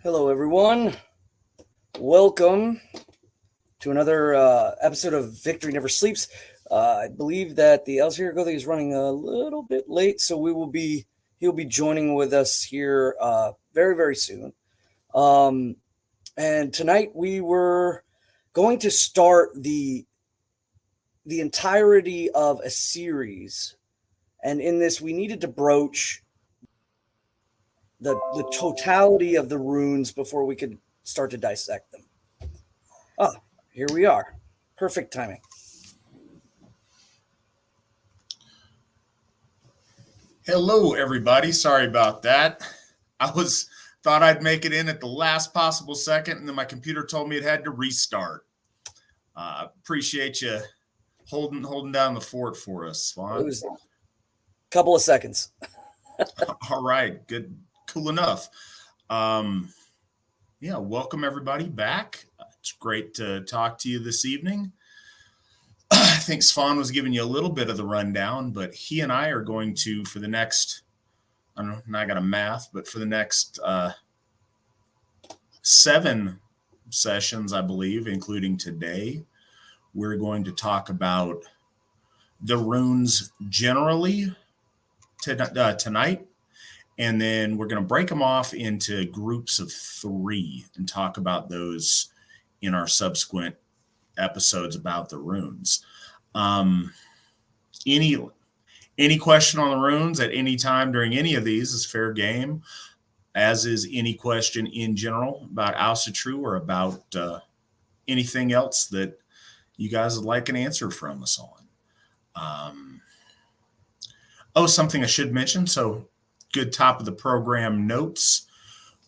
Hello, everyone. Welcome to another episode of Victory Never Sleeps. I believe that the Elsevier Gothic is running a little bit late, so he'll be joining with us here very, very soon. And tonight we were going to start the entirety of a series, and in this we needed to broach the totality of the runes before we could start to dissect them. Ah, here we are. Perfect timing. Hello, everybody. Sorry about that. Thought I'd make it in at the last possible second, and then my computer told me it had to restart. Appreciate you holding down the fort for us, Svan. It was a couple of seconds. All right, good, cool enough. Welcome everybody back. It's great to talk to you this evening. I think Svan was giving you a little bit of the rundown, but he and I are going to, for the next, I don't know, not got a math, but for the next 7 sessions, I believe, including today, we're going to talk about the runes generally tonight. And then we're going to break them off into groups of 3 and talk about those in our subsequent episodes about the runes. Any question on the runes at any time during any of these is fair game, as is any question in general about Asatru or about anything else that you guys would like an answer from us on. Something I should mention. So good top of the program notes.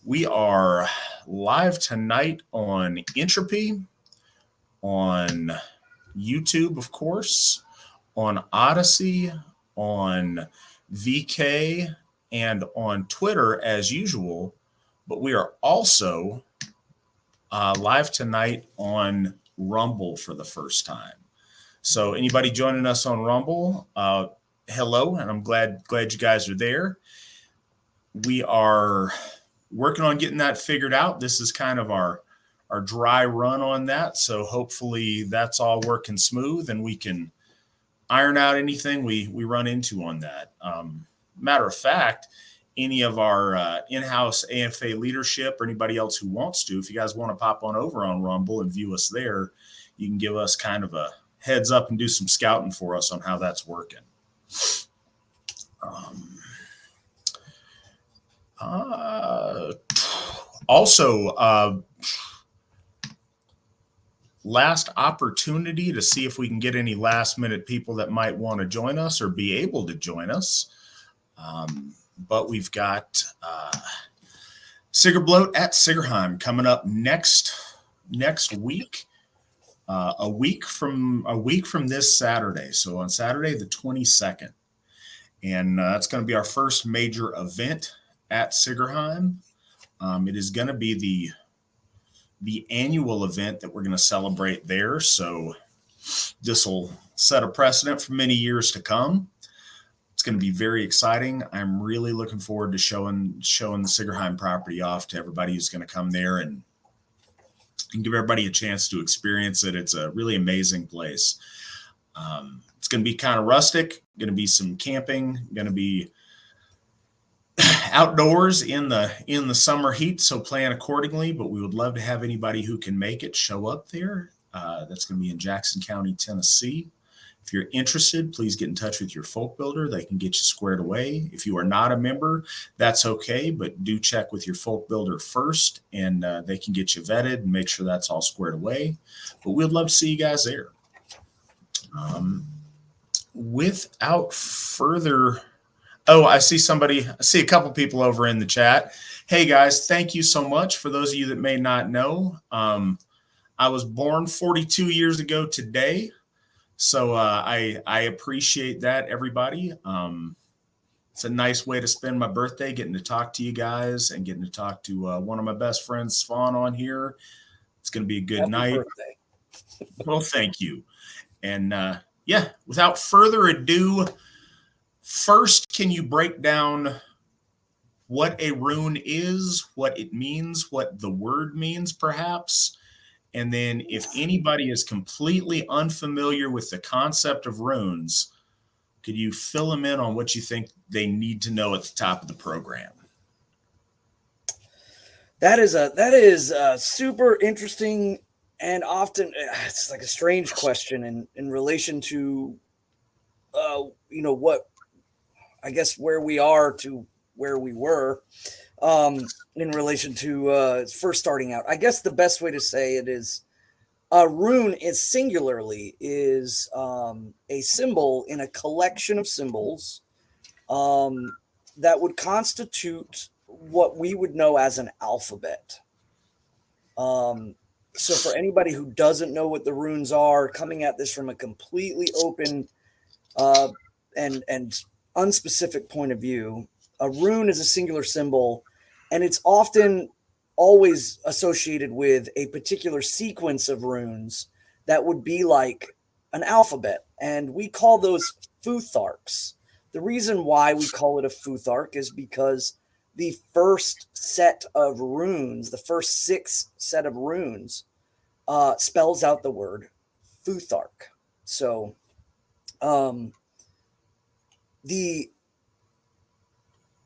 We are live tonight on Entropy, on YouTube, of course, on Odyssey, on VK, and on Twitter as usual. But we are also live tonight on Rumble for the first time. So anybody joining us on Rumble, hello, and I'm glad you guys are there. We are working on getting that figured out. This is kind of our dry run on that. So hopefully that's all working smooth and we can iron out anything we run into on that. Matter of fact, any of our in-house AFA leadership or anybody else who wants to, if you guys want to pop on over on Rumble and view us there, you can give us kind of a heads up and do some scouting for us on how that's working. Last opportunity to see if we can get any last minute people that might want to join us or be able to join us. But we've got Sigerbloat at Sigerheim coming up next week. A week from this Saturday. So on Saturday the 22nd. And that's going to be our first major event at Sigerheim. It is going to be the annual event that we're going to celebrate there. So this will set a precedent for many years to come. It's going to be very exciting. I'm really looking forward to showing the Sigerheim property off to everybody who's going to come there and give everybody a chance to experience it. It's a really amazing place. It's going to be kind of rustic, going to be some camping, going to be outdoors in the summer heat, so plan accordingly. But we would love to have anybody who can make it show up there. That's going to be in Jackson County, Tennessee. If you're interested, please get in touch with your folk builder. They can get you squared away. If you are not a member, that's okay, but do check with your folk builder first, and they can get you vetted and make sure that's all squared away. But we'd love to see you guys there. Without further, I see a couple people over in the chat. Hey guys, thank you so much. For those of you that may not know, I was born 42 years ago today. So I appreciate that, everybody. It's a nice way to spend my birthday, getting to talk to you guys and getting to talk to one of my best friends, Svan, on here. It's going to be a good night. Birthday. Well, thank you. And without further ado, first, can you break down what a rune is, what it means, what the word means, perhaps. And then if anybody is completely unfamiliar with the concept of runes, could you fill them in on what you think they need to know at the top of the program? That is a super interesting, and often it's like a strange question in relation to what, I guess, where we are to where we were, in relation to first starting out. I guess the best way to say it is, a rune is singularly is a symbol in a collection of symbols that would constitute what we would know as an alphabet. So for anybody who doesn't know what the runes are, coming at this from a completely open uh, and unspecific point of view, a rune is a singular symbol, and it's often always associated with a particular sequence of runes that would be like an alphabet, and we call those futharks. The reason why we call it a futhark is because the first set of runes, the first six set of runes, spells out the word futhark. So, the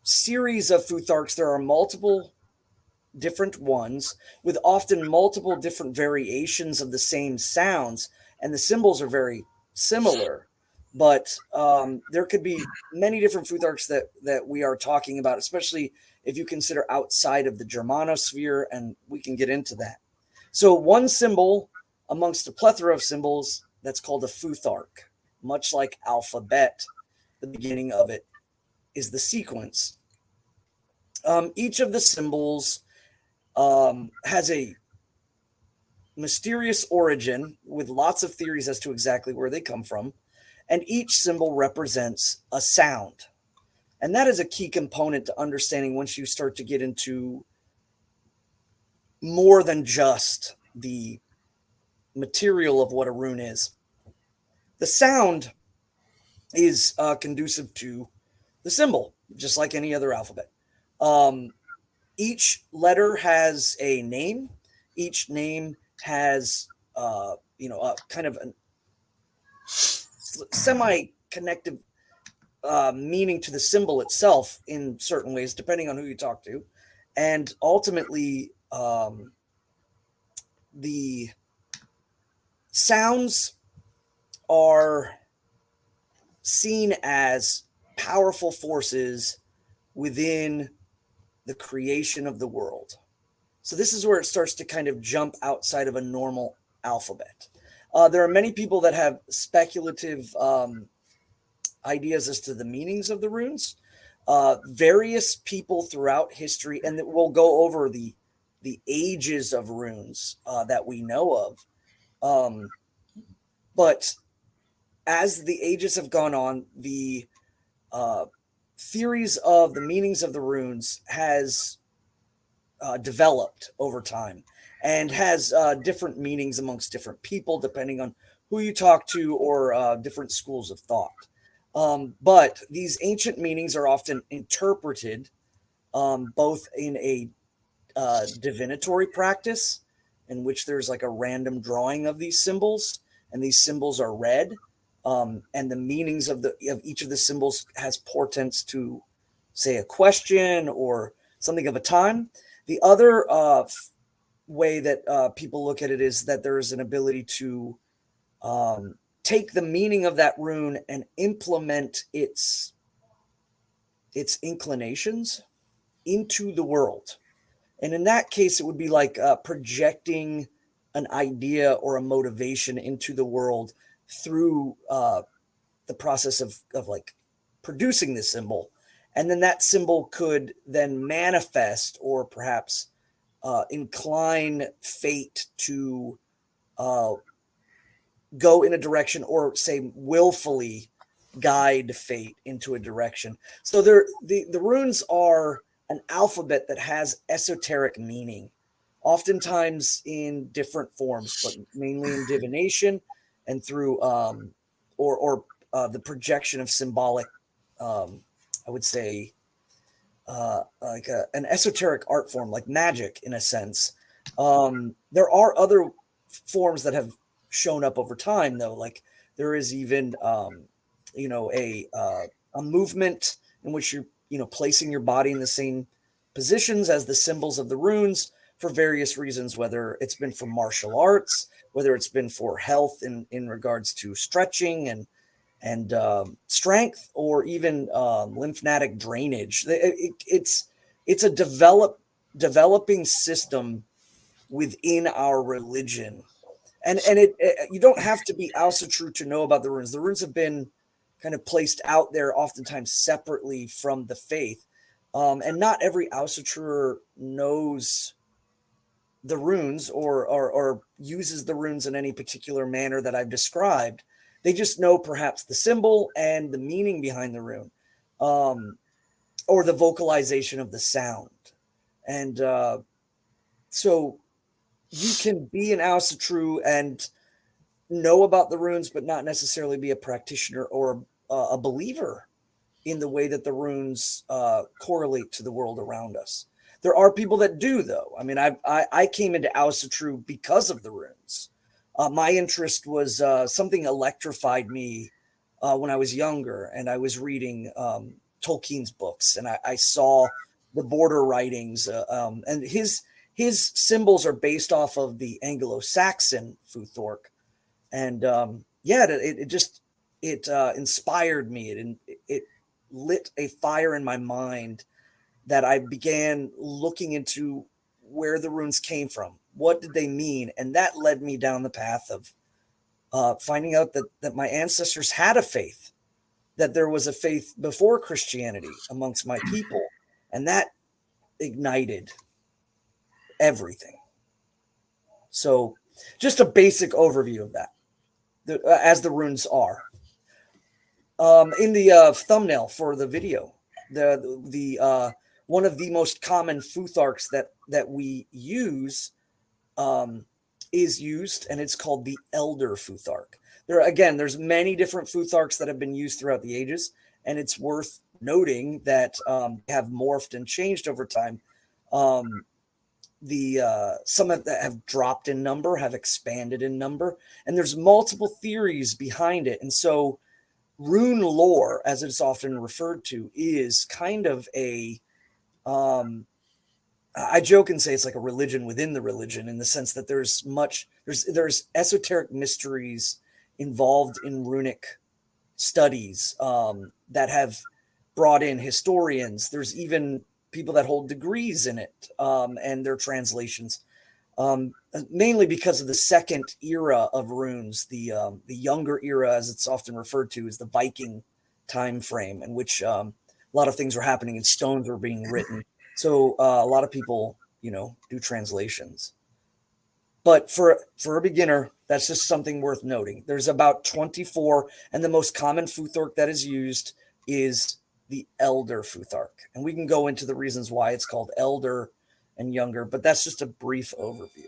series of futharks, there are multiple different ones with often multiple different variations of the same sounds, and the symbols are very similar. But there could be many different futharks that we are talking about, especially if you consider outside of the Germanosphere, and we can get into that. So one symbol amongst a plethora of symbols, that's called a futhark, much like alphabet. The beginning of it is the sequence. Each of the symbols has a mysterious origin with lots of theories as to exactly where they come from, and each symbol represents a sound. And that is a key component to understanding once you start to get into more than just the material of what a rune is. The sound is conducive to the symbol, just like any other alphabet. Each letter has a name. Each name has, a kind of a semi-connective meaning to the symbol itself in certain ways, depending on who you talk to. And ultimately, the sounds are seen as powerful forces within the creation of the world. So this is where it starts to kind of jump outside of a normal alphabet. There are many people that have speculative ideas as to the meanings of the runes. Various people throughout history, and we'll go over the ages of runes that we know of. But as the ages have gone on, the theories of the meanings of the runes has developed over time, and has different meanings amongst different people depending on who you talk to, or different schools of thought. But these ancient meanings are often interpreted both in a divinatory practice, in which there's like a random drawing of these symbols, and these symbols are read, and the meanings of each of the symbols has portents to, say, a question or something of a time. The other way that people look at it is that there is an ability to take the meaning of that rune and implement its inclinations into the world. And in that case, it would be like projecting an idea or a motivation into the world through the process of like producing this symbol. And then that symbol could then manifest, or perhaps incline fate to go in a direction, or say willfully guide fate into a direction. So the runes are an alphabet that has esoteric meaning, oftentimes in different forms, but mainly in divination and through the projection of symbolic, I would say, an esoteric art form, like magic in a sense. There are other forms that have shown up over time, though. Like there is even, a movement in which you're, placing your body in the same positions as the symbols of the runes for various reasons, whether it's been for martial arts, whether it's been for health in regards to stretching and strength, or even lymphatic drainage. It's a developing system within our religion, and you don't have to be Asatru to know about the runes. The runes have been kind of placed out there, oftentimes separately from the faith, and not every Asatru knows the runes or uses the runes in any particular manner that I've described. They just know perhaps the symbol and the meaning behind the rune, or the vocalization of the sound. And so you can be an Asatru and know about the runes, but not necessarily be a practitioner or a believer in the way that the runes correlate to the world around us. There are people that do, though. I mean, I came into Asatru because of the runes. My interest was something electrified me when I was younger, and I was reading Tolkien's books, and I saw the border writings, and his symbols are based off of the Anglo-Saxon Futhorc, and it inspired me. It lit a fire in my mind that I began looking into where the runes came from. What did they mean? And that led me down the path of finding out that my ancestors had a faith, that there was a faith before Christianity amongst my people. And that ignited everything. So just a basic overview of that, as the runes are. In the thumbnail for the video, the one of the most common Futharks that we use is used, and it's called the Elder Futhark. There's many different Futharks that have been used throughout the ages, and it's worth noting that have morphed and changed over time. Some that have dropped in number, have expanded in number, and there's multiple theories behind it. And so Rune Lore, as it's often referred to, is kind of I joke and say it's like a religion within the religion, in the sense that there's esoteric mysteries involved in runic studies that have brought in historians. There's even people that hold degrees in it, and their translations, mainly because of the second era of runes. The younger era, as it's often referred to, is the Viking time frame, in which a lot of things were happening and stones were being written. So a lot of people, do translations. But for a beginner, that's just something worth noting. There's about 24, and the most common Futhark that is used is the Elder Futhark. And we can go into the reasons why it's called Elder and younger, but that's just a brief overview.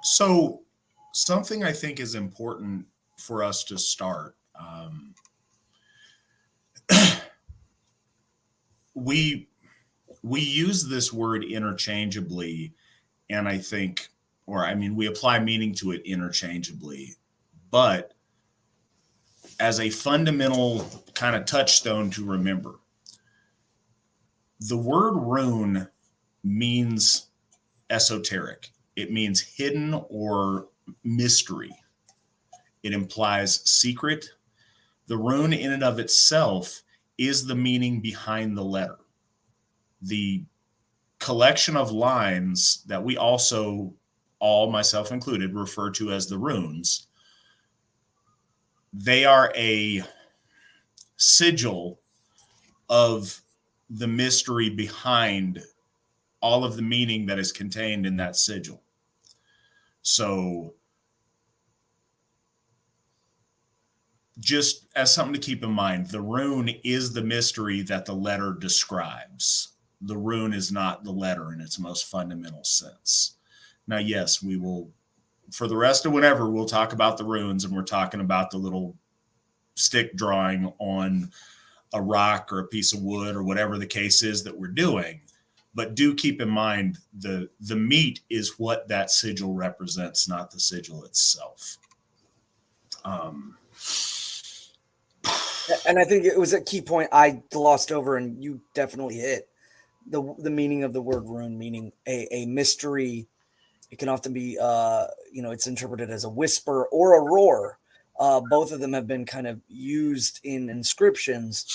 So something I think is important for us to start. We use this word interchangeably, and I think, we apply meaning to it interchangeably, but as a fundamental kind of touchstone to remember, the word rune means esoteric. It means hidden or mystery. It implies secret. The rune in and of itself is the meaning behind the letter. The collection of lines that we also, all, myself included, refer to as the runes, they are a sigil of the mystery behind all of the meaning that is contained in that sigil. So just as something to keep in mind, the rune is the mystery that the letter describes. The rune is not the letter in its most fundamental sense. Now, yes, we will, for the rest of whenever, we'll talk about the runes, and we're talking about the little stick drawing on a rock or a piece of wood or whatever the case is that we're doing. But do keep in mind the meat is what that sigil represents, not the sigil itself. And I think it was a key point I glossed over, and you definitely hit the meaning of the word rune, meaning a mystery. It can often be, it's interpreted as a whisper or a roar. Both of them have been kind of used in inscriptions.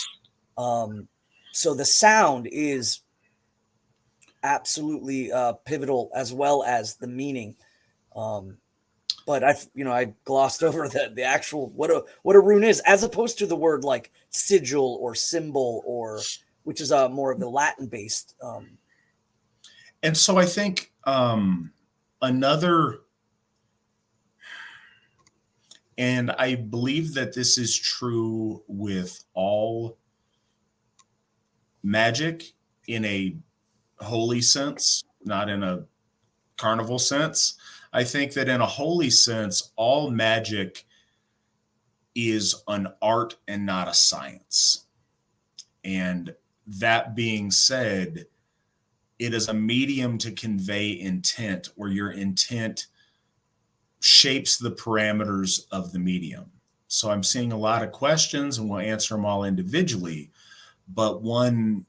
So the sound is absolutely pivotal, as well as the meaning. But I glossed over the actual what a rune is, as opposed to the word like sigil or symbol, or which is more of the Latin based. And so I think another, and I believe that this is true with all magic in a holy sense, not in a carnival sense. I think that in a holy sense, all magic is an art and not a science. And that being said, it is a medium to convey intent, where your intent shapes the parameters of the medium. So I'm seeing a lot of questions, and we'll answer them all individually. But one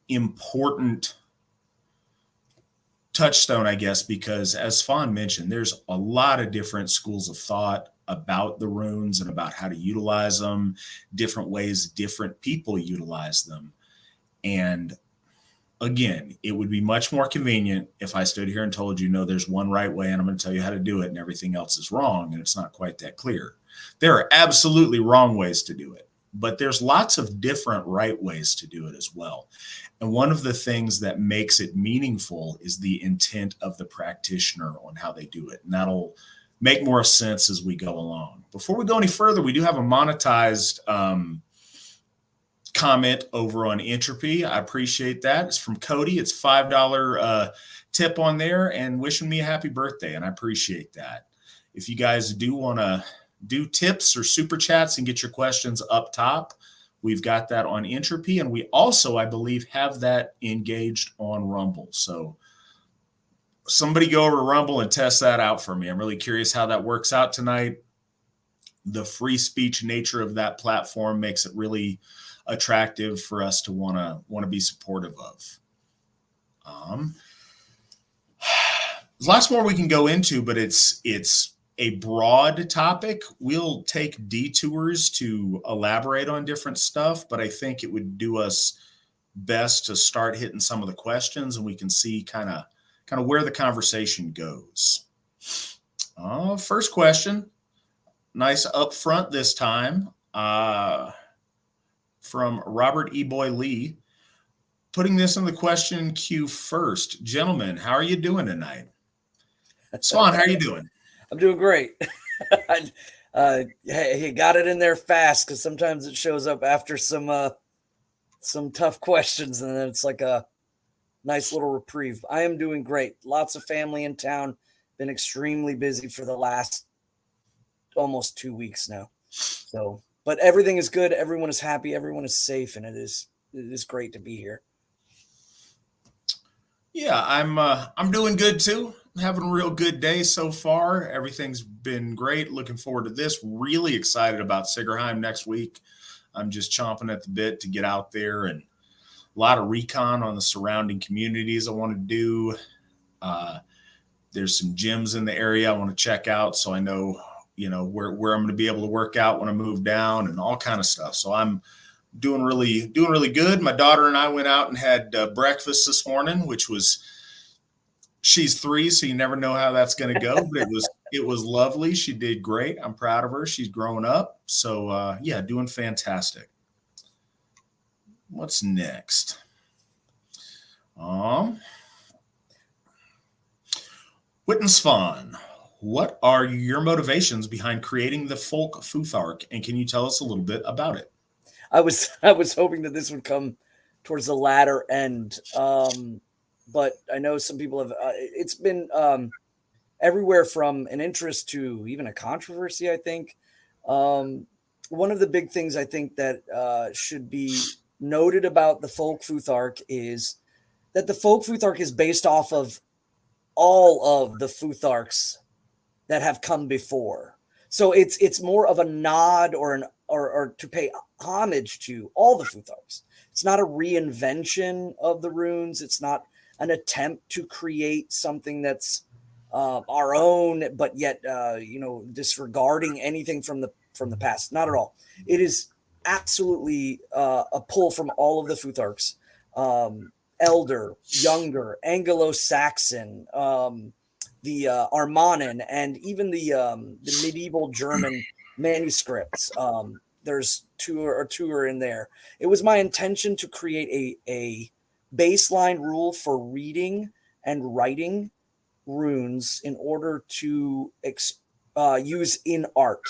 important touchstone, I guess, because as Svan mentioned, there's a lot of different schools of thought about the runes and about how to utilize them, different ways different people utilize them. And again, it would be much more convenient if I stood here and told you, no, there's one right way and I'm going to tell you how to do it and everything else is wrong. And it's not quite that clear. There are absolutely wrong ways to do it, but there's lots of different right ways to do it as well. And one of the things that makes it meaningful is the intent of the practitioner on how they do it. And that'll make more sense as we go along. Before we go any further, we do have a monetized comment over on Entropy. I appreciate that. It's from Cody. It's $5 tip on there and wishing me a happy birthday. And I appreciate that. If you guys do want to do tips or super chats and get your questions up top, we've got that on Entropy. And we also, I believe, have that engaged on Rumble. So somebody go over to Rumble and test that out for me. I'm really curious how that works out tonight. The free speech nature of that platform makes it really attractive for us to want to be supportive of. There's lots more we can go into, but it's a broad topic. We'll take detours to elaborate on different stuff, but I think it would do us best to start hitting some of the questions, and we can see kind of where the conversation goes. First question, nice up front this time. From Robert E. Boy Lee, putting this in the question queue first. Gentlemen, how are you doing tonight? Svan, how are you doing? I'm doing great. He got it in there fast, because sometimes it shows up after some tough questions, and then it's like a nice little reprieve. I am doing great. Lots of family in town. Been extremely busy for the last almost 2 weeks now. So, but everything is good. Everyone is happy. Everyone is safe, and it is great to be here. Yeah, I'm doing good too. Having a real good day so far. Everything's been great. Looking forward to this. Really excited about Sigerheim next week. I'm just chomping at the bit to get out there, and a lot of recon on the surrounding communities I want to do. There's some gyms in the area I want to check out, so I know where I'm going to be able to work out when I move down, and all kind of stuff. So I'm doing really good. My daughter and I went out and had breakfast this morning, which was, she's 3, so you never know how that's going to go, but it was lovely. She did great. I'm proud of her. She's growing up. So yeah, doing fantastic. What's next? Witan Svan, what are your motivations behind creating the Folk Rune Arc, and can you tell us a little bit about it? I was hoping that this would come towards the latter end, but I know some people have. It's been everywhere from an interest to even a controversy, I think. one of the big things I think that should be noted about the Folk Arc is that the Folk Arc is based off of all of the Futharks that have come before. So it's more of a nod or to pay homage to all the Futharks. It's not a reinvention of the runes. It's not an attempt to create something that's our own, but yet disregarding anything from the past. Not at all. It is absolutely a pull from all of the Futharks. Elder, Younger, Anglo-Saxon, the Armanen, and even the medieval German manuscripts. There's two are in there. It was my intention to create a baseline rule for reading and writing runes in order to use in art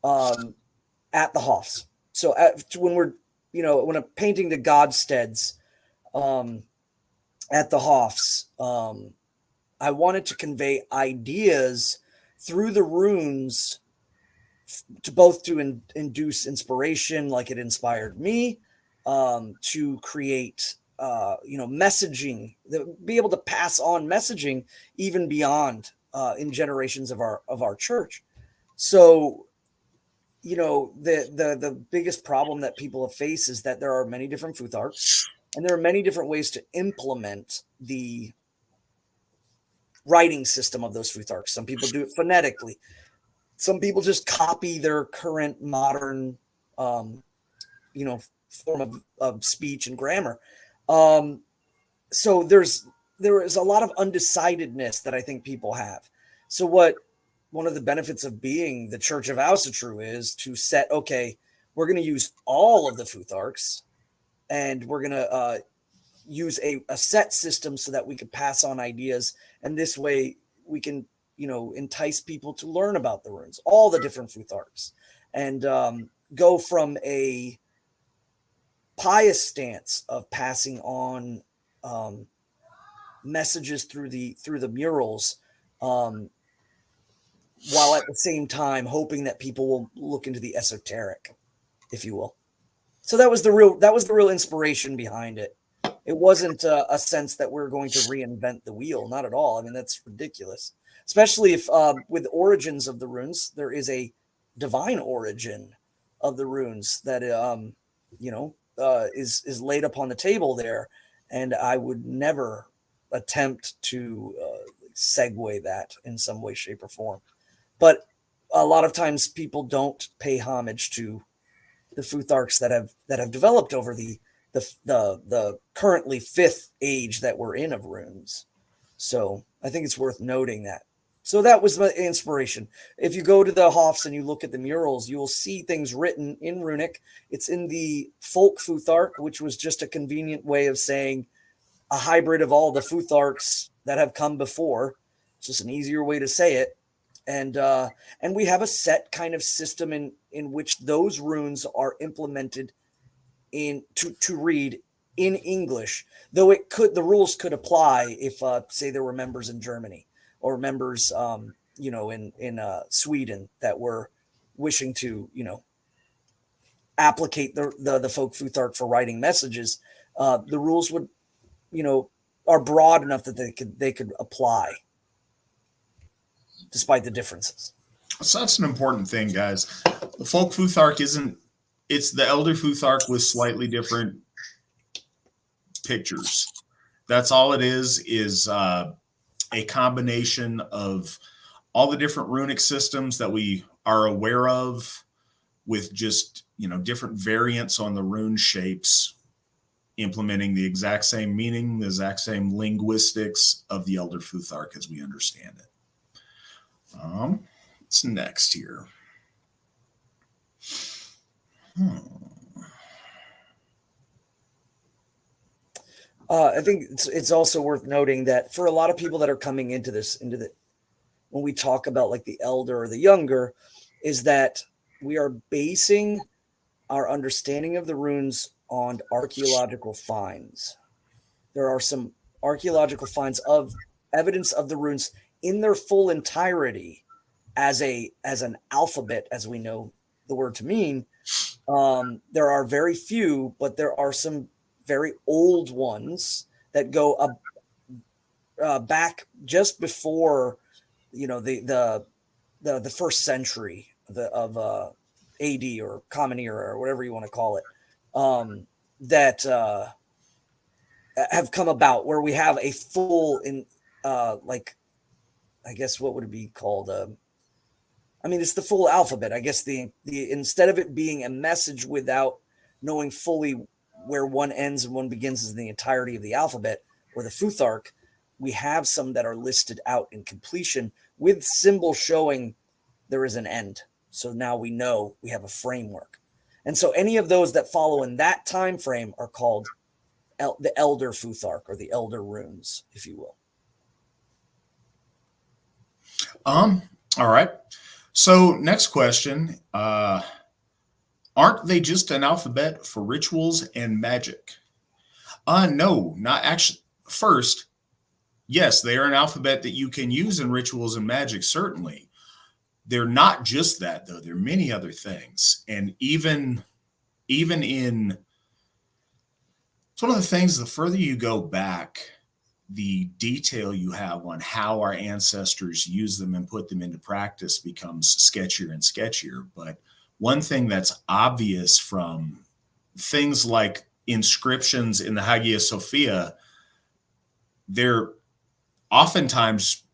at the Hofs. So when I'm painting the Godsteads at the Hofs, I wanted to convey ideas through the runes to induce inspiration, like it inspired me, to create messaging, be able to pass on messaging even beyond in generations of our church. So the biggest problem that people face is that there are many different Futharks, and there are many different ways to implement the writing system of those Futharks. Some people do it phonetically. Some people just copy their current modern, form of speech and grammar. So there is a lot of undecidedness that I think people have. So one of the benefits of being the Church of Asatru is to set, okay, we're going to use all of the Futharks, and we're going to use a set system so that we can pass on ideas. And this way we can, entice people to learn about the runes, all the different Futharks, and go from a pious stance of passing on messages through the murals, while at the same time hoping that people will look into the esoteric, if you will. So that was the real inspiration behind it. It wasn't a sense that we're going to reinvent the wheel. Not at all. I mean, that's ridiculous. Especially if with origins of the runes, there is a divine origin of the runes that is laid upon the table there, and I would never attempt to segue that in some way, shape, or form. But a lot of times people don't pay homage to the Futharks that have developed over the currently fifth age that we're in of runes. So I think it's worth noting that. So that was my inspiration. If you go to the Hofs and you look at the murals, you will see things written in runic. It's in the Folk Futhark, which was just a convenient way of saying a hybrid of all the Futharks that have come before. It's just an easier way to say it. And we have a set kind of system in which those runes are implemented to read in English, though the rules could apply if say there were members in Germany or members in Sweden that were wishing to applicate the Folk Futhark for writing messages. The rules would are broad enough that they could apply despite the differences. So that's an important thing, guys. The Folk Futhark it's the Elder Futhark with slightly different pictures. That's all it is a combination of all the different runic systems that we are aware of, with just different variants on the rune shapes, implementing the exact same meaning, the exact same linguistics of the Elder Futhark as we understand it. What's next here? I think it's also worth noting that for a lot of people that are coming into when we talk about like the elder or the younger, is that we are basing our understanding of the runes on archaeological finds. There are some archaeological finds of evidence of the runes in their full entirety as an alphabet as we know the word to mean. There are very few, but there are some very old ones that go back just before, the first century of AD or Common Era or whatever you want to call it, that have come about, where we have a full I guess what would it be called? It's the full alphabet. I guess the instead of it being a message without knowing fully where one ends and one begins is the entirety of the alphabet, or the Futhark, we have some that are listed out in completion with symbols showing there is an end. So now we know we have a framework. And so any of those that follow in that time frame are called the Elder Futhark, or the Elder Runes, if you will. All right. So next question. Aren't they just an alphabet for rituals and magic? No, not actually. First, yes, they are an alphabet that you can use in rituals and magic, certainly. They're not just that, though. There are many other things. And even in, it's one of the things, the further you go back, the detail you have on how our ancestors use them and put them into practice becomes sketchier and sketchier. But one thing that's obvious from things like inscriptions in the Hagia Sophia, they're oftentimes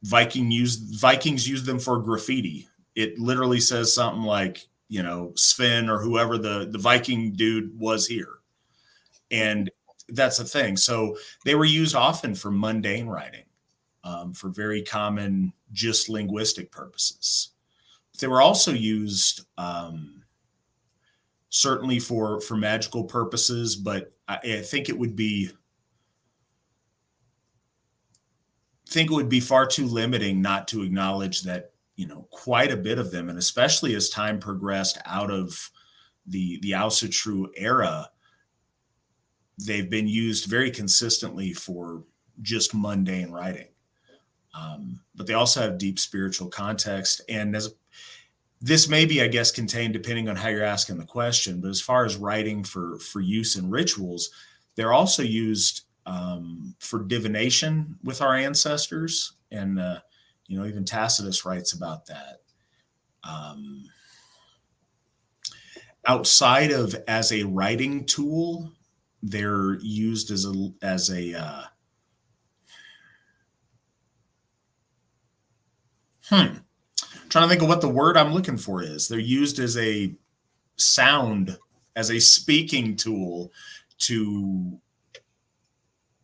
Vikings use them for graffiti. It literally says something like, Sven or whoever the Viking dude was here. And that's the thing. So they were used often for mundane writing, for very common, just linguistic purposes. They were also used certainly for magical purposes, but I think it would be far too limiting not to acknowledge that, quite a bit of them, and especially as time progressed out of the Asatru era, they've been used very consistently for just mundane writing. But they also have deep spiritual context. And this may be, I guess, contained depending on how you're asking the question, but as far as writing for use in rituals, they're also used for divination with our ancestors. And, even Tacitus writes about that. Outside of as a writing tool, they're used trying to think of what the word I'm looking for is. They're used as a sound, as a speaking tool to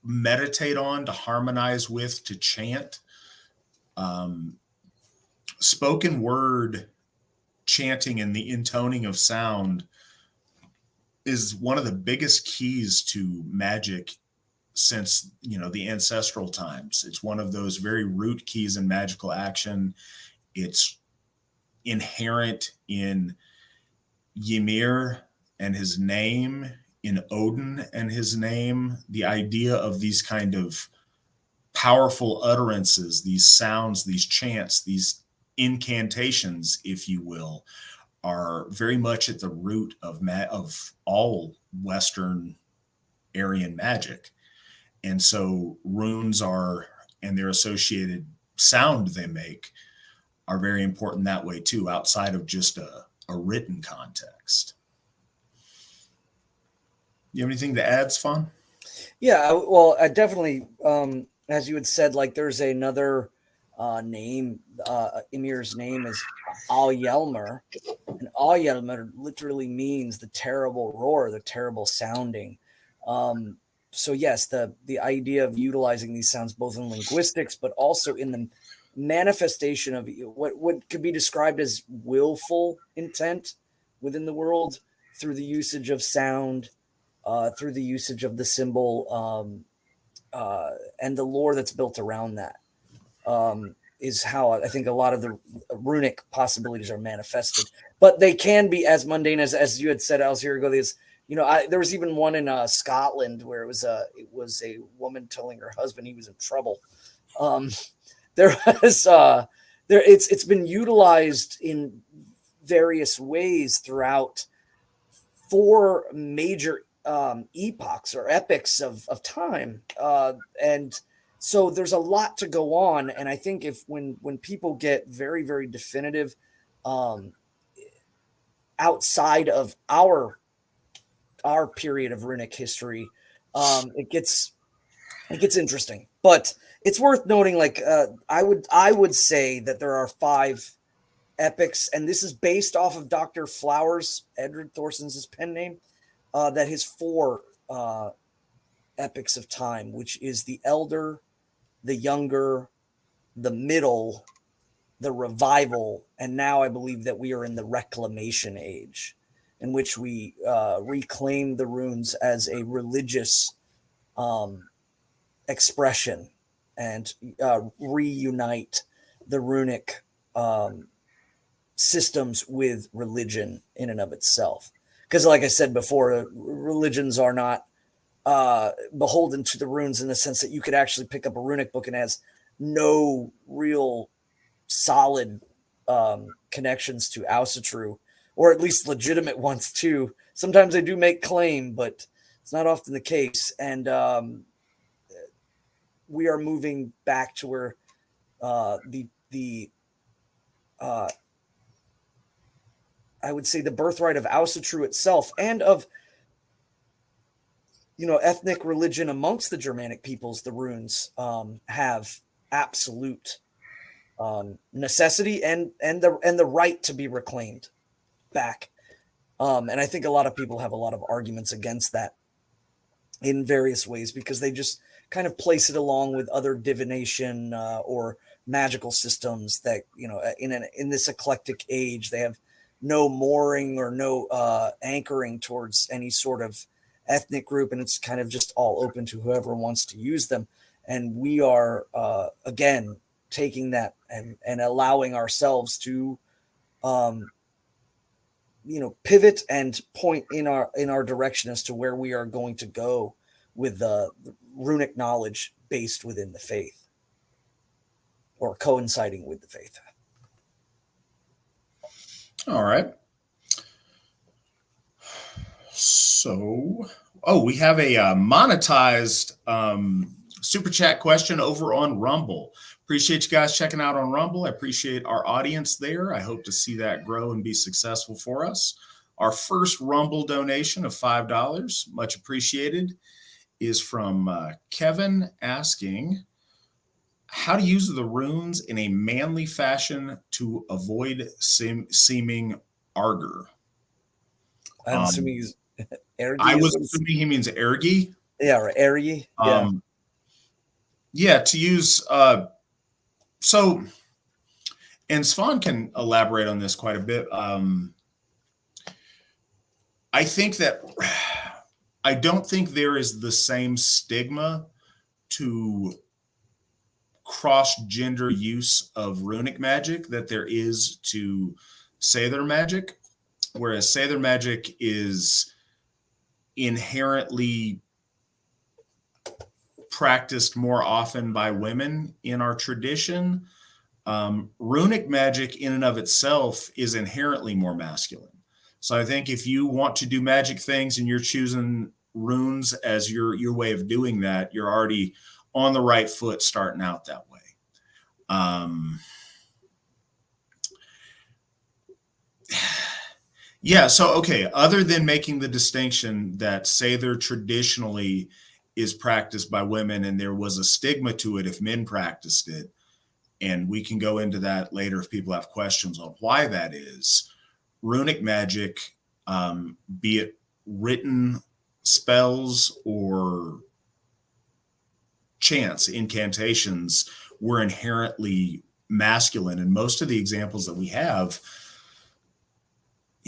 meditate on, to harmonize with, to chant. Spoken word chanting and the intoning of sound is one of the biggest keys to magic since, the ancestral times. It's one of those very root keys in magical action. It's inherent in Ymir and his name, in Odin and his name. The idea of these kind of powerful utterances, these sounds, these chants, these incantations, if you will, are very much at the root of all Western Aryan magic. And so runes and their associated sound they make are very important that way too, outside of just a written context. You have anything to add, Svan? Yeah, well, I definitely, as you had said, like there's another name, Ymir's name is Alyelmer, and Alyelmer literally means the terrible roar, the terrible sounding. So yes, the idea of utilizing these sounds both in linguistics, but also in the manifestation of what could be described as willful intent within the world through the usage of sound, through the usage of the symbol, and the lore that's built around that, is how I think a lot of the runic possibilities are manifested. But they can be as mundane as you had said, Alzira. There was even one in Scotland where it was a woman telling her husband he was in trouble. It's been utilized in various ways throughout 4 major epochs or epics of time, and so there's a lot to go on. And I think when people get very, very definitive outside of our period of runic history, it gets interesting. But it's worth noting, like, I would say that there are 5 epics, and this is based off of Dr. Flowers, Edward Thorson's pen name, that his 4 epics of time, which is the Elder, the Younger, the Middle, the Revival, and now I believe that we are in the Reclamation Age, in which we reclaim the runes as a religious expression and reunite the runic systems with religion in and of itself. Because, like I said before, religions are not beholden to the runes, in the sense that you could actually pick up a runic book and it has no real solid connections to Asatru, or at least legitimate ones too. Sometimes they do make claim, but it's not often the case. And we are moving back to where the I would say the birthright of Asatru itself, and of ethnic religion amongst the Germanic peoples, the runes have absolute necessity and the right to be reclaimed back. And I think a lot of people have a lot of arguments against that in various ways, because they just kind of place it along with other divination or magical systems that, in this eclectic age, they have no mooring or no anchoring towards any sort of ethnic group, and it's kind of just all open to whoever wants to use them. And we are again taking that and allowing ourselves to pivot and point in our direction as to where we are going to go with the runic knowledge based within the faith, or coinciding with the faith. All right. So, we have a monetized super chat question over on Rumble. Appreciate you guys checking out on Rumble. I appreciate our audience there. I hope to see that grow and be successful for us. Our first Rumble donation of $5, much appreciated, is from Kevin, asking how to use the runes in a manly fashion to avoid seeming arger. I'm assuming he's ergy. I was assuming he means ergy. Yeah, or ergy. Yeah. Yeah, to use so, and Svan can elaborate on this quite a bit. I think that I don't think there is the same stigma to cross-gender use of runic magic that there is to Sather magic, whereas Sather magic is inherently practiced more often by women in our tradition. Runic magic in and of itself is inherently more masculine. So I think if you want to do magic things and you're choosing runes as your way of doing that, you're already on the right foot starting out that way. Yeah, so okay, other than making the distinction that Sather traditionally is practiced by women and there was a stigma to it if men practiced it, and we can go into that later if people have questions on why that is. Runic magic, be it written spells or chants, incantations, were inherently masculine. And most of the examples that we have,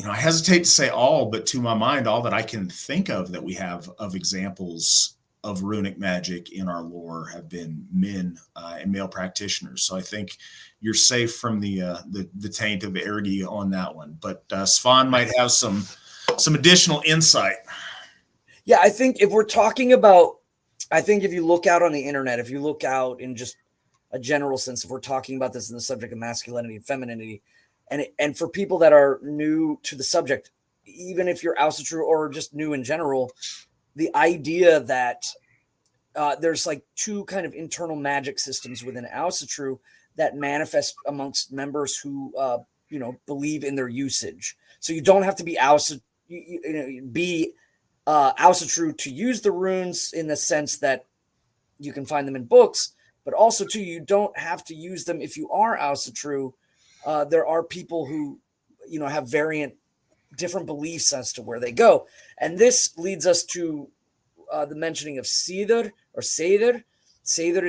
I hesitate to say all, but to my mind, all that I can think of that we have of examples of runic magic in our lore have been men and male practitioners. So I think you're safe from the taint of ergy on that one. But Svan might have some additional insight. Yeah, I think if we're talking about, I think if you look out on the internet, if you look out in just a general sense, if we're talking about this in the subject of masculinity and femininity, And for people that are new to the subject, even if you're Asatru or just new in general, the idea that there's like two kind of internal magic systems within Asatru that manifest amongst members who believe in their usage. So you don't have to be Asatru to use the runes, in the sense that you can find them in books, but also too, you don't have to use them if you are Asatru. There are people who have different beliefs as to where they go, and this leads us to the mentioning of Seidr or Seidr. Seidr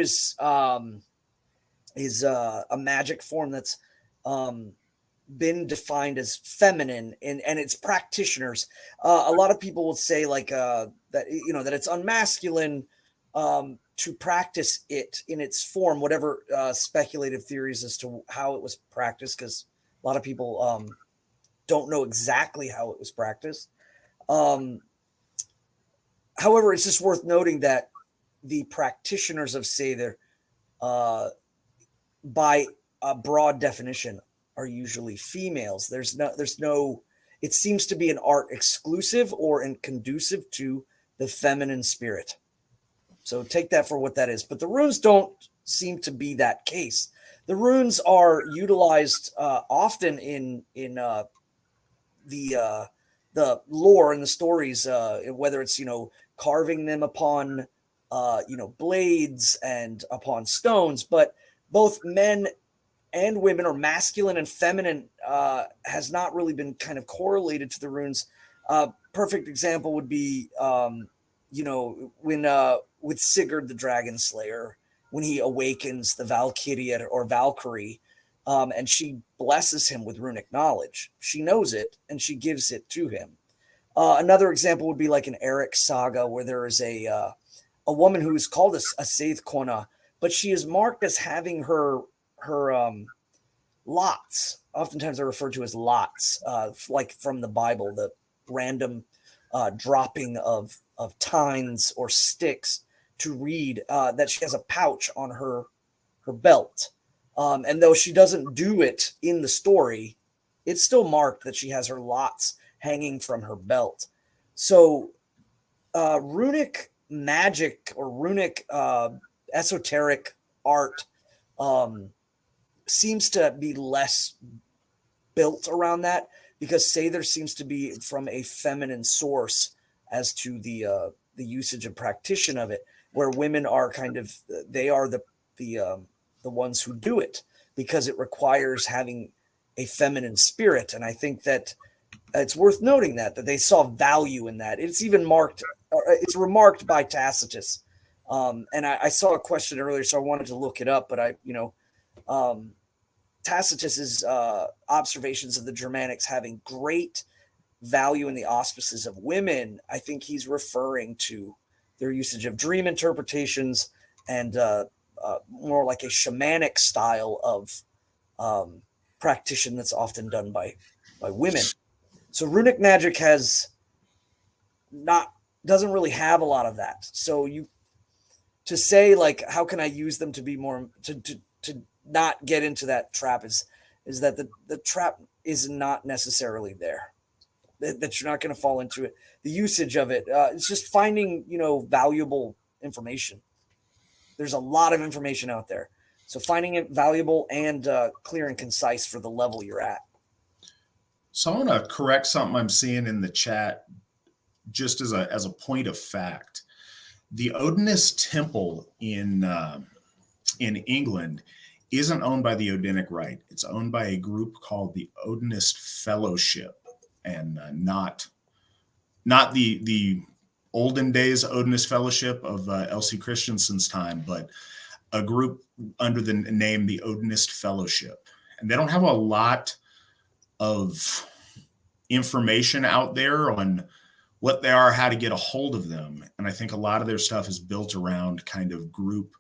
is a magic form that's been defined as feminine, and its practitioners. A lot of people will say that that it's unmasculine to practice it in its form, whatever speculative theories as to how it was practiced, because a lot of people don't know exactly how it was practiced. However, it's just worth noting that the practitioners of Seidr, by a broad definition, are usually females. There's no. It seems to be an art exclusive or conducive to the feminine spirit. So take that for what that is. But the runes don't seem to be that case. The runes are utilized often in the lore and the stories, whether it's carving them upon blades and upon stones. But both men and women, or masculine and feminine, has not really been kind of correlated to the runes. Perfect example would be when with Sigurd the Dragon Slayer, when he awakens the Valkyria or Valkyrie, and she blesses him with runic knowledge. She knows it, and she gives it to him. Another example would be like an Eric saga, where there is a woman who is called a Seith Kona, but she is marked as having her lots. Oftentimes they're referred to as lots, like from the Bible, the random dropping of tines or sticks to read, that she has a pouch on her belt. And though she doesn't do it in the story, it's still marked that she has her lots hanging from her belt. So runic magic or runic esoteric art seems to be less built around that, because Seidr seems to be from a feminine source as to the usage and practice of it, where women are they are the ones who do it, because it requires having a feminine spirit. And I think that it's worth noting that they saw value in that. It's even it's remarked by Tacitus. And I saw a question earlier, so I wanted to look it up, but Tacitus's observations of the Germanics having great value in the auspices of women, I think he's referring to their usage of dream interpretations and more like a shamanic style of practice that's often done by women. So runic magic doesn't really have a lot of that. So to say how can I use them to be more to not get into that trap is that the trap is not necessarily there, that you're not going to fall into it. The usage of it, it's just finding valuable information. There's a lot of information out there, so finding it valuable and clear and concise for the level you're at. So I want to correct something I'm seeing in the chat, just as a point of fact. The Odinist Temple in England isn't owned by the Odinic Rite. It's owned by a group called the Odinist Fellowship, and not the olden days Odinist Fellowship of L.C. Christensen's time, but a group under the name the Odinist Fellowship. And they don't have a lot of information out there on what they are, how to get a hold of them. And I think a lot of their stuff is built around kind of group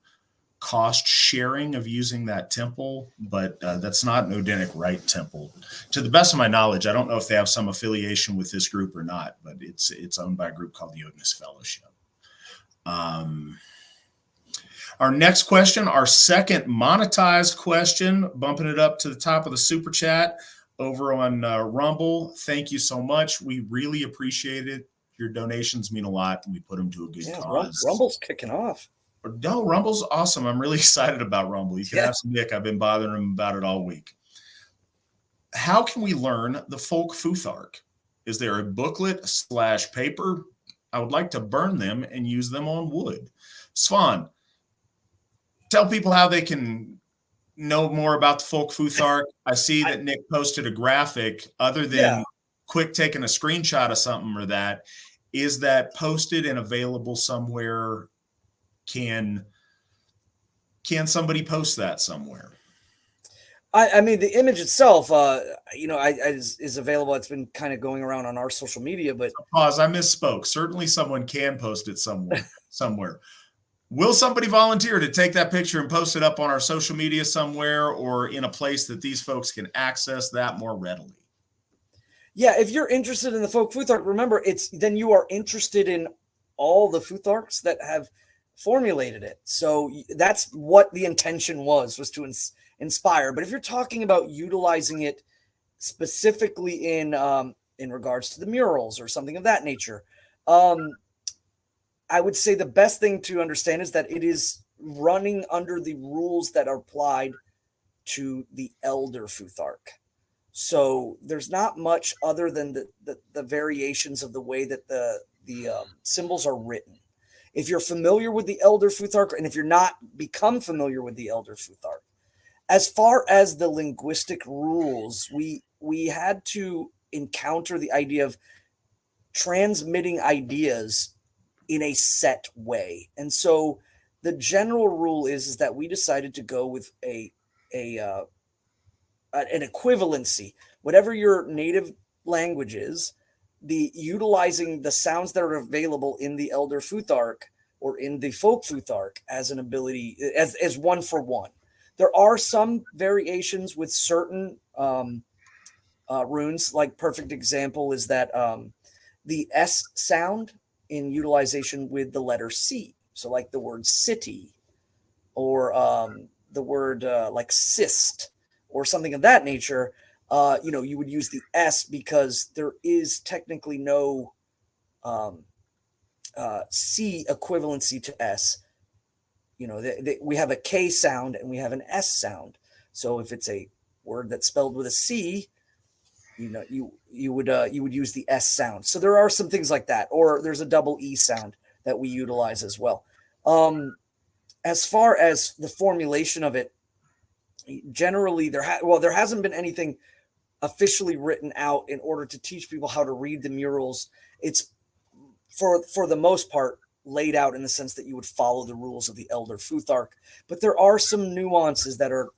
cost sharing of using that temple, but that's not an Odinic Rite temple. To the best of my knowledge, I don't know if they have some affiliation with this group or not, but it's owned by a group called the Odinist Fellowship. Our next question, our second monetized question, bumping it up to the top of the super chat. over on Rumble. Thank you so much. We really appreciate it. Your donations mean a lot, and we put them to a good cause. Rumble's kicking off. No, Rumble's awesome. I'm really excited about Rumble. You can ask Nick. I've been bothering him about it all week. How can we learn the Folk Rune Arc? Is there a booklet / paper? I would like to burn them and use them on wood. Svan, tell people how they can know more about the Folk Rune Arc. I see that Nick posted a graphic. Other than quick taking a screenshot of something or that, is that posted and available somewhere? Can somebody post that somewhere? I mean, the image itself, is available. It's been kind of going around on our social media, but pause. I misspoke. Certainly, someone can post it somewhere. Will somebody volunteer to take that picture and post it up on our social media somewhere, or in a place that these folks can access that more readily? Yeah, if you're interested in the Folk Rune Arc, remember, then you are interested in all the Rune Arcs that have formulated it. So that's what the intention was to inspire. But if you're talking about utilizing it specifically in regards to the murals or something of that nature, I would say the best thing to understand is that it is running under the rules that are applied to the Elder Rune Arc. So there's not much other than the variations of the way that the symbols are written. If you're familiar with the Elder Rune Arc, and if you're not, become familiar with the Elder Rune Arc. As far as the linguistic rules, we had to encounter the idea of transmitting ideas in a set way. And so the general rule is that we decided to go with an equivalency. Whatever your native language is, utilizing the sounds that are available in the Elder Rune Arc or in the Folk Rune Arc as an ability, as one for one. There are some variations with certain runes. Like perfect example is that the S sound in utilization with the letter C. So like the word city or the word like cyst or something of that nature. You would use the S because there is technically no C equivalency to S. We have a K sound and we have an S sound. So if it's a word that's spelled with a C, you would use the S sound. So there are some things like that, or there's a double E sound that we utilize as well. As far as the formulation of it, generally there hasn't been anything officially written out in order to teach people how to read the murals. It's for the most part laid out in the sense that you would follow the rules of the Elder Rune Arc, but there are some nuances that are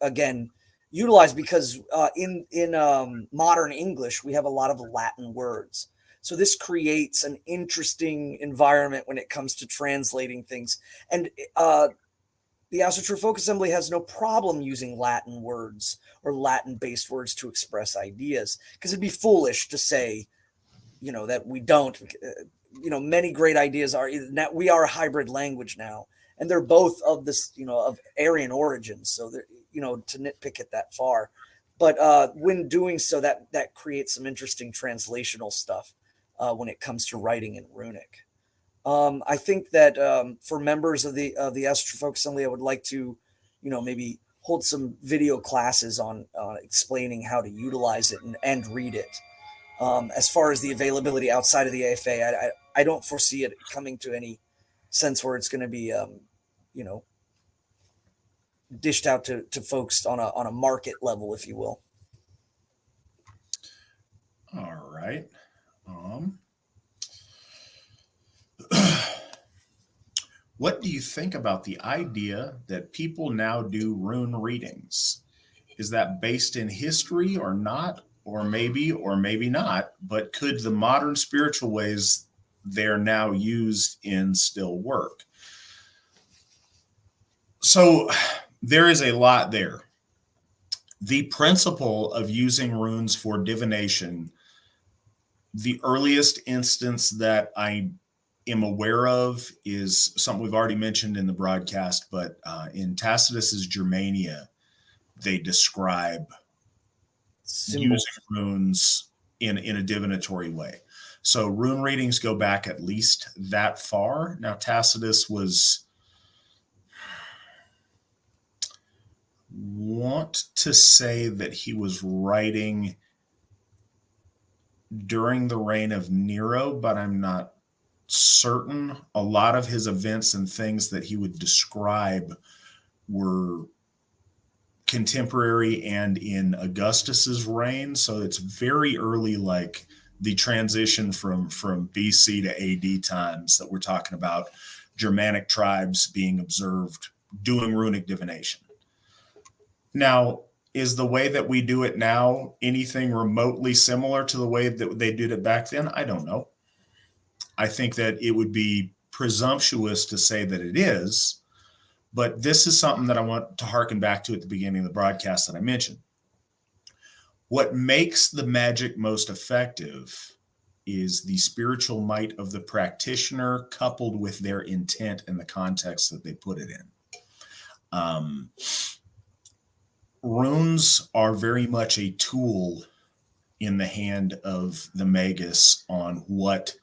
again utilized because in modern English we have a lot of Latin words. So this creates an interesting environment when it comes to translating things. And the Asatru Folk Assembly has no problem using Latin words or Latin-based words to express ideas, because it'd be foolish to say, that we don't. Many great ideas are that we are a hybrid language now, and they're both of this, of Aryan origins. So they're, to nitpick it that far, but when doing so, that creates some interesting translational stuff when it comes to writing in runic. I think that for members of the Asatru Folk Assembly, I would like to, maybe hold some video classes on explaining how to utilize it and read it. As far as the availability outside of the AFA, I don't foresee it coming to any sense where it's going to be, dished out to folks on a market level, if you will. All right. What do you think about the idea that people now do rune readings? Is that based in history or not? Or maybe not, but could the modern spiritual ways they're now used in still work? So there is a lot there. The principle of using runes for divination, the earliest instance that I am aware of is something we've already mentioned in the broadcast, but in Tacitus's Germania, they describe Symbols. using runes in a divinatory way. So rune readings go back at least that far. Now Tacitus want to say that he was writing during the reign of Nero, but I'm not certain. A lot of his events and things that he would describe were contemporary and in Augustus's reign. So it's very early, like the transition from BC to AD times that we're talking about, Germanic tribes being observed doing runic divination. Now, is the way that we do it now anything remotely similar to the way that they did it back then? I don't know. I think that it would be presumptuous to say that it is, but this is something that I want to harken back to at the beginning of the broadcast that I mentioned. What makes the magic most effective is the spiritual might of the practitioner coupled with their intent and the context that they put it in. Runes are very much a tool in the hand of the magus on what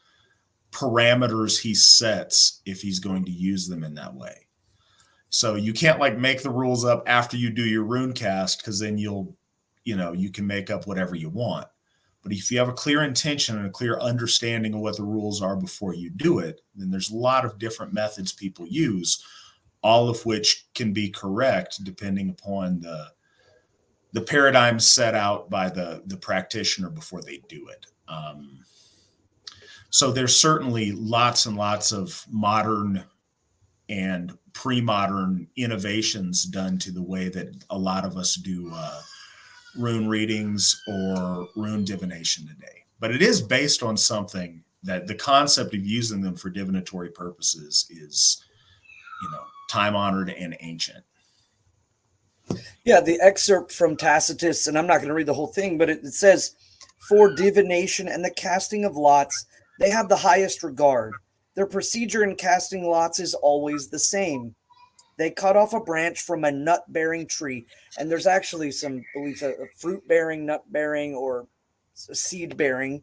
parameters he sets if he's going to use them in that way. So you can't like make the rules up after you do your rune cast, because then you can make up whatever you want. But if you have a clear intention and a clear understanding of what the rules are before you do it, then there's a lot of different methods people use, all of which can be correct depending upon the paradigm set out by the practitioner before they do it. So there's certainly lots and lots of modern and pre-modern innovations done to the way that a lot of us do rune readings or rune divination today. But it is based on something that the concept of using them for divinatory purposes is, time-honored and ancient. Yeah, the excerpt from Tacitus, and I'm not going to read the whole thing, but it says, for divination and the casting of lots, they have the highest regard. Their procedure in casting lots is always the same. They cut off a branch from a nut-bearing tree, and there's actually some belief a fruit-bearing, nut-bearing, or seed-bearing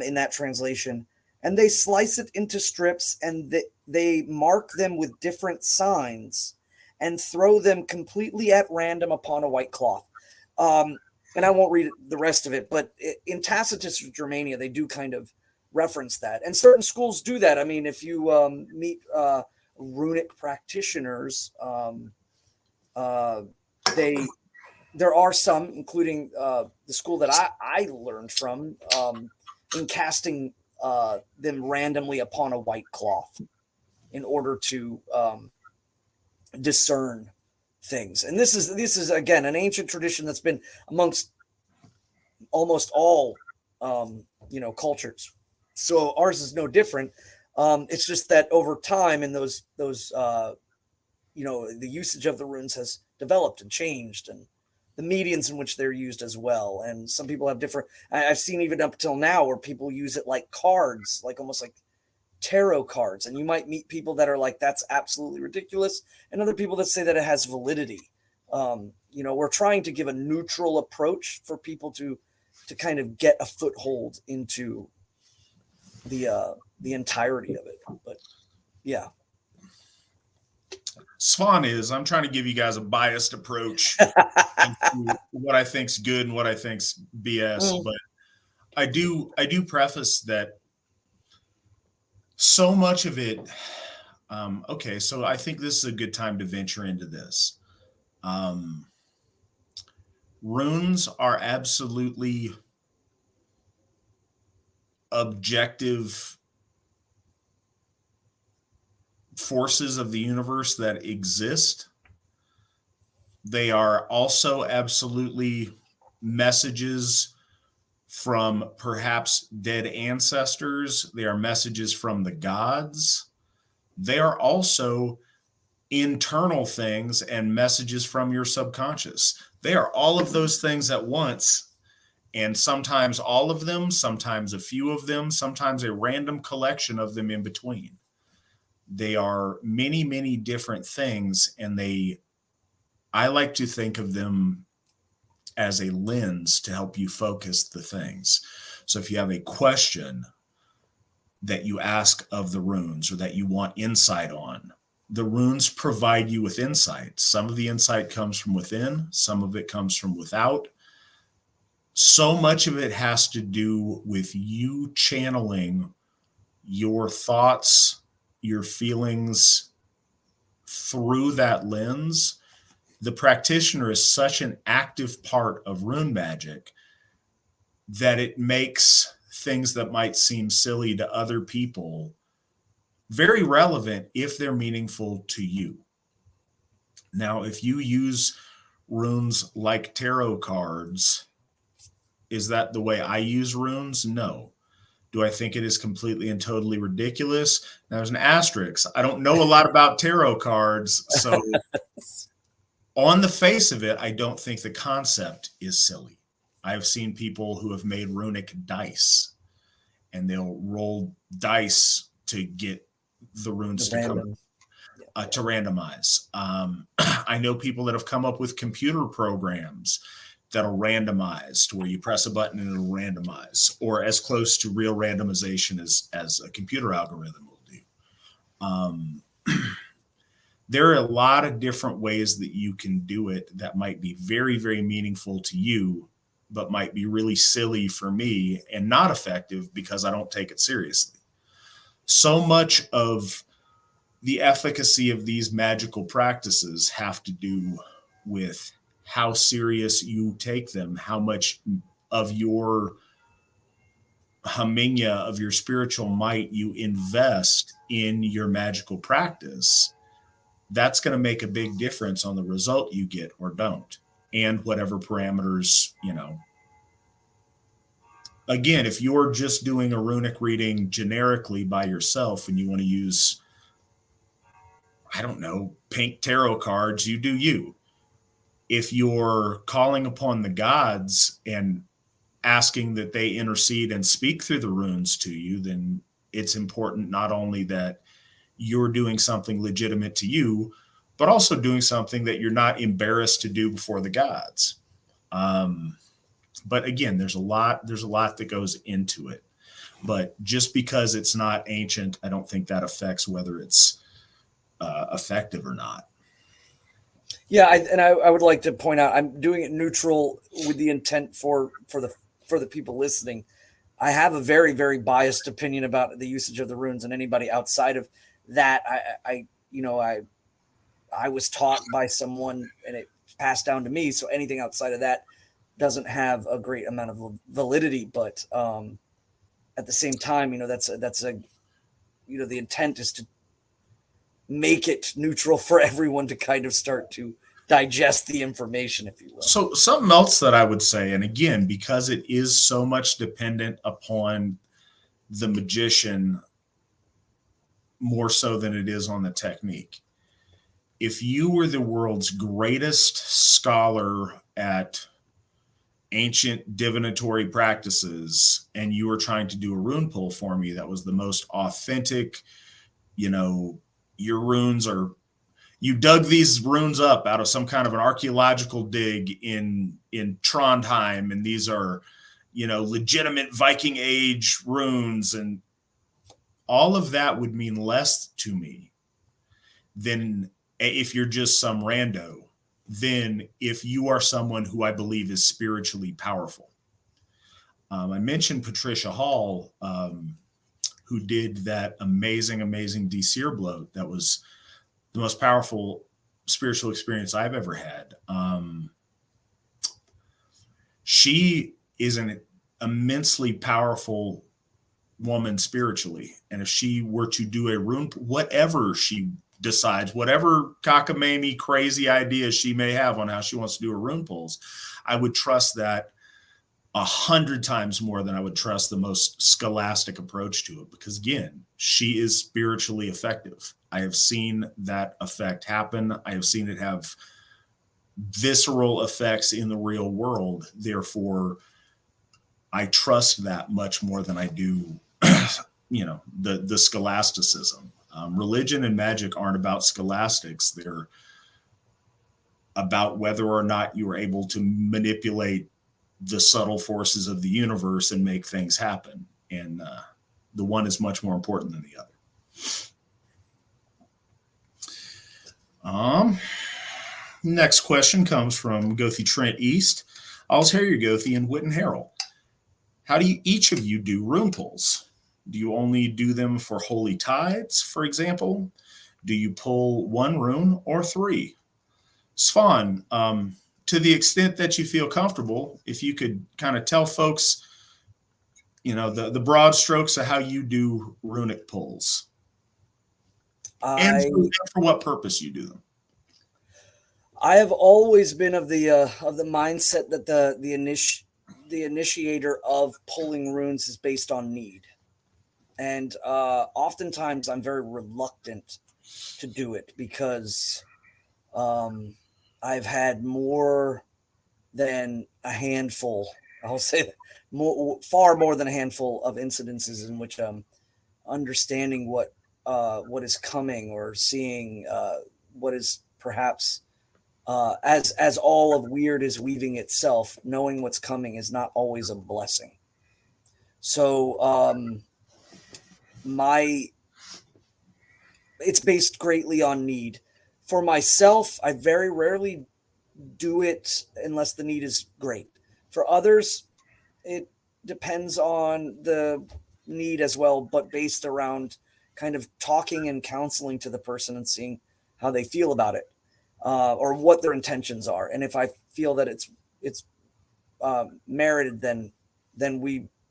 in that translation, and they slice it into strips, and they mark them with different signs and throw them completely at random upon a white cloth. And I won't read the rest of it, but in Tacitus of Germania, they do kind of reference that. And certain schools do that. I mean, if you meet runic practitioners, there are some, including the school that I learned from, in casting them randomly upon a white cloth in order to discern things. And this is again an ancient tradition that's been amongst almost all cultures. So ours is no different. It's just that over time, and those the usage of the runes has developed and changed, and the medians in which they're used as well. And some people have different. I've seen even up till now where people use it like cards, like almost like tarot cards, and you might meet people that are like, that's absolutely ridiculous, and other people that say that it has validity. We're trying to give a neutral approach for people to kind of get a foothold into the entirety of it. But yeah, Svan I'm trying to give you guys a biased approach to what I think's good and what I think's BS. But I do preface that so much of it. Okay, so I think this is a good time to venture into this. Runes are absolutely objective forces of the universe that exist. They are also absolutely messages from perhaps dead ancestors. They are messages from the gods. They are also internal things and messages from your subconscious. They are all of those things at once, and sometimes all of them, sometimes a few of them, sometimes a random collection of them in between. They are many, many different things, and I like to think of them as a lens to help you focus the things. So if you have a question that you ask of the runes or that you want insight on, the runes provide you with insight. Some of the insight comes from within, some of it comes from without. So much of it has to do with you channeling your thoughts, your feelings through that lens. The practitioner is such an active part of rune magic that it makes things that might seem silly to other people very relevant if they're meaningful to you. Now, if you use runes like tarot cards, is that the way I use runes? No. Do I think it is completely and totally ridiculous? There's an asterisk. I don't know a lot about tarot cards, so on the face of it, I don't think the concept is silly. I've seen people who have made runic dice, and they'll roll dice to get the runes to come to randomize. I know people that have come up with computer programs that'll randomize to where you press a button and it'll randomize, or as close to real randomization as a computer algorithm will do. There are a lot of different ways that you can do it that might be very, very meaningful to you, but might be really silly for me and not effective because I don't take it seriously. So much of the efficacy of these magical practices have to do with how serious you take them, how much of your haminya, of your spiritual might you invest in your magical practice. That's going to make a big difference on the result you get or don't, and whatever parameters, Again, if you're just doing a runic reading generically by yourself and you want to use, I don't know, pink tarot cards, you do you. If you're calling upon the gods and asking that they intercede and speak through the runes to you, then it's important not only that you're doing something legitimate to you, but also doing something that you're not embarrassed to do before the gods. But again, there's a lot that goes into it. But just because it's not ancient, I don't think that affects whether it's effective or not. Yeah, I would like to point out, I'm doing it neutral with the intent for the people listening. I have a very, very biased opinion about the usage of the runes, and anybody outside of that, I was taught by someone and it passed down to me. So anything outside of that doesn't have a great amount of validity. But at the same time, that's the intent is to make it neutral for everyone to kind of start to digest the information, if you will. So something else that I would say, and again, because it is so much dependent upon the magician more so than it is on the technique. If you were the world's greatest scholar at ancient divinatory practices and you were trying to do a rune pull for me that was the most authentic, your runes are, you dug these runes up out of some kind of an archaeological dig in Trondheim, and these are, legitimate Viking age runes, and all of that would mean less to me than if you're just some rando, than if you are someone who I believe is spiritually powerful. I mentioned Patricia Hall, who did that amazing DCear bloat. That was the most powerful spiritual experience I've ever had. She is an immensely powerful woman spiritually. And if she were to do a rune, whatever she decides, whatever cockamamie crazy ideas she may have on how she wants to do her rune pulls, I would trust that 100 times more than I would trust the most scholastic approach to it, because again, she is spiritually effective. I have seen that effect happen. I have seen it have visceral effects in the real world. Therefore, I trust that much more than I do, the scholasticism. Religion and magic aren't about scholastics. They're about whether or not you were able to manipulate the subtle forces of the universe and make things happen. And the one is much more important than the other. Next question comes from Gothi Trent East. I'll hear you, Gothi, and Witan Herul. How do each of you do rune pulls? Do you only do them for holy tides, for example? Do you pull one rune or three? Svan, to the extent that you feel comfortable, if you could kind of tell folks, the broad strokes of how you do runic pulls. And for what purpose you do them. I have always been of the mindset that the initiator of pulling runes is based on need, and oftentimes I'm very reluctant to do it because I've had more than a handful. I'll say far more than a handful of incidences in which understanding what is coming or seeing what is perhaps. As all of weird is weaving itself, knowing what's coming is not always a blessing. So it's based greatly on need. For myself, I very rarely do it unless the need is great. For others, it depends on the need as well, but based around kind of talking and counseling to the person and seeing how they feel about it. Or what their intentions are, and if I feel that it's merited, then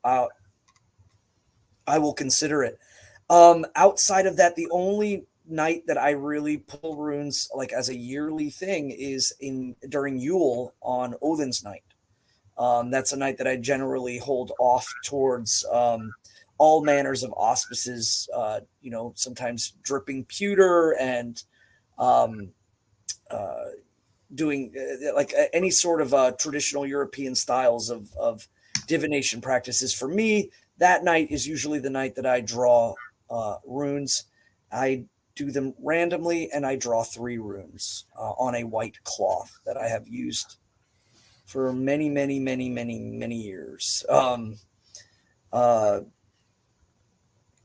I will consider it. Outside of that, the only night that I really pull runes like as a yearly thing is during Yule on Odin's night. That's a night that I generally hold off towards all manners of auspices. Sometimes dripping pewter and doing like any sort of traditional European styles of divination practices. For me, that night is usually the night that I draw runes. I do them randomly, and I draw 3 runes on a white cloth that I have used for many, many, many, many, many years. And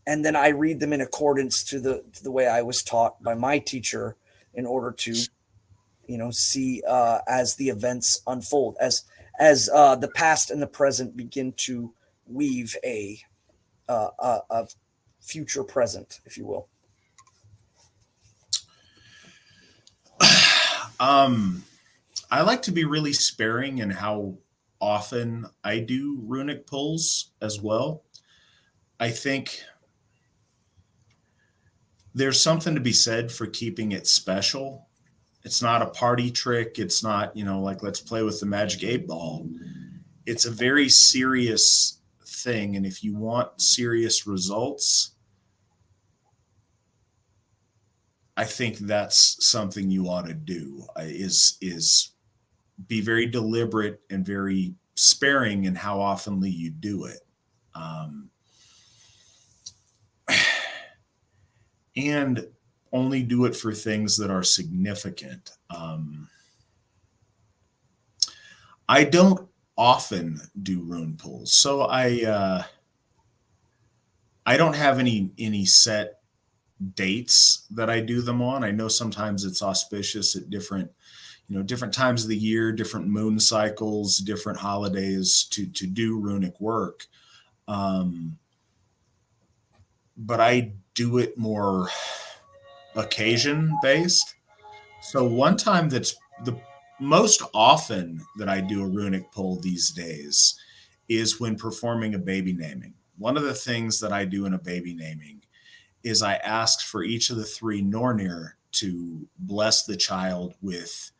then I read them in accordance to the way I was taught by my teacher in order to see as the events unfold, as the past and the present begin to weave a future present, if you will. I like to be really sparing in how often I do runic pulls as well. I think there's something to be said for keeping it special. It's not a party trick. It's not, like let's play with the magic 8-ball. It's a very serious thing. And if you want serious results, I think that's something you ought to do is be very deliberate and very sparing in how oftenly you do it. And only do it for things that are significant. I don't often do rune pulls, so I don't have any set dates that I do them on. I know sometimes it's auspicious at different times of the year, different moon cycles, different holidays to do runic work. But I do it more occasion based. So one time that's the most often that I do a runic pull these days is when performing a baby naming. One of the things that I do in a baby naming is I ask for each of the 3 Nornir to bless the child with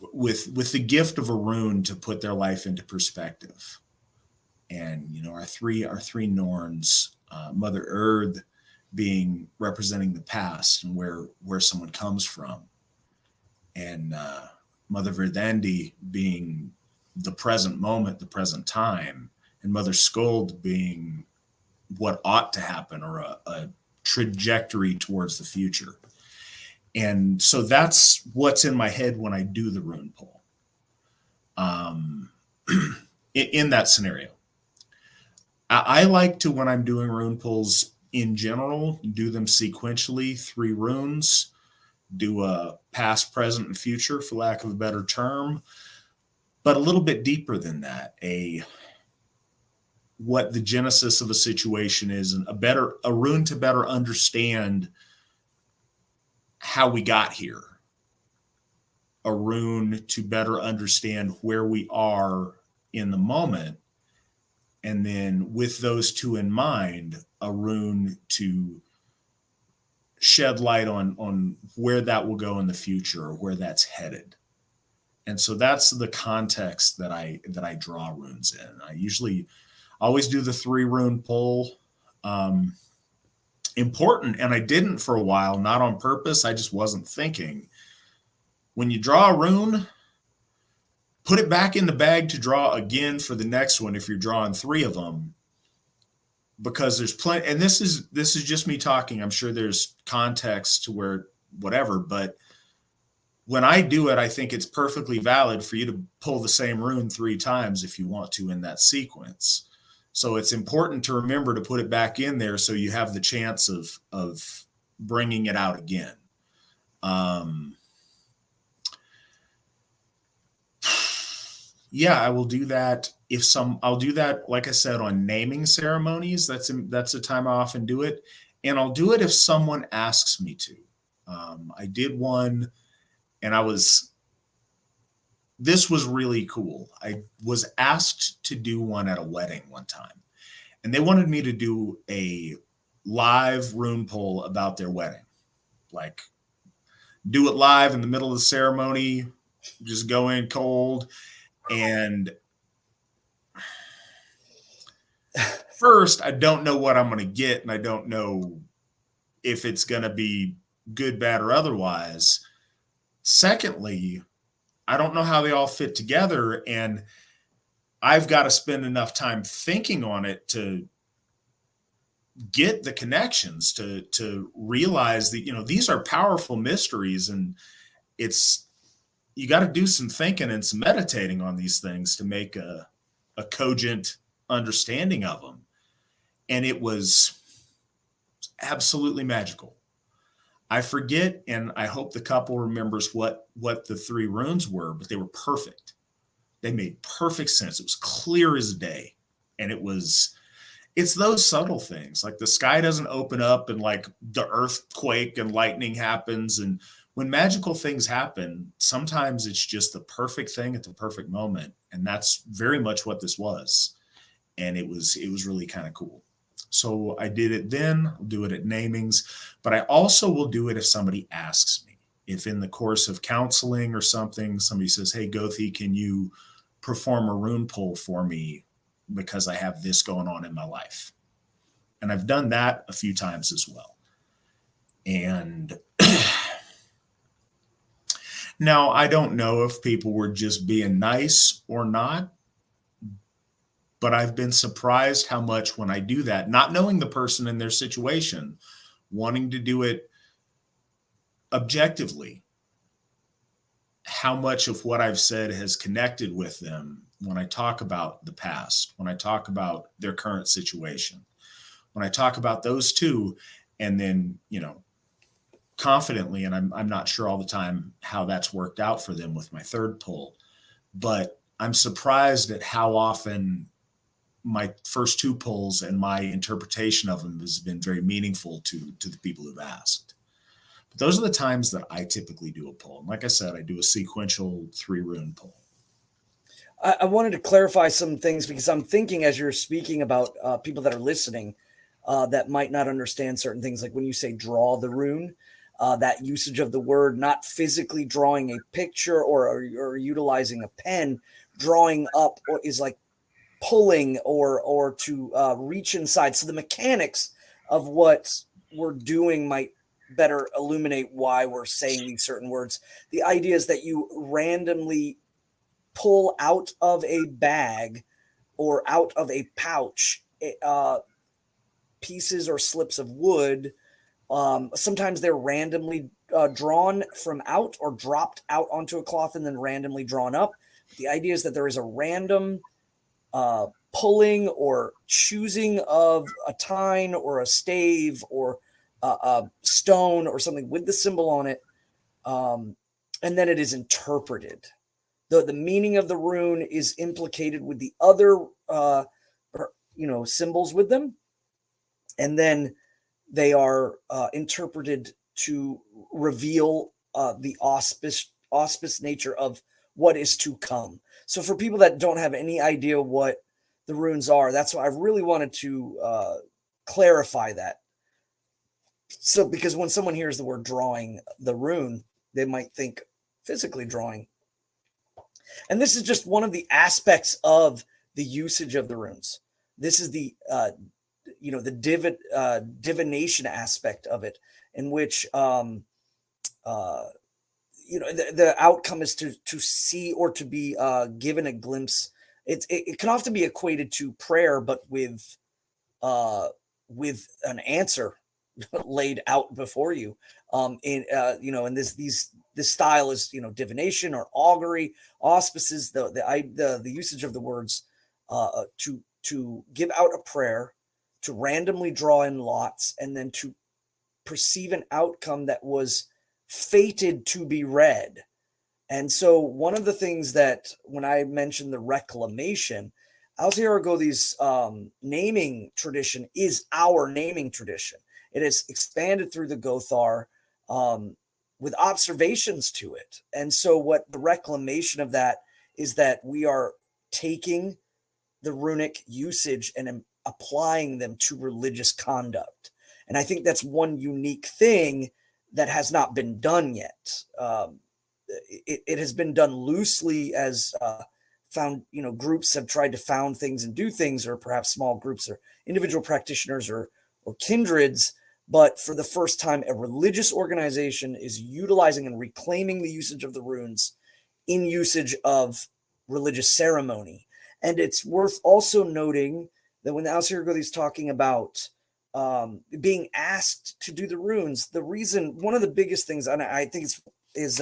the gift of a rune to put their life into perspective. And our three Norns, Mother Earth being representing the past and where someone comes from, and Mother Verdandi being the present moment, the present time, and Mother Skuld being what ought to happen or a trajectory towards the future. And so that's what's in my head when I do the rune pull. In that scenario, I like to, when I'm doing rune pulls in general, do them sequentially, 3 runes, do a past, present, and future, for lack of a better term, but a little bit deeper than that. What the genesis of a situation is, and a rune to better understand how we got here, a rune to better understand where we are in the moment, and then with those two in mind, a rune to shed light on where that will go in the future, or where that's headed. And so that's the context that I draw runes in. I usually always do the 3 rune pull. Important, and I didn't for a while, not on purpose. I just wasn't thinking. When you draw a rune, put it back in the bag to draw again for the next one if you're drawing 3 of them, because there's plenty. And this is just me talking. I'm sure there's context to where whatever, but when I do it, I think it's perfectly valid for you to pull the same rune 3 times if you want to in that sequence. So it's important to remember to put it back in there so you have the chance of bringing it out again. Yeah, I will do that. I'll do that, like I said, on naming ceremonies. That's the time I often do it. And I'll do it if someone asks me to. I did one, and this was really cool. I was asked to do one at a wedding one time, and they wanted me to do a live rune pull about their wedding. Like, do it live in the middle of the ceremony, just go in cold. And first, I don't know what I'm going to get, and I don't know if it's going to be good, bad, or otherwise. Secondly, I don't know how they all fit together, and I've got to spend enough time thinking on it to get the connections, to realize that, these are powerful mysteries, and you got to do some thinking and some meditating on these things to make a cogent understanding of them. And it was absolutely magical. I forget, and I hope the couple remembers what the 3 runes were, but they were perfect. They made perfect sense. It was clear as day. And it's those subtle things. Like, the sky doesn't open up and like the earthquake and lightning happens. And when magical things happen, sometimes it's just the perfect thing at the perfect moment. And that's very much what this was. And it was really kind of cool. So I did it then. I'll do it at namings, but I also will do it if somebody asks me. If in the course of counseling or something, somebody says, "Hey, Gothi, can you perform a rune pull for me because I have this going on in my life?" And I've done that a few times as well. And now, I don't know if people were just being nice or not, but I've been surprised how much when I do that, not knowing the person and their situation, wanting to do it objectively, how much of what I've said has connected with them when I talk about the past, when I talk about their current situation, when I talk about those two, and then, confidently, and I'm not sure all the time how that's worked out for them with my 3rd pull, but I'm surprised at how often my first 2 pulls and my interpretation of them has been very meaningful to the people who've asked. But those are the times that I typically do a pull. And like I said, I do a sequential 3 rune pull. I wanted to clarify some things because I'm thinking as you're speaking about people that are listening that might not understand certain things. Like when you say draw the rune, that usage of the word, not physically drawing a picture or utilizing a pen, drawing up or is like pulling or to reach inside. So the mechanics of what we're doing might better illuminate why we're saying these certain words. The idea is that you randomly pull out of a bag or out of a pouch pieces or slips of wood. Sometimes they're randomly drawn from out or dropped out onto a cloth and then randomly drawn up. The idea is that there is a random pulling or choosing of a tine or a stave or a stone or something with the symbol on it, and then it is interpreted. The meaning of the rune is implicated with the other symbols with them, and then they are interpreted to reveal the auspice nature of what is to come. So for people that don't have any idea what the runes are, that's why I really wanted to clarify that. So because when someone hears the word drawing the rune, they might think physically drawing. And this is just one of the aspects of the usage of the runes. This is the divination aspect of it, in which the outcome is to see or to be given a glimpse. It can often be equated to prayer, but with an answer laid out before you. And this style is divination or augury, auspices, the usage of the words to give out a prayer, to randomly draw in lots, and then to perceive an outcome that was fated to be read. And so one of the things that when I mentioned the reclamation, Alzir Agothi's naming tradition is our naming tradition. It has expanded through the Gothar with observations to it. And so what the reclamation of that is that we are taking the runic usage and applying them to religious conduct. And I think that's one unique thing that has not been done yet. It has been done loosely as groups have tried to found things and do things, or perhaps small groups or individual practitioners or kindreds. But for the first time, a religious organization is utilizing and reclaiming the usage of the runes in usage of religious ceremony. And it's worth also noting that when Alzir Agothi is talking about being asked to do the runes, the reason, one of the biggest things, and I think is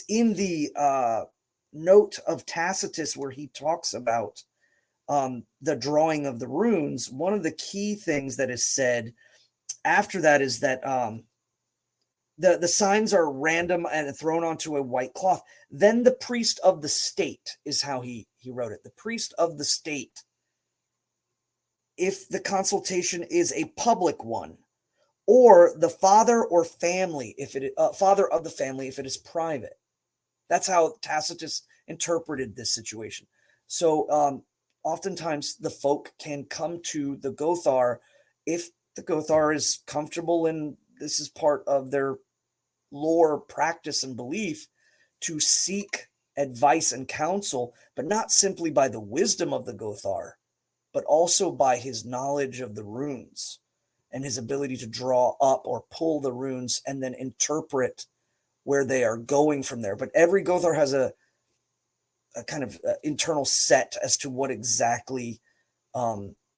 in the note of Tacitus where he talks about the drawing of the runes. One of the key things that is said after that is that the signs are random and thrown onto a white cloth. Then the priest of the state is how he wrote it. The priest of the state, if the consultation is a public one, or the father or family, if it father of the family, if it is private. That's how Tacitus interpreted this situation. So oftentimes the folk can come to the Gothar if the Gothar is comfortable, and this is part of their lore, practice, and belief, to seek advice and counsel, but not simply by the wisdom of the Gothar, but also by his knowledge of the runes and his ability to draw up or pull the runes and then interpret where they are going from there. But every Gothar has a kind of internal set as to what exactly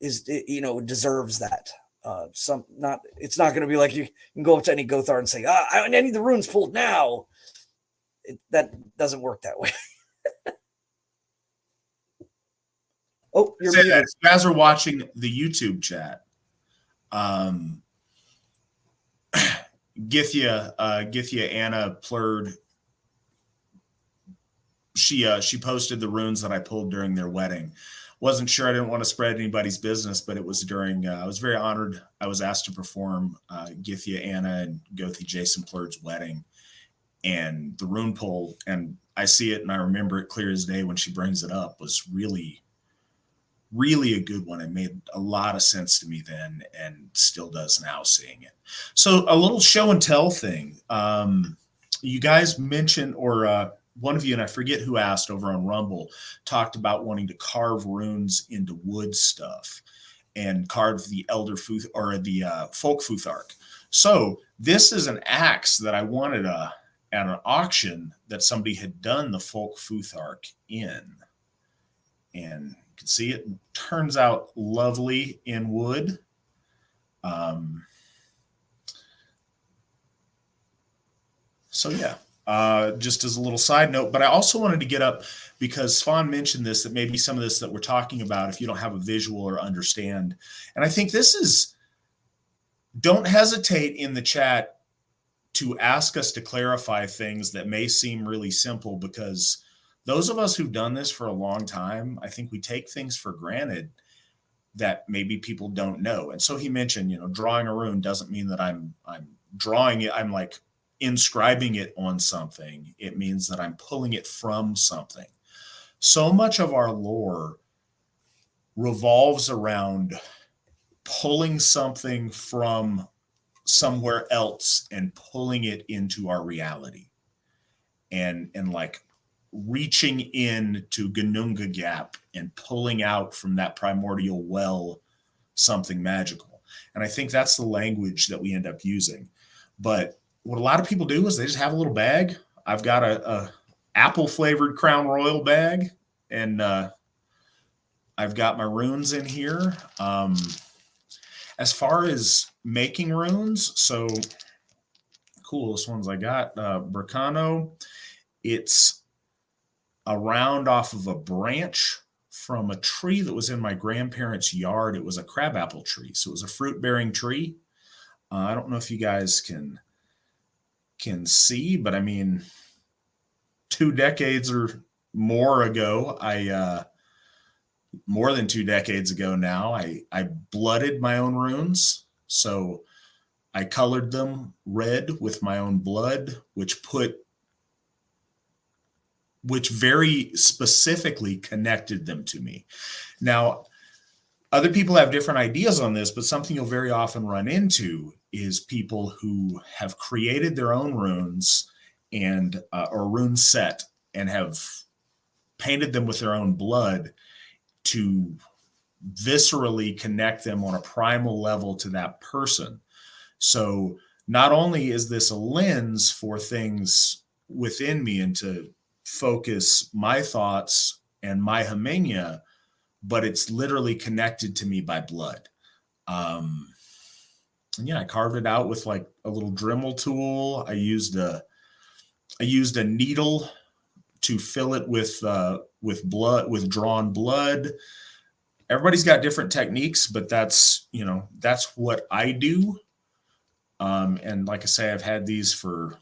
deserves that. It's not going to be like you can go up to any Gothar and say, I need the runes pulled now. That doesn't work that way. Oh, you're muted. You guys are watching the YouTube chat. Githya Anna Plurd. She posted the runes that I pulled during their wedding. Wasn't sure, I didn't want to spread anybody's business, but it was during, I was very honored. I was asked to perform Githya Anna and Gothi Jason Plurd's wedding, and the rune pull, and I see it and I remember it clear as day when she brings it up, was really, really a good one. It made a lot of sense to me then and still does now seeing it. So a little show and tell thing. You guys mentioned, or one of you, and I forget who asked over on Rumble, talked about wanting to carve runes into wood stuff and carve the Elder Futh or the Folk Futh Arc. So this is an axe that I wanted at an auction that somebody had done the Folk Futh Arc in. And you can see it turns out lovely in wood. So yeah, just as a little side note, but I also wanted to get up because Svan mentioned this, that maybe some of this that we're talking about, if you don't have a visual or understand, and I think this is, don't hesitate in the chat to ask us to clarify things that may seem really simple, because those of us who've done this for a long time, I think we take things for granted that maybe people don't know. And so he mentioned, drawing a rune doesn't mean that I'm drawing it, I'm like inscribing it on something. It means that I'm pulling it from something. So much of our lore revolves around pulling something from somewhere else and pulling it into our reality, and like reaching in to Ganunga Gap and pulling out from that primordial well something magical. And I think that's the language that we end up using. But what a lot of people do is they just have a little bag. I've got a apple flavored Crown Royal bag, and I've got my runes in here. As far as making runes, so coolest ones I got, Burkano. It's a round off of a branch from a tree that was in my grandparents' yard. It was a crabapple tree, so it was a fruit-bearing tree. I don't know if you guys can see, but I mean, 2 decades or more ago, more than 2 decades ago now, I blooded my own runes. So I colored them red with my own blood, which very specifically connected them to me. Now, other people have different ideas on this, but something you'll very often run into is people who have created their own runes and or rune set and have painted them with their own blood to viscerally connect them on a primal level to that person. So not only is this a lens for things within me and to focus my thoughts and my Hemenia, but it's literally connected to me by blood. And yeah, I carved it out with like a little Dremel tool. I used a needle to fill it with blood, with drawn blood. Everybody's got different techniques, but that's what I do. And like I say, I've had these for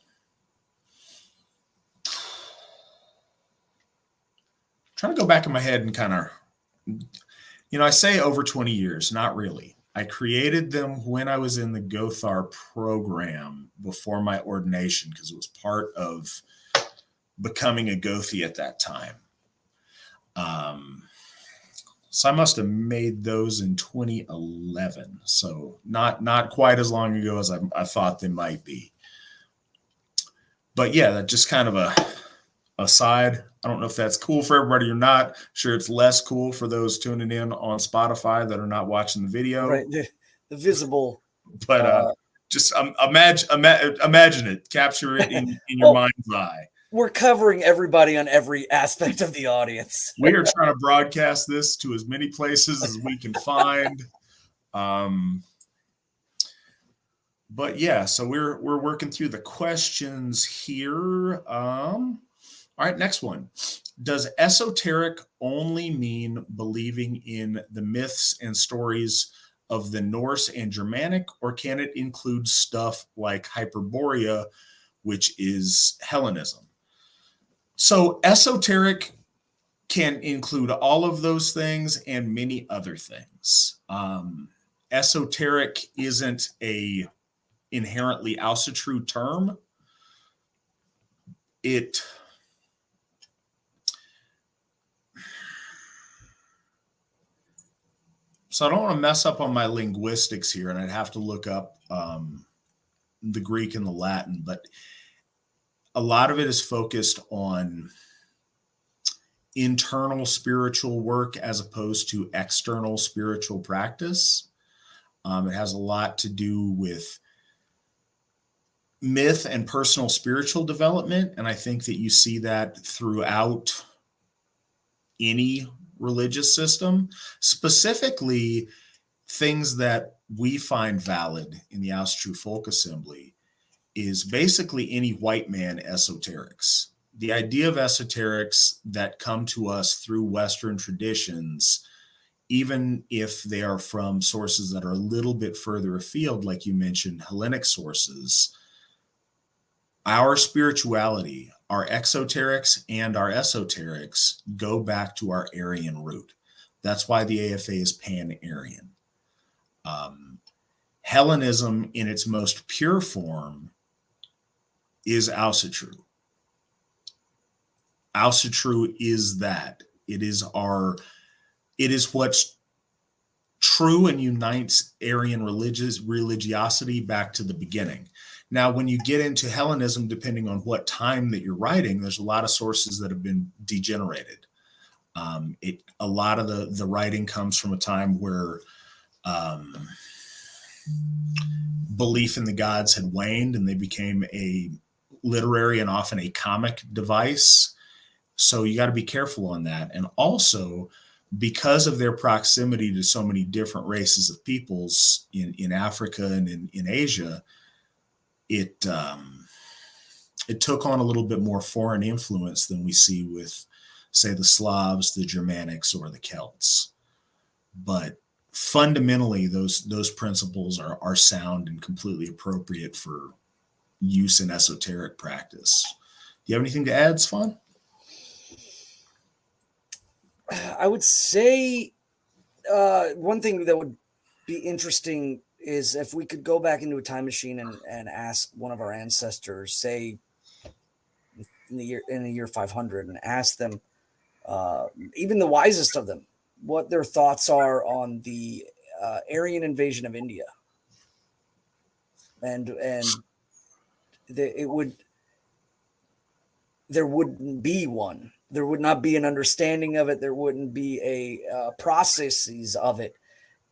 trying to go back in my head and kind of, I say over 20 years, not really. I created them when I was in the Gothar program before my ordination, because it was part of becoming a Gothi at that time. So I must have made those in 2011. So not quite as long ago as I thought they might be. But yeah, that just kind of a aside. I don't know if that's cool for everybody or not. Sure, it's less cool for those tuning in on Spotify that are not watching the video. Right, the visible. But just imagine it, capture it in your mind's eye. We're covering everybody on every aspect of the audience. We are trying to broadcast this to as many places as we can find. But yeah, so we're working through the questions here. All right, next one. Does esoteric only mean believing in the myths and stories of the Norse and Germanic, or can it include stuff like Hyperborea, which is Hellenism? So esoteric can include all of those things and many other things. Esoteric isn't a inherently Asatru term. So I don't want to mess up on my linguistics here, and I'd have to look up the Greek and the Latin, but a lot of it is focused on internal spiritual work as opposed to external spiritual practice. It has a lot to do with myth and personal spiritual development, and I think that you see that throughout any religious system, specifically things that we find valid in the Asatru Folk Assembly is basically any white man esoterics. The idea of esoterics that come to us through Western traditions, even if they are from sources that are a little bit further afield, like you mentioned, Hellenic sources, our spirituality, our exoterics and our esoterics go back to our Aryan root. That's why the AFA is pan-Aryan. Hellenism in its most pure form is Asatru. Asatru is that. It is what's true and unites Aryan religiosity back to the beginning. Now, when you get into Hellenism, depending on what time that you're writing, there's a lot of sources that have been degenerated. A lot of the writing comes from a time where belief in the gods had waned and they became a literary and often a comic device. So you got to be careful on that. And also, because of their proximity to so many different races of peoples in Africa and in Asia, it took on a little bit more foreign influence than we see with, say, the Slavs, the Germanics, or the Celts. But fundamentally, those principles are sound and completely appropriate for use in esoteric practice. Do you have anything to add, Svan? I would say one thing that would be interesting is if we could go back into a time machine and ask one of our ancestors, say in the year 500, and ask them, even the wisest of them, what their thoughts are on the Aryan invasion of India, and there wouldn't be one. There would not be an understanding of it. There wouldn't be a processes of it.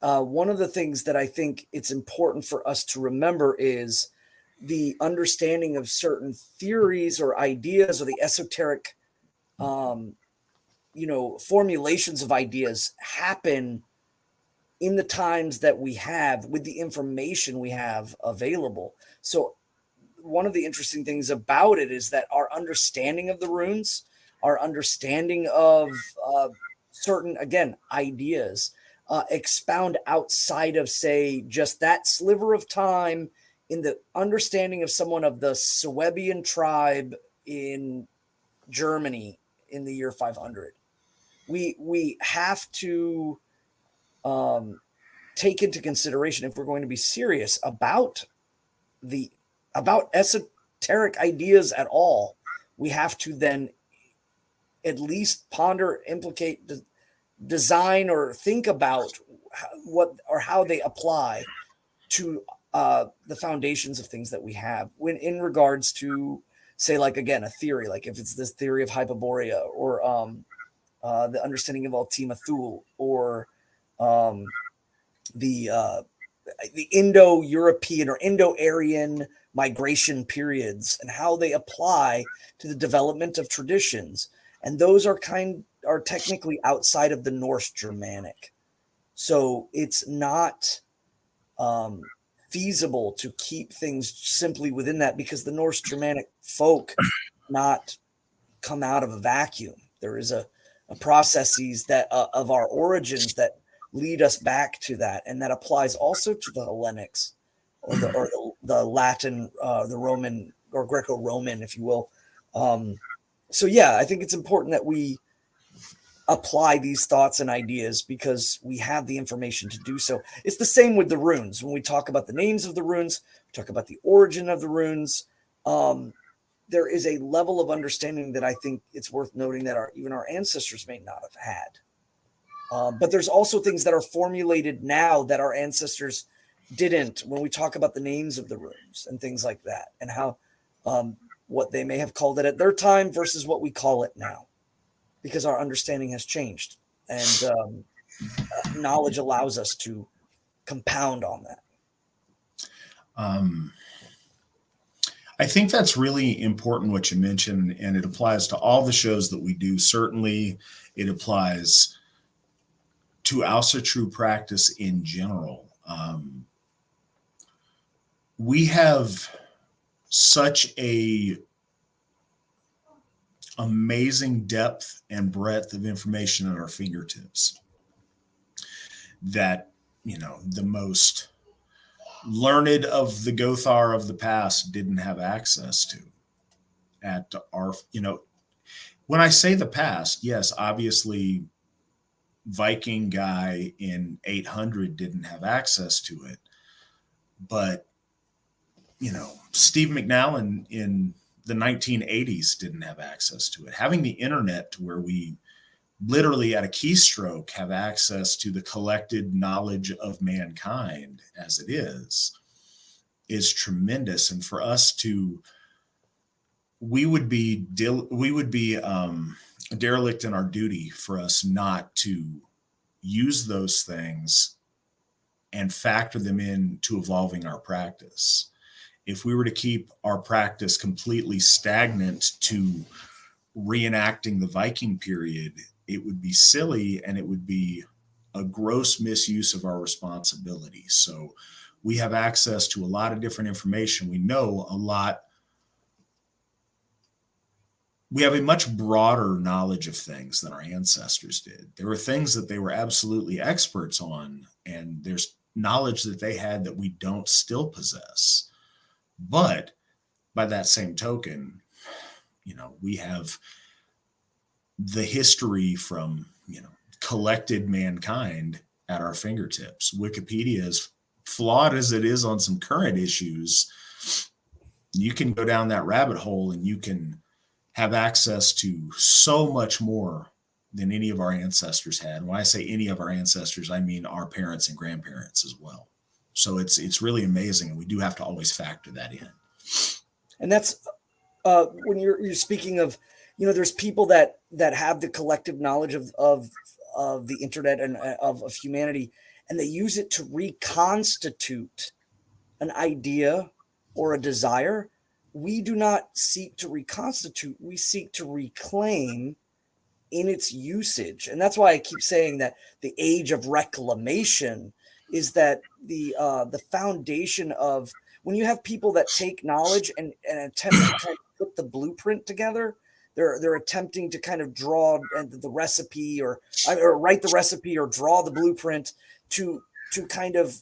One of the things that I think it's important for us to remember is the understanding of certain theories or ideas or the esoteric, formulations of ideas happen in the times that we have with the information we have available. So one of the interesting things about it is that our understanding of the runes, our understanding of certain, again, ideas expound outside of, say, just that sliver of time in the understanding of someone of the Suebian tribe in Germany in the year 500. We have to take into consideration, if we're going to be serious about esoteric ideas at all, we have to then at least ponder, implicate, design, or think about how they apply to the foundations of things that we have when in regards to, say, like, again, a theory, like if it's this theory of Hyperborea, or the understanding of Ultima Thule, or the Indo-European or Indo-Aryan migration periods and how they apply to the development of traditions. And those are technically outside of the Norse Germanic. So it's not feasible to keep things simply within that, because the Norse Germanic folk not come out of a vacuum. There is a processes that of our origins that lead us back to that, and that applies also to the Hellenics, or the Latin, the Roman or Greco-Roman, if you will. So yeah, I think it's important that we apply these thoughts and ideas because we have the information to do so. It's the same with the runes. When we talk about the names of the runes, we talk about the origin of the runes. There is a level of understanding that I think it's worth noting that even our ancestors may not have had. But there's also things that are formulated now that our ancestors didn't, when we talk about the names of the runes and things like that, and how what they may have called it at their time versus what we call it now, because our understanding has changed, and knowledge allows us to compound on that. I think that's really important what you mentioned, and it applies to all the shows that we do. Certainly, it applies to Asatru practice in general. We have such a amazing depth and breadth of information at our fingertips that, the most learned of the Gothar of the past didn't have access to at our, when I say the past, yes, obviously Viking guy in 800 didn't have access to it, but Steve McNally in the 1980s didn't have access to it. Having the internet to where we literally at a keystroke have access to the collected knowledge of mankind as it is tremendous. And for us to, we would be a derelict in our duty for us not to use those things and factor them into evolving our practice. If we were to keep our practice completely stagnant to reenacting the Viking period, it would be silly and it would be a gross misuse of our responsibility. So we have access to a lot of different information. We know a lot. We have a much broader knowledge of things than our ancestors did. There were things that they were absolutely experts on, and there's knowledge that they had that we don't still possess. But by that same token, we have the history from, collected mankind at our fingertips. Wikipedia, as flawed as it is on some current issues, you can go down that rabbit hole and you can have access to so much more than any of our ancestors had. And when I say any of our ancestors, I mean our parents and grandparents as well. So it's really amazing, and we do have to always factor that in. And that's when you're speaking of, there's people that have the collective knowledge of the internet and of humanity, and they use it to reconstitute an idea or a desire. We do not seek to reconstitute, we seek to reclaim in its usage. And that's why I keep saying that the age of reclamation is that the foundation of, when you have people that take knowledge and attempt to kind of put the blueprint together, they're attempting to kind of draw the recipe or write the recipe or draw the blueprint to kind of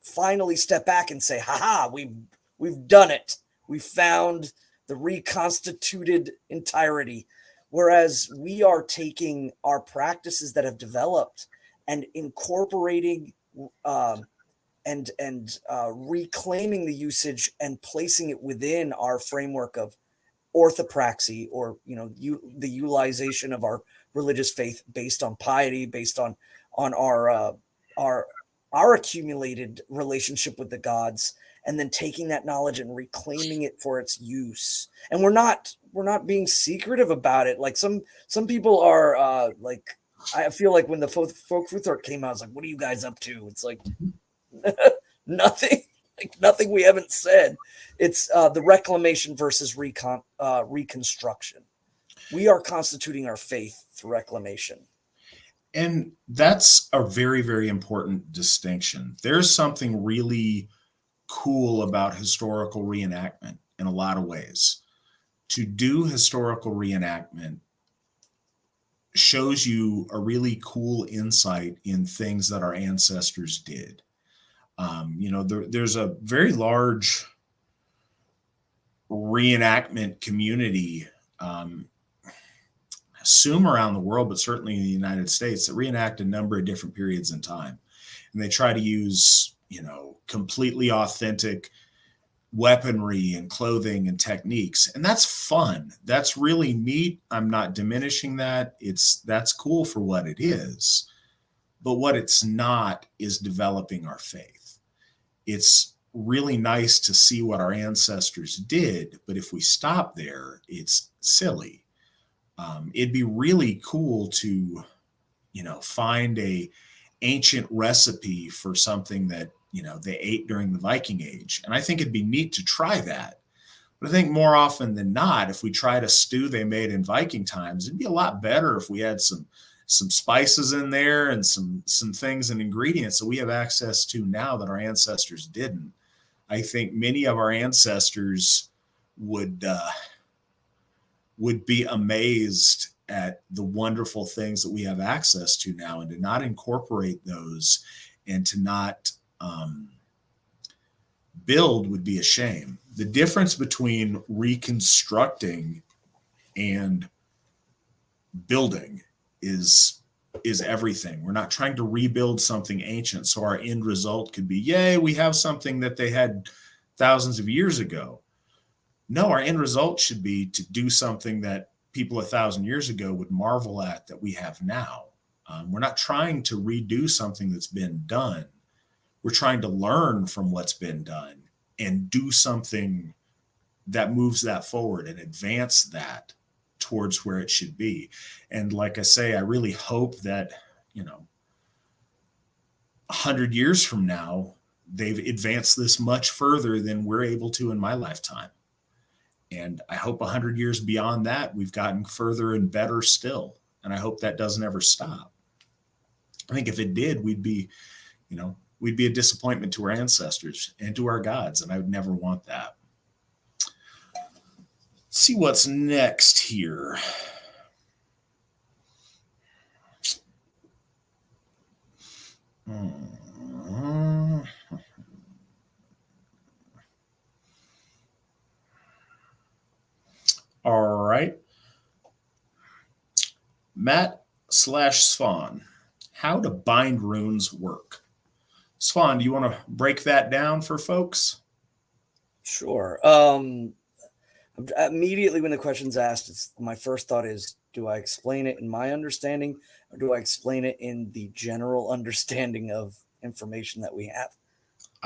finally step back and say, haha, we've done it. We found the reconstituted entirety. Whereas we are taking our practices that have developed and incorporating and reclaiming the usage and placing it within our framework of orthopraxy, or the utilization of our religious faith based on piety, based on our accumulated relationship with the gods, and then taking that knowledge and reclaiming it for its use. And we're not being secretive about it. Like some people are like, I feel like when the Folk Rune Arc came out, I was like, what are you guys up to? It's like nothing. Like nothing we haven't said. It's the reclamation versus reconstruction. We are constituting our faith through reclamation. And that's a very, very important distinction. There's something really cool about historical reenactment in a lot of ways. To do historical reenactment shows you a really cool insight in things that our ancestors did. There's a very large reenactment community, assume around the world, but certainly in the United States, that reenact a number of different periods in time. And they try to use, completely authentic weaponry and clothing and techniques. And that's fun. That's really neat. I'm not diminishing that. That's cool for what it is. But what it's not is developing our faith. It's really nice to see what our ancestors did, but if we stop there, it's silly. It'd be really cool to, find a ancient recipe for something that, they ate during the Viking Age. And I think it'd be neat to try that. But I think more often than not, if we tried a stew they made in Viking times, it'd be a lot better if we had some spices in there and some things and ingredients that we have access to now that our ancestors didn't. I think many of our ancestors would be amazed at the wonderful things that we have access to now, and to not incorporate those and to not build would be a shame. The difference between reconstructing and building is everything. We're not trying to rebuild something ancient so our end result could be, yay, we have something that they had thousands of years ago. No, our end result should be to do something that people 1,000 years ago would marvel at that we have now. We're not trying to redo something that's been done. We're trying to learn from what's been done and do something that moves that forward and advance that towards where it should be. And like I say, I really hope that, 100 years from now, they've advanced this much further than we're able to in my lifetime. And I hope 100 years beyond that, we've gotten further and better still. And I hope that doesn't ever stop. I think if it did, we'd be a disappointment to our ancestors and to our gods. And I would never want that. Let's see what's next here. All right. Matt/Svan, how do bind runes work? Svan, do you want to break that down for folks? Sure. Immediately when the question's asked, my first thought is, do I explain it in my understanding, or do I explain it in the general understanding of information that we have?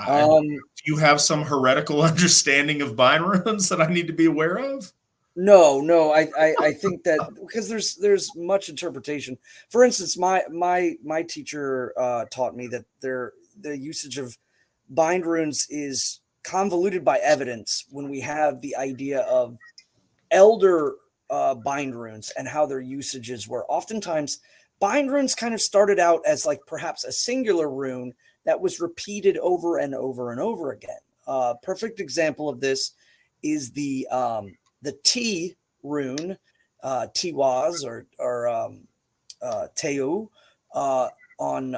Do you have some heretical understanding of bind runes that I need to be aware of? No. I think that because there's much interpretation. For instance, my teacher taught me that the usage of bind runes is convoluted by evidence when we have the idea of elder bind runes and how their usages were. Oftentimes, bind runes kind of started out as like perhaps a singular rune that was repeated over and over and over again. Perfect example of this is the T rune, Tiwaz or Teu on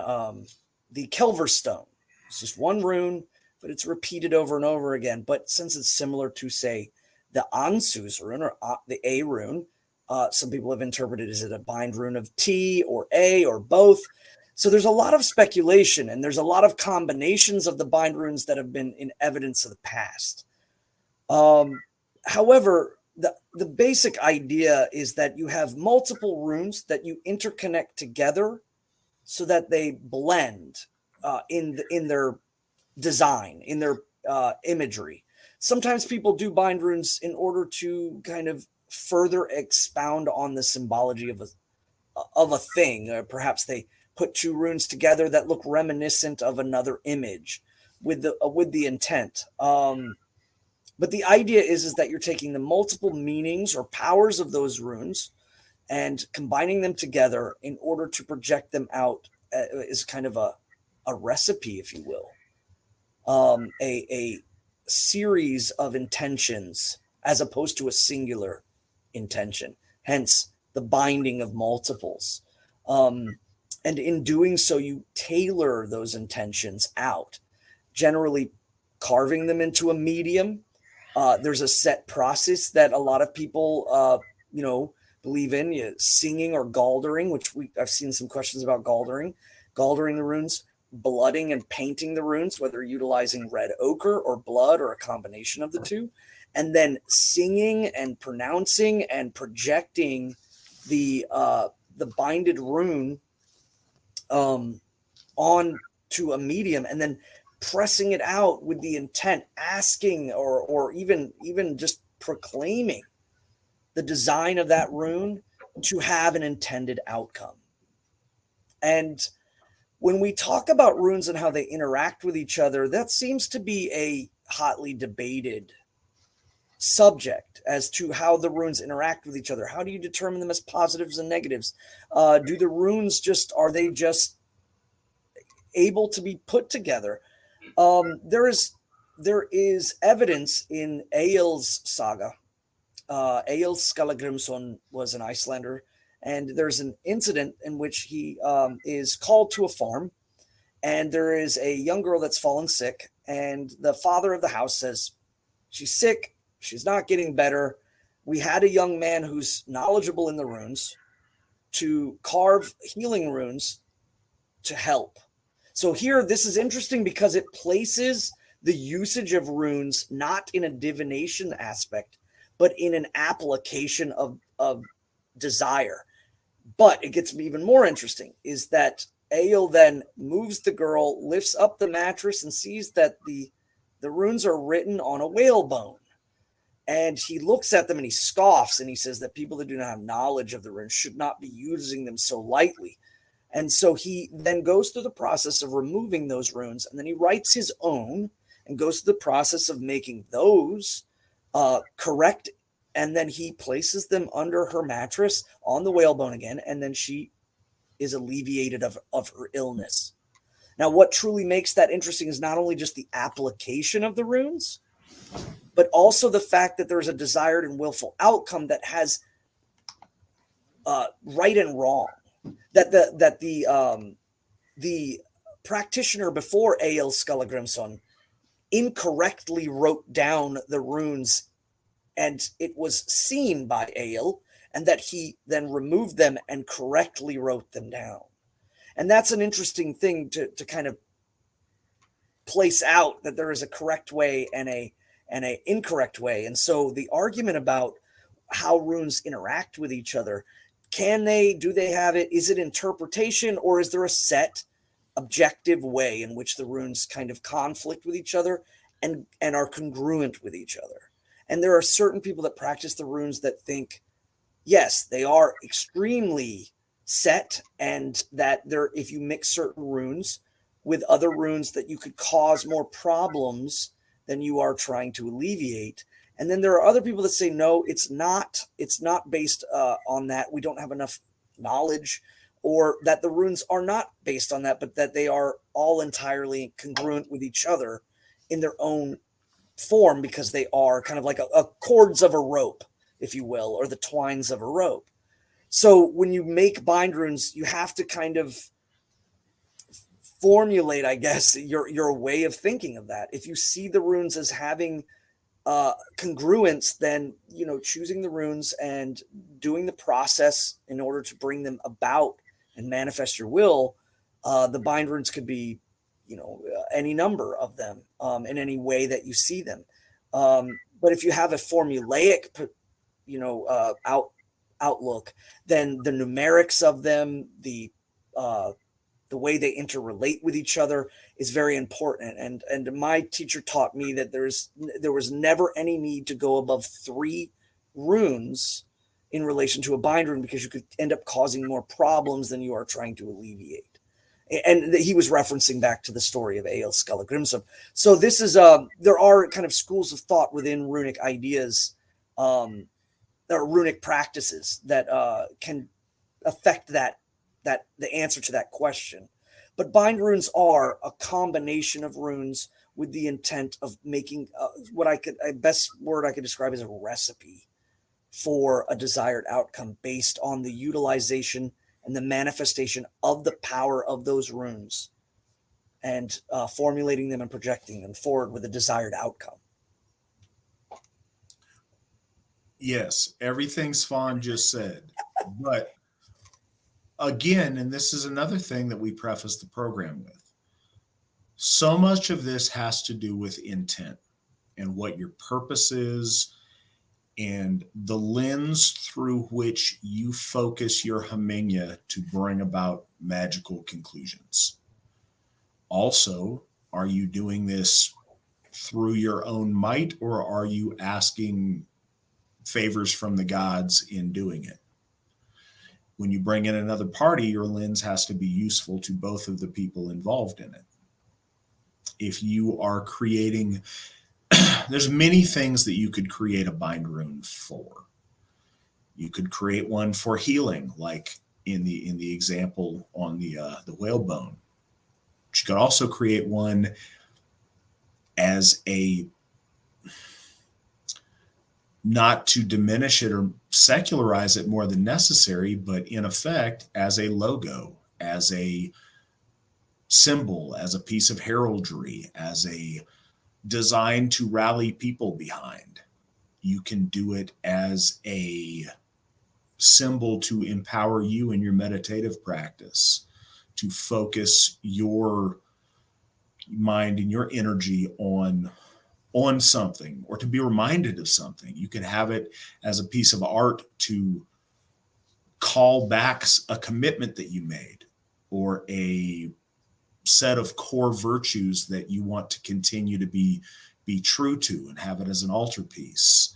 the Kelver stone. It's just one rune, but it's repeated over and over again. But since it's similar to, say, the Ansu's rune or the A rune, some people have interpreted, is it a bind rune of T or A or both? So there's a lot of speculation, and there's a lot of combinations of the bind runes that have been in evidence of the past. However, the basic idea is that you have multiple runes that you interconnect together so that they blend in their design, in their imagery. Sometimes people do bind runes in order to kind of further expound on the symbology of a thing. Perhaps they put two runes together that look reminiscent of another image with the intent. But the idea is that you're taking the multiple meanings or powers of those runes and combining them together in order to project them out as kind of a recipe, if you will. A series of intentions as opposed to a singular intention, hence the binding of multiples. And in doing so, you tailor those intentions out, generally carving them into a medium. There's a set process that a lot of people, believe in, singing or galdering, which I've seen some questions about galdering the runes, blooding and painting the runes, whether utilizing red ochre or blood or a combination of the two, and then singing and pronouncing and projecting the binded rune on to a medium, and then pressing it out with the intent, asking or even just proclaiming the design of that rune to have an intended outcome. And when we talk about runes and how they interact with each other, that seems to be a hotly debated subject as to how the runes interact with each other. How do you determine them as positives and negatives? Do the runes are they just able to be put together? There is there is evidence in Egil's saga. Egil Skallagrimsson was an Icelander, and there's an incident in which he is called to a farm, and there is a young girl that's fallen sick, and the father of the house says, she's sick, she's not getting better. We had a young man who's knowledgeable in the runes to carve healing runes to help. So here, this is interesting because it places the usage of runes not in a divination aspect, but in an application of desire. But it gets even more interesting is that Egil then moves the girl, lifts up the mattress, and sees that the runes are written on a whalebone. And he looks at them and he scoffs and he says that people that do not have knowledge of the runes should not be using them so lightly. And so he then goes through the process of removing those runes, and then he writes his own and goes through the process of making those correct. And then he places them under her mattress on the whalebone again, and then she is alleviated of her illness. Now, what truly makes that interesting is not only just the application of the runes, but also the fact that there's a desired and willful outcome that has right and wrong. That the practitioner before Egil Skallagrimsson incorrectly wrote down the runes, and it was seen by Egil, and that he then removed them and correctly wrote them down. And that's an interesting thing to kind of place out, that there is a correct way and a incorrect way. And so the argument about how runes interact with each other, do they have it? Is it interpretation, or is there a set objective way in which the runes kind of conflict with each other and are congruent with each other? And there are certain people that practice the runes that think, yes, they are extremely set, and that if you mix certain runes with other runes, that you could cause more problems than you are trying to alleviate. And then there are other people that say, no, it's not based on that. We don't have enough knowledge, or that the runes are not based on that, but that they are all entirely congruent with each other in their own form, because they are kind of like a cords of a rope, if you will, or the twines of a rope. So when you make bind runes, you have to kind of formulate, I guess, your way of thinking of that. If you see the runes as having congruence, then, choosing the runes and doing the process in order to bring them about and manifest your will, the bind runes could be, any number of them, in any way that you see them. But if you have a formulaic, outlook, then the numerics of them, the way they interrelate with each other is very important. And my teacher taught me that there was never any need to go above 3 runes in relation to a bind rune, because you could end up causing more problems than you are trying to alleviate. And he was referencing back to the story of Egil Skallagrimsson. So this is there are kind of schools of thought within runic ideas, or runic practices, that can affect that the answer to that question. But bind runes are a combination of runes with the intent of making best word I could describe as a recipe for a desired outcome, based on the utilization and the manifestation of the power of those runes, and formulating them and projecting them forward with a desired outcome. Yes, everything Svan just said. But again, and this is another thing that we preface the program with, so much of this has to do with intent and what your purpose is, and the lens through which you focus your Hamenya to bring about magical conclusions. Also, are you doing this through your own might, or are you asking favors from the gods in doing it? When you bring in another party, your lens has to be useful to both of the people involved in it. If you are creating, there's many things that you could create a bind rune for. You could create one for healing, like in the example on the whalebone. But you could also create one as a, not to diminish it or secularize it more than necessary, but in effect as a logo, as a symbol, as a piece of heraldry, as a design to rally people behind. You can do it as a symbol to empower you in your meditative practice, to focus your mind and your energy on something, or to be reminded of something. You can have it as a piece of art to call back a commitment that you made, or a set of core virtues that you want to continue to be true to, and have it as an altarpiece.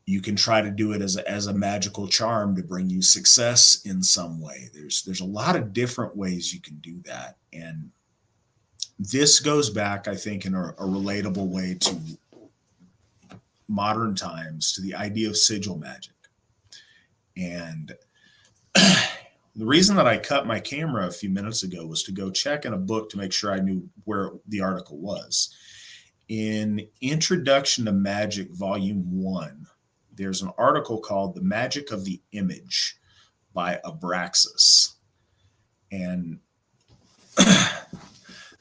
You can try to do it as a magical charm to bring you success in some way. There's a lot of different ways you can do that. And this goes back, I think, in a relatable way to modern times, to the idea of sigil magic. And the reason that I cut my camera a few minutes ago was to go check in a book to make sure I knew where the article was. In Introduction to Magic, Volume 1, there's an article called The Magic of the Image by Abraxas. And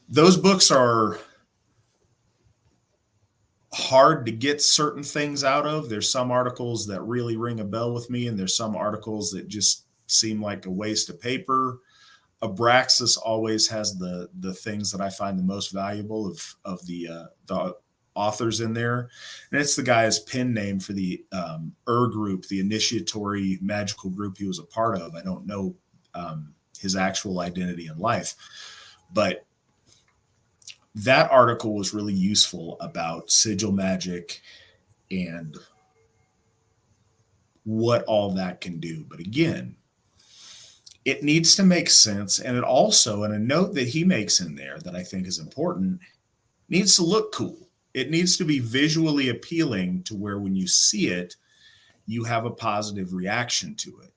those books are hard to get certain things out of. There's some articles that really ring a bell with me, and there's some articles that just seem like a waste of paper. Abraxas always has the things that I find the most valuable of the authors in there. And it's the guy's pen name for the group, the initiatory magical group he was a part of. I don't know his actual identity in life, but that article was really useful about sigil magic and what all that can do. But again, it needs to make sense. And it also, and a note that he makes in there that I think is important, needs to look cool. It needs to be visually appealing to where when you see it, you have a positive reaction to it.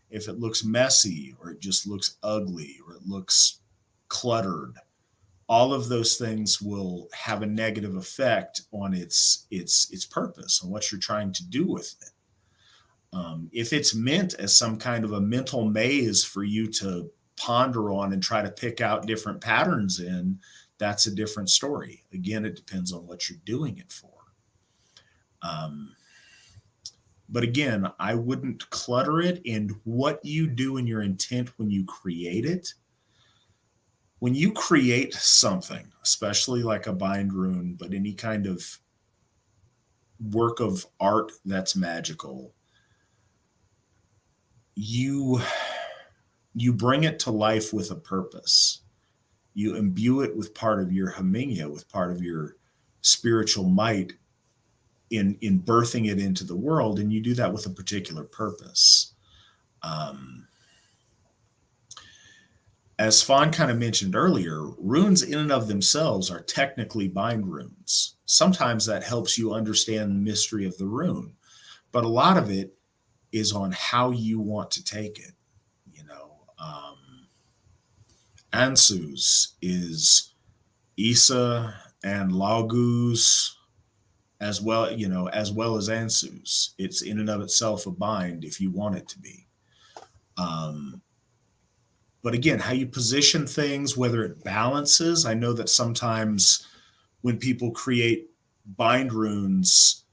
If it looks messy, or it just looks ugly, or it looks cluttered, all of those things will have a negative effect on its purpose, on what you're trying to do with it. If it's meant as some kind of a mental maze for you to ponder on and try to pick out different patterns in, that's a different story. Again, it depends on what you're doing it for. But again, I wouldn't clutter it in what you do and your intent when you create it. When you create something, especially like a bind rune, but any kind of work of art that's magical, you bring it to life with a purpose. You imbue it with part of your haminya, with part of your spiritual might in birthing it into the world, and you do that with a particular purpose. As Svan kind of mentioned earlier, runes in and of themselves are technically bind runes. Sometimes that helps you understand the mystery of the rune, but a lot of it is on how you want to take it. Ansus is Isa and Lagus, as well as Ansus. It's in and of itself a bind if you want it to be. But again, how you position things, whether it balances. I know that sometimes when people create bind runes,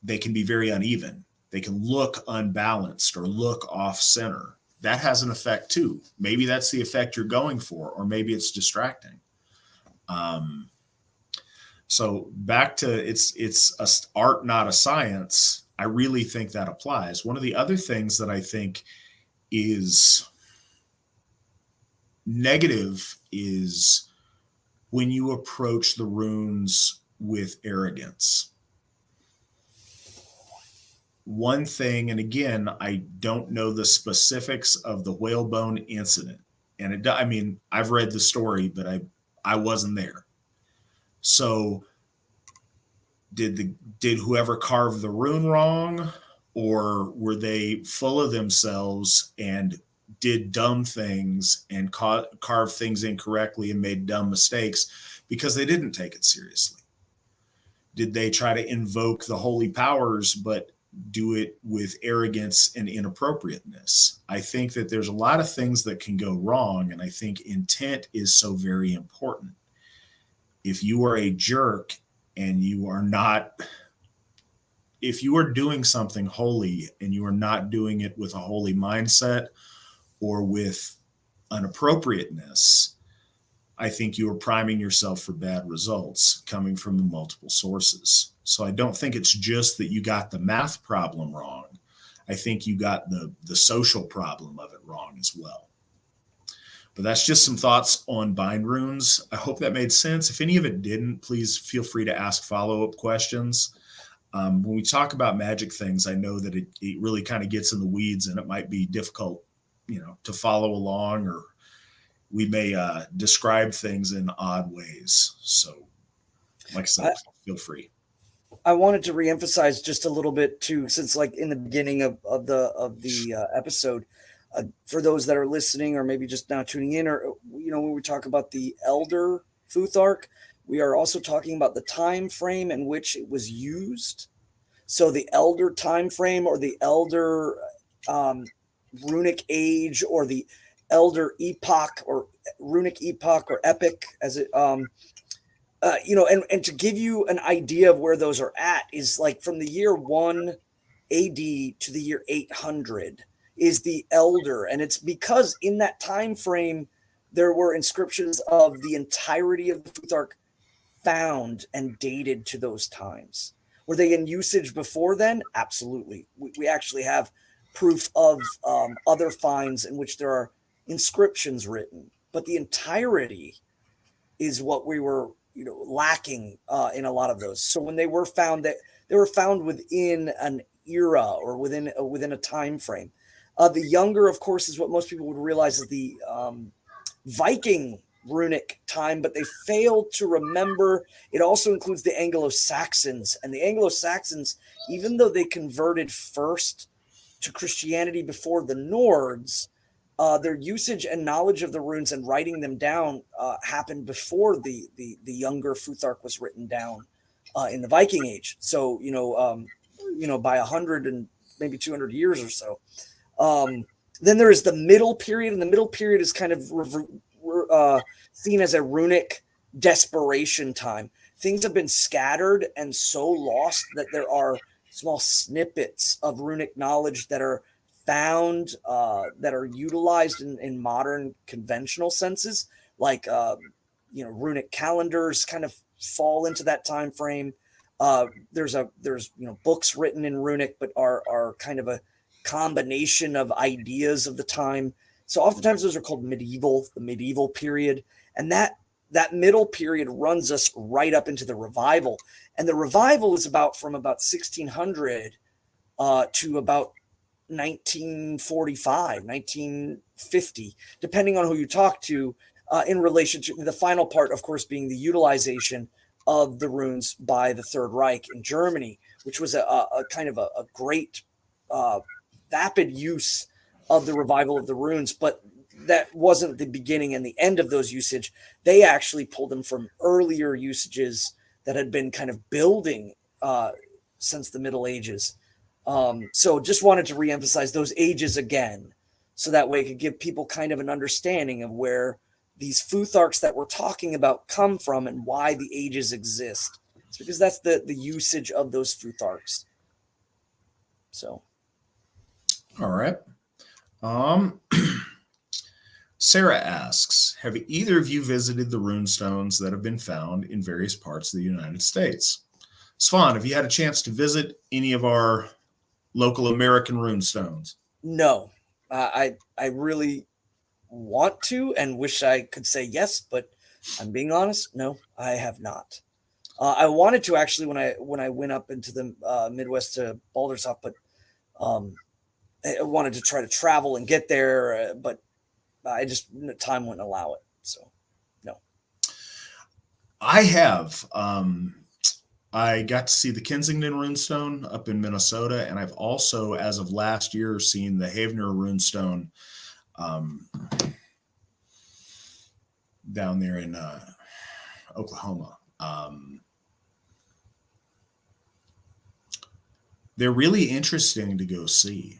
they can be very uneven. They can look unbalanced or look off center. That has an effect too. Maybe that's the effect you're going for, or maybe it's distracting. So back to it's a art, not a science. I really think that applies. One of the other things that I think is negative is when you approach the runes with arrogance. One thing, and again, I don't know the specifics of the whalebone incident. And I've read the story, but I wasn't there. So did whoever carved the rune wrong, or were they full of themselves and did dumb things and carved things incorrectly and made dumb mistakes because they didn't take it seriously? Did they try to invoke the holy powers, but do it with arrogance and inappropriateness? I think that there's a lot of things that can go wrong, and I think intent is so very important. If you are a jerk and you are not, if you are doing something holy and you are not doing it with a holy mindset or with an appropriateness, I think you are priming yourself for bad results coming from the multiple sources. So I don't think it's just that you got the math problem wrong. I think you got the social problem of it wrong as well. But that's just some thoughts on bind runes. I hope that made sense. If any of it didn't, please feel free to ask follow-up questions. When we talk about magic things, I know that it really kind of gets in the weeds and it might be difficult, to follow along, or we may describe things in odd ways. So, like I said, feel free. I wanted to reemphasize just a little bit too, since like in the beginning of the episode, for those that are listening or maybe just now tuning in, or when we talk about the Elder Futhark, we are also talking about the time frame in which it was used. So the Elder time frame, or the Elder runic age, or the Elder epoch, or runic epoch, or epic, as it and to give you an idea of where those are at, is like from the year 1 AD to the year 800 is the Elder. And it's because in that time frame, there were inscriptions of the entirety of the Futhark found and dated to those times. Were they in usage before then? Absolutely. We actually have proof of other finds in which there are inscriptions written. But the entirety is what we were lacking in a lot of those. So when they were found, they were found within an era or within a time frame. The younger, of course, is what most people would realize is the Viking runic time, but they failed to remember it also includes the Anglo-Saxons. And the Anglo-Saxons, even though they converted first to Christianity before the Nords, their usage and knowledge of the runes and writing them down happened before the younger Futhark was written down in the Viking Age. So by 100 and maybe 200 years or so. Then there is the middle period, and the middle period is kind of seen as a runic desperation time. Things have been scattered and so lost that there are small snippets of runic knowledge that are found, that are utilized in modern conventional senses, like runic calendars kind of fall into that time frame. There's books written in runic, but are kind of a combination of ideas of the time. So oftentimes those are called medieval, the medieval period, and that middle period runs us right up into the revival. And the revival is from about 1600 to about 1945, 1950, depending on who you talk to, in relation to the final part, of course, being the utilization of the runes by the Third Reich in Germany, which was a kind of a great vapid use of the revival of the runes. But that wasn't the beginning and the end of those usage. They actually pulled them from earlier usages that had been kind of building since the Middle Ages. So just wanted to reemphasize those ages again, so that way it could give people kind of an understanding of where these Futharks that we're talking about come from and why the ages exist. It's because that's the usage of those Futharks. So. All right. Sarah asks, have either of you visited the rune stones that have been found in various parts of the United States? Svan, have you had a chance to visit any of our local American rune stones? No, I really want to and wish I could say yes, but I'm being honest. No, I have not. I wanted to actually when I went up into the Midwest to Baldershoff, but I wanted to try to travel and get there, but time wouldn't allow it. So, no. I have. I got to see the Kensington runestone up in Minnesota, and I've also, as of last year, seen the Havener runestone down there in Oklahoma. They're really interesting to go see.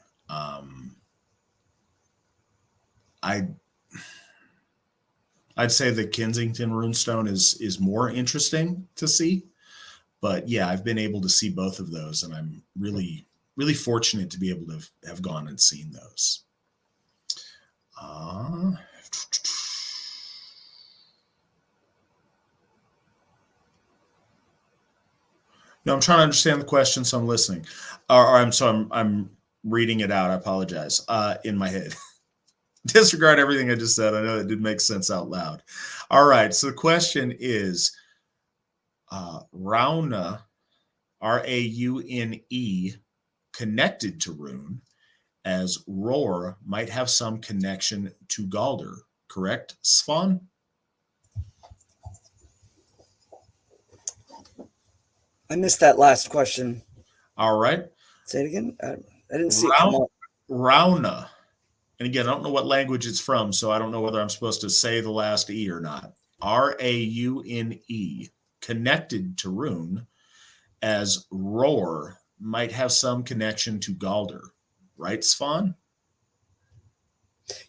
I'd say the Kensington runestone is more interesting to see, but yeah, I've been able to see both of those, and I'm really fortunate to be able to have gone and seen those. No, I'm trying to understand the question, so I'm listening. I'm reading it out. I apologize. In my head. Disregard everything I just said. I know it did make sense out loud. All right. So the question is, Raune, Raune, connected to Rune, as Roar might have some connection to Galder. Correct, Svan? I missed that last question. All right. Say it again. I didn't see it come up. Raune. And again, I don't know what language it's from, so I don't know whether I'm supposed to say the last E or not. Raune, connected to Rune, as Roar might have some connection to Galder. Right, Svan?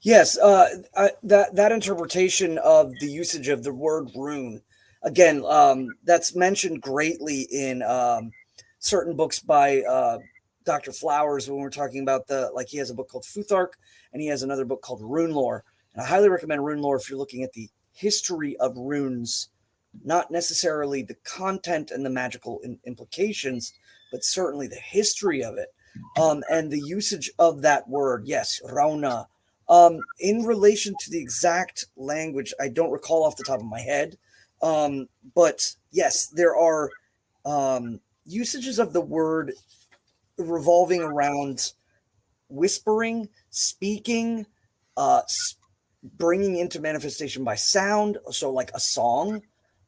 Yes, that interpretation of the usage of the word rune, again, that's mentioned greatly in certain books by Dr. Flowers when we're talking about he has a book called Futhark, and he has another book called Rune Lore. And I highly recommend Rune Lore if you're looking at the history of runes, not necessarily the content and the magical implications, but certainly the history of it. And the usage of that word, yes, Rauna, in relation to the exact language, I don't recall off the top of my head. But yes, there are usages of the word revolving around whispering, speaking, bringing into manifestation by sound. So like a song,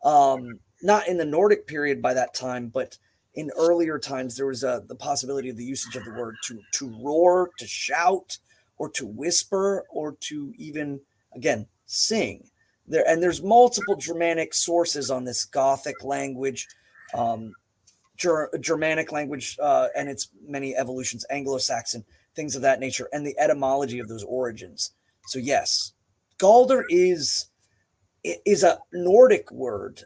not in the Nordic period by that time, but in earlier times, there was the possibility of the usage of the word to roar, to shout, or to whisper, or to even, again, sing. There's multiple Germanic sources on this Gothic language, Germanic language, and its many evolutions, Anglo-Saxon, things of that nature, and the etymology of those origins. So yes, Galder is a Nordic word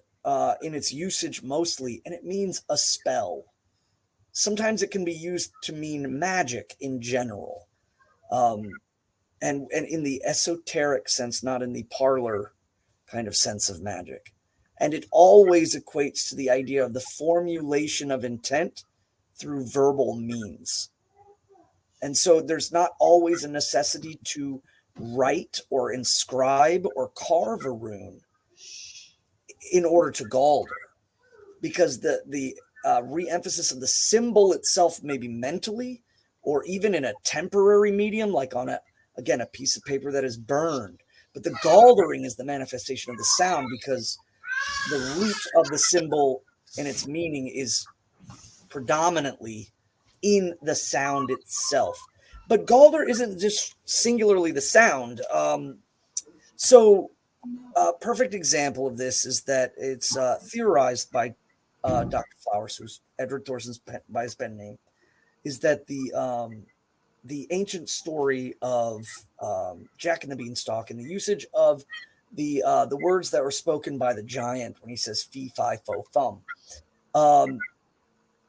in its usage mostly, and it means a spell. Sometimes it can be used to mean magic in general, and in the esoteric sense, not in the parlor kind of sense of magic. And it always equates to the idea of the formulation of intent through verbal means. And so there's not always a necessity to write or inscribe or carve a rune in order to Galder, because the re-emphasis of the symbol itself, maybe mentally or even in a temporary medium, like on a piece of paper that is burned. But the Galdering is the manifestation of the sound, because the root of the symbol and its meaning is predominantly in the sound itself. But Galder isn't just singularly the sound. So a perfect example of this is that it's theorized by Dr. Flowers, who's Edward Thorson's by his pen name, is that the ancient story of Jack and the Beanstalk and the usage of the words that were spoken by the giant when he says fee, fi, fo, fum.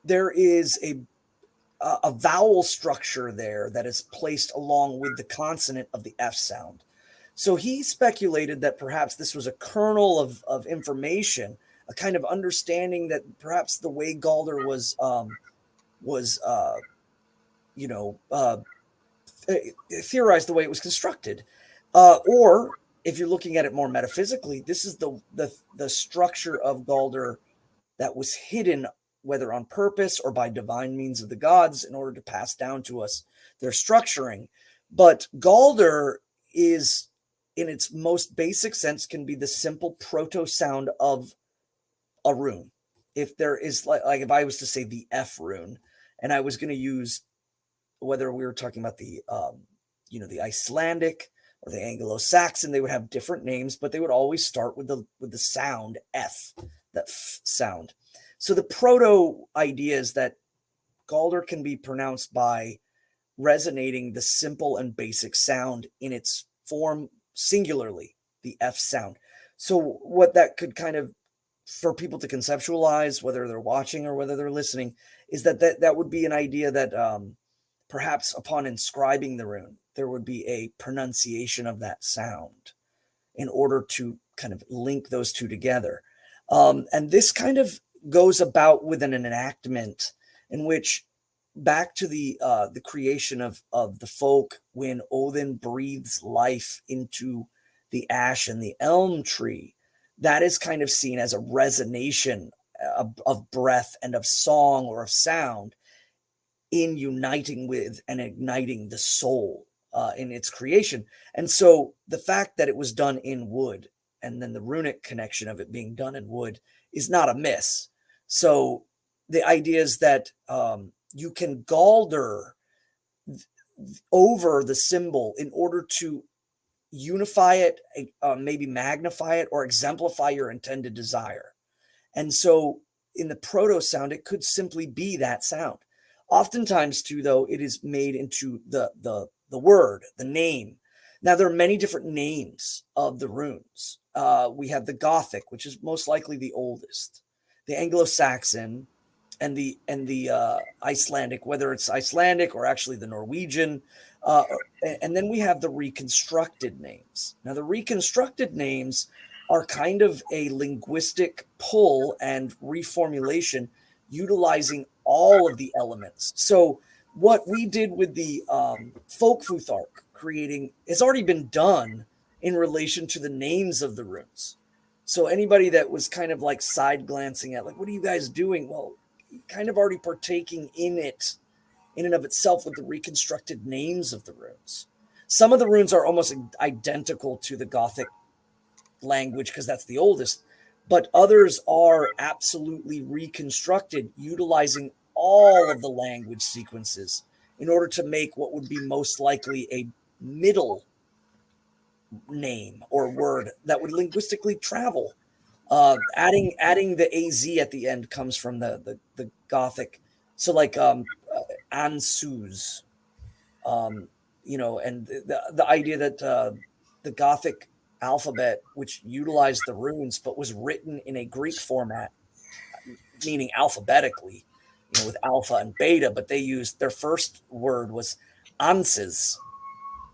There is a vowel structure there that is placed along with the consonant of the F sound. So he speculated that perhaps this was a kernel of information, a kind of understanding that perhaps the way Galder was theorized the way it was constructed. Or if you're looking at it more metaphysically, this is the structure of Galder that was hidden, whether on purpose or by divine means of the gods, in order to pass down to us their structuring. But Galder is, in its most basic sense, can be the simple proto sound of a rune. If there is like if I was to say the F rune, and I was going to use, whether we were talking about the the Icelandic or the Anglo-Saxon, they would have different names, but they would always start with the sound F, that F sound. So the proto idea is that Galdr can be pronounced by resonating the simple and basic sound in its form singularly, the F sound. So what that could kind of, for people to conceptualize, whether they're watching or whether they're listening, is that would be an idea that perhaps upon inscribing the rune, there would be a pronunciation of that sound in order to kind of link those two together. And this kind of goes about with an enactment in which, back to the creation of the folk, when Odin breathes life into the ash and the elm tree, that is kind of seen as a resonation of breath and of song or of sound in uniting with and igniting the soul in its creation. And so the fact that it was done in wood, and then the runic connection of it being done in wood, is not a miss. So the idea is that you can Galdr over the symbol in order to unify it, maybe magnify it, or exemplify your intended desire. And so in the proto sound, it could simply be that sound. Oftentimes, too, though, it is made into the word, the name. Now, there are many different names of the runes. We have the Gothic, which is most likely the oldest, the Anglo-Saxon, and the Icelandic, whether it's Icelandic or actually the Norwegian. And then we have the reconstructed names. Now, the reconstructed names are kind of a linguistic pull and reformulation utilizing all of the elements. So what we did with the Folk Rune Arc creating has already been done in relation to the names of the runes. So anybody that was kind of like side glancing at, like, what are you guys doing? Well, kind of already partaking in it in and of itself with the reconstructed names of the runes. Some of the runes are almost identical to the Gothic language because that's the oldest, but others are absolutely reconstructed utilizing all of the language sequences in order to make what would be most likely a middle name or word that would linguistically travel. Adding the az at the end comes from the Gothic, so like ansuz, and the idea that the Gothic alphabet, which utilized the runes but was written in a Greek format, meaning alphabetically, with alpha and beta, but they used, their first word was anses,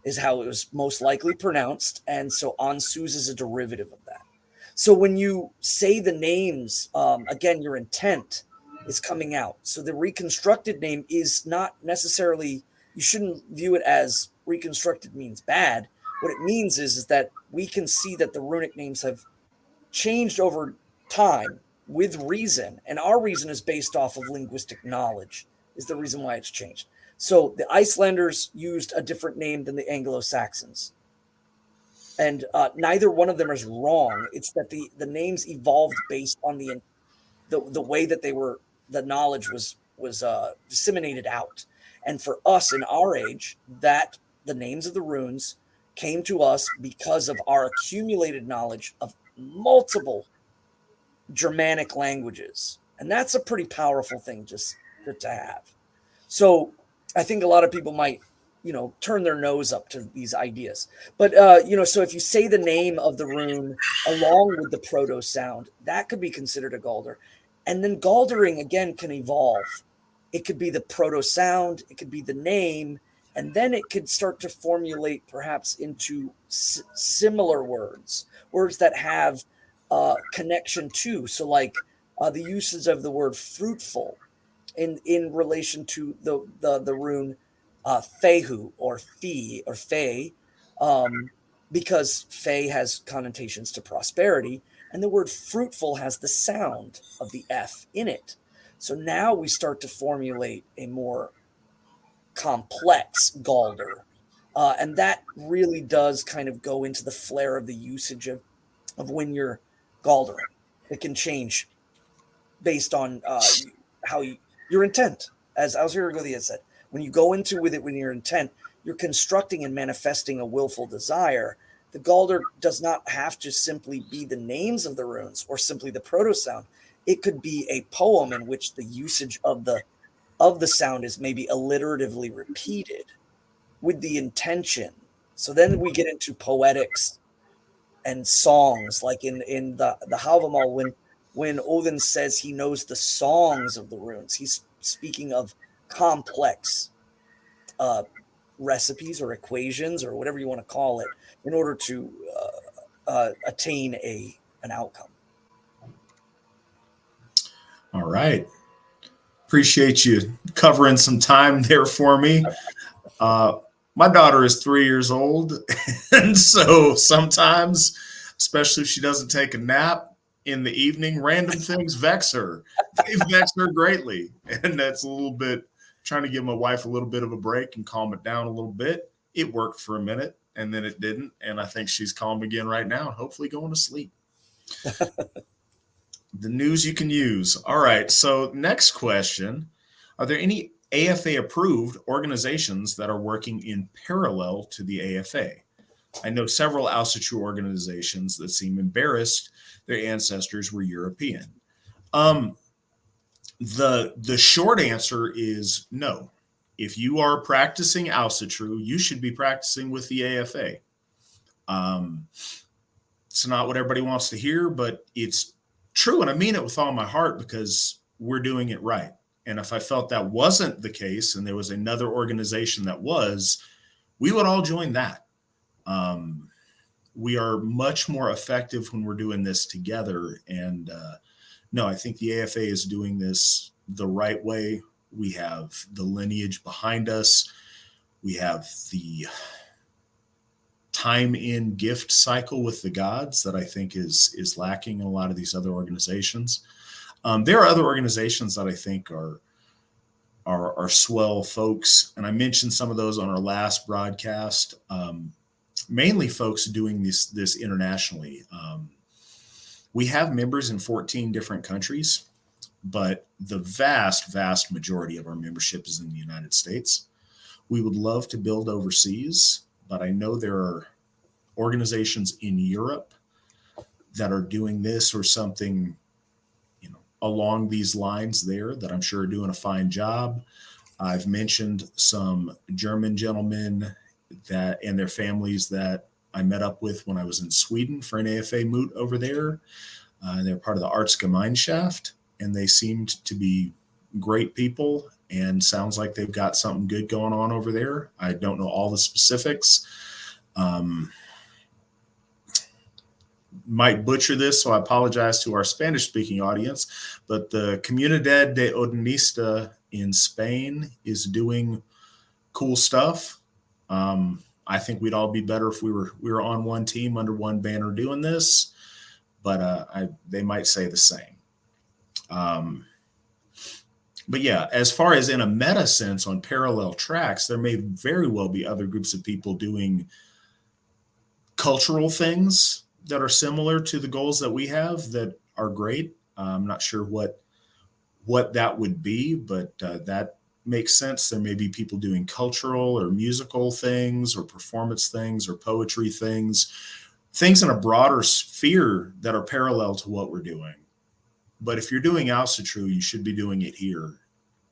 is how it was most likely pronounced, and so ansuz is a derivative of that. So when you say the names, again, your intent is coming out. So the reconstructed name is not necessarily, you shouldn't view it as reconstructed means bad. What it means is that we can see that the runic names have changed over time with reason, and our reason is based off of linguistic knowledge, is the reason why it's changed. So the Icelanders used a different name than the Anglo-Saxons. And neither one of them is wrong. It's that the names evolved based on the way that the knowledge was disseminated out. And for us in our age, that the names of the runes came to us because of our accumulated knowledge of multiple Germanic languages. And that's a pretty powerful thing just to have. So I think a lot of people might, turn their nose up to these ideas. But, so if you say the name of the rune along with the proto sound, that could be considered a Galdr. And then Galdering, again, can evolve. It could be the proto sound, it could be the name, and then it could start to formulate perhaps into similar words that have connection to. So like the usage of the word fruitful in relation to the rune Fehu or Fee or Fey, because Fey has connotations to prosperity, and the word fruitful has the sound of the F in it. So now we start to formulate a more complex Galdr. And that really does kind of go into the flair of the usage of when you're Galdering. It can change based on how your intent, as Alzira Godia said. When you go into with it with your intent, you're constructing and manifesting a willful desire. The Galder does not have to simply be the names of the runes or simply the proto-sound. It could be a poem in which the usage of the sound is maybe alliteratively repeated with the intention. So then we get into poetics and songs, like in the Havamal, when Odin says he knows the songs of the runes, he's speaking of complex recipes or equations or whatever you want to call it in order to attain an outcome. All right. Appreciate you covering some time there for me. My daughter is 3 years old, and so sometimes, especially if she doesn't take a nap in the evening, random things vex her. They vex her greatly, and that's a little bit trying to give my wife a little bit of a break and calm it down a little bit. It worked for a minute, and then it didn't, and I think she's calm again right now, and hopefully going to sleep. The news you can use. All right, so next question. Are there any AFA approved organizations that are working in parallel to the AFA? I know several Asatru organizations that seem embarrassed their ancestors were European. The short answer is no. If you are practicing Asatru, you should be practicing with the AFA. It's not what everybody wants to hear, but it's true, and I mean it with all my heart because we're doing it right. And if I felt that wasn't the case and there was another organization that was, we would all join that. We are much more effective when we're doing this together. And no, I think the AFA is doing this the right way. We have the lineage behind us. We have the time in gift cycle with the gods that I think is lacking in a lot of these other organizations. There are other organizations that I think are swell folks, and I mentioned some of those on our last broadcast. Mainly folks doing this internationally. We have members in 14 different countries, but the vast majority of our membership is in the United States. We would love to build overseas, but I know there are organizations in Europe that are doing this or something, along these lines there that I'm sure are doing a fine job. I've mentioned some German gentlemen that and their families that I met up with when I was in Sweden for an AFA moot over there. They're part of the Artsgemeinschaft, and they seemed to be great people and sounds like they've got something good going on over there. I don't know all the specifics. Might butcher this, so I apologize to our Spanish-speaking audience, but the Comunidad de Odinista in Spain is doing cool stuff. I think we'd all be better if we were on one team under one banner doing this, but they might say the same. But yeah, as far as in a meta sense on parallel tracks, there may very well be other groups of people doing cultural things that are similar to the goals that we have that are great. I'm not sure what that would be, but that makes sense. There may be people doing cultural or musical things or performance things or poetry things in a broader sphere that are parallel to what we're doing. But if you're doing Asatru, you should be doing it here.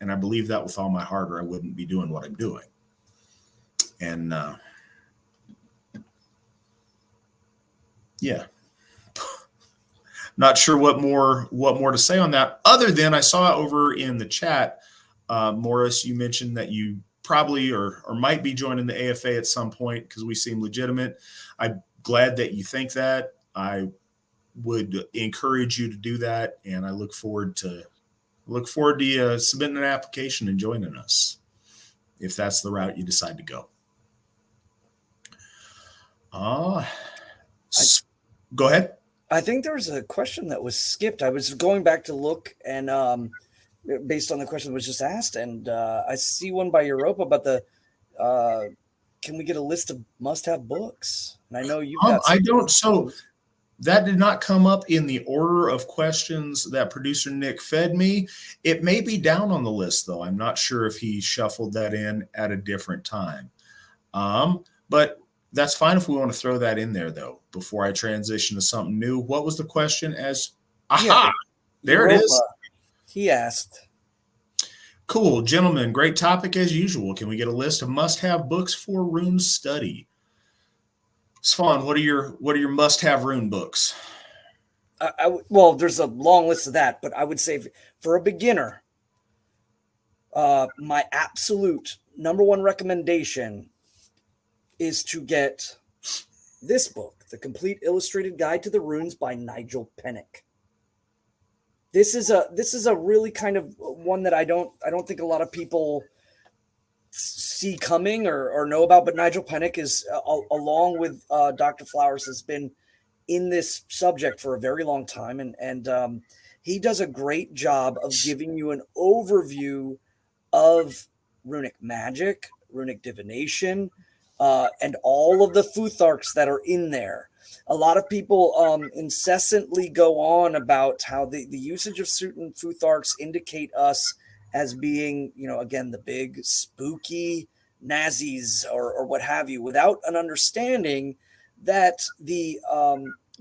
And I believe that with all my heart, or I wouldn't be doing what I'm doing. And yeah, not sure what more to say on that, other than I saw over in the chat, Morris, you mentioned that you probably or might be joining the AFA at some point because we seem legitimate. I'm glad that you think that. I would encourage you to do that, and I look forward to you submitting an application and joining us if that's the route you decide to go. Go ahead. I think there was a question that was skipped. I was going back to look, and based on the question that was just asked, and I see one by Europa about the can we get a list of must-have books? And I know you've got I don't. So that did not come up in the order of questions that producer Nick fed me. It may be down on the list, though. I'm not sure if he shuffled that in at a different time. But that's fine if we want to throw that in there, though, before I transition to something new. What was the question? Aha, there it is. He asked. Cool, gentlemen, great topic as usual. Can we get a list of must-have books for rune study? Svan, what are your must-have rune books? Well, there's a long list of that, but I would say for a beginner, my absolute number one recommendation is to get this book, The Complete Illustrated Guide to the Runes by Nigel Pennick. This is a really kind of one that I don't think a lot of people see coming or know about, but Nigel Pennick is along with Dr. Flowers has been in this subject for a very long time, and he does a great job of giving you an overview of runic magic, runic divination, and all of the futharks that are in there. A lot of people incessantly go on about how the usage of certain futharks indicate us as being, again, the big spooky Nazis or what have you, without an understanding that the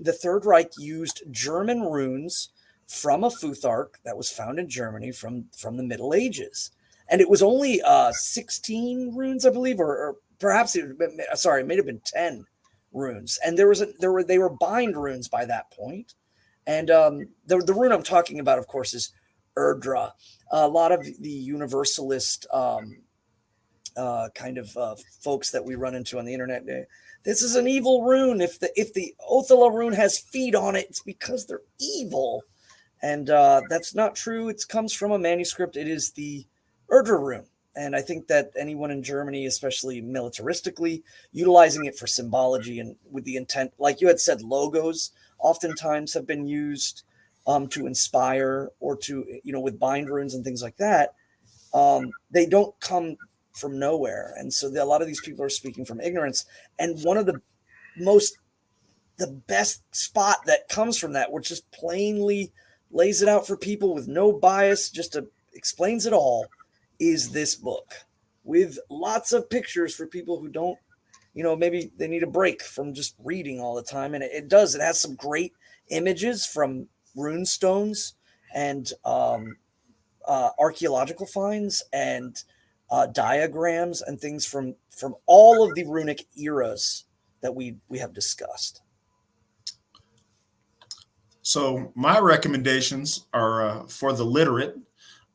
Third Reich used German runes from a futhark that was found in Germany from the Middle Ages. And it was only 16 runes, I believe, or perhaps it may have been 10 runes. And they were bind runes by that point. And the rune I'm talking about, of course, is Erdra. A lot of the universalist kind of folks that we run into on the internet, this is an evil rune. If the Othala rune has feet on it, it's because they're evil. And that's not true. It comes from a manuscript. It is the Erdra rune. And I think that anyone in Germany, especially militaristically, utilizing it for symbology and with the intent, like you had said, logos oftentimes have been used to inspire or to, with bind runes and things like that. They don't come from nowhere. And so a lot of these people are speaking from ignorance. And one of the best spot that comes from that, which just plainly lays it out for people with no bias, explains it all, is this book with lots of pictures for people who don't, maybe they need a break from just reading all the time. And it has some great images from rune stones and archaeological finds and diagrams and things from all of the runic eras that we have discussed. So my recommendations are for the literate.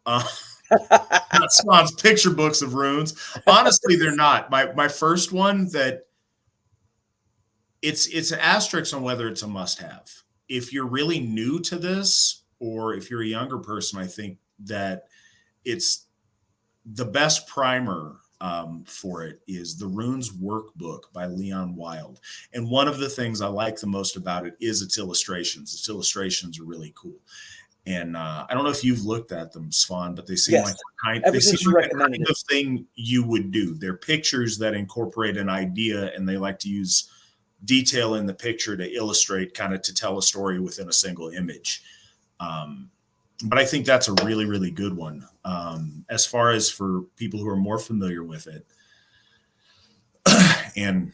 Not Swan's picture books of runes. Honestly, they're not. My first one that it's an asterisk on whether it's a must-have. If you're really new to this, or if you're a younger person, I think that it's the best primer for it is the Runes Workbook by Leon Wild. And one of the things I like the most about it is its illustrations. Its illustrations are really cool. And I don't know if you've looked at them, Svan, but they seem like the kind of thing you would do. They're pictures that incorporate an idea, and they like to use detail in the picture to illustrate, kind of to tell a story within a single image. But I think that's a really, really good one. As far as for people who are more familiar with it. And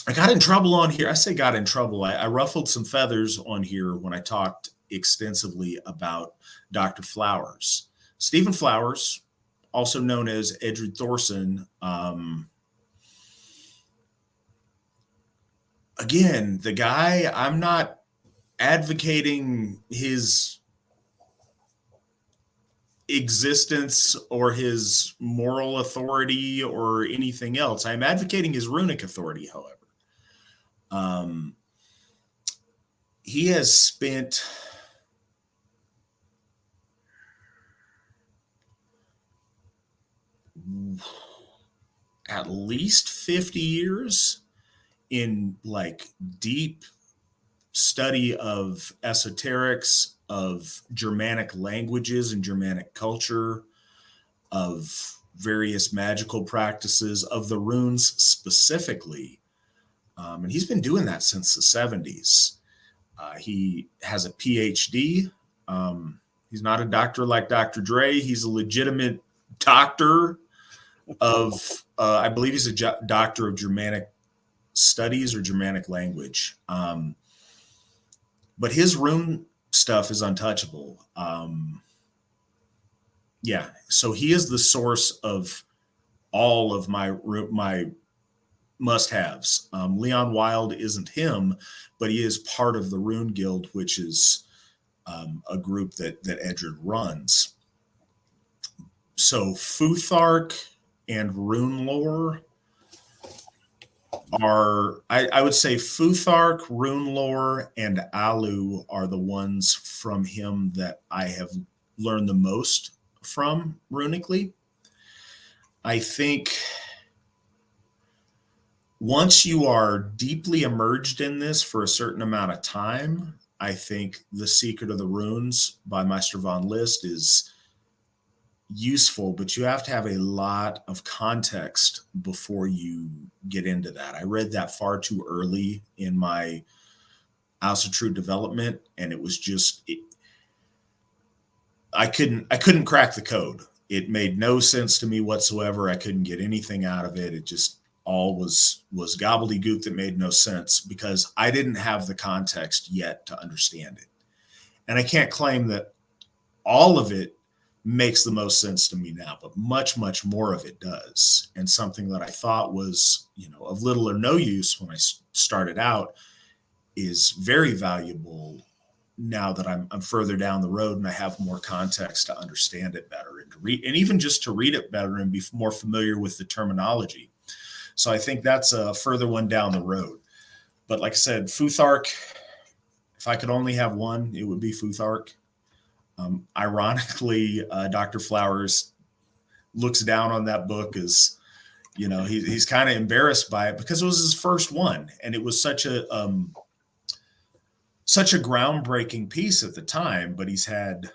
I got in trouble on here. I say got in trouble. I ruffled some feathers on here when I talked extensively about Dr. Flowers. Stephen Flowers, also known as Edred Thorson. Again, the guy, I'm not advocating his existence or his moral authority or anything else. I'm advocating his runic authority, however. He has spent at least 50 years in deep study of esoterics, of Germanic languages and Germanic culture, of various magical practices, of the runes specifically. And he's been doing that since the 70s. He has a PhD. He's not a doctor like Dr. Dre. He's a legitimate doctor. of, I believe he's a doctor of Germanic studies or Germanic language. But his rune stuff is untouchable. Yeah, so he is the source of all of my must-haves. Leon Wild isn't him, but he is part of the Rune Guild, which is a group that Edred runs. So Futhark and Rune Lore are, I would say Futhark, Rune Lore, and Alu are the ones from him that I have learned the most from runically. I think once you are deeply immersed in this for a certain amount of time, I think The Secret of the Runes by Meister von List is useful, but you have to have a lot of context before you get into that. I read that far too early in my Asatru development, and it was just I couldn't crack the code. It made no sense to me whatsoever. I couldn't get anything out of it. It just all was gobbledygook that made no sense because I didn't have the context yet to understand it. And I can't claim that all of it makes the most sense to me now, but much, much more of it does. And something that I thought was, of little or no use when I started out is very valuable now that I'm further down the road and I have more context to understand it better and to read, and even just to read it better and be more familiar with the terminology. So I think that's a further one down the road. But like I said, Futhark, if I could only have one, it would be Futhark. Ironically, Dr. Flowers looks down on that book as, he's kind of embarrassed by it because it was his first one. And it was such a groundbreaking piece at the time, but he's had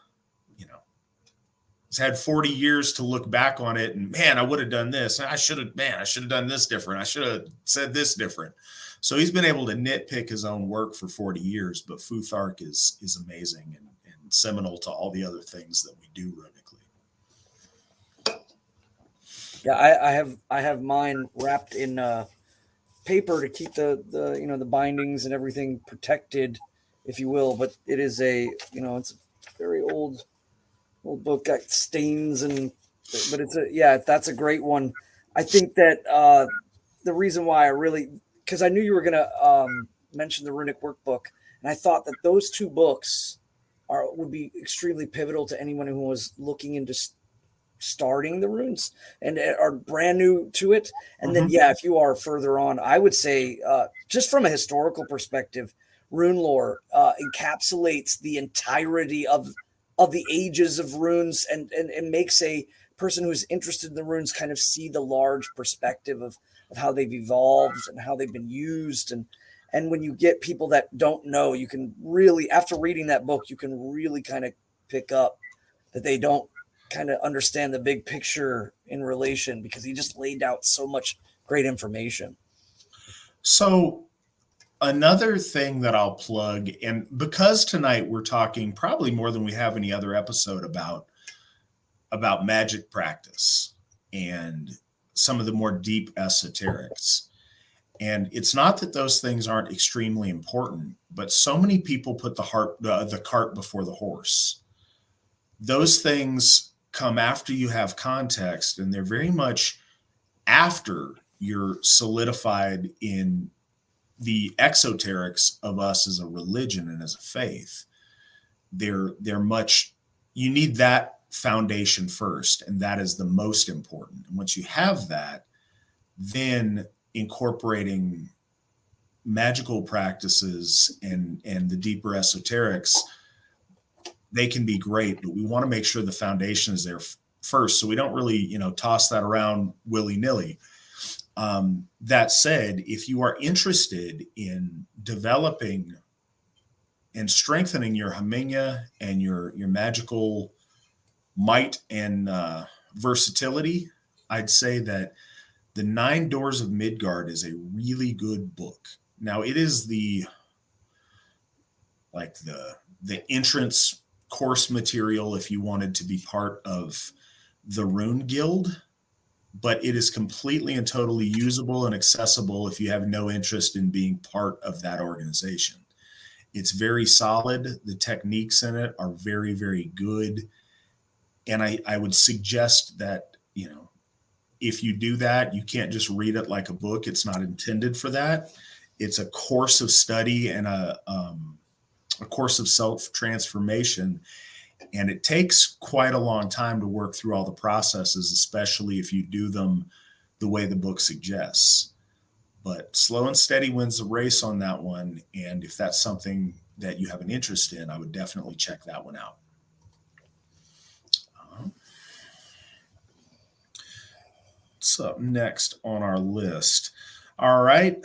40 years to look back on it and man, I would have done this. I should have done this different. I should have said this different. So he's been able to nitpick his own work for 40 years, but Futhark is amazing and seminal to all the other things that we do runically. Yeah, I have mine wrapped in paper to keep the bindings and everything protected, if you will. But it is it's a very old book, got stains but that's a great one. I think that the reason why because I knew you were gonna mention the runic workbook, and I thought that those two books would be extremely pivotal to anyone who was looking into starting the runes and are brand new to it. And then, if you are further on, I would say, just from a historical perspective, Rune Lore encapsulates the entirety of the ages of runes and makes a person who's interested in the runes kind of see the large perspective of how they've evolved and how they've been used. And when you get people that don't know, you can really, after reading that book, you can really kind of pick up that they don't kind of understand the big picture in relation, because he just laid out so much great information. So another thing that I'll plug, and because tonight we're talking probably more than we have any other episode about magic practice and some of the more deep esoterics. And it's not that those things aren't extremely important, but so many people put the cart before the horse. Those things come after you have context, and they're very much after you're solidified in the exoterics of us as a religion and as a faith. They're much, you need that foundation first, and that is the most important. And once you have that, then incorporating magical practices and the deeper esoterics, they can be great, but we want to make sure the foundation is there first, so we don't really toss that around willy-nilly. That said, if you are interested in developing and strengthening your Haminya and your magical might and versatility, I'd say that The 9 Doors of Midgard is a really good book. Now, it is the entrance course material if you wanted to be part of the Rune Guild, but it is completely and totally usable and accessible if you have no interest in being part of that organization. It's very solid. The techniques in it are very, very good. And I would suggest that, if you do that, you can't just read it like a book. It's not intended for that. It's a course of study and a course of self-transformation. And it takes quite a long time to work through all the processes, especially if you do them the way the book suggests. But slow and steady wins the race on that one. And if that's something that you have an interest in, I would definitely check that one out. What's up next on our list? All right,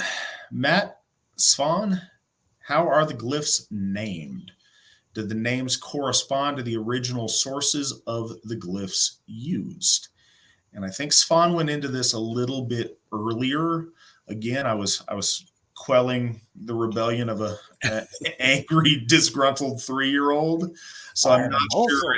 Matt Svan, how are the glyphs named? Did the names correspond to the original sources of the glyphs used? And I think Svan went into this a little bit earlier. Again, I was quelling the rebellion of an angry, disgruntled 3-year-old. So I'm not sure.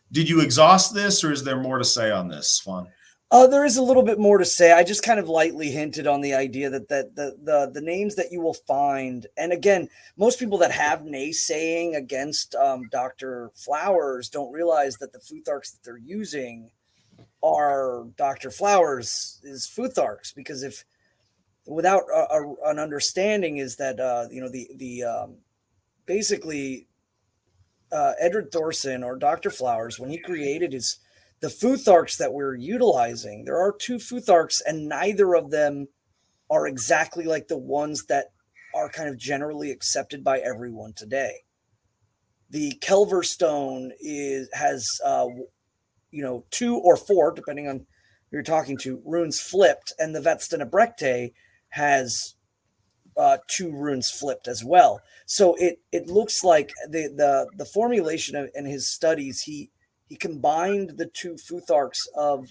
Did you exhaust this, or is there more to say on this, Svan? There is a little bit more to say. I just kind of lightly hinted on the idea that the names that you will find, and again, most people that have naysaying against Dr. Flowers don't realize that the Futharks that they're using are Dr. Flowers' Futharks, because if without an understanding is that basically Edred Thorson or Dr. Flowers, when he created the Futharks that we're utilizing, there are 2 Futharks, and neither of them are exactly like the ones that are kind of generally accepted by everyone today. The Kelver Stone has 2 or 4, depending on who you're talking to, runes flipped, and the Vetstenabrekte has 2 runes flipped as well. So it looks like the formulation in his studies, he combined the 2 Futharks of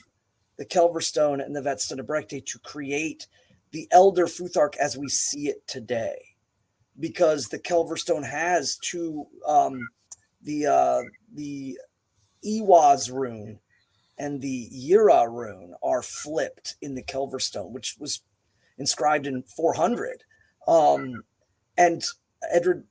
the Kelverstone and the Vetstenabrekte to create the Elder Futhark as we see it today, because the Kelverstone has 2 the Ewaz rune and the Yira rune are flipped in the Kelverstone, which was inscribed in 400. And Edred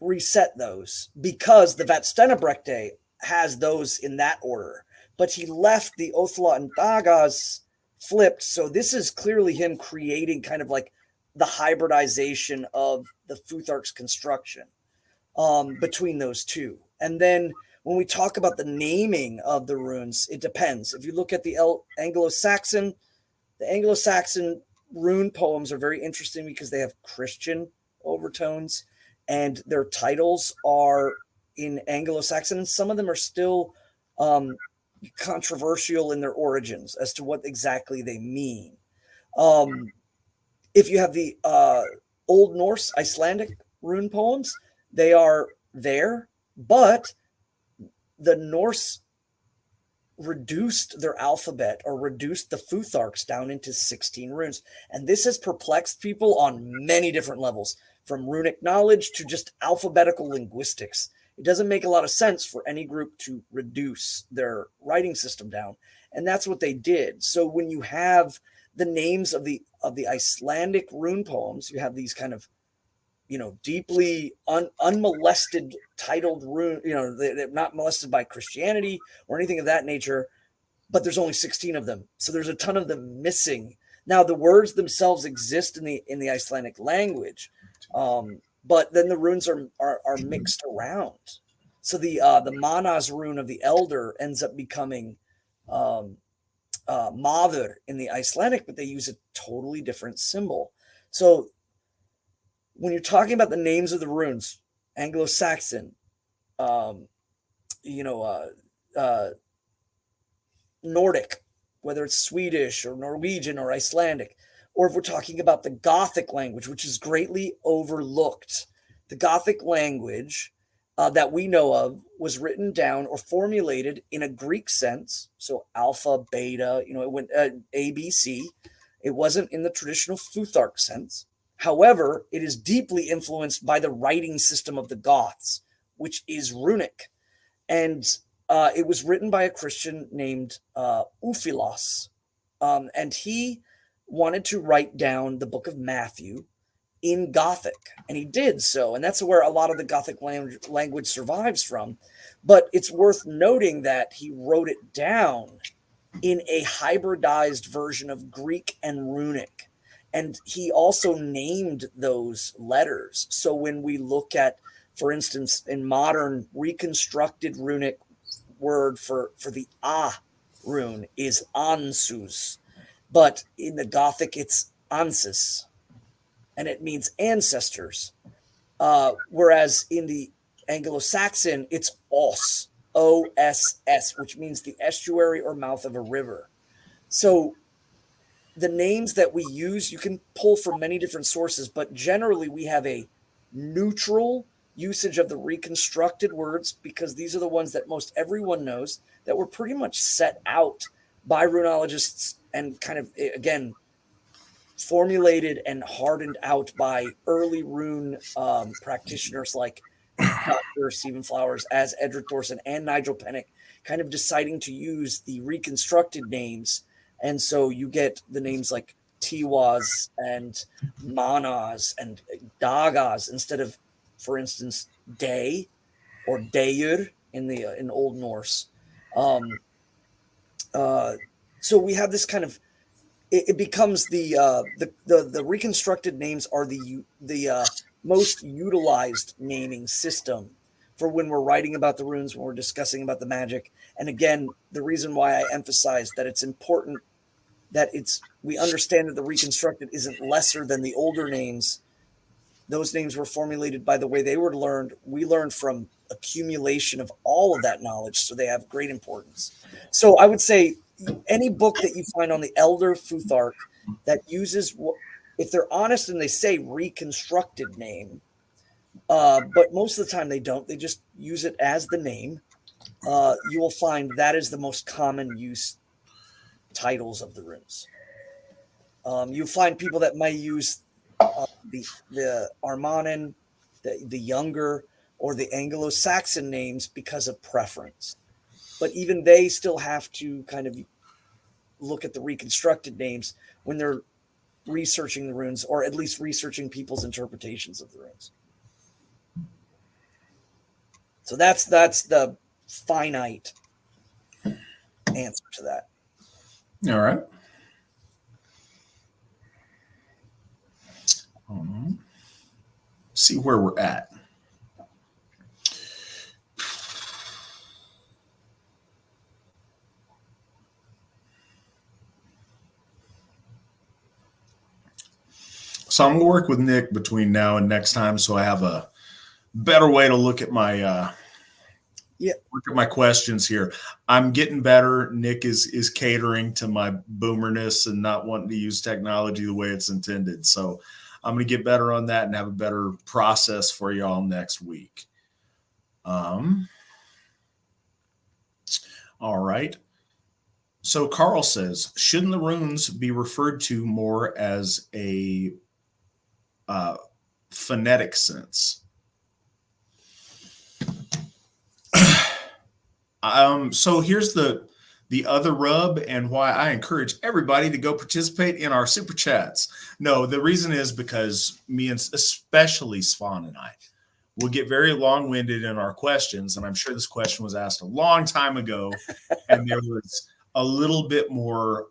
reset those because the Vetstenabrekte has those in that order, but he left the Othla and Dagas flipped. So this is clearly him creating kind of like the hybridization of the Futhark's construction between those 2. And then when we talk about the naming of the runes, it depends. If you look at the Anglo-Saxon rune poems are very interesting because they have Christian overtones, and their titles are in Anglo-Saxon, and some of them are still controversial in their origins as to what exactly they mean. If you have the Old Norse Icelandic rune poems, they are there, but the Norse reduced their alphabet or reduced the Futharks down into 16 runes. And this has perplexed people on many different levels, from runic knowledge to just alphabetical linguistics. It doesn't make a lot of sense for any group to reduce their writing system down. And that's what they did. So when you have the names of the Icelandic rune poems, you have these kind of, deeply unmolested titled rune, they're not molested by Christianity or anything of that nature, but there's only 16 of them. So there's a ton of them missing. Now the words themselves exist in the Icelandic language, but then the runes are mixed around. So the Manas rune of the Elder ends up becoming Maður in the Icelandic, but they use a totally different symbol. So when you're talking about the names of the runes, Anglo-Saxon, Nordic, whether it's Swedish or Norwegian or Icelandic, or if we're talking about the Gothic language, which is greatly overlooked. The Gothic language that we know of was written down or formulated in a Greek sense. So alpha, beta, it went A, B, C. It wasn't in the traditional Futhark sense. However, it is deeply influenced by the writing system of the Goths, which is runic. And It was written by a Christian named Uphilas, and he wanted to write down the book of Matthew in Gothic, and he did so, and that's where a lot of the Gothic language survives from. But it's worth noting that he wrote it down in a hybridized version of Greek and Runic, and he also named those letters. So when we look at, for instance, in modern reconstructed Runic word for the rune is Ansus, but in the Gothic it's Ansis, and it means ancestors. Whereas in the Anglo-Saxon, it's Os, O-S-S, which means the estuary or mouth of a river. So the names that we use, you can pull from many different sources, but generally we have a neutral usage of the reconstructed words because these are the ones that most everyone knows that were pretty much set out by runologists and kind of, again, formulated and hardened out by early rune practitioners like Dr. Stephen Flowers, as Edric Thorson and Nigel Pennick, kind of deciding to use the reconstructed names. And so you get the names like Tiwas and Manas and Dagas instead of, for instance, Day or Dayur in Old Norse. So we have this kind of, it becomes the reconstructed names are the most utilized naming system for when we're writing about the runes, when we're discussing about the magic. And again, the reason why I emphasize that it's important that we understand that the reconstructed isn't lesser than the older names. Those names were formulated by the way they were learned. We learned from accumulation of all of that knowledge, so they have great importance. So I would say any book that you find on the Elder Futhark that uses, if they're honest and they say reconstructed name, but most of the time they don't, they just use it as the name, you will find that is the most common use titles of the runes. You'll find people that may use the Armanen, the younger, or the Anglo-Saxon names because of preference. But even they still have to kind of look at the reconstructed names when they're researching the runes, or at least researching people's interpretations of the runes. So that's the finite answer to that. All right. See where we're at. So I'm going to work with Nick between now and next time, so I have a better way to look at my look at my questions here. I'm getting better. Nick is catering to my boomerness and not wanting to use technology the way it's intended. So I'm going to get better on that and have a better process for y'all next week. All right. So Carl says, shouldn't the runes be referred to more as a phonetic sense? So here's the other rub and why I encourage everybody to go participate in our super chats. No, the reason is because me and especially Svan and I will get very long-winded in our questions. And I'm sure this question was asked a long time ago and there was a little bit more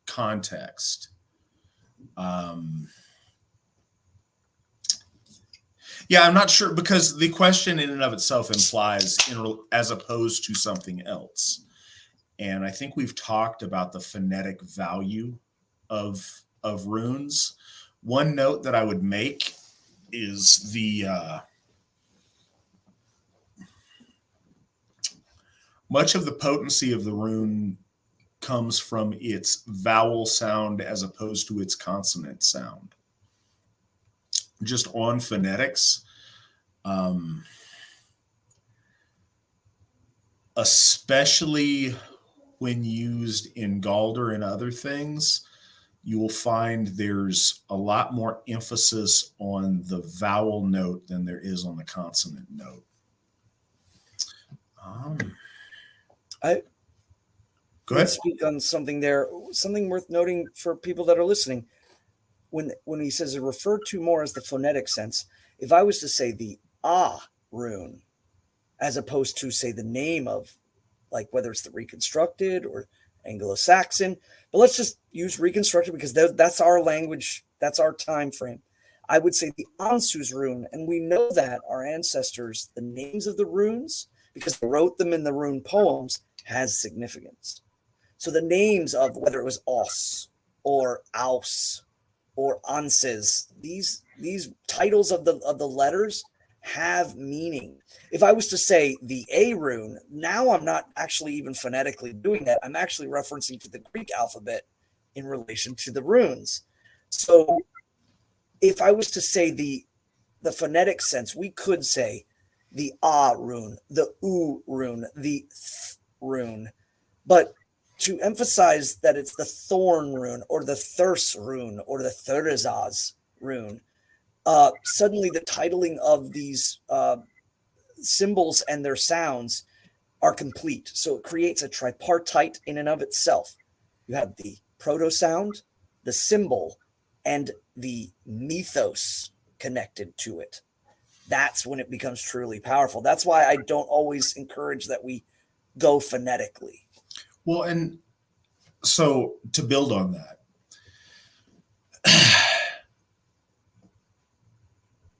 context. Yeah, I'm not sure because the question in and of itself implies as opposed to something else. And I think we've talked about the phonetic value of runes. One note that I would make is much of the potency of the rune comes from its vowel sound as opposed to its consonant sound. Just on phonetics, especially when used in Galder and other things, you will find there's a lot more emphasis on the vowel note than there is on the consonant note. I Go would ahead. speak on something there, something worth noting for people that are listening. When he says it referred to more as the phonetic sense, if I was to say the ah rune, as opposed to say the name of, like whether it's the reconstructed or Anglo-Saxon, but let's just use reconstructed because that's our language, that's our time frame. I would say the Ansu's rune, and we know that our ancestors, the names of the runes, because they wrote them in the rune poems, has significance. So the names of whether it was Os or Aus or Anses, these titles of the letters have meaning. If I was to say the A rune, now I'm not actually even phonetically doing that. I'm actually referencing to the Greek alphabet in relation to the runes. So if I was to say the phonetic sense, we could say the A rune, the U rune, the Th rune. But to emphasize that it's the Thorn rune or the Thurs rune or the Thurzaz rune, suddenly the titling of these symbols and their sounds are complete. So it creates a tripartite in and of itself. You have the proto sound, the symbol, and the mythos connected to it. That's when it becomes truly powerful. That's why I don't always encourage that we go phonetically. Well, and so to build on that,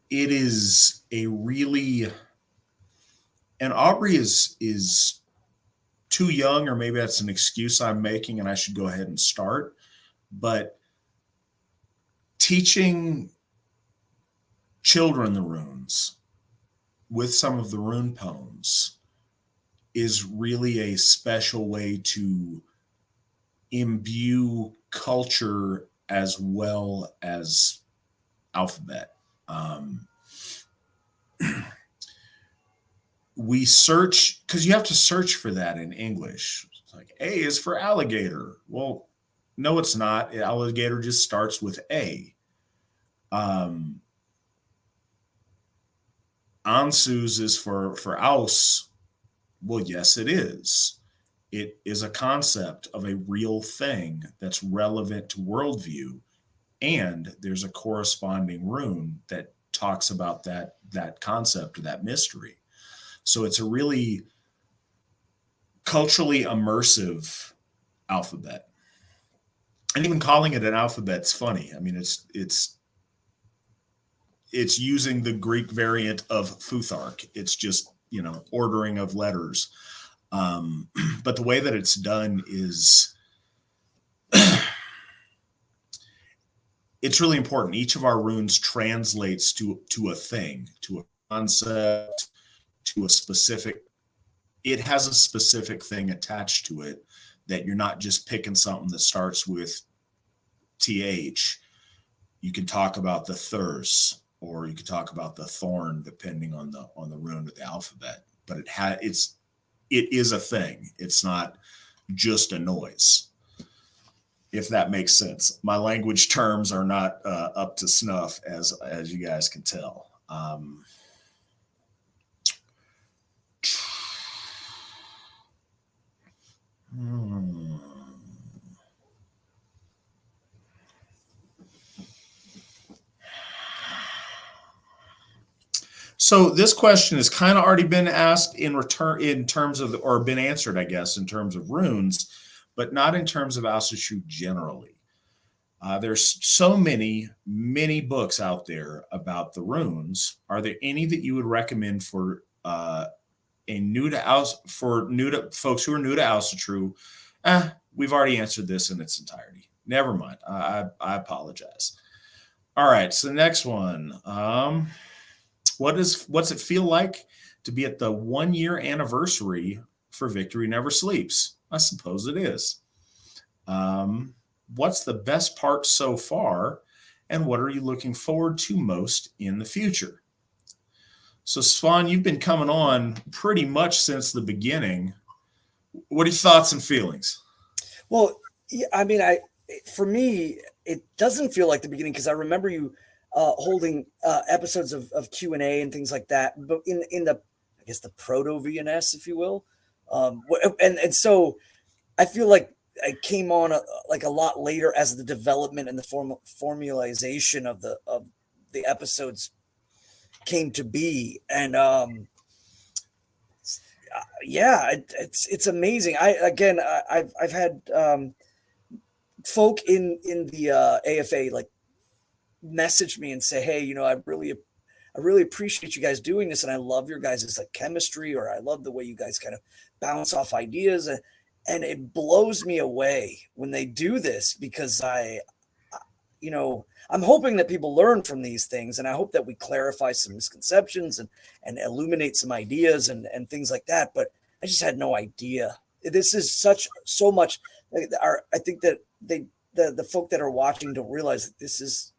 it is a really, and Aubrey is too young, or maybe that's an excuse I'm making and I should go ahead and start. But teaching children the runes with some of the rune poems is really a special way to imbue culture as well as alphabet. We search, because you have to search for that in English. It's like A is for alligator. Well, no, it's not. Alligator just starts with A. Ansus is for aus. Well, yes, it is. It is a concept of a real thing that's relevant to worldview, and there's a corresponding rune that talks about that concept or that mystery. So it's a really culturally immersive alphabet. And even calling it an alphabet's funny. I mean, it's using the Greek variant of Futhark. It's just, ordering of letters. But the way that it's done is it's really important. Each of our runes translates to a thing, to a concept, to a specific, it has a specific thing attached to it, that you're not just picking something that starts with TH. You can talk about the Thurs, or you could talk about the Thorn, depending on the rune of the alphabet. But it is a thing. It's not just a noise, if that makes sense. My language terms are not up to snuff, as you guys can tell. So this question has kind of already been asked in terms of, or been answered, I guess, in terms of runes, but not in terms of Asatru generally. There's so many books out there about the runes. Are there any that you would recommend for folks who are new to Asatru? We've already answered this in its entirety. Never mind. I apologize. All right. So the next one. What's it feel like to be at the 1 year anniversary for Victory Never Sleeps? I suppose it is. What's the best part so far, and what are you looking forward to most in the future? So Svan, you've been coming on pretty much since the beginning. What are your thoughts and feelings? Well, I mean, for me, it doesn't feel like the beginning, because I remember you holding episodes of Q&A and things like that. But in the guess the proto VNS, if you will. And so I feel like I came on like a lot later as the development and the formalization of the episodes came to be. And yeah, it's amazing. I've had folk in the AFA like message me and say, hey, you know, I really appreciate you guys doing this, and I love your guys' like chemistry, or I love the way you guys kind of bounce off ideas, and it blows me away when they do this, because you know, I'm hoping that people learn from these things, and I hope that we clarify some misconceptions and illuminate some ideas and things like that. But I just had no idea. This is so much. I think that the folk that are watching don't realize that this is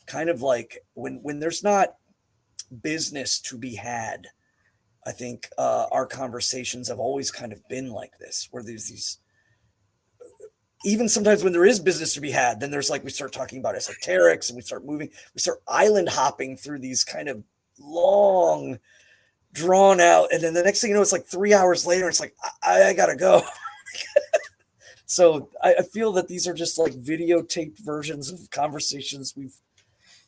kind of like when there's not business to be had. I think our conversations have always kind of been like this, where there's these, even sometimes when there is business to be had, then there's like, we start talking about esoterics, and we start island hopping through these kind of long drawn out. And then the next thing you know, it's like 3 hours later, it's like, I gotta go. So I feel that these are just like videotaped versions of conversations we've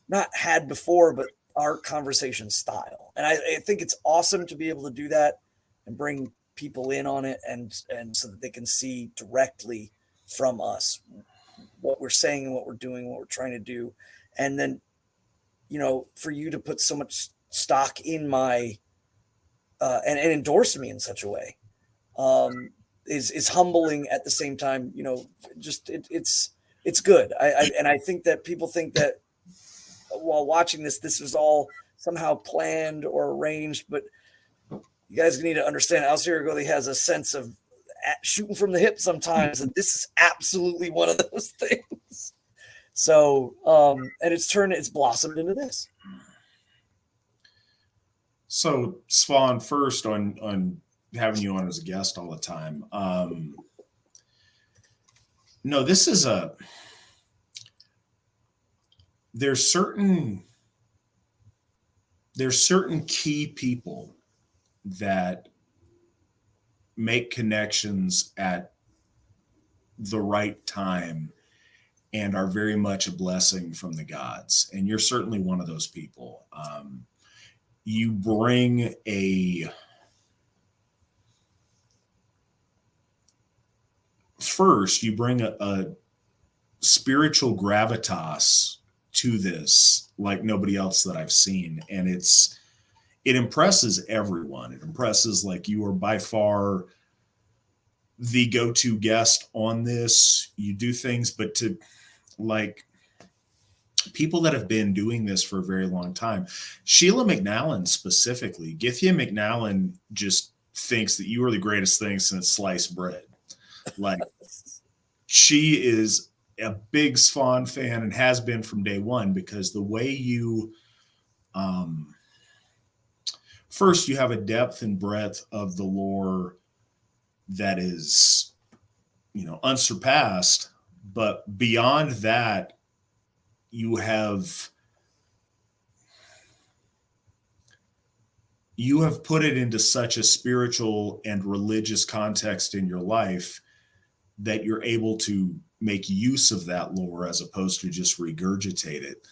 not had before, but our conversation style. And I think it's awesome to be able to do that and bring people in on it, and so that they can see directly from us what we're saying and what we're doing, what we're trying to do. And then, you know, for you to put so much stock in my and endorse me in such a way is humbling at the same time. You know, just it's good. I think that people think that while watching this was all somehow planned or arranged, but you guys need to understand Alcir Goli has a sense of shooting from the hip sometimes, and this is absolutely one of those things. So and it's blossomed into this. So Svan, first on having you on as a guest all the time. No, this is there's certain key people that make connections at the right time and are very much a blessing from the gods. And you're certainly one of those people. You bring a spiritual gravitas to this like nobody else that I've seen. And it impresses everyone. It impresses, like, you are by far the go-to guest on this. You do things, but to like people that have been doing this for a very long time, Sheila McNallen specifically, Githya McNallen just thinks that you are the greatest thing since sliced bread. Like, she is a big Svan fan and has been from day one, because the way you, first, you have a depth and breadth of the lore that is, you know, unsurpassed. But beyond that, you have put it into such a spiritual and religious context in your life that you're able to make use of that lore as opposed to just regurgitate it.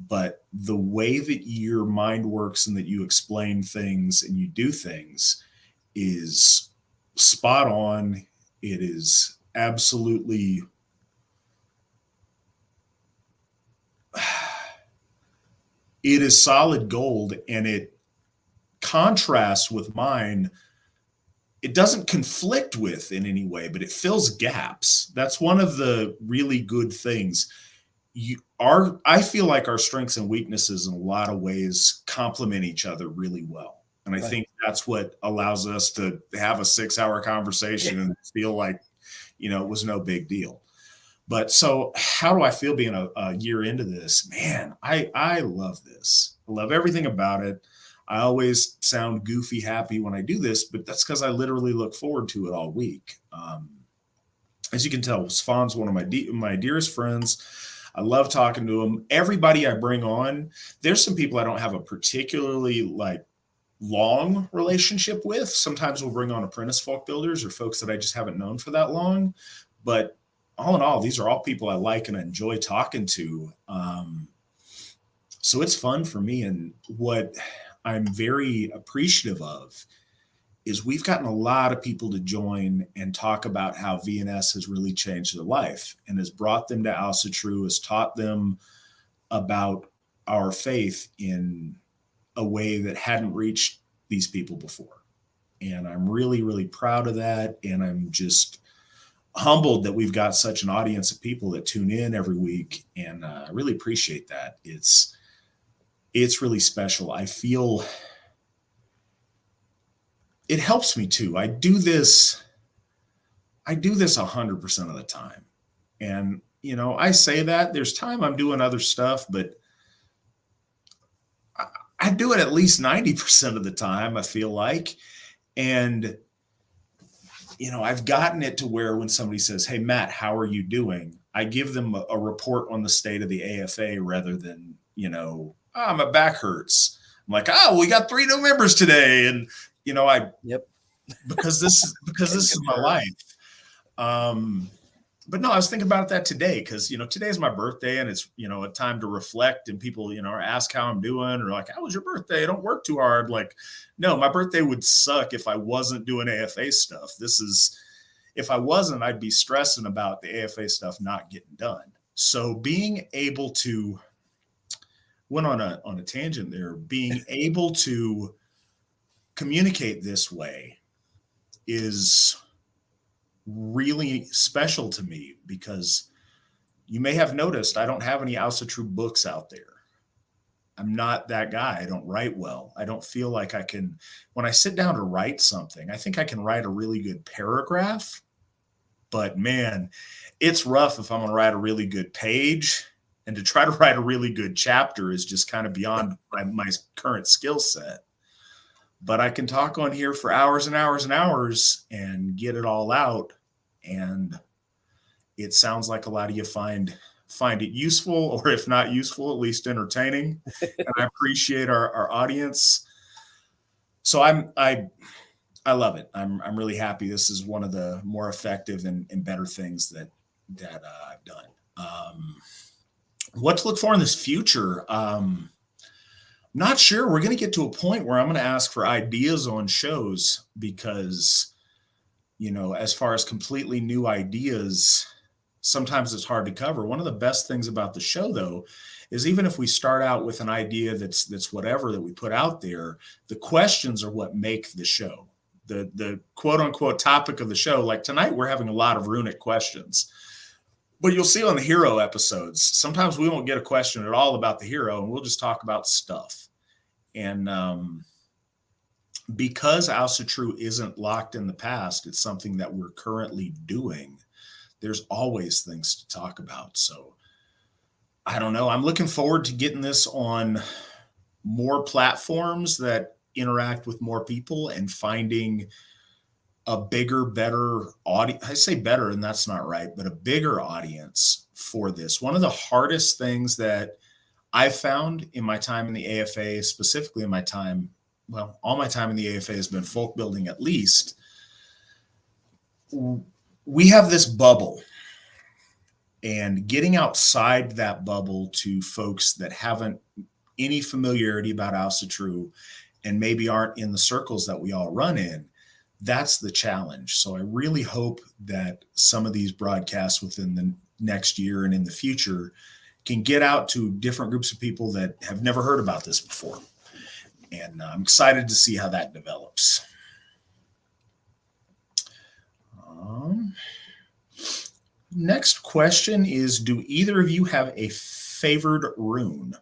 But the way that your mind works and that you explain things and you do things is spot on. It is absolutely it is solid gold, and it contrasts with mine. It doesn't conflict with in any way, but it fills gaps. That's one of the really good things. I feel like our strengths and weaknesses in a lot of ways complement each other really well. And I think that's what allows us to have a 6-hour conversation and feel like, you know, it was no big deal. But so how do I feel being a year into this? Man, I love this. I love everything about it. I always sound goofy happy when I do this, but that's because I literally look forward to it all week. As you can tell, Svan's one of my dearest friends. I love talking to him. Everybody I bring on, there's some people I don't have a particularly like long relationship with. Sometimes we'll bring on apprentice folk builders or folks that I just haven't known for that long. But all in all, these are all people I like and enjoy talking to. So it's fun for me. And what I'm very appreciative of is we've gotten a lot of people to join and talk about how VNS has really changed their life and has brought them to Asatru, has taught them about our faith in a way that hadn't reached these people before. And I'm really, really proud of that. And I'm just humbled that we've got such an audience of people that tune in every week. And I really appreciate that. It's really special. I feel it helps me too. I do this 100% of the time. And, you know, I say that there's time I'm doing other stuff, but I do it at least 90% of the time, I feel like. And, you know, I've gotten it to where when somebody says, "Hey, Matt, how are you doing?" I give them a report on the state of the AFA rather than, you know, "Oh, my back hurts." I'm like, "Oh, we got 3 new members today." And, you know, because this is my life. But no, I was thinking about that today because, you know, today's my birthday and it's, you know, a time to reflect and people, you know, ask how I'm doing or like, "How was your birthday? Don't work too hard." Like, no, my birthday would suck if I wasn't doing AFA stuff. If I wasn't, I'd be stressing about the AFA stuff not getting done. So being able to, went on a tangent there, being able to communicate this way is really special to me because you may have noticed I don't have any Asatru books out there. I'm not that guy. I don't write well. I don't feel like I can, when I sit down to write something, I think I can write a really good paragraph, but man, it's rough if I'm going to write a really good page, and to try to write a really good chapter is just kind of beyond my current skill set. But I can talk on here for hours and hours and hours and get it all out. And it sounds like a lot of you find it useful, or if not useful, at least entertaining. And I appreciate our audience. So I love it. I'm really happy. This is one of the more effective and better things that I've done. What to look for in this future? Not sure. We're going to get to a point where I'm going to ask for ideas on shows because, you know, as far as completely new ideas, sometimes it's hard to cover. One of the best things about the show, though, is even if we start out with an idea that's whatever that we put out there, the questions are what make the show. The quote unquote topic of the show. Like tonight, we're having a lot of runic questions. But you'll see on the hero episodes, sometimes we won't get a question at all about the hero, and we'll just talk about stuff. And because Asatru isn't locked in the past, it's something that we're currently doing. There's always things to talk about. So I don't know. I'm looking forward to getting this on more platforms that interact with more people and finding a bigger, better audience. I say better, and that's not right, but a bigger audience for this. One of the hardest things that I've found in my time in the AFA, specifically in my time, well, all my time in the AFA has been folk building at least. We have this bubble, and getting outside that bubble to folks that haven't any familiarity about Asatru and maybe aren't in the circles that we all run in, that's the challenge. So I really hope that some of these broadcasts within the next year and in the future can get out to different groups of people that have never heard about this before. And I'm excited to see how that develops. Next question is, do either of you have a favored rune?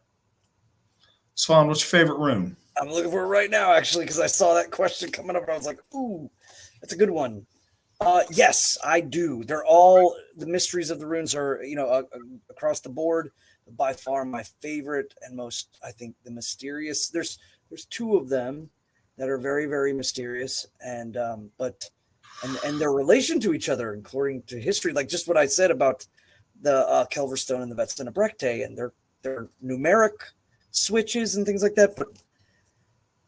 Svan, what's your favorite rune? I'm looking for it right now, actually, because I saw that question coming up and I was like, ooh, that's a good one. Yes, I do. They're all, the mysteries of the runes are, you know, across the board. By far my favorite and most, I think, the mysterious. There's 2 of them that are very, very mysterious, and their relation to each other, according to history, like just what I said about the Kelverstone and the Vetstina Brecte, and their numeric switches and things like that. But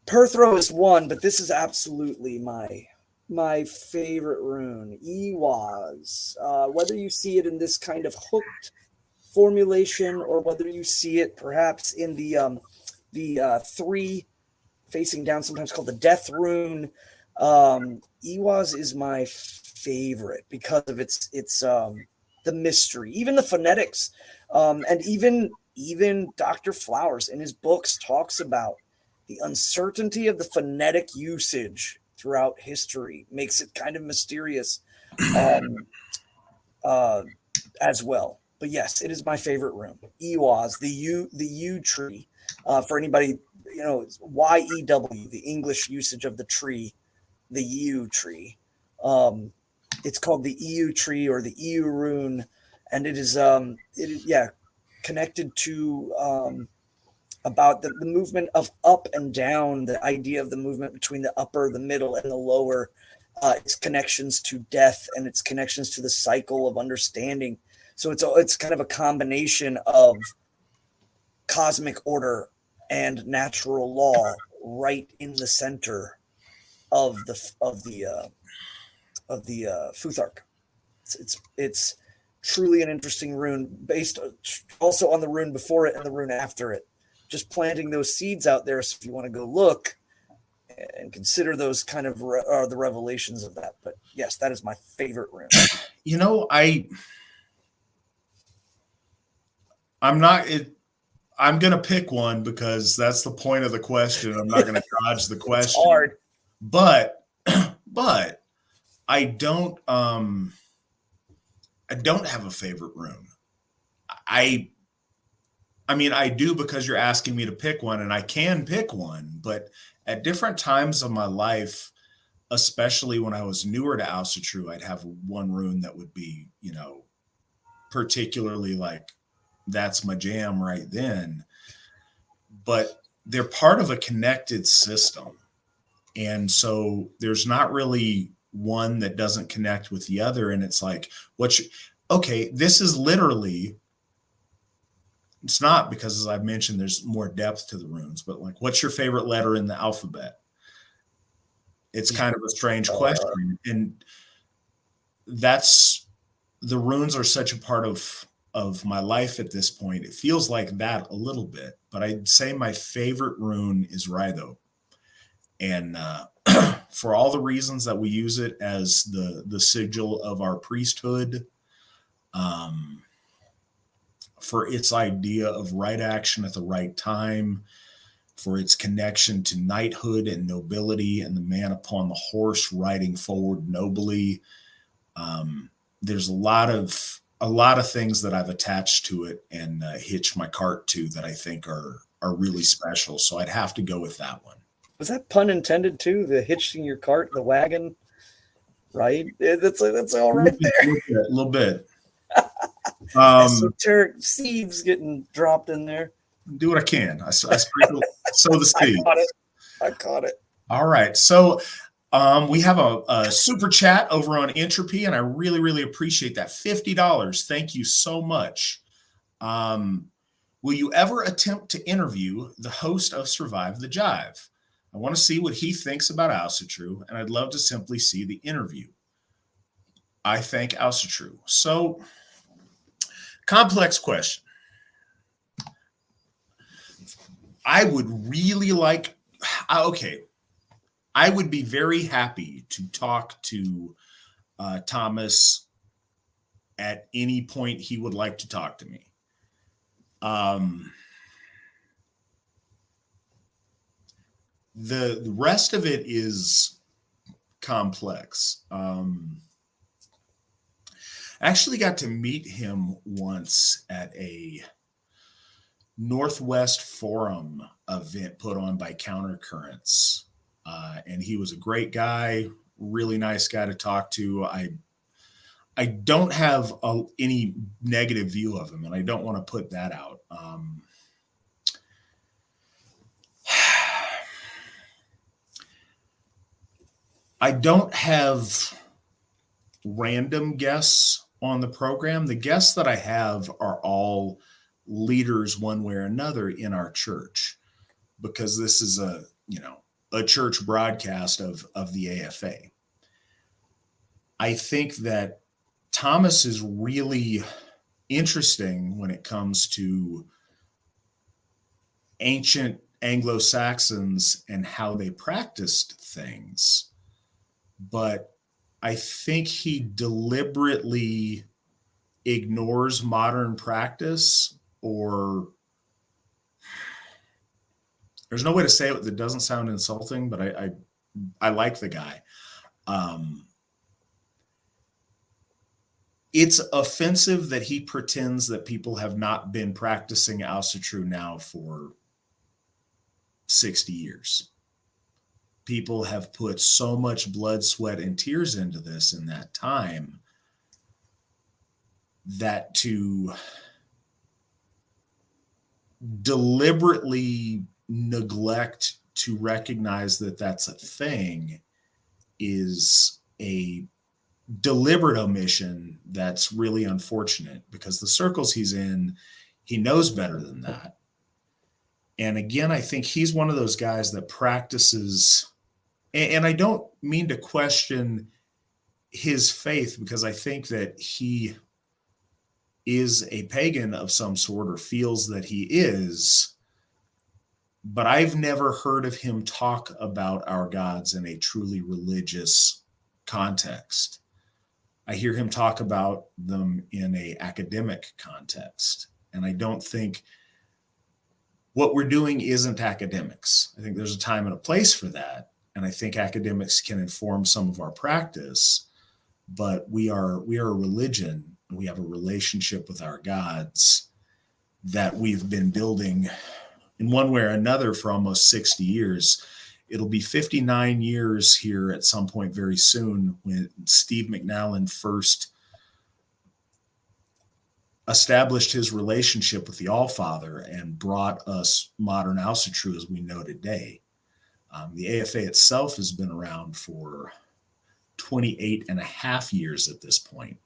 Perthro is one, but this is absolutely my favorite rune, Ewaz. Whether you see it in this kind of hooked formulation, or whether you see it perhaps in the three facing down, sometimes called the death rune. Ewaz is my favorite because of its the mystery, even the phonetics, and even Dr. Flowers in his books talks about the uncertainty of the phonetic usage throughout history, makes it kind of mysterious as well. But yes, it is my favorite rune. Ewaz, the yew tree. For anybody, YEW, the English usage of the tree, the yew tree. It's called the yew tree or the yew rune, and it is connected to about the movement of up and down, the idea of the movement between the upper, the middle, and the lower, its connections to death and its connections to the cycle of understanding. So it's kind of a combination of cosmic order and natural law right in the center of the Futhark. It's truly an interesting rune, based also on the rune before it and the rune after it. Just planting those seeds out there, so if you want to go look and consider those kind of the revelations of that. But yes, that is my favorite rune. I'm gonna pick one because that's the point of the question. I'm not gonna dodge the question. It's hard. But I don't have a favorite rune. I mean, I do, because you're asking me to pick one, and I can pick one, but at different times of my life, especially when I was newer to Asatru, I'd have one rune that would be, particularly like, that's my jam right then. But they're part of a connected system. And so there's not really one that doesn't connect with the other. And it's like, this is literally, it's not, because as I've mentioned, there's more depth to the runes, but like, what's your favorite letter in the alphabet? It's kind of a strange question. And the runes are such a part of my life at this point. It feels like that a little bit, but I'd say my favorite rune is Rhytho. And for all the reasons that we use it as the sigil of our priesthood, for its idea of right action at the right time, for its connection to knighthood and nobility and the man upon the horse riding forward nobly. There's a lot of things that I've attached to it and hitched my cart to that I think are really special. So I'd have to go with that one. Was that pun intended too? The hitching your cart, the wagon, right? That's all right there. A little bit. Esoteric seeds getting dropped in there. Do what I can. I sow the seeds. I caught it. All right. So we have a super chat over on Entropy, and I really, really appreciate that. $50. Thank you so much. Will you ever attempt to interview the host of Survive the Jive? I want to see what he thinks about Asatru, and I'd love to simply see the interview. I thank Asatru. So, complex question. I would really like, I would be very happy to talk to Thomas at any point he would like to talk to me. The rest of it is complex. I actually got to meet him once at a Northwest Forum event put on by Countercurrents. And he was a great guy, really nice guy to talk to. I don't have any negative view of him, and I don't want to put that out. I don't have random guests on the program. The guests that I have are all leaders one way or another in our church, because this is a church broadcast of the AFA. I think that Thomas is really interesting when it comes to ancient Anglo-Saxons and how they practiced things. But I think he deliberately ignores modern practice, or there's no way to say it that doesn't sound insulting, but I like the guy. It's offensive that he pretends that people have not been practicing Asatru now for 60 years. People have put so much blood, sweat, and tears into this in that time that to deliberately neglect to recognize that that's a thing is a deliberate omission that's really unfortunate, because the circles he's in, he knows better than that. And again, I think he's one of those guys that practices, and I don't mean to question his faith, because I think that he is a pagan of some sort, or feels that he is, but I've never heard of him talk about our gods in a truly religious context. I hear him talk about them in an academic context. And I don't think what we're doing isn't academics. I think there's a time and a place for that. And I think academics can inform some of our practice, but we are a religion, and we have a relationship with our gods that we've been building in one way or another for almost 60 years. It'll be 59 years here at some point very soon, when Steve McNallen first established his relationship with the Allfather and brought us modern Asatru as we know today. The AFA itself has been around for 28 and a half years at this point.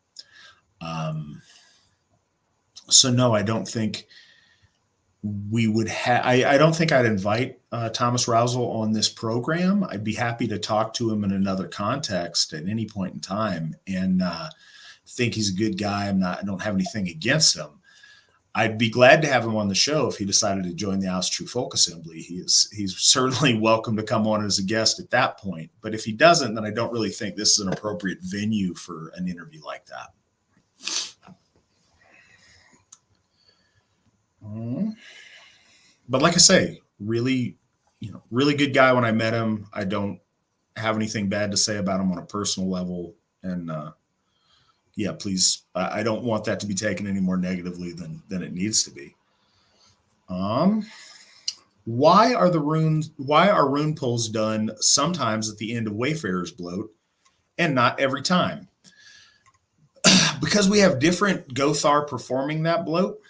So no, I don't think we would have, I don't think I'd invite Thomas Rousel on this program. I'd be happy to talk to him in another context at any point in time, and think he's a good guy. I don't have anything against him. I'd be glad to have him on the show if he decided to join the Asatru Folk Assembly. He's certainly welcome to come on as a guest at that point. But if he doesn't, then I don't really think this is an appropriate venue for an interview like that. But like I say, really good guy when I met him. I don't have anything bad to say about him on a personal level. And yeah, please, I don't want that to be taken any more negatively than it needs to be. Why are rune pulls done sometimes at the end of Wayfarer's Bloat and not every time? Because we have different Gothar performing that bloat.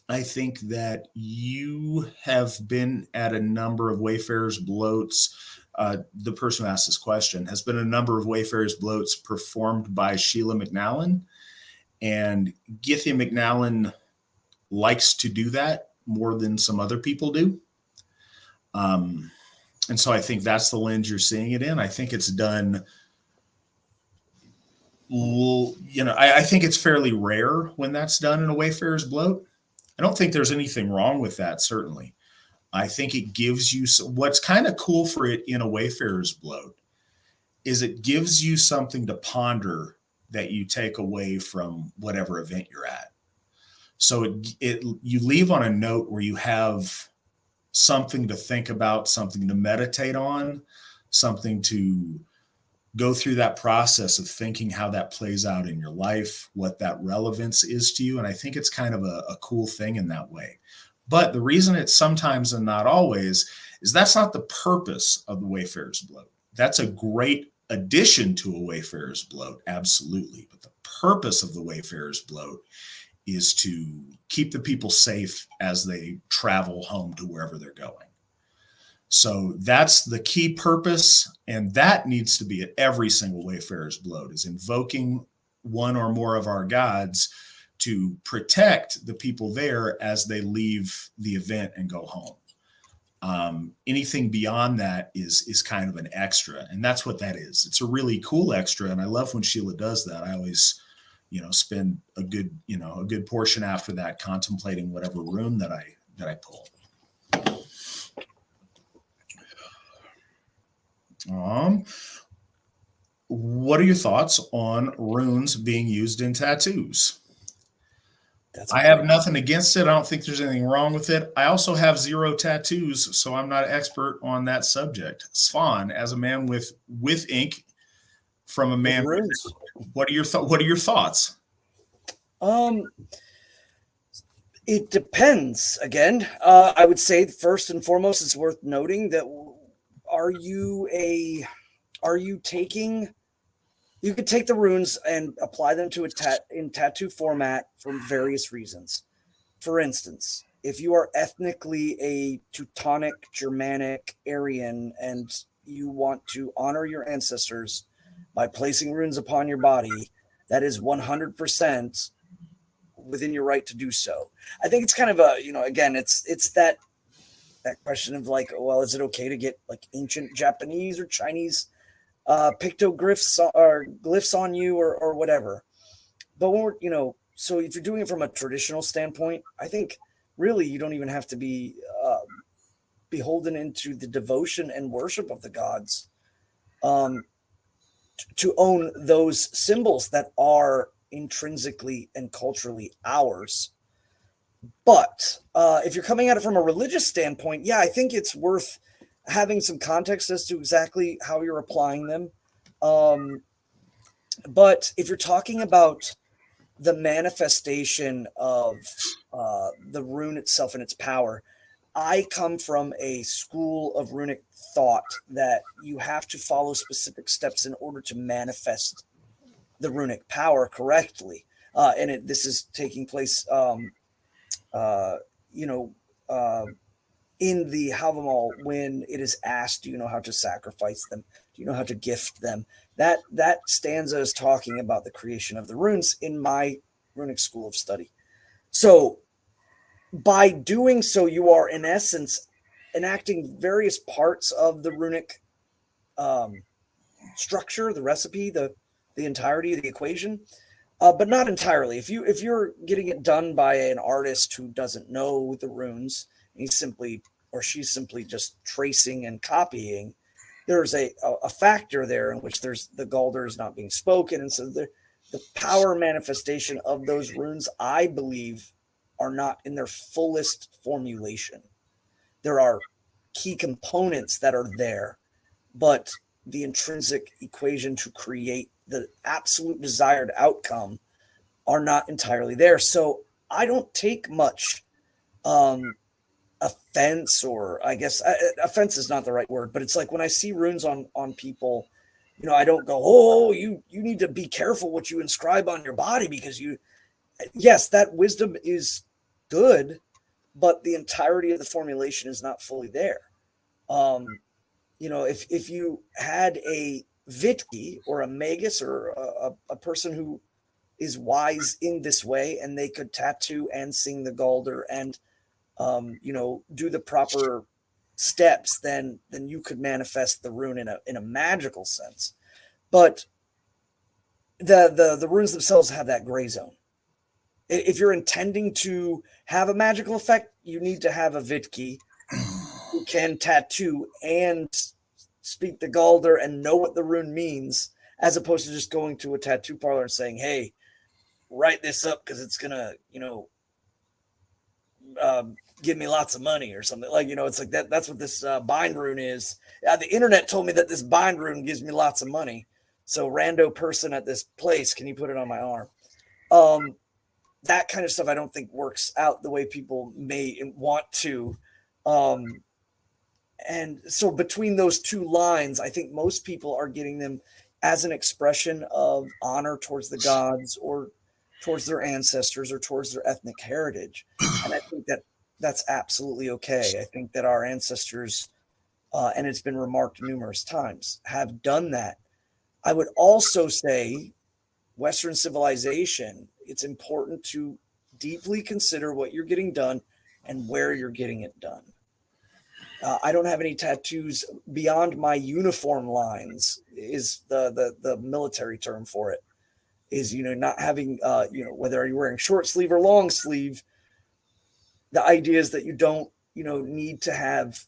I think that you have been at a number of Wayfarer's Bloats. The person who asked this question has been a number of Wayfarer's Bloats performed by Sheila McNallen, and Githia McNallen likes to do that more than some other people do. And so I think that's the lens you're seeing it in. I think it's done, I think it's fairly rare when that's done in a Wayfarer's Bloat. I don't think there's anything wrong with that, certainly. I think it gives you, what's kind of cool for it in a Wayfarer's Bloat is it gives you something to ponder that you take away from whatever event you're at. So you leave on a note where you have something to think about, something to meditate on, something to go through that process of thinking how that plays out in your life, what that relevance is to you. And I think it's kind of a cool thing in that way. But the reason it's sometimes and not always is that's not the purpose of the Wayfarer's Bloat. That's a great addition to a Wayfarer's Bloat, absolutely. But the purpose of the Wayfarer's Bloat is to keep the people safe as they travel home to wherever they're going. So that's the key purpose, and that needs to be at every single Wayfarer's Bloat, is invoking one or more of our gods to protect the people there as they leave the event and go home. Anything beyond that is kind of an extra, and that's what that is. It's a really cool extra, and I love when Sheila does that. I always, spend a good portion after that contemplating whatever rune that I pull. What are your thoughts on runes being used in tattoos? I have nothing against it. I don't think there's anything wrong with it. I also have 0 tattoos, so I'm not an expert on that subject. Svan, as a man with ink, from a man with runes, what are your thoughts? It depends. Again, I would say first and foremost, it's worth noting that you could take the runes and apply them to in tattoo format for various reasons. For instance, if you are ethnically a Teutonic, Germanic, Aryan, and you want to honor your ancestors by placing runes upon your body, that is 100% within your right to do so. I think it's kind of again, it's that question of like, well, is it okay to get like ancient Japanese or Chinese pictoglyphs or glyphs on you or whatever? But when we're, so if you're doing it from a traditional standpoint, I think really you don't even have to be beholden into the devotion and worship of the gods to own those symbols that are intrinsically and culturally ours. But if you're coming at it from a religious standpoint, yeah, I think it's worth having some context as to exactly how you're applying them. But if you're talking about the manifestation of the rune itself and its power, I come from a school of runic thought that you have to follow specific steps in order to manifest the runic power correctly. And this is taking place, in the Havamal, when it is asked, do you know how to sacrifice them? Do you know how to gift them? That stanza is talking about the creation of the runes in my runic school of study. So by doing so, you are in essence enacting various parts of the runic structure, the recipe, the entirety of the equation, but not entirely. If you're getting it done by an artist who doesn't know the runes, he's simply or she's simply just tracing and copying, there's a factor there in which there's the Galdr is not being spoken, and so the power manifestation of those runes, I believe, are not in their fullest formulation. There are key components that are there, but the intrinsic equation to create the absolute desired outcome are not entirely there. So I don't take much offense, or I guess offense is not the right word, but it's like when I see runes on people, I don't go, oh, you need to be careful what you inscribe on your body, because yes, that wisdom is good, but the entirety of the formulation is not fully there. If you had a Vitki or a Magus or a person who is wise in this way, and they could tattoo and sing the Galdr and do the proper steps, then you could manifest the rune in a magical sense. But the runes themselves have that gray zone. If you're intending to have a magical effect, you need to have a Vitki who can tattoo and speak the Galdr and know what the rune means, as opposed to just going to a tattoo parlor and saying, hey, write this up because it's gonna give me lots of money or something. Like, it's like that's what this bind rune is. The internet told me that this bind rune gives me lots of money, so rando person at this place, can you put it on my arm? That kind of stuff I don't think works out the way people may want to. And so between those two lines, I think most people are getting them as an expression of honor towards the gods or towards their ancestors or towards their ethnic heritage. And I think that that's absolutely okay. I think that our ancestors, and it's been remarked numerous times, have done that. I would also say Western civilization, it's important to deeply consider what you're getting done and where you're getting it done. I don't have any tattoos beyond my uniform lines, is the military term for it. Is, not having, whether you're wearing short sleeve or long sleeve, the idea is that you don't, need to have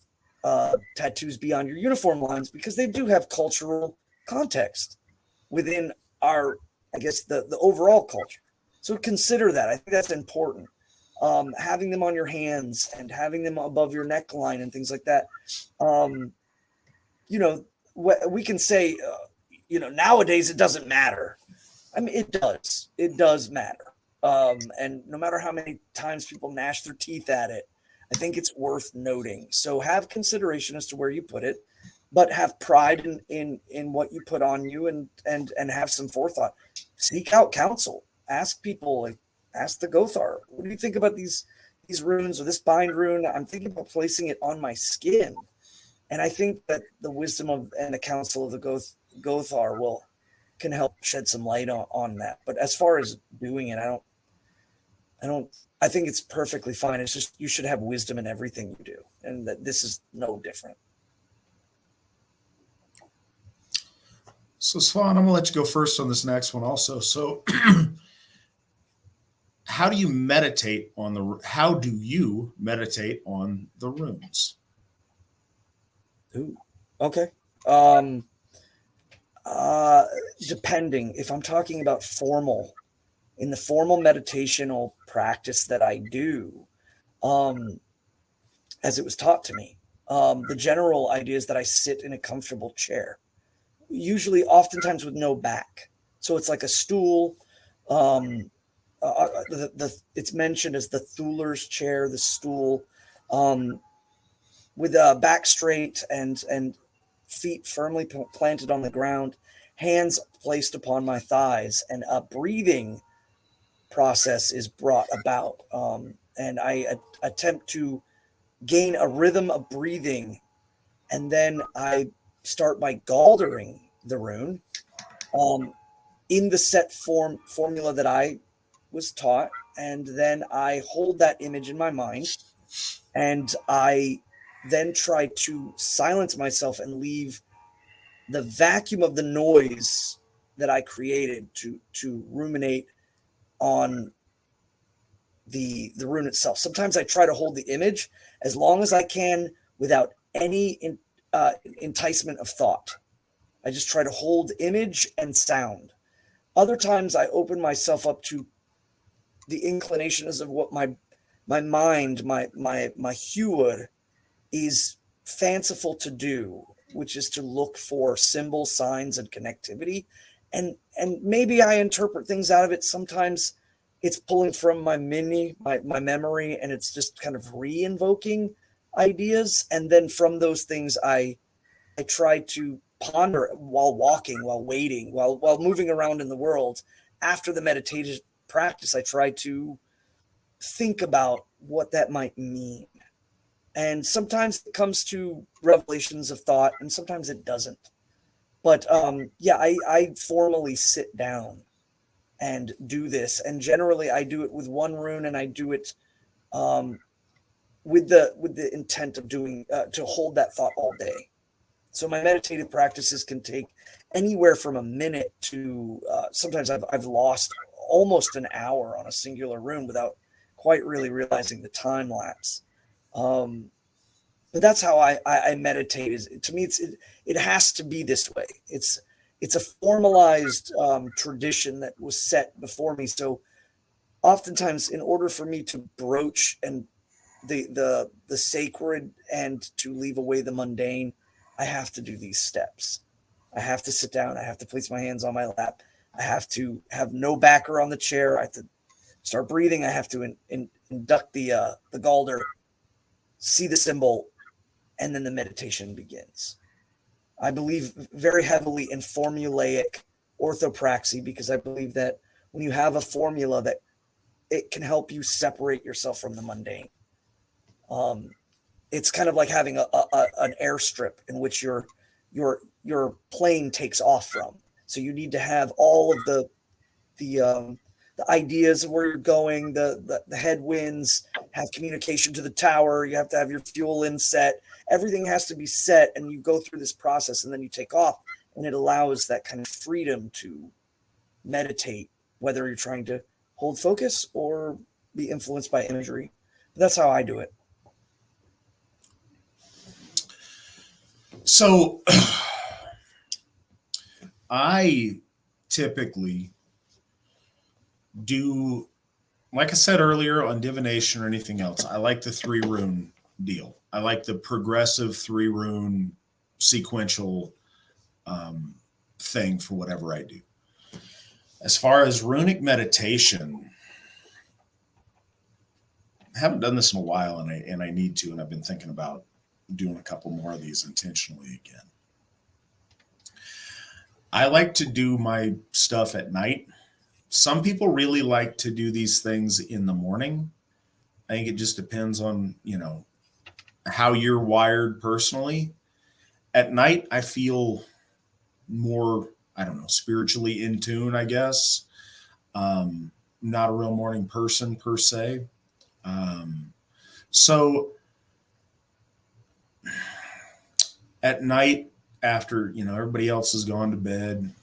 tattoos beyond your uniform lines, because they do have cultural context within our, I guess, the overall culture. So consider that. I think that's important. Having them on your hands and having them above your neckline and things like that. We can say, nowadays it doesn't matter. I mean, it does. It does matter. And no matter how many times people gnash their teeth at it, I think it's worth noting. So have consideration as to where you put it, but have pride in what you put on you, and have some forethought. Seek out counsel. Ask people, like ask the Gothar, what do you think about these runes or this bind rune? I'm thinking about placing it on my skin. And I think that the wisdom of and the counsel of the Gothar can help shed some light on that. But as far as doing it, I think it's perfectly fine. It's just, you should have wisdom in everything you do. And that this is no different. So Svan, I'm going to let you go first on this next one also. So how do you meditate on the runes? Ooh, okay. Depending, if I'm talking about in the formal meditational practice that I do, as it was taught to me, the general idea is that I sit in a comfortable chair, usually oftentimes with no back. So it's like a stool. It's mentioned as the Thuler's chair, the stool, with a back straight and feet firmly planted on the ground, hands placed upon my thighs, and a breathing process is brought about. And I attempt to gain a rhythm of breathing, and then I start by galdering the rune in the set formula that I was taught, and then I hold that image in my mind, and I then try to silence myself and leave the vacuum of the noise that I created to ruminate on the rune itself. Sometimes I try to hold the image as long as I can without any enticement of thought. I just try to hold image and sound. Other times I open myself up to the inclinations of what my mind, my huer is fanciful to do, which is to look for symbol, signs, and connectivity. And maybe I interpret things out of it. Sometimes it's pulling from my memory, and it's just kind of re-invoking ideas. And then from those things, I try to ponder while walking, while waiting, while moving around in the world. After the meditative practice, I try to think about what that might mean. And sometimes it comes to revelations of thought, and sometimes it doesn't. But I formally sit down and do this. And generally I do it with one rune, and I do it with the intent of doing to hold that thought all day. So my meditative practices can take anywhere from a minute to sometimes I've lost almost an hour on a singular rune without quite really realizing the time lapse. But that's how I meditate. Is to me, it has to be this way. It's a formalized tradition that was set before me. So oftentimes, in order for me to broach and the sacred and to leave away the mundane, I have to do these steps. I have to sit down. I have to place my hands on my lap. I have to have no backer on the chair. I have to start breathing. I have to induct the galder, see the symbol, and then the meditation begins. I believe very heavily in formulaic orthopraxy, because I believe that when you have a formula, that it can help you separate yourself from the mundane. It's kind of like having an airstrip in which your plane takes off from. So you need to have all of the ideas of where you're going, the headwinds, have communication to the tower. You have to have your fuel in set. Everything has to be set, and you go through this process, and then you take off, and it allows that kind of freedom to meditate, whether you're trying to hold focus or be influenced by imagery. That's how I do it. So I typically do, like I said earlier, on divination or anything else, I like the 3 rune deal. I like the progressive 3 rune sequential thing for whatever I do. As far as runic meditation, I haven't done this in a while, and I need to, and I've been thinking about doing a couple more of these intentionally again. I like to do my stuff at night. Some people really like to do these things in the morning. I think it just depends on, how you're wired personally. At night, I feel more, I don't know, spiritually in tune, I guess. Not a real morning person per se. So at night, after, everybody else has gone to bed,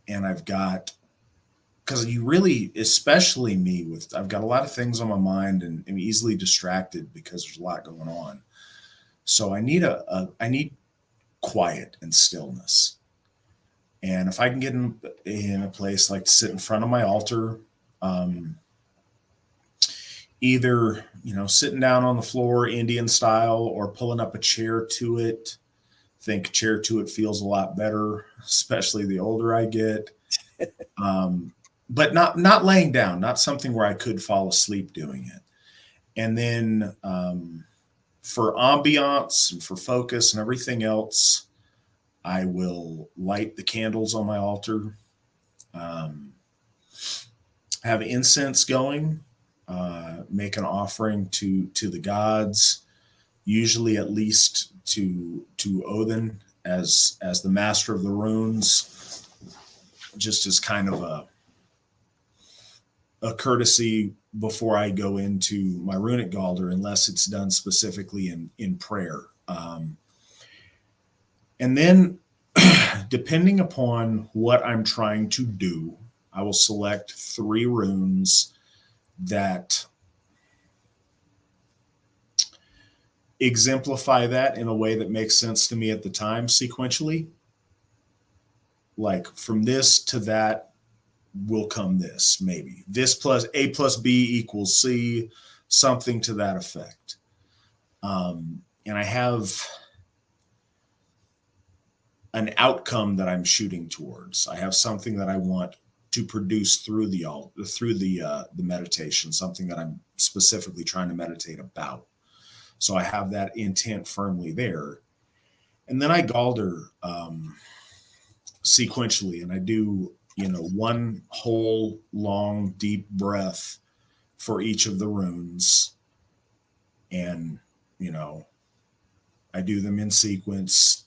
and because you really, especially me, I've got a lot of things on my mind, and I'm easily distracted because there's a lot going on. So I need I need quiet and stillness. And if I can get in a place like to sit in front of my altar, either, sitting down on the floor, Indian style, or pulling up a chair to it. I think chair to it feels a lot better, especially the older I get. But not laying down, not something where I could fall asleep doing it. And then for ambiance and for focus and everything else, I will light the candles on my altar, have incense going, make an offering to the gods, usually at least to Odin as the master of the runes, just as kind of a courtesy before I go into my runic galder, unless it's done specifically in prayer. And then depending upon what I'm trying to do, I will select 3 runes that exemplify that in a way that makes sense to me at the time sequentially. Like from this to that will come this, maybe. This plus A plus B equals C, something to that effect. And I have an outcome that I'm shooting towards. I have something that I want to produce through the meditation, something that I'm specifically trying to meditate about. So I have that intent firmly there. And then I galder sequentially, and I do, one whole long deep breath for each of the runes. And, I do them in sequence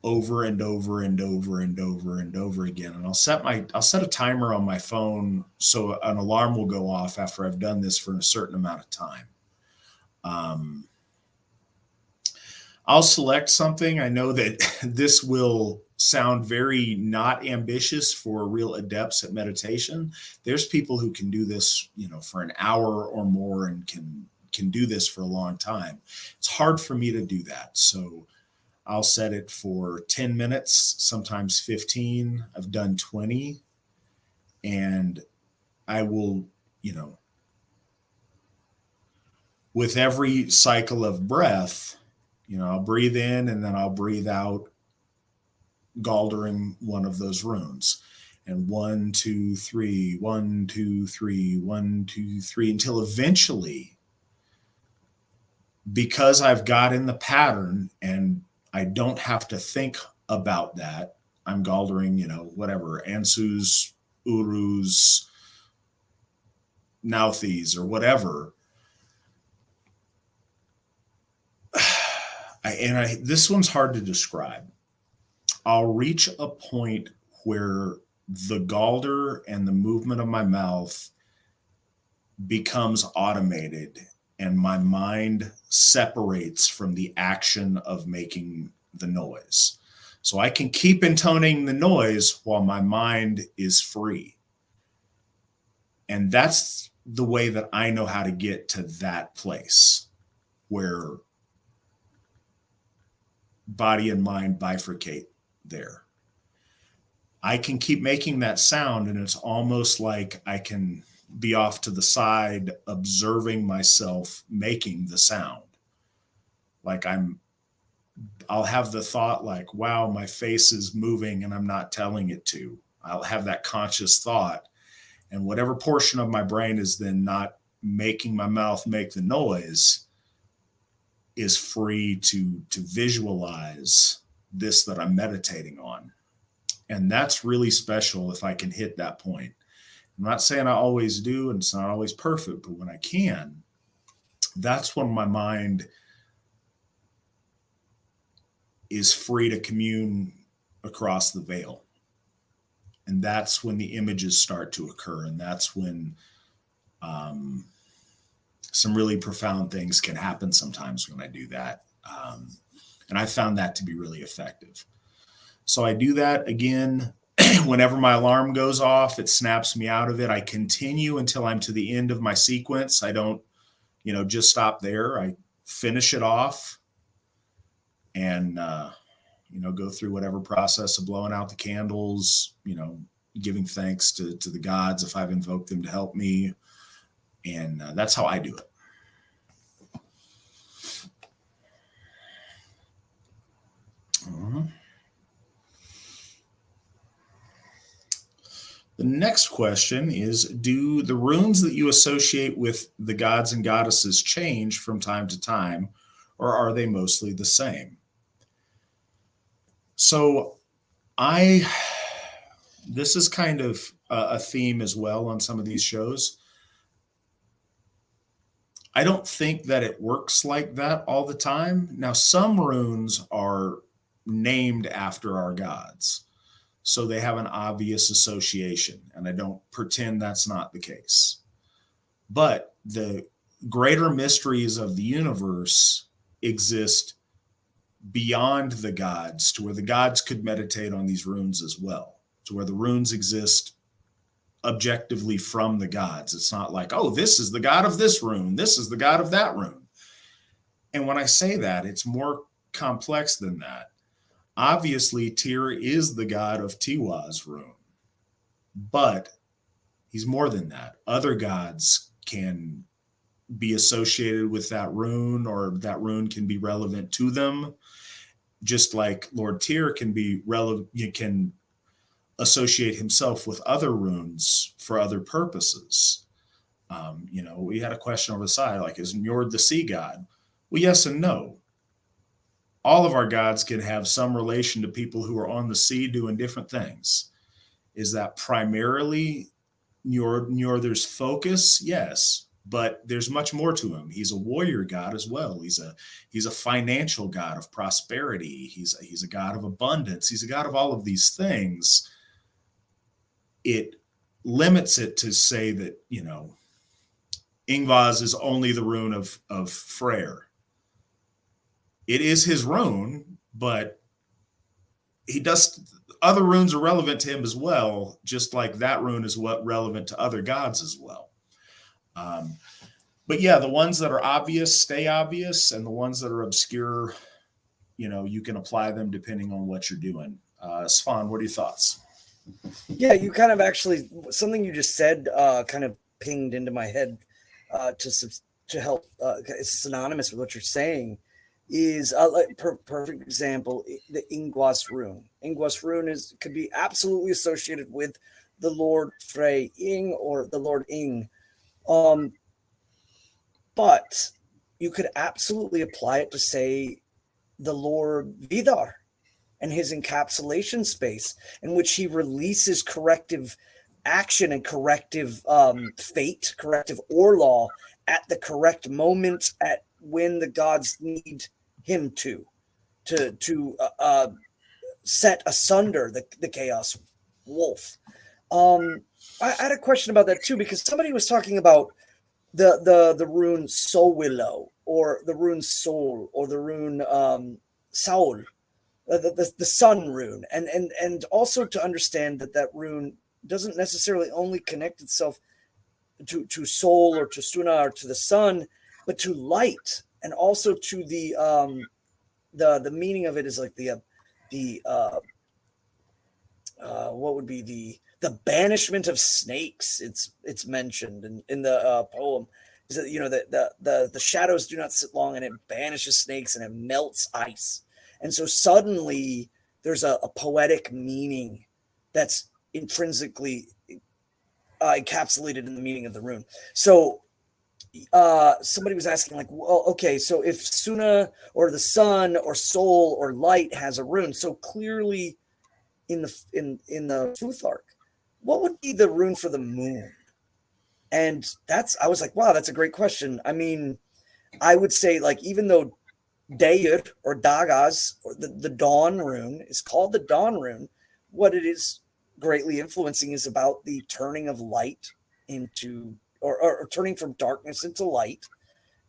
over and over and over and over and over again. And I'll set a timer on my phone so an alarm will go off after I've done this for a certain amount of time. I'll select something. I know that this will sound very not ambitious for real adepts at meditation. There's people who can do this, for an hour or more and can do this for a long time. It's hard for me to do that. So I'll set it for 10 minutes, sometimes 15. I've done 20. And I will, with every cycle of breath, I'll breathe in and then I'll breathe out, galdering one of those runes. And 1, 2, 3, 1, 2, 3, 1, 2, 3, until eventually, because I've got in the pattern and I don't have to think about that, I'm galdering, whatever, Ansus, Urus, Nauthies, or whatever. This one's hard to describe. I'll reach a point where the galder and the movement of my mouth becomes automated, and my mind separates from the action of making the noise. So I can keep intoning the noise while my mind is free. And that's the way that I know how to get to that place where body and mind bifurcate there. I can keep making that sound, and it's almost like I can be off to the side observing myself making the sound. Like I'll have the thought like, wow, my face is moving and I'm not telling it to. I'll have that conscious thought. And whatever portion of my brain is then not making my mouth make the noise is free to visualize this that I'm meditating on. And that's really special if I can hit that point. I'm not saying I always do, and it's not always perfect, but when I can, that's when my mind is free to commune across the veil. And that's when the images start to occur. And that's when some really profound things can happen sometimes when I do that. And I found that to be really effective. So I do that again. Whenever my alarm goes off, it snaps me out of it. I continue until I'm to the end of my sequence. I don't, just stop there. I finish it off and, go through whatever process of blowing out the candles, giving thanks to the gods if I've invoked them to help me. And that's how I do it. The next question is, do the runes that you associate with the gods and goddesses change from time to time, or are they mostly the same? So this is kind of a theme as well on some of these shows. I don't think that it works like that all the time. Now, some runes are named after our gods, so they have an obvious association, and I don't pretend that's not the case. But the greater mysteries of the universe exist beyond the gods, to where the gods could meditate on these runes as well, to where the runes exist objectively from the gods. It's not like, oh, this is the god of this rune, this is the god of that rune. And when I say that, it's more complex than that. Obviously, Tyr is the god of Tiwa's rune, but he's more than that. Other gods can be associated with that rune, or that rune can be relevant to them, just like Lord Tyr can be relevant. You can associate himself with other runes for other purposes. We had a question over the side, like, is Njord the sea god? Well, yes and no. All of our gods can have some relation to people who are on the sea doing different things. Is that primarily Njord's focus? Yes, but there's much more to him. He's a warrior god as well. He's a financial god of prosperity. He's a god of abundance. He's a god of all of these things. It limits it to say that, Ingvaz is only the rune of Freyr. It is his rune, but other runes are relevant to him as well, just like that rune is relevant to other gods as well. But yeah, the ones that are obvious stay obvious, and the ones that are obscure, you can apply them depending on what you're doing. Svan, what are your thoughts? Yeah, you kind of actually, something you just said kind of pinged into my head to help. It's synonymous with what you're saying. Is perfect example, the Ingwas rune. Ingwas rune could be absolutely associated with the Lord Frey Ing or the Lord Ing. But you could absolutely apply it to, say, the Lord Vidar and his encapsulation space, in which he releases corrective action and corrective fate, corrective Orlaw at the correct moment, at when the gods need him to set asunder the chaos wolf. I had a question about that too, because somebody was talking about the rune Soul Willow, or the rune Soul, or the rune Saul, the sun rune, and also to understand that rune doesn't necessarily only connect itself to soul or to Suna or to the sun, but to light, and also to the meaning of it is like the what would be the banishment of snakes. It's mentioned in the poem. Is that, you know, the shadows do not sit long, and it banishes snakes and it melts ice. And so suddenly there's a poetic meaning that's intrinsically encapsulated in the meaning of the rune. So somebody was asking, like, well, okay, so if Suna or the sun or soul or light has a rune, so clearly in the Futh Arc, what would be the rune for the moon? And I was like, wow, that's a great question. I mean, I would say, like, even though Dayur or Dagas, or the dawn rune, is called the dawn rune, what it is greatly influencing is about the turning of light into, or turning from darkness into light.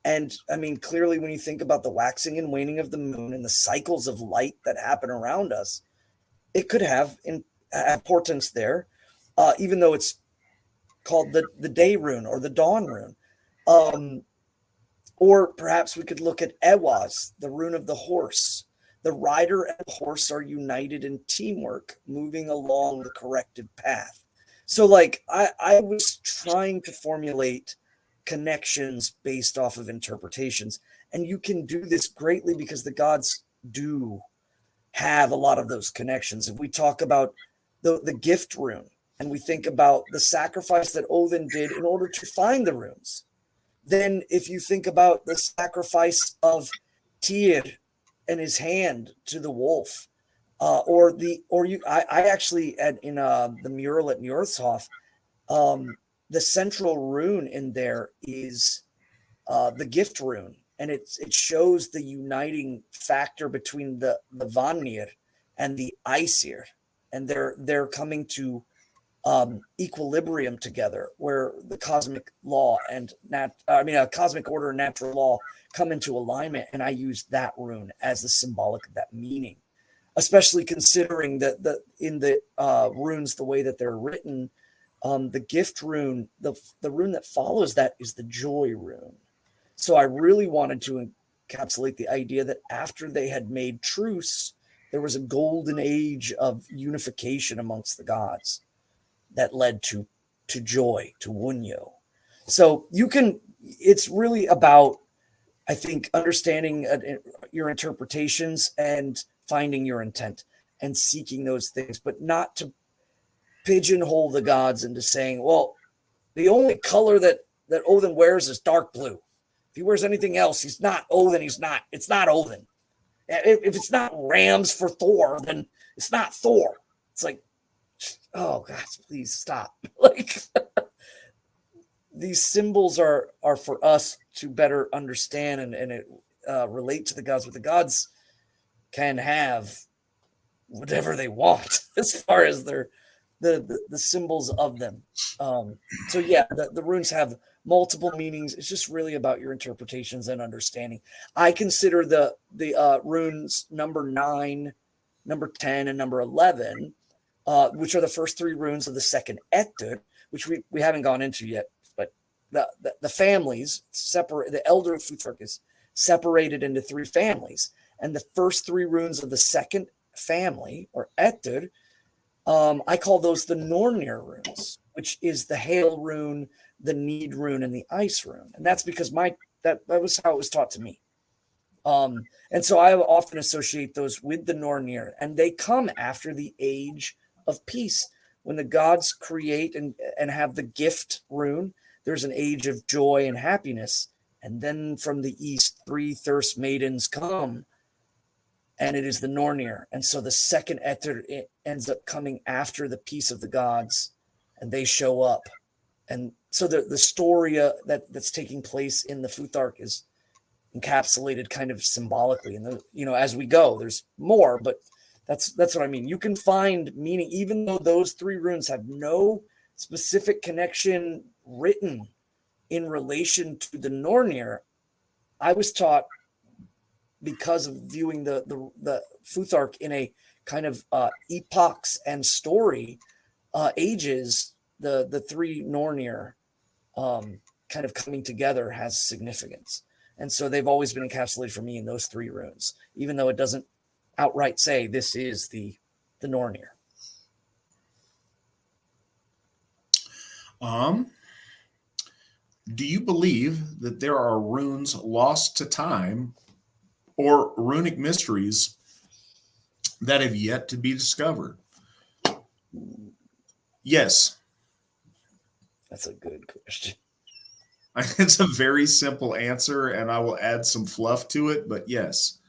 And I mean, clearly, when you think about the waxing and waning of the moon and the cycles of light that happen around us, it could have importance there, even though it's called the day rune or the dawn rune. Or perhaps we could look at Ewaz, the rune of the horse. The rider and the horse are united in teamwork, moving along the corrected path. So, like, I was trying to formulate connections based off of interpretations. And you can do this greatly because the gods do have a lot of those connections. If we talk about the gift rune, and we think about the sacrifice that Odin did in order to find the runes, then if you think about the sacrifice of Tyr and his hand to the wolf, I actually in the mural at Njordshof, the central rune in there is the gift rune, and it shows the uniting factor between the Vanir and the Aesir, and they're coming to equilibrium together, where the cosmic law and cosmic order and natural law come into alignment. And I use that rune as the symbolic of that meaning, especially considering that in the runes, the way that they're written, the gift rune, the rune that follows that is the joy rune. So I really wanted to encapsulate the idea that after they had made truce, there was a golden age of unification amongst the gods that led to joy, to Wunyo. So it's really about, I think, understanding your interpretations and finding your intent and seeking those things, but not to pigeonhole the gods into saying, well, the only color that Odin wears is dark blue. If he wears anything else, he's not Odin. It's not Odin. If it's not rams for Thor, then it's not Thor. It's like, oh God, please stop. Like, these symbols are for us to better understand and relate to the gods, but the gods can have whatever they want as far as the symbols of them. So yeah, the runes have multiple meanings. It's just really about your interpretations and understanding. I consider the runes number 9, number 10, and number 11, which are the first 3 runes of the second Etur, which we haven't gone into yet, but the families separate. The elder Futhark is separated into 3 families, and the first 3 runes of the second family, or Etur, I call those the Nornir runes, which is the hail rune, the need rune, and the ice rune. And that's because that was how it was taught to me. And so I often associate those with the Nornir, and they come after the age of peace. When the gods create and have the gift rune, there's an age of joy and happiness. And then from the east, 3 thirst maidens come, and it is the Nornir. And so the second Etur, it ends up coming after the peace of the gods, and they show up. And so the story that's taking place in the Futhark is encapsulated kind of symbolically. And as we go, there's more, but that's what I mean. You can find meaning, even though those 3 runes have no specific connection written in relation to the Nornir, I was taught, because of viewing the Futhark in a kind of epochs and story ages, the three Nornir kind of coming together has significance. And so they've always been encapsulated for me in those three runes, even though it doesn't outright say this is the Nornir. Do you believe that there are runes lost to time or runic mysteries that have yet to be discovered? Yes. That's a good question. It's a very simple answer, and I will add some fluff to it, but yes.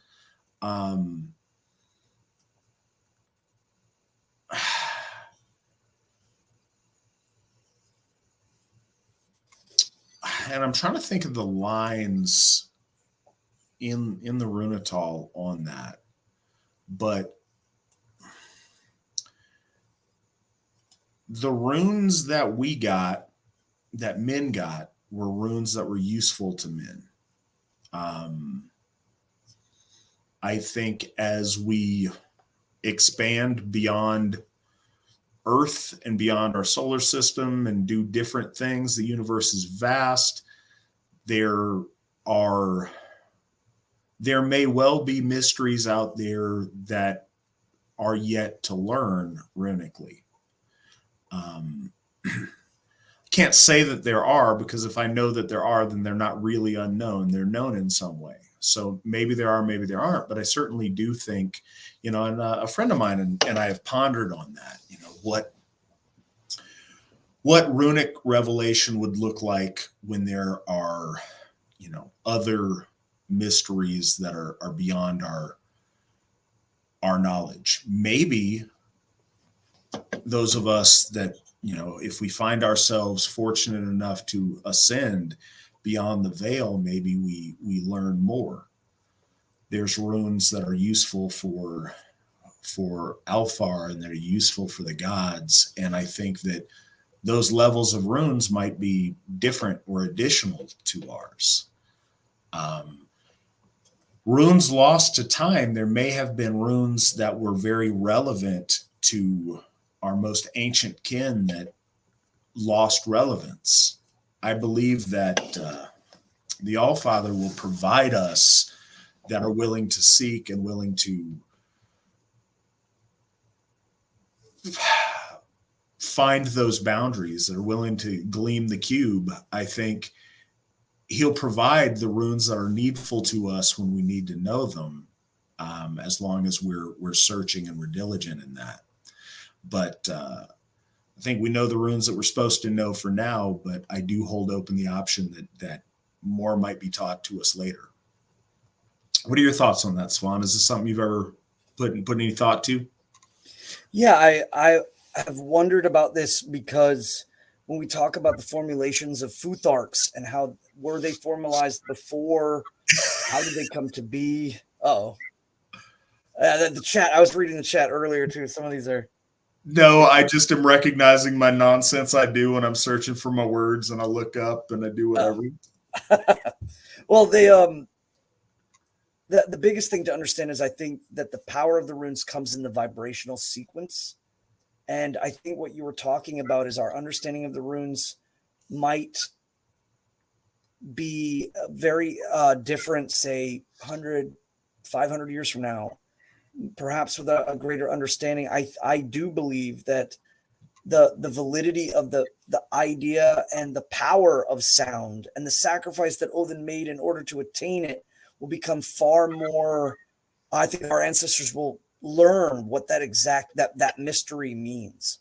And I'm trying to think of the lines in the Runetal on that, but the runes that we got, that men got, were runes that were useful to men. I think as we expand beyond Earth and beyond our solar system and do different things, the universe is vast. There may well be mysteries out there that are yet to learn runically. Can't say that there are, because if I know that there are, then they're not really unknown. They're known in some way. So maybe there are, maybe there aren't. But I certainly do think, and a friend of mine and I have pondered on that, what runic revelation would look like when there are, other mysteries that are beyond our knowledge. Maybe those of us that, if we find ourselves fortunate enough to ascend beyond the veil, maybe we learn more. There's runes that are useful for Alfar, and they're useful for the gods. And I think that those levels of runes might be different or additional to ours. Runes lost to time, there may have been runes that were very relevant to our most ancient kin that lost relevance. I believe that the Allfather will provide us that are willing to seek and willing to find those boundaries, that are willing to gleam the cube. I think he'll provide the runes that are needful to us when we need to know them, as long as we're searching and we're diligent in that. But I think we know the runes that we're supposed to know for now, but I do hold open the option that more might be taught to us later. What are your thoughts on that, Svan? Is this something you've ever put any thought to? Yeah, I have wondered about this, because when we talk about the formulations of Futharks and how were they formalized before, how did they come to be? The chat. I was reading the chat earlier too. Some of these are. No, I just am recognizing my nonsense I do when I'm searching for my words, and I look up and I do whatever. Well, the biggest thing to understand is I think that the power of the runes comes in the vibrational sequence. And I think what you were talking about is our understanding of the runes might be very different, say 100, 500 years from now, perhaps with a greater understanding. I do believe that the validity of the idea and the power of sound and the sacrifice that Odin made in order to attain it will become far more. I think our ancestors will learn what that mystery means.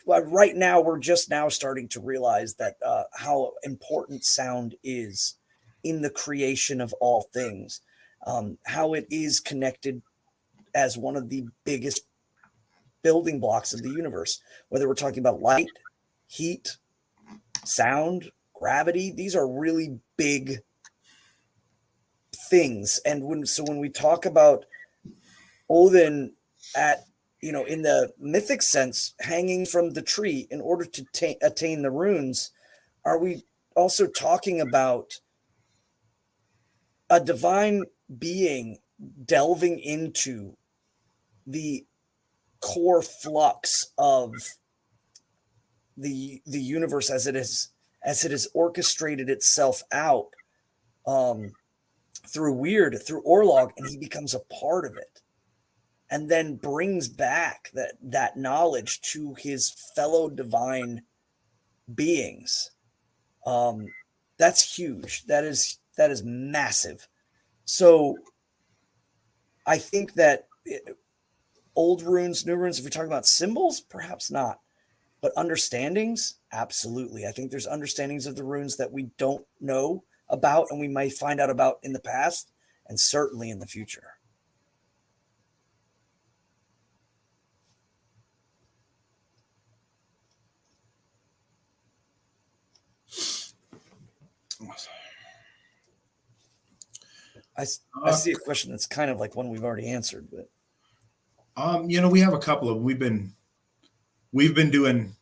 Right now, we're just now starting to realize that how important sound is in the creation of all things, how it is connected as one of the biggest building blocks of the universe, whether we're talking about light, heat, sound, gravity. These are really big things. And when we talk about Odin in the mythic sense, hanging from the tree in order to attain the runes, are we also talking about a divine being delving into the core flux of the universe as it has orchestrated itself out through Orlog, and he becomes a part of it, and then brings back that knowledge to his fellow divine beings. That's huge. That is massive. So I think that old runes, new runes, if we're talking about symbols, perhaps not. But understandings, absolutely. I think there's understandings of the runes that we don't know about and we might find out about in the past and certainly in the future. I see a question that's kind of like one we've already answered, but we have a couple of we've been doing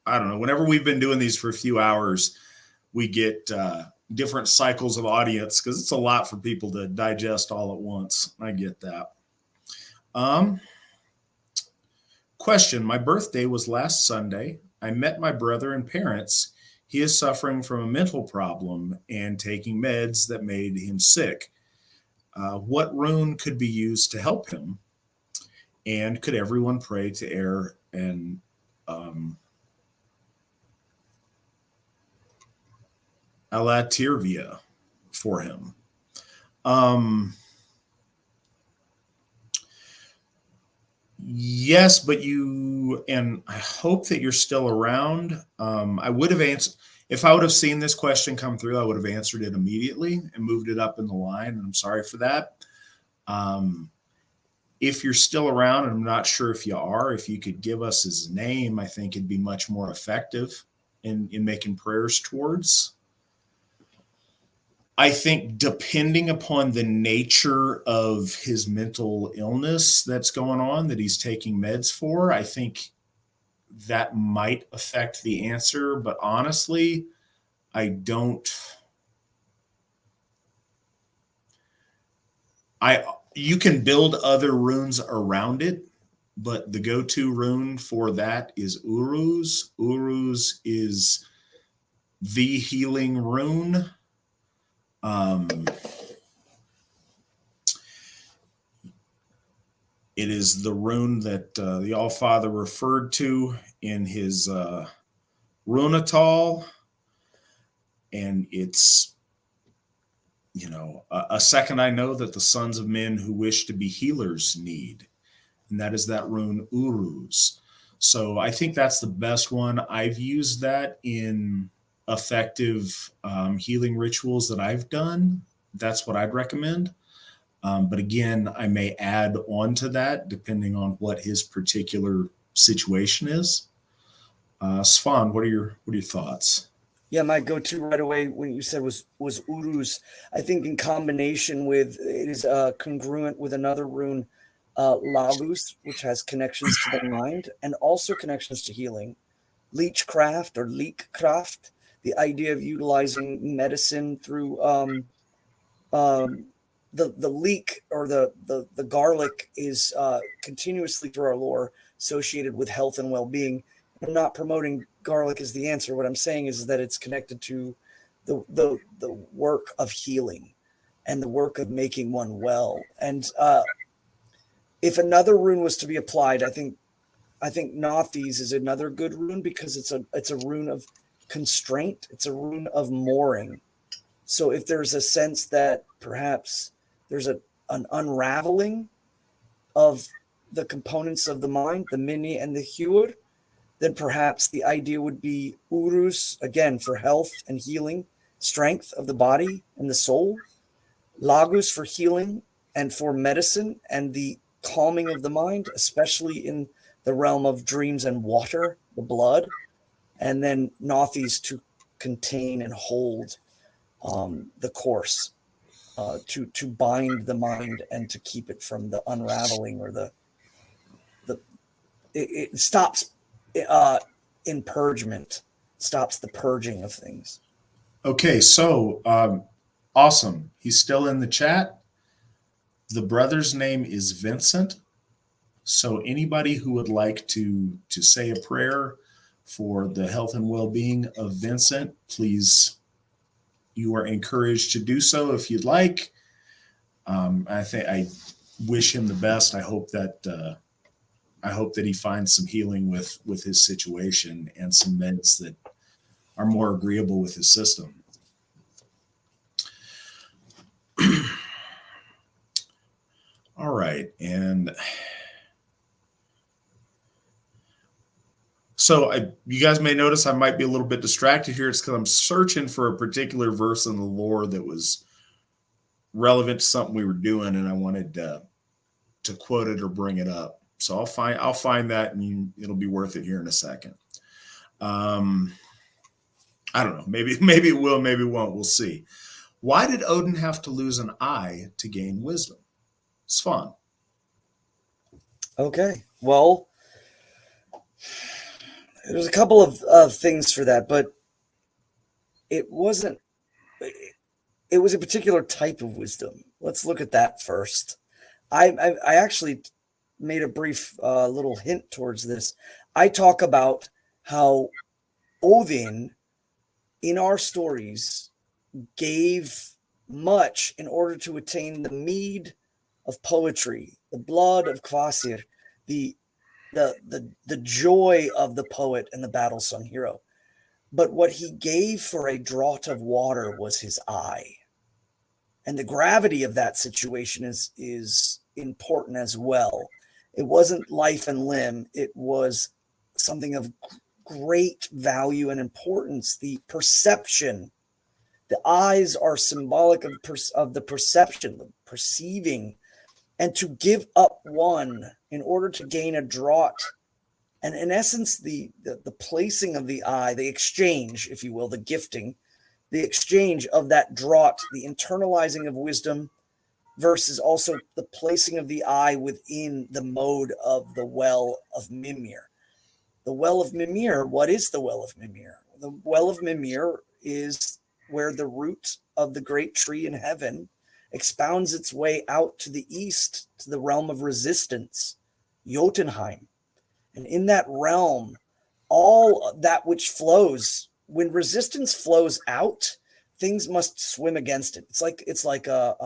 I don't know, whenever we've been doing these for a few hours, we get different cycles of audience because it's a lot for people to digest all at once. I get that. Question: my birthday was last Sunday. I met my brother and parents. He is suffering from a mental problem and taking meds that made him sick. What rune could be used to help him? And could everyone pray to air and Alatirvia for him? Yes, but and I hope that you're still around. I would have answered, if I would have seen this question come through, I would have answered it immediately and moved it up in the line. And I'm sorry for that. If you're still around, and I'm not sure if you are, if you could give us his name, I think it'd be much more effective in making prayers towards. I think depending upon the nature of his mental illness that's going on, that he's taking meds for, I think that might affect the answer. But honestly, you can build other runes around it, but the go-to rune for that is Uruz. Uruz is the healing rune. It is the rune that the All-Father referred to in his Runetal, and it's, a second I know that the sons of men who wish to be healers need, and that is that rune Uruz. So I think that's the best one. I've used that in effective healing rituals that I've done. That's what I'd recommend. But again, I may add on to that depending on what his particular situation is. Svan, what are your thoughts? Yeah, my go-to right away when you said was Uruz. I think in combination with, it is congruent with another rune, Lagus, which has connections to the mind and also connections to healing. Leechcraft or Leekcraft, the idea of utilizing medicine through the leek or the garlic is continuously through our lore associated with health and well-being. I'm not promoting garlic as the answer. What I'm saying is that it's connected to the work of healing and the work of making one well. And if another rune was to be applied, I think Nothes is another good rune because it's a rune of constraint. It's a rune of mooring. So if there's a sense that perhaps there's an unraveling of the components of the mind, the mini and the huur, then perhaps the idea would be Uruz, again, for health and healing, strength of the body and the soul, Lagus for healing and for medicine and the calming of the mind, especially in the realm of dreams and water, the blood, and then Nothes to contain and hold the course, to bind the mind and to keep it from the unraveling or it stops in purgement, stops the purging of things. Okay, so awesome. He's still in the chat. The brother's name is Vincent. So anybody who would like to say a prayer for the health and well-being of Vincent, please, you are encouraged to do so if you'd like. I wish him the best. I hope that he finds some healing with his situation and some meds that are more agreeable with his system. All right, and so you guys may notice I might be a little bit distracted here. It's because I'm searching for a particular verse in the lore that was relevant to something we were doing, and I wanted to quote it or bring it up. So I'll find that, and it'll be worth it here in a second. I don't know. Maybe it will. Maybe it won't. We'll see. Why did Odin have to lose an eye to gain wisdom? Svan. Okay. Well, there's a couple of things for that, but it wasn't. It was a particular type of wisdom. Let's look at that first. I actually made a brief little hint towards this. I talk about how Odin in our stories gave much in order to attain the mead of poetry, the blood of Kvasir, the joy of the poet and the battle-sung hero. But what he gave for a draught of water was his eye. And the gravity of that situation is important as well. It wasn't life and limb. It was something of great value and importance. The perception. The eyes are symbolic of the perception, the perceiving. And to give up one in order to gain a draught. And in essence, the placing of the eye, the exchange, if you will, the gifting, the exchange of that draught, the internalizing of wisdom versus also the placing of the eye within the mode of the well of Mimir. The well of Mimir, what is the well of Mimir? The well of Mimir is where the root of the great tree in heaven expounds its way out to the east, to the realm of resistance, Jotunheim. And in that realm, all that which flows, when resistance flows out, things must swim against it. It's like a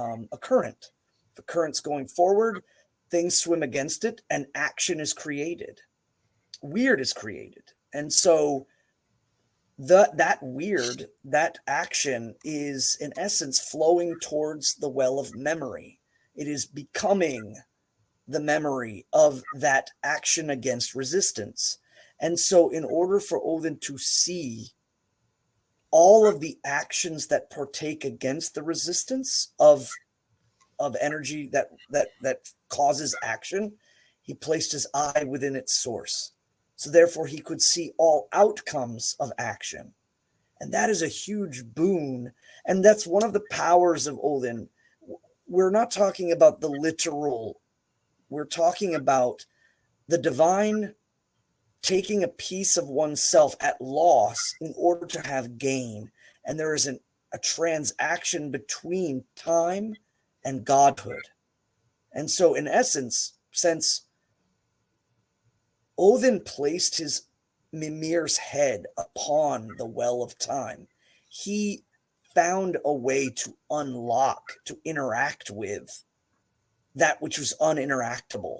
current. If a current's going forward, things swim against it, and action is created. Weird is created. And so that action is in essence flowing towards the well of memory. It is becoming the memory of that action against resistance. And so in order for Odin to see all of the actions that partake against the resistance of energy that causes action, he placed his eye within its source. So therefore he could see all outcomes of action. And that is a huge boon. And that's one of the powers of Odin. We're not talking about the literal. We're talking about the divine taking a piece of oneself at loss in order to have gain. And there is a transaction between time and godhood. And so in essence, since Odin placed his Mimir's head upon the well of time, he found a way to unlock, to interact with that which was uninteractable.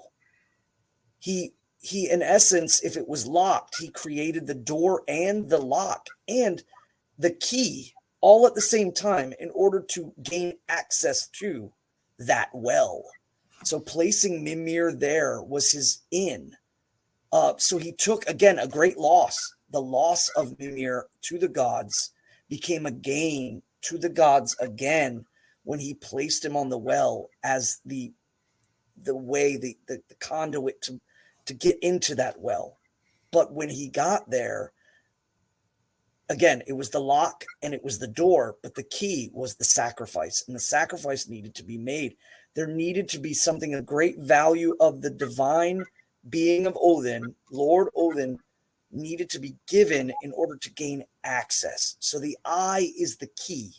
He in essence, if it was locked, he created the door and the lock and the key all at the same time in order to gain access to that well. So placing Mimir there was his in. So he took, again, a great loss. The loss of Mimir to the gods became a gain to the gods again when he placed him on the well as the way, the conduit to get into that well. But when he got there, again, it was the lock and it was the door, but the key was the sacrifice, and the sacrifice needed to be made. There needed to be something of great value of the divine being of Odin, Lord Odin, needed to be given in order to gain access. So the eye is the key.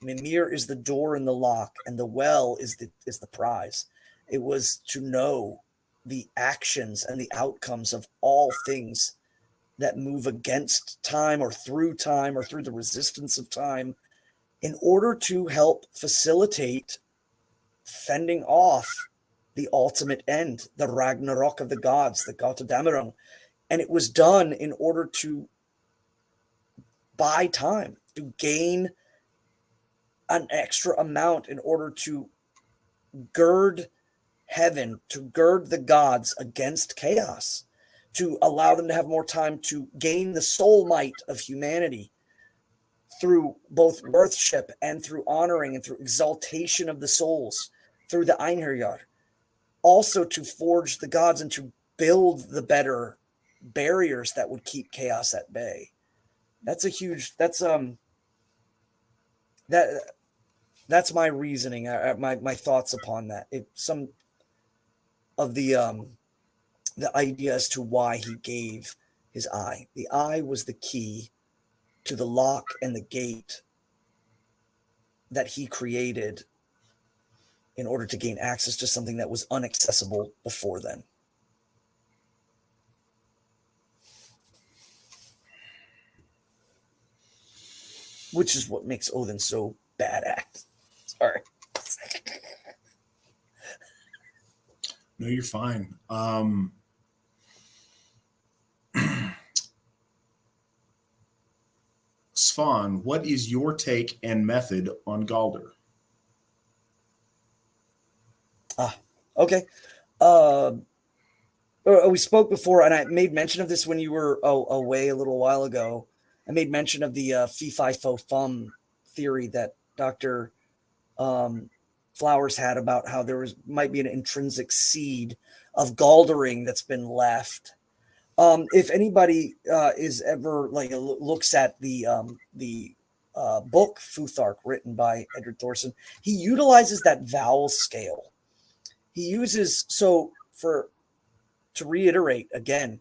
Mimir is the door and the lock, and the well is the prize. It was to know the actions and the outcomes of all things that move against time or through the resistance of time in order to help facilitate fending off the ultimate end, the Ragnarok of the gods, the Gotterdammerung. And it was done in order to buy time, to gain an extra amount in order to gird heaven, to gird the gods against chaos, to allow them to have more time to gain the soul might of humanity through both worship and through honoring and through exaltation of the souls, through the Einherjar. Also to forge the gods and to build the better barriers that would keep chaos at bay. That's my reasoning, my thoughts upon that. Some of the idea as to why he gave his eye. The eye was the key to the lock and the gate that he created in order to gain access to something that was inaccessible before then. Which is what makes Odin so badass. Sorry. No, you're fine. Svan, what is your take and method on Galder? Okay. We spoke before, and I made mention of this when you were away a little while ago. I made mention of the fee fi fo fum theory that Dr. Flowers had about how might be an intrinsic seed of Galdering that's been left. If anybody is ever looks at the book Futhark written by Edward Thorson, he utilizes that vowel scale. He uses to reiterate again,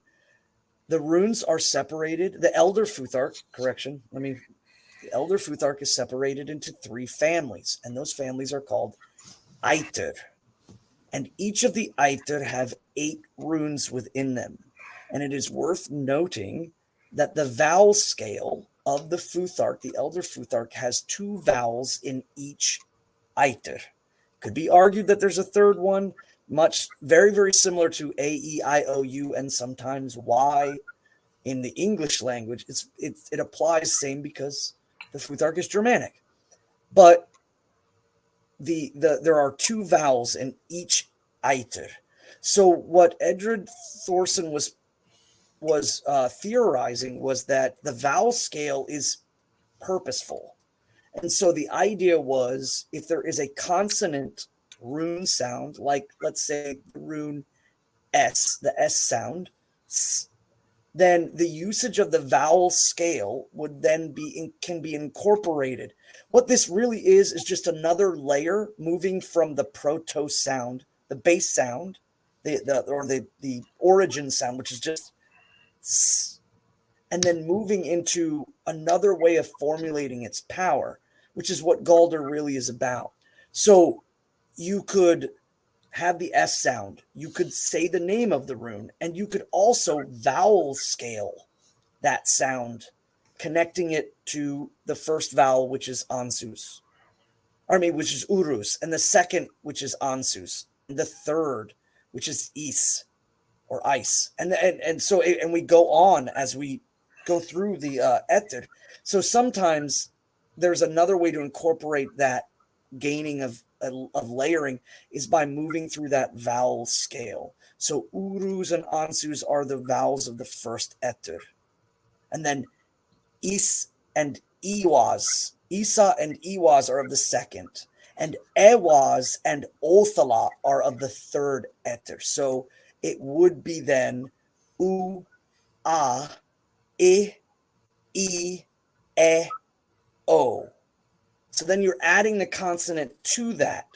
the runes are separated. The Elder Futhark, the Elder Futhark is separated into 3 families, and those families are called Aether. And each of the Aether have 8 runes within them. And it is worth noting that the vowel scale of the Futhark, the Elder Futhark, has 2 vowels in each Aether. Could be argued that there's a third one, very, very similar to A, E, I, O, U, and sometimes Y in the English language. It applies same because the Futhark is Germanic. But there are 2 vowels in each Aether. So what Edred Thorson was theorizing was that the vowel scale is purposeful. And so the idea was, if there is a consonant rune sound, like let's say the rune S, the S sound, then the usage of the vowel scale would then can be incorporated. What this really is just another layer moving from the proto sound, the base sound, the origin sound, which is just S, and then moving into another way of formulating its power, which is what Galder really is about. So you could have the S sound, you could say the name of the rune, and you could also vowel scale that sound, connecting it to the first vowel, which is Ansus, which is Urus, and the second, which is Ansus, and the third, which is Is or Ice, and so we go on as we go through the Ether. So sometimes there's another way to incorporate that gaining of layering is by moving through that vowel scale. So Urus and Ansus are the vowels of the first Ether. And then Is and Iwas, Isa and Iwas are of the second. And Ewas and Othala are of the third Ether. So it would be then U, A, I, E, O. So then you're adding the consonant to that.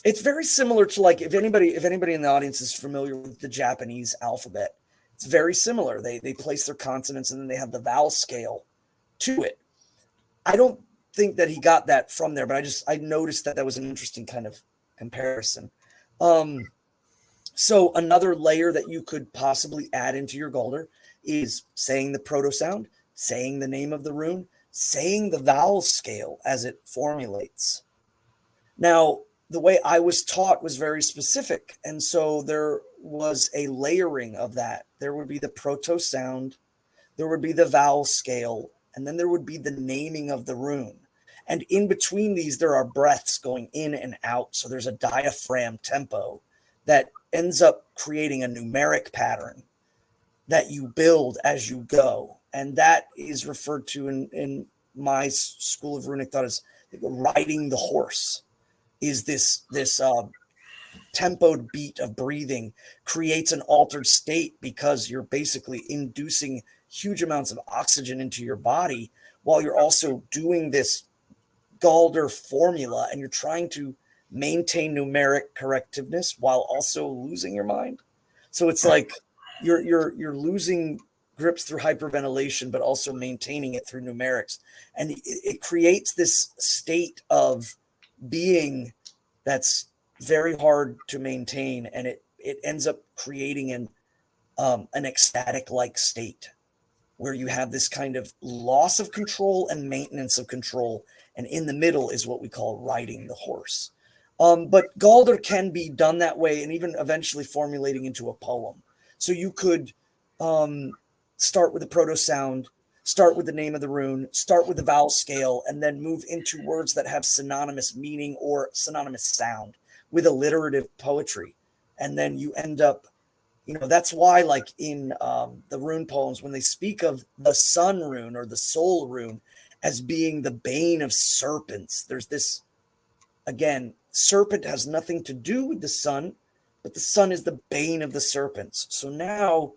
It's very similar to, like, if anybody in the audience is familiar with the Japanese alphabet, It's very similar. They place their consonants and then they have the vowel scale to it. I don't think that he got that from there, but I noticed that was an interesting kind of comparison. So another layer that you could possibly add into your Galdr is saying the proto sound, saying the name of the rune, saying the vowel scale as it formulates. Now, the way I was taught was very specific, and so there was a layering of that. There would be the proto sound, there would be the vowel scale, and then there would be the naming of the rune. And in between these, there are breaths going in and out. So there's a diaphragm tempo that ends up creating a numeric pattern that you build as you go. And that is referred to in my school of runic thought as riding the horse. Is this tempoed beat of breathing creates an altered state because you're basically inducing huge amounts of oxygen into your body while you're also doing this Galdr formula, and you're trying to maintain numeric correctiveness while also losing your mind. So it's like you're losing grips through hyperventilation, but also maintaining it through numerics. And it creates this state of being that's very hard to maintain, and it ends up creating an ecstatic-like state where you have this kind of loss of control and maintenance of control, and in the middle is what we call riding the horse. But Galdr can be done that way, and even eventually formulating into a poem. So you could start with the proto sound, start with the name of the rune, start with the vowel scale, and then move into words that have synonymous meaning or synonymous sound with alliterative poetry. And then you end up, that's why, like in the rune poems, when they speak of the sun rune or the soul rune as being the bane of serpents, there's this, again, serpent has nothing to do with the sun, but the sun is the bane of the serpents. So now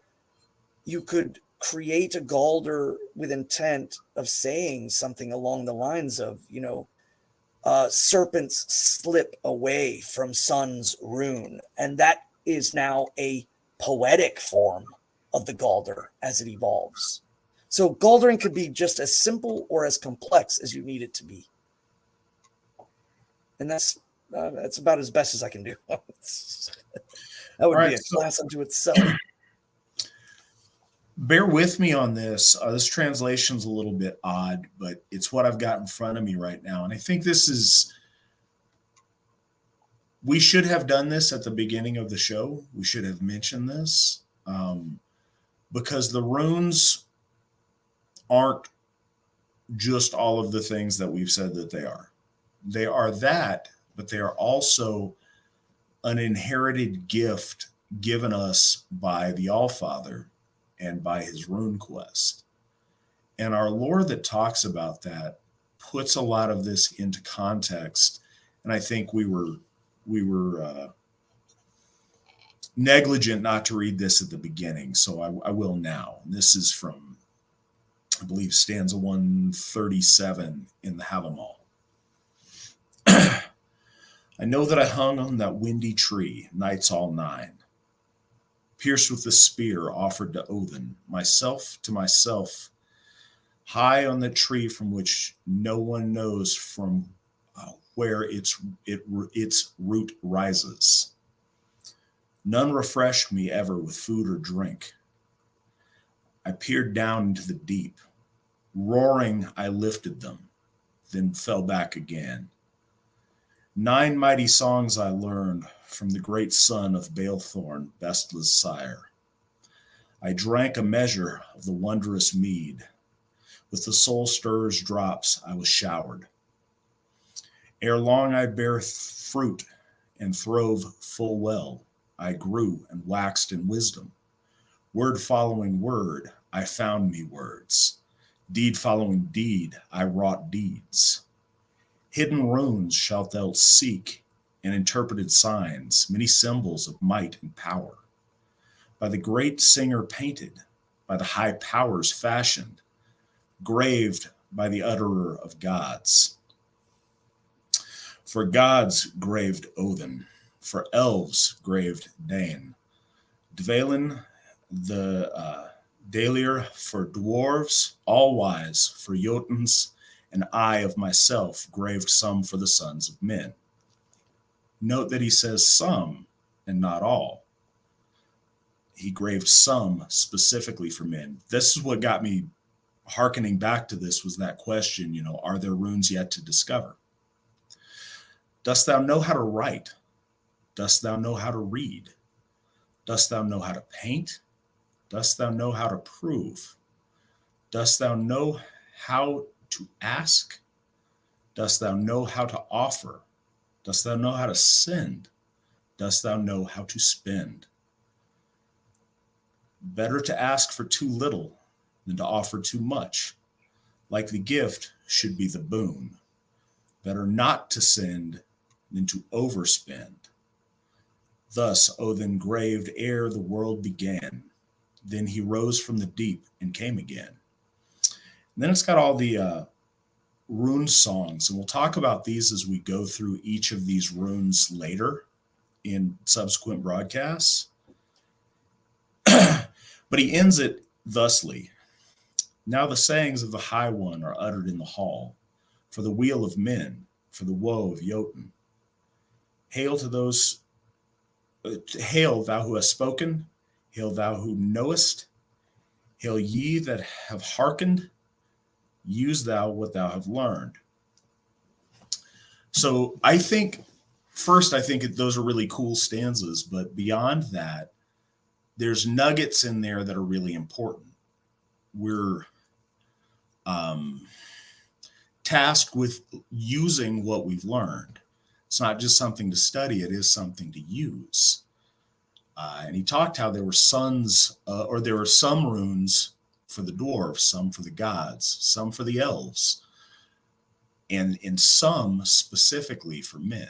you could create a Galdr with intent of saying something along the lines of, serpents slip away from sun's rune. And that is now a poetic form of the Galdr as it evolves. So Galdring could be just as simple or as complex as you need it to be. And that's about as best as I can do. That would be a class unto itself. Bear with me on this. This translation's a little bit odd, but it's what I've got in front of me right now. And I think we should have done this at the beginning of the show. We should have mentioned this because the runes aren't just all of the things that we've said that they are. They are that, but they are also an inherited gift given us by the Allfather and by his rune quest. And our lore that talks about that puts a lot of this into context. And I think we were negligent not to read this at the beginning. So I will now. This is from, I believe, stanza 137 in the Havamal. I know that I hung on that windy tree, nights all 9, pierced with the spear offered to Odin, myself to myself, high on the tree from which no one knows from where its root rises. None refreshed me ever with food or drink. I peered down into the deep. Roaring, I lifted them, then fell back again. 9 mighty songs I learned from the great son of Balethorn, Bestla's sire. I drank a measure of the wondrous mead. With the soul stirrers drops I was showered. Ere long I bare fruit and throve full well. I grew and waxed in wisdom. Word following word, I found me words. Deed following deed, I wrought deeds. Hidden runes shalt thou seek, and interpreted signs, many symbols of might and power. By the great singer painted, by the high powers fashioned, graved by the utterer of gods. For gods graved Odin, for elves graved Dane. Dvalin the Dalier for dwarves, all wise for Jotuns, and I of myself graved some for the sons of men. Note that he says some and not all. He graved some specifically for men. This is what got me hearkening back to this, was that question, are there runes yet to discover? Dost thou know how to write? Dost thou know how to read? Dost thou know how to paint? Dost thou know how to prove? Dost thou know how to ask? Dost thou know how to offer? Dost thou know how to send? Dost thou know how to spend? Better to ask for too little than to offer too much. Like the gift should be the boon. Better not to send than to overspend. Thus Odin graved ere the world began. Then he rose from the deep and came again. And then it's got all the rune songs, and we'll talk about these as we go through each of these runes later in subsequent broadcasts. But he ends it thusly. Now the sayings of the High One are uttered in the hall, for the weal of men, for the woe of Jotun. Hail to those, hail thou who hast spoken, hail thou who knowest, hail ye that have hearkened, use thou what thou have learned. So I think those are really cool stanzas, but beyond that, there's nuggets in there that are really important. We're tasked with using what we've learned. It's not just something to study, it is something to use. And he talked how there were there were some runes for the dwarves, some for the gods, some for the elves, and in some specifically for men.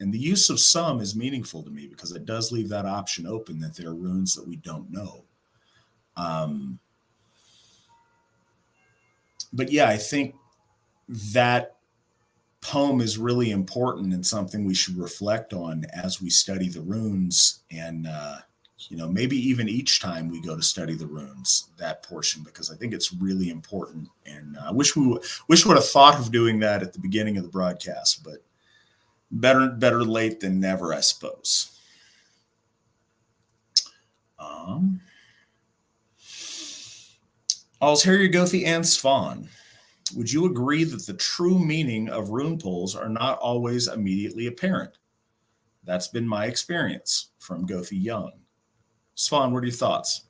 And the use of some is meaningful to me because it does leave that option open that there are runes that we don't know. But yeah, I think that poem is really important and something we should reflect on as we study the runes, and maybe even each time we go to study the runes, that portion, because I think it's really important. And I wish we would have thought of doing that at the beginning of the broadcast, but better late than never, I suppose. All's here you Gothi and Svan. Would you agree that the true meaning of rune pulls are not always immediately apparent? That's been my experience, from Gothi Young. Svan, what are your thoughts?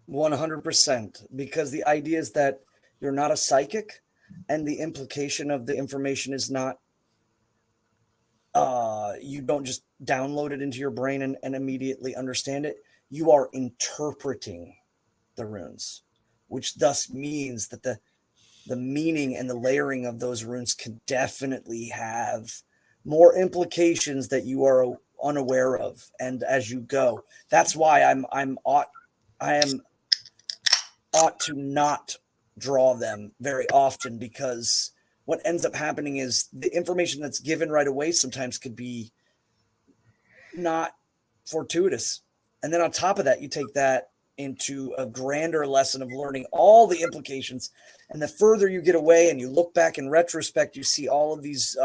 100%, because the idea is that you're not a psychic, and the implication of the information is not you don't just download it into your brain and immediately understand it. You are interpreting the runes, which thus means that the meaning and the layering of those runes can definitely have more implications that you are unaware of. And as you go, that's why I am ought to not draw them very often, because what ends up happening is the information that's given right away sometimes could be not fortuitous. And then on top of that, you take that into a grander lesson of learning all the implications. And the further you get away and you look back in retrospect, you see all of these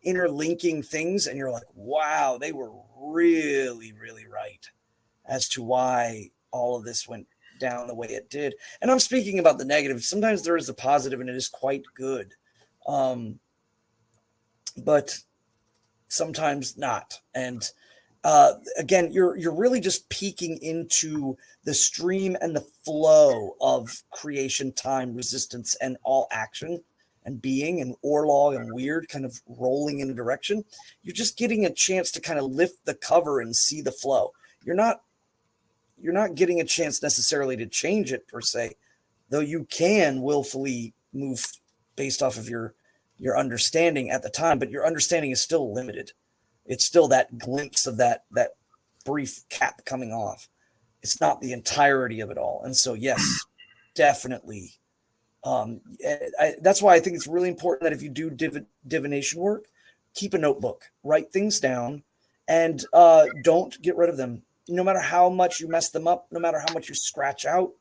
interlinking things, and you're like, wow, they were really, really right as to why all of this went down the way it did. And I'm speaking about the negative. Sometimes there is a positive, and it is quite good. But sometimes not. And again, you're really just peeking into the stream and the flow of creation, time, resistance, and all action and being, and Orlog and Weird kind of rolling in a direction. You're just getting a chance to kind of lift the cover and see the flow. You're not getting a chance necessarily to change it per se, though you can willfully move based off of your understanding at the time, but your understanding is still limited. It's still that glimpse of that brief cap coming off. It's not the entirety of it all. And so, yes, definitely. That's why I think it's really important that if you do divination work, keep a notebook, write things down, and don't get rid of them. no matter how much you mess them up, no matter how much you scratch out,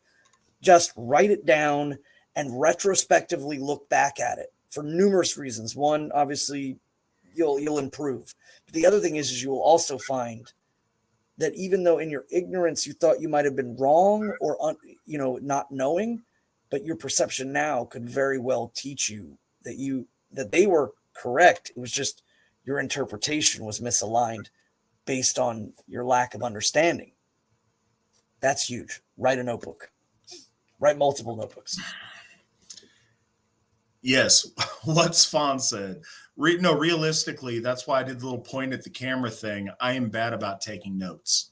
just write it down and retrospectively look back at it for numerous reasons. One, obviously, you'll improve. But the other thing is you will also find that even though in your ignorance you thought you might have been wrong or not knowing, but your perception now could very well teach you that they were correct. It was just your interpretation was misaligned based on your lack of understanding. That's huge. Write a notebook. Write multiple notebooks. Yes, what Svan said. Realistically, that's why I did the little point at the camera thing. I am bad about taking notes.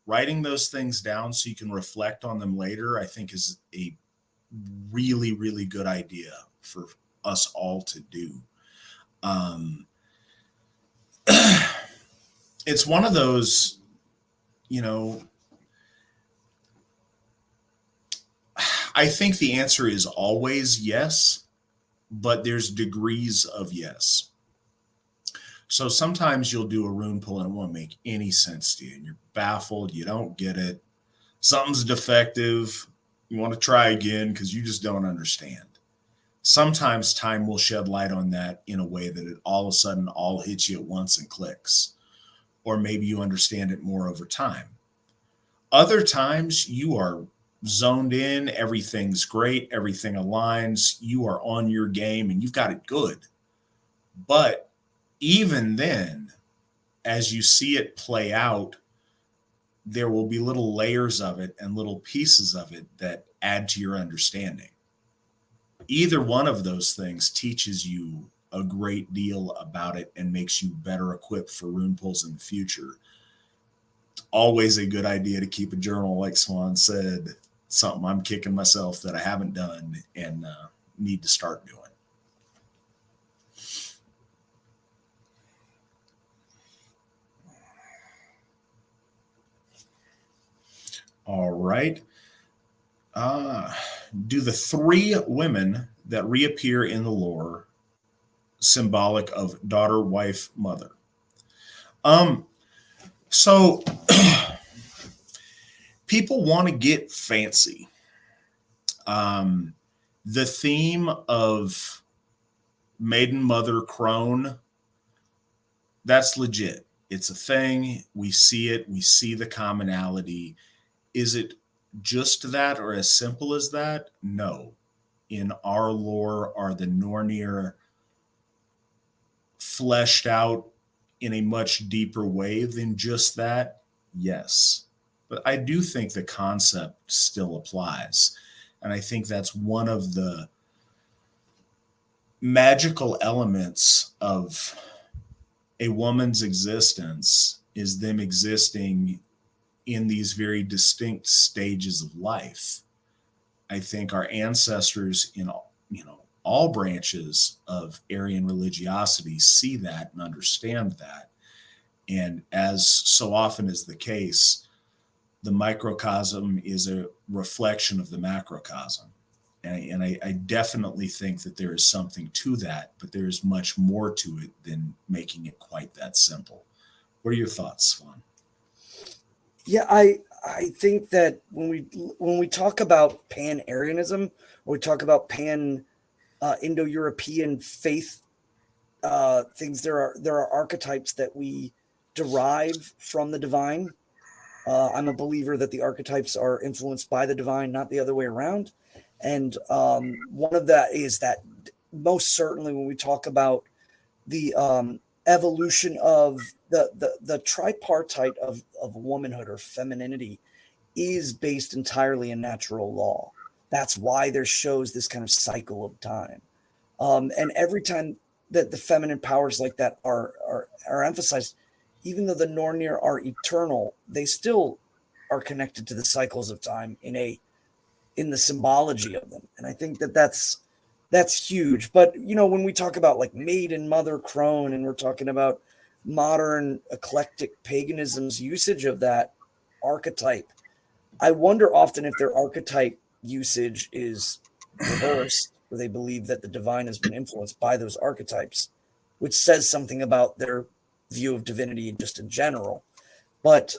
Writing those things down so you can reflect on them later, I think, is a really, really good idea for us all to do. It's one of those, I think the answer is always yes, but there's degrees of yes. So sometimes you'll do a rune pull and it won't make any sense to you, and you're baffled, you don't get it, something's defective, you want to try again because you just don't understand. Sometimes time will shed light on that in a way that it all of a sudden all hits you at once and clicks. Or maybe you understand it more over time. Other times you are zoned in, everything's great, everything aligns, you are on your game and you've got it good. But even then, as you see it play out, there will be little layers of it and little pieces of it that add to your understanding. Either one of those things teaches you a great deal about it and makes you better equipped for rune pulls in the future. It's always a good idea to keep a journal, like Svan said, something I'm kicking myself that I haven't done and need to start doing. All right. Do the 3 women that reappear in the lore symbolic of daughter, wife, mother? So people want to get fancy. The theme of maiden, mother, crone, that's legit. It's a thing. We see it. We see the commonality. Is it just that or as simple as that? No. In our lore, are the Nornir fleshed out in a much deeper way than just that? Yes. But I do think the concept still applies. And I think that's one of the magical elements of a woman's existence, is them existing in these very distinct stages of life. I think our ancestors in all branches of Aryan religiosity see that and understand that. And as so often is the case, the microcosm is a reflection of the macrocosm. And I definitely think that there is something to that, but there is much more to it than making it quite that simple. What are your thoughts, Svan? Yeah, I think that when we talk about pan-Aryanism, or we talk about Indo-European faith things, there are archetypes that we derive from the divine. I'm a believer that the archetypes are influenced by the divine, not the other way around. And one of that is that most certainly when we talk about the evolution of the tripartite of womanhood or femininity is based entirely in natural law. That's why there shows this kind of cycle of time. And every time that the feminine powers like that are emphasized, even though the Nornir are eternal, they still are connected to the cycles of time in the symbology of them. And I think that's huge. But when we talk about like maiden, mother, crone, and we're talking about modern eclectic paganism's usage of that archetype, I wonder often if their archetype usage is reversed, where they believe that the divine has been influenced by those archetypes, which says something about their view of divinity just in general. But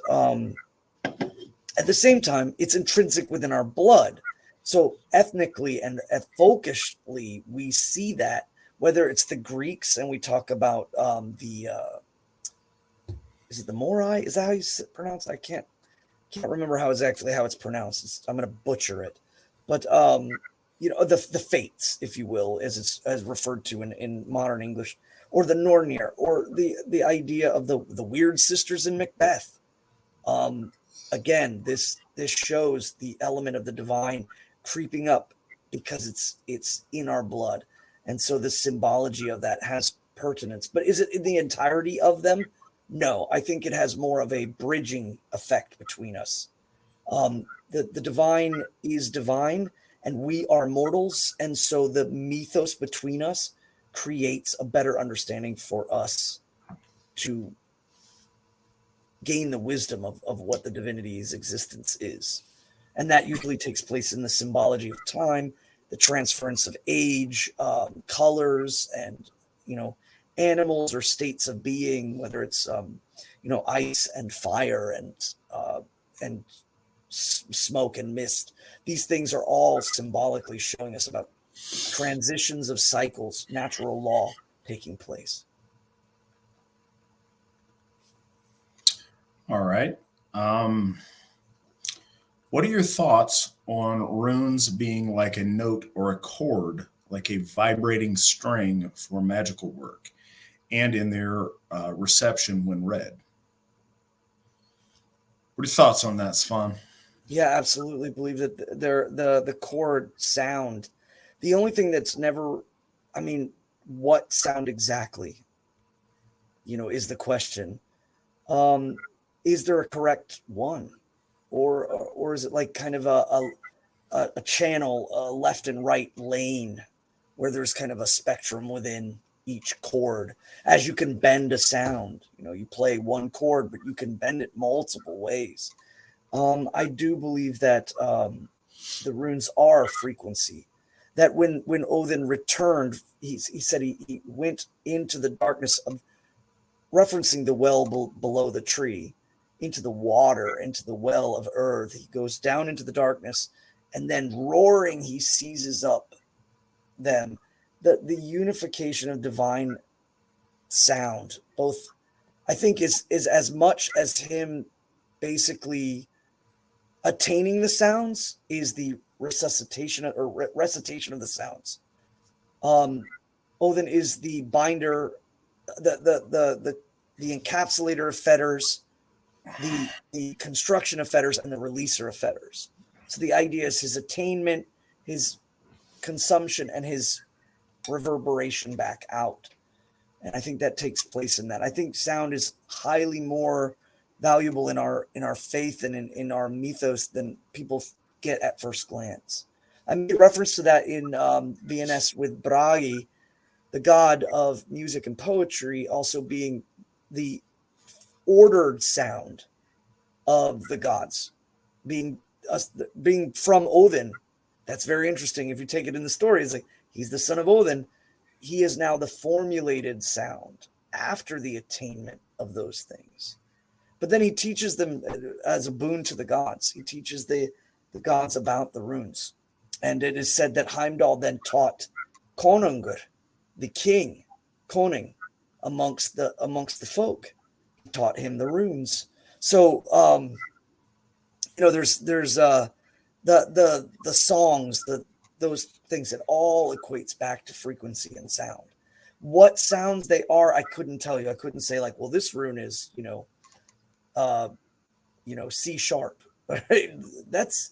At the same time, it's intrinsic within our blood. So ethnically and folkishly, we see that, whether it's the Greeks and we talk about is it the Morai? Is that how you pronounce it? I can't remember how it's pronounced. I'm going to butcher it. But the fates, if you will, as it's as referred to in modern English, or the Nornir, or the idea of the weird sisters in Macbeth. Again, this shows the element of the divine creeping up because it's in our blood, and so the symbology of that has pertinence. But is it in the entirety of them? No, I think it has more of a bridging effect between us. The divine is divine, and we are mortals, and so the mythos between us creates a better understanding for us to gain the wisdom of what the divinity's existence is. And that usually takes place in the symbology of time, the transference of age, colors, and, animals or states of being, whether it's, ice and fire and smoke and mist. These things are all symbolically showing us about transitions of cycles, natural law taking place. All right. What are your thoughts on runes being like a note or a chord, like a vibrating string for magical work, and in their reception when read? What are your thoughts on that, Svan? Yeah, absolutely believe that they're the chord sound. The only thing that's never, what sound exactly, is the question. Is there a correct one, or is it like kind of a channel, a left and right lane, where there's kind of a spectrum within each chord, as you can bend a sound. You play one chord, but you can bend it multiple ways. I do believe that the runes are frequency. That when Odin returned, he said he went into the darkness of, referencing the well below the tree, into the water, into the well of earth. He goes down into the darkness, and then roaring, he seizes up them. The unification of divine sound, both, I think, is as much as him basically attaining the sounds, is the resuscitation or recitation of the sounds. Odin is the binder, the encapsulator of fetters, the construction of fetters, and the releaser of fetters. So the idea is his attainment, his consumption, and his reverberation back out. And I think that takes place in that. I think sound is highly more valuable in our faith and in our mythos than people get at first glance. I made reference to that in VNS with Bragi, the god of music and poetry, also being the ordered sound of the gods, being from Odin. That's very interesting. If you take it in the story, it's like he's the son of Odin. He is now the formulated sound after the attainment of those things. But then he teaches them as a boon to the gods. He teaches the gods about the runes. And it is said that Heimdall then taught Konungur, the king, Koning, amongst the folk. He taught him the runes. So there's the songs, those things, that all equates back to frequency and sound. What sounds they are, I couldn't tell you. I couldn't say like, well, this rune is C sharp. That's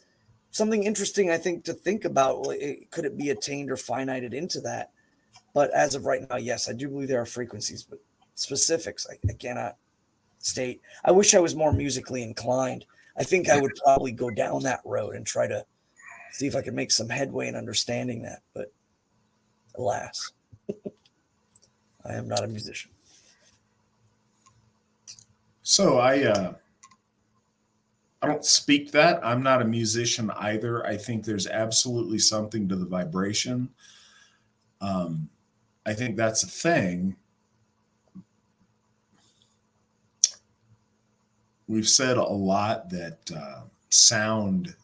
something interesting, I think, to think about. Could it be attained or finited into that? But as of right now, yes, I do believe there are frequencies, but specifics I cannot state. I wish I was more musically inclined. I think I would probably go down that road and try to see if I could make some headway in understanding that. But alas, I am not a musician. So I don't speak that. I'm not a musician either. I think there's absolutely something to the vibration. I think that's a thing. We've said a lot that sound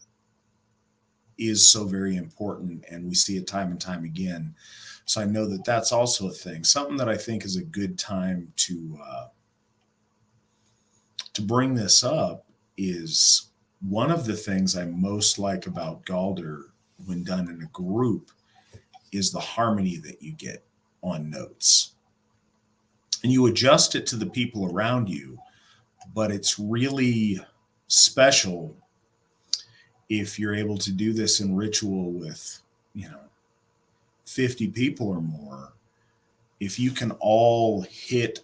is so very important, and we see it time and time again. So I know that that's also a thing. Something that I think is a good time to bring this up is one of the things I most like about Galder when done in a group is the harmony that you get on notes. And you adjust it to the people around you, but it's really special if you're able to do this in ritual with, 50 people or more. If you can all hit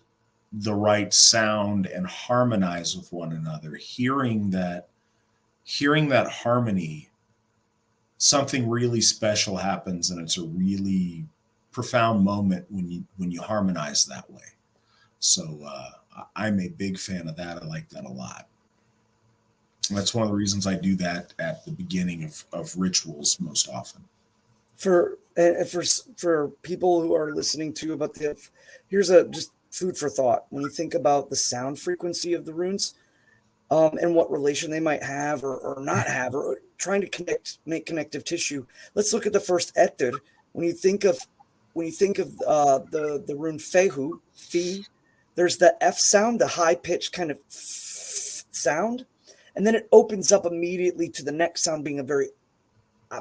the right sound and harmonize with one another, hearing that harmony, something really special happens, and it's a really profound moment when you harmonize that way. So I'm a big fan of that. I like that a lot. And that's one of the reasons I do that at the beginning of rituals most often. For people who are listening to about here's just food for thought. When you think about the sound frequency of the runes, and what relation they might have or not have, or trying to make connective tissue. Let's look at the first Ether. When you think of the rune Fehu, Fi, there's the F sound, the high pitched kind of sound, and then it opens up immediately to the next sound being a very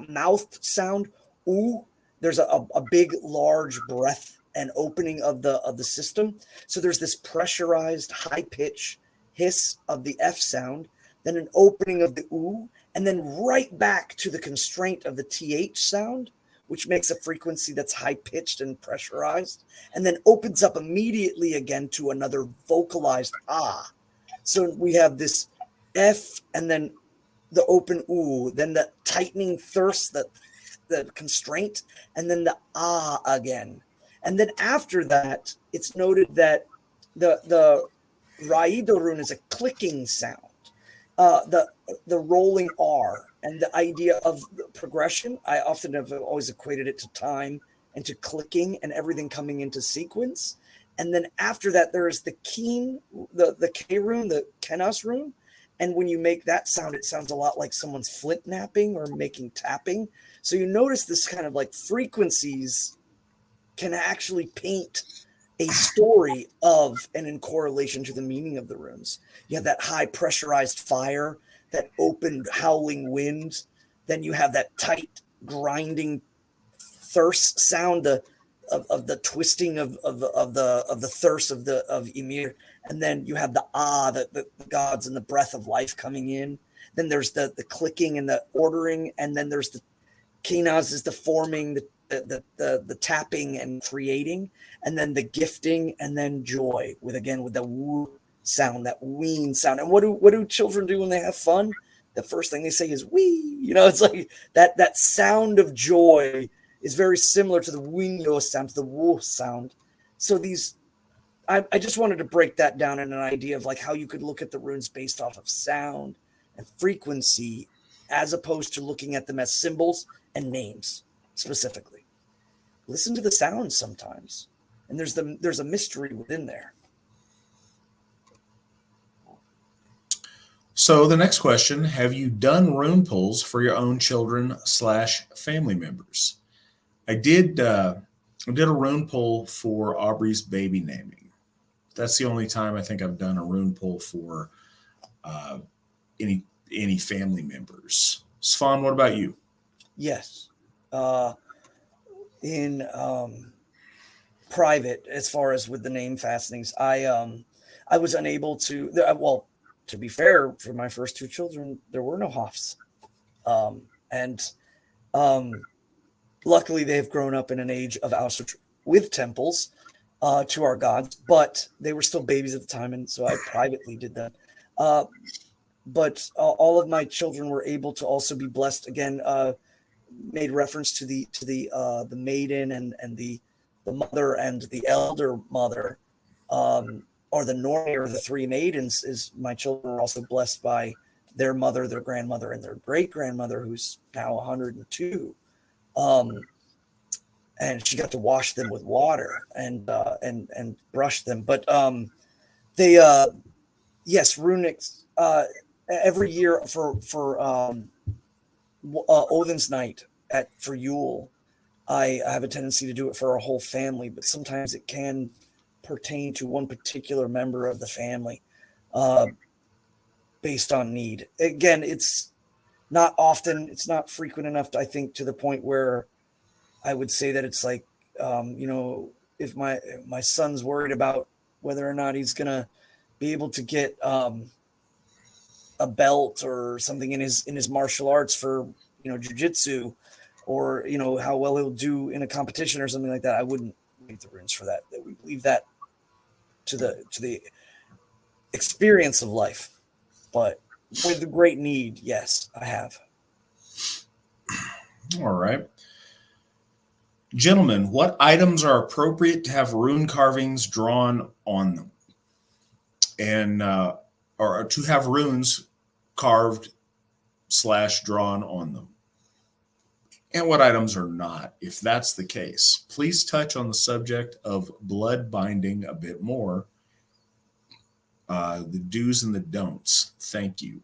mouthed sound. Ooh, there's a big, large breath and opening of the system. So there's this pressurized high pitch hiss of the F sound, then an opening of the ooh, and then right back to the constraint of the TH sound, which makes a frequency that's high pitched and pressurized, and then opens up immediately again to another vocalized ah. So we have this F and then the open ooh, then the tightening thirst, the constraint, and then the ah again. And then after that, it's noted that the Raido rune is a clicking sound. The rolling R and the idea of the progression, I often have always equated it to time and to clicking and everything coming into sequence. And then after that, there is the Keen, the K rune, the Kenas rune. And when you make that sound, it sounds a lot like someone's flint napping or making tapping. So you notice this kind of like frequencies can actually paint a story of and in correlation to the meaning of the runes. You have that high pressurized fire, that open howling wind. Then you have that tight grinding thirst sound, of the twisting of the thirst of Ymir. And then you have the the gods and the breath of life coming in. Then there's the clicking and the ordering, and then there's the Kinas is the forming, the tapping and creating, and then the gifting, and then joy with the woo sound, that ween sound. And what do children do when they have fun? The first thing they say is wee. It's like that sound of joy is very similar to the winyo sound, to the woo sound. So I just wanted to break that down in an idea of like how you could look at the runes based off of sound and frequency, as opposed to looking at them as symbols and names specifically. Listen to the sounds sometimes, and there's a mystery within there. So the next question: have you done rune pulls for your own children / family members? I did a rune pull for Aubrey's baby naming. That's the only time I think I've done a rune pull for any family members. Svan, what about you? Yes. In private, as far as with the name fastenings, I was unable to. Well, to be fair, for my first two children, there were no Hoffs, and luckily they've grown up in an age of Asatru with temples to our gods, but they were still babies at the time, and so I privately did that. But all of my children were able to also be blessed again. Made reference to the maiden and the mother and the elder mother, or the Norni, or the three maidens. Is my children are also blessed by their mother, their grandmother, and their great grandmother, who's now 102. And she got to wash them with water and brush them. But they yes, runics. every year for Odin's night for Yule, I have a tendency to do it for our whole family, but sometimes it can pertain to one particular member of the family, based on need. Again, it's not often, it's not frequent enough, I think, to the point where I would say that it's like, if my son's worried about whether or not he's gonna be able to get a belt or something in his martial arts for jujitsu, or how well he'll do in a competition or something like that, I wouldn't read the runes for that. That we leave that to the experience of life. But with the great need, yes, I have. All right. Gentlemen, what items are appropriate to have rune carvings drawn on them? And or to have runes carved / drawn on them? And what items are not, if that's the case? Please touch on the subject of blood binding a bit more. The do's and the don'ts. Thank you.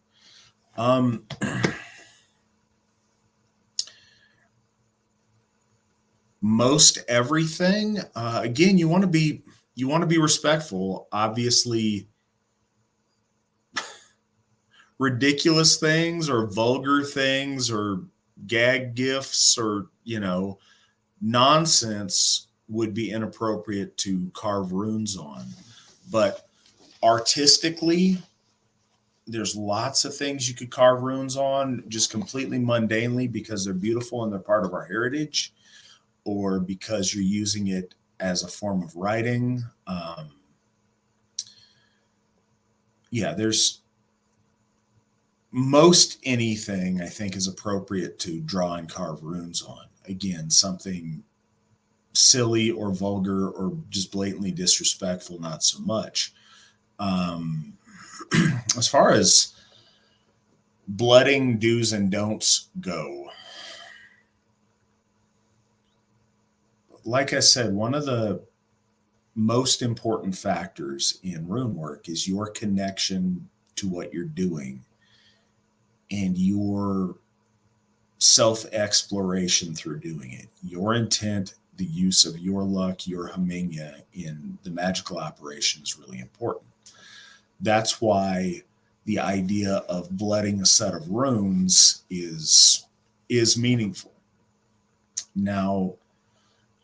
Most everything. Again, you want to be respectful. Obviously, ridiculous things or vulgar things or gag gifts or nonsense would be inappropriate to carve runes on. But artistically, there's lots of things you could carve runes on just completely mundanely because they're beautiful and they're part of our heritage, or because you're using it as a form of writing. There's most anything I think is appropriate to draw and carve runes on. Again, something silly or vulgar or just blatantly disrespectful, not so much. As far as blooding do's and don'ts go, like I said, one of the most important factors in rune work is your connection to what you're doing and your self-exploration through doing it. Your intent, the use of your luck, your Haminya in the magical operation is really important. That's why the idea of blooding a set of runes is meaningful. Now,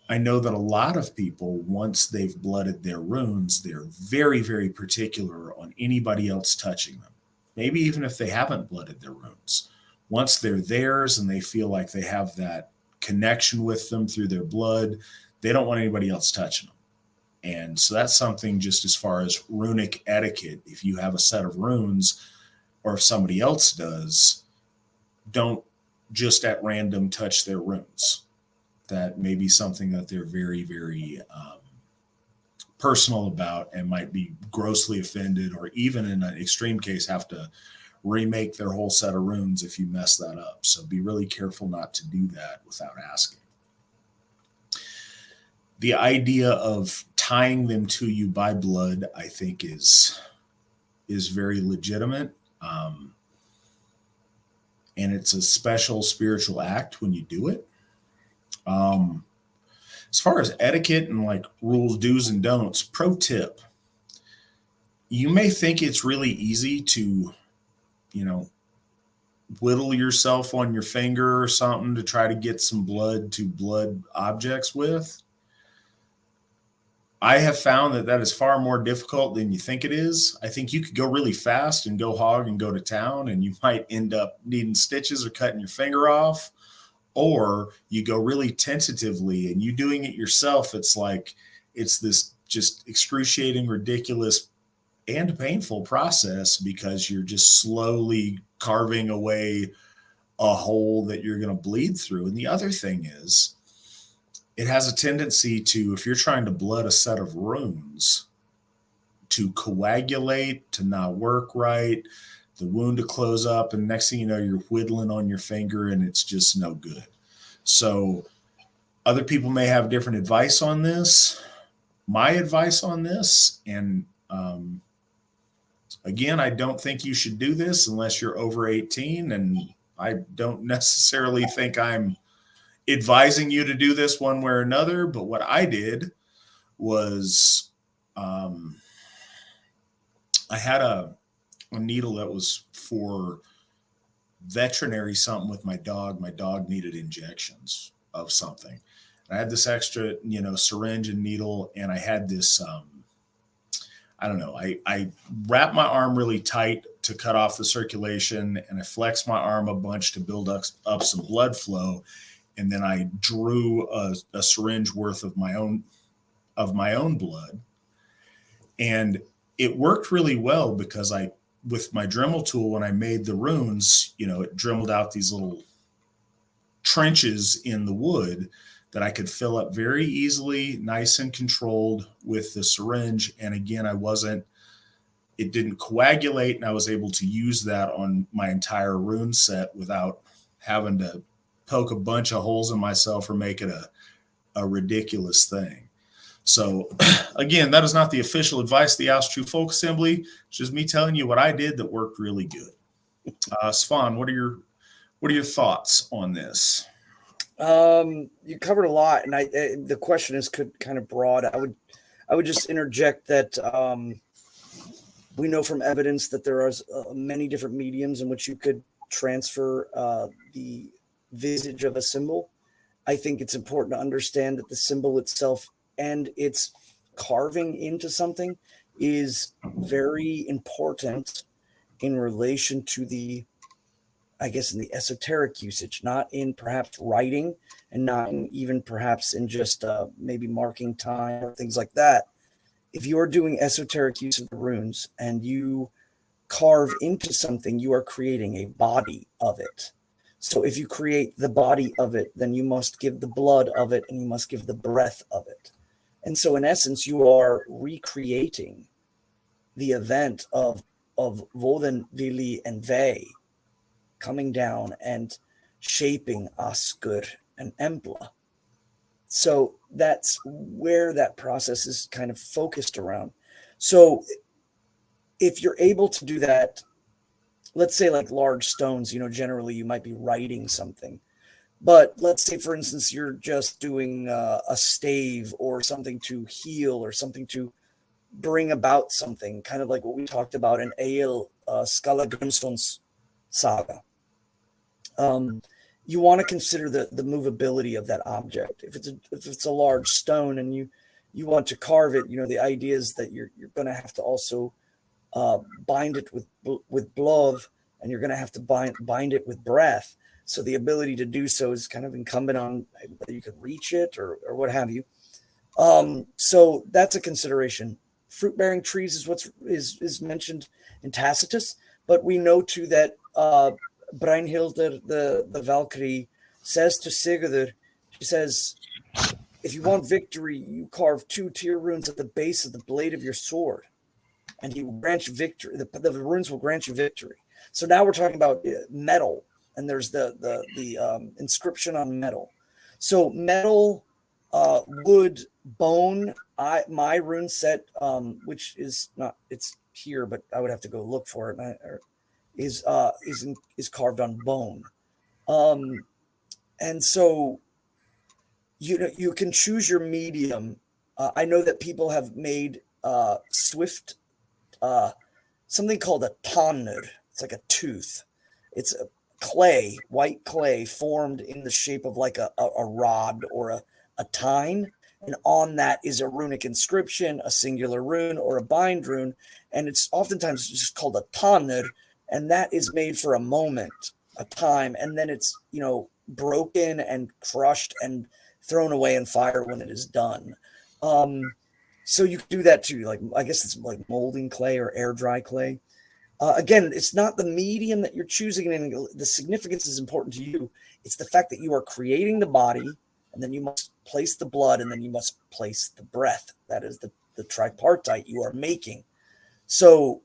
I know that a lot of people, once they've blooded their runes, they're very, very particular on anybody else touching them. Maybe even if they haven't blooded their runes. Once they're theirs and they feel like they have that connection with them through their blood, they don't want anybody else touching them. And so that's something just as far as runic etiquette. If you have a set of runes, or if somebody else does, don't just at random touch their runes. That may be something that they're very, very personal about and might be grossly offended, or even in an extreme case have to remake their whole set of runes if you mess that up. So be really careful not to do that without asking. The idea of tying them to you by blood, I think, is very legitimate. And it's a special spiritual act when you do it. As far as etiquette and like rules, do's and don'ts, pro tip, you may think it's really easy to, whittle yourself on your finger or something to try to get some blood to blood objects with. I have found that is far more difficult than you think it is. I think you could go really fast and go hog and go to town, and you might end up needing stitches or cutting your finger off. Or you go really tentatively and you doing it yourself. It's like, it's this just excruciating, ridiculous, and painful process because you're just slowly carving away a hole that you're going to bleed through. And the other thing is, it has a tendency to, if you're trying to blood a set of runes, to coagulate, to not work right, the wound to close up, and next thing you know, you're whittling on your finger and it's just no good. So other people may have different advice on this. My advice on this, and Again, I don't think you should do this unless you're over 18, and I don't necessarily think I'm advising you to do this one way or another. But what I did was I had a needle that was for veterinary something with my dog. My dog needed injections of something. I had this extra, syringe and needle, and I had this, I don't know, I wrapped my arm really tight to cut off the circulation, and I flexed my arm a bunch to build up some blood flow. And then I drew a syringe worth of my own blood. And it worked really well because with my Dremel tool, when I made the runes, it dremeled out these little trenches in the wood that I could fill up very easily, nice and controlled with the syringe. And again, it didn't coagulate, and I was able to use that on my entire rune set without having to poke a bunch of holes in myself or make it a ridiculous thing. So again, that is not the official advice of the Asatru Folk Assembly. It's just me telling you what I did that worked really good. Svan, what are your thoughts on this? You covered a lot, and the question is kind of broad. I would just interject that we know from evidence that there are many different mediums in which you could transfer the visage of a symbol. I think it's important to understand that the symbol itself and its carving into something is very important in relation to in the esoteric usage, not in perhaps writing, and not even perhaps in just maybe marking time or things like that. If you're doing esoteric use of the runes and you carve into something, you are creating a body of it. So if you create the body of it, then you must give the blood of it, and you must give the breath of it. And so in essence, you are recreating the event of Voden, Vili, and Ve coming down and shaping Askur and Embla. So that's where that process is kind of focused around. So if you're able to do that, let's say like large stones, generally you might be writing something. But let's say, for instance, you're just doing a stave or something to heal or something to bring about something, kind of like what we talked about in Egil Skallagrimsson's saga. You want to consider the movability of that object. If it's a large stone and you want to carve it, the idea is that you're going to have to also bind it with blood, and you're going to have to bind it with breath. So the ability to do so is kind of incumbent on whether you can reach it or what have you. So that's a consideration. Fruit-bearing trees is what is mentioned in Tacitus, but we know too that Brynhildr, the Valkyrie, says to Sigurður, she says, if you want victory, you carve 2 tear runes at the base of the blade of your sword, and he will grant you victory. The runes will grant you victory. So now we're talking about metal, and there's the inscription on metal. So metal, wood, bone. My rune set, which is not, it's here, but I would have to go look for it. Is carved on bone, and so you can choose your medium. I know that people have made swift something called a tannur. It's like a tooth. It's a white clay formed in the shape of like a rod or a tine. And on that is a runic inscription, a singular rune or a bind rune. And it's oftentimes just called a tannur. And that is made for a moment, a time. And then it's, broken and crushed and thrown away in fire when it is done. So you can do that too. Like, I guess it's like molding clay or air dry clay. Again, it's not the medium that you're choosing, and the significance is important to you. It's the fact that you are creating the body, and then you must place the blood, and then you must place the breath. That is the tripartite you are making. So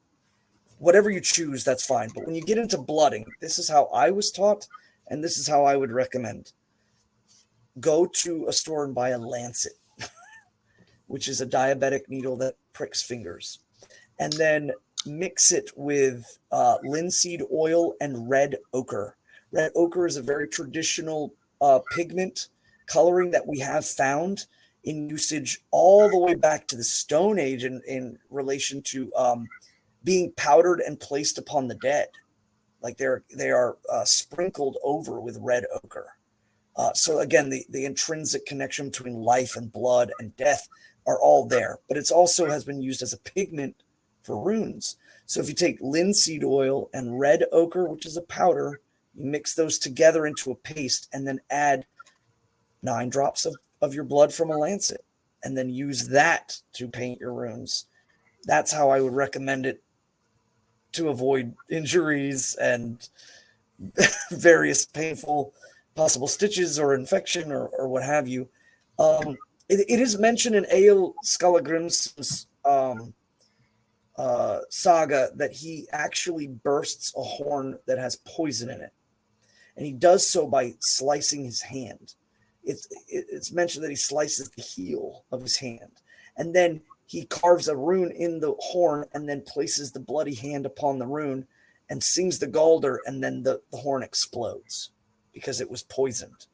whatever you choose, that's fine. But when you get into blooding, this is how I was taught, and this is how I would recommend. Go to a store and buy a lancet, which is a diabetic needle that pricks fingers. And then mix it with linseed oil and red ochre. Red ochre is a very traditional pigment coloring that we have found in usage all the way back to the Stone Age in relation to being powdered and placed upon the dead. Like they are sprinkled over with red ochre. So again, the intrinsic connection between life and blood and death are all there, but it's also has been used as a pigment for runes. So if you take linseed oil and red ochre, which is a powder, you mix those together into a paste and then add 9 drops of your blood from a lancet and then use that to paint your runes. That's how I would recommend it to avoid injuries and various painful possible stitches or infection or what have you. It is mentioned in Egil Skallagrim's saga that he actually bursts a horn that has poison in it. And he does so by slicing his hand. It's mentioned that he slices the heel of his hand. And then he carves a rune in the horn and then places the bloody hand upon the rune and sings the Galder, and then the horn explodes because it was poisoned.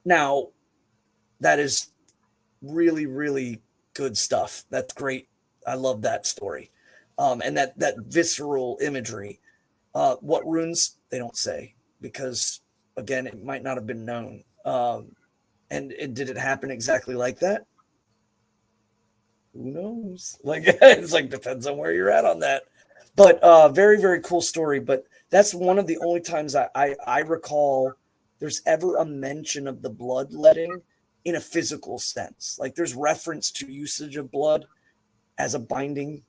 Now, that is really, really good stuff. That's great. I love that story. And that visceral imagery. What runes, they don't say, because, again, it might not have been known. And did it happen exactly like that? Who knows? Like, it's like, depends on where you're at on that. But very, very cool story. But that's one of the only times I recall there's ever a mention of the bloodletting in a physical sense. Like, there's reference to usage of blood as a binding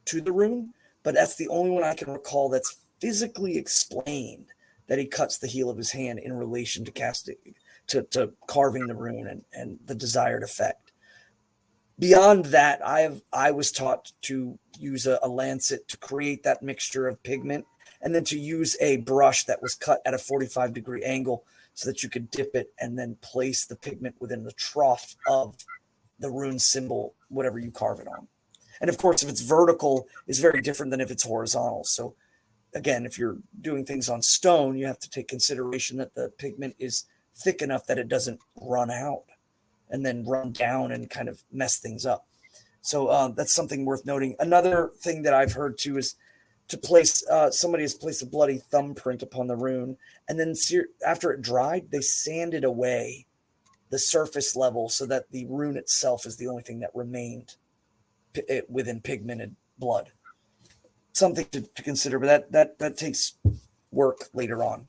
to the rune, but that's the only one I can recall that's physically explained, that he cuts the heel of his hand in relation to casting, to carving the rune and the desired effect. Beyond that, I was taught to use a lancet to create that mixture of pigment, and then to use a brush that was cut at a 45-degree angle so that you could dip it and then place the pigment within the trough of the rune symbol, whatever you carve it on. And of course, if it's vertical, is very different than if it's horizontal. So again, if you're doing things on stone, you have to take consideration that the pigment is thick enough that it doesn't run out and then run down and kind of mess things up. So that's something worth noting. Another thing that I've heard too is to place, somebody has placed a bloody thumbprint upon the rune, and then after it dried, they sanded away the surface level so that the rune itself is the only thing that remained within pigmented blood. Something to consider, but that takes work later on.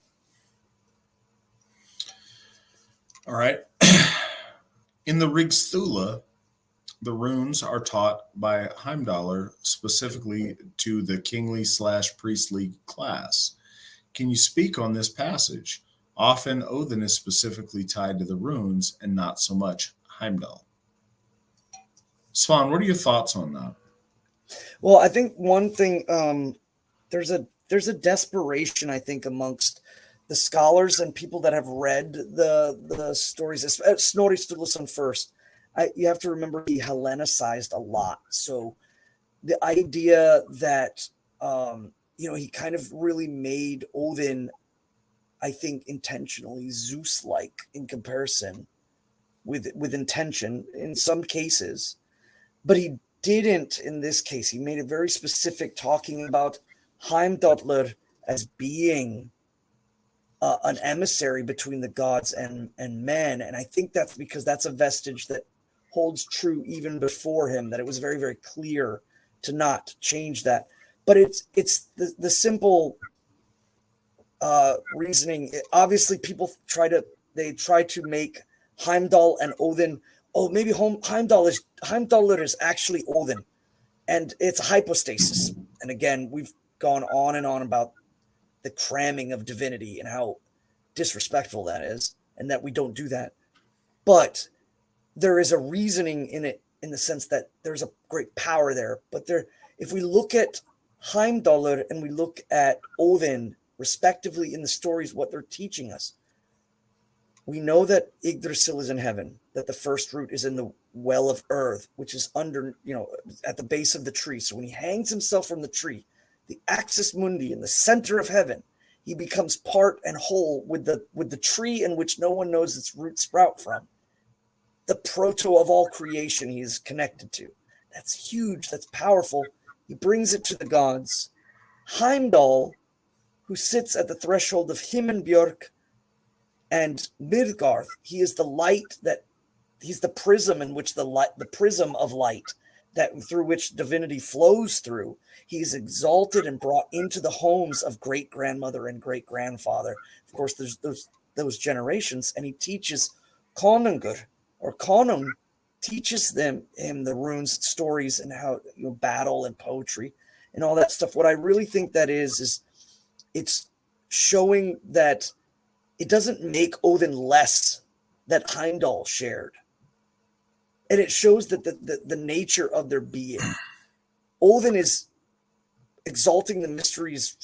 All right. In the Rigsthula, the runes are taught by Heimdallr specifically to the kingly/priestly class. Can you speak on this passage? Often Odin is specifically tied to the runes and not so much Heimdall. Svan, what are your thoughts on that? Well, I think one thing, there's a desperation, I think, amongst the scholars and people that have read the stories. Snorri Sturluson first. You have to remember he Hellenicized a lot. So the idea that he kind of really made Odin, I think, intentionally Zeus-like in comparison with intention in some cases, but he didn't in this case. He made it very specific, talking about Heimdallr as being an emissary between the gods and men. And I think that's because that's a vestige that holds true even before him, that it was very, very clear to not change that. But it's the simple reasoning. Obviously, people try to make Heimdall and Odin. Oh, maybe Heimdallr is actually Odin, and it's a hypostasis. And again, we've gone on and on about the cramming of divinity and how disrespectful that is, and that we don't do that. But there is a reasoning in it, in the sense that there's a great power there. But if we look at Heimdallr and we look at Odin, respectively, in the stories, what they're teaching us, we know that Yggdrasil is in heaven, that the first root is in the well of earth, which is under, at the base of the tree. So when he hangs himself from the tree, the axis mundi in the center of heaven, he becomes part and whole with the tree in which no one knows its root sprout from. The proto of all creation he is connected to. That's huge. That's powerful. He brings it to the gods. Heimdall, who sits at the threshold of Himinbjörg and Midgard, he is the light he's the prism in which the prism of light that through which divinity flows through. He's exalted and brought into the homes of great grandmother and great grandfather. Of course, there's those generations, and he teaches Konungur, or Konung, teaches him the runes, stories, and how battle and poetry and all that stuff. What I really think that is it's showing that it doesn't make Odin less that Heimdall shared. And it shows that the nature of their being. Odin is exalting the mysteries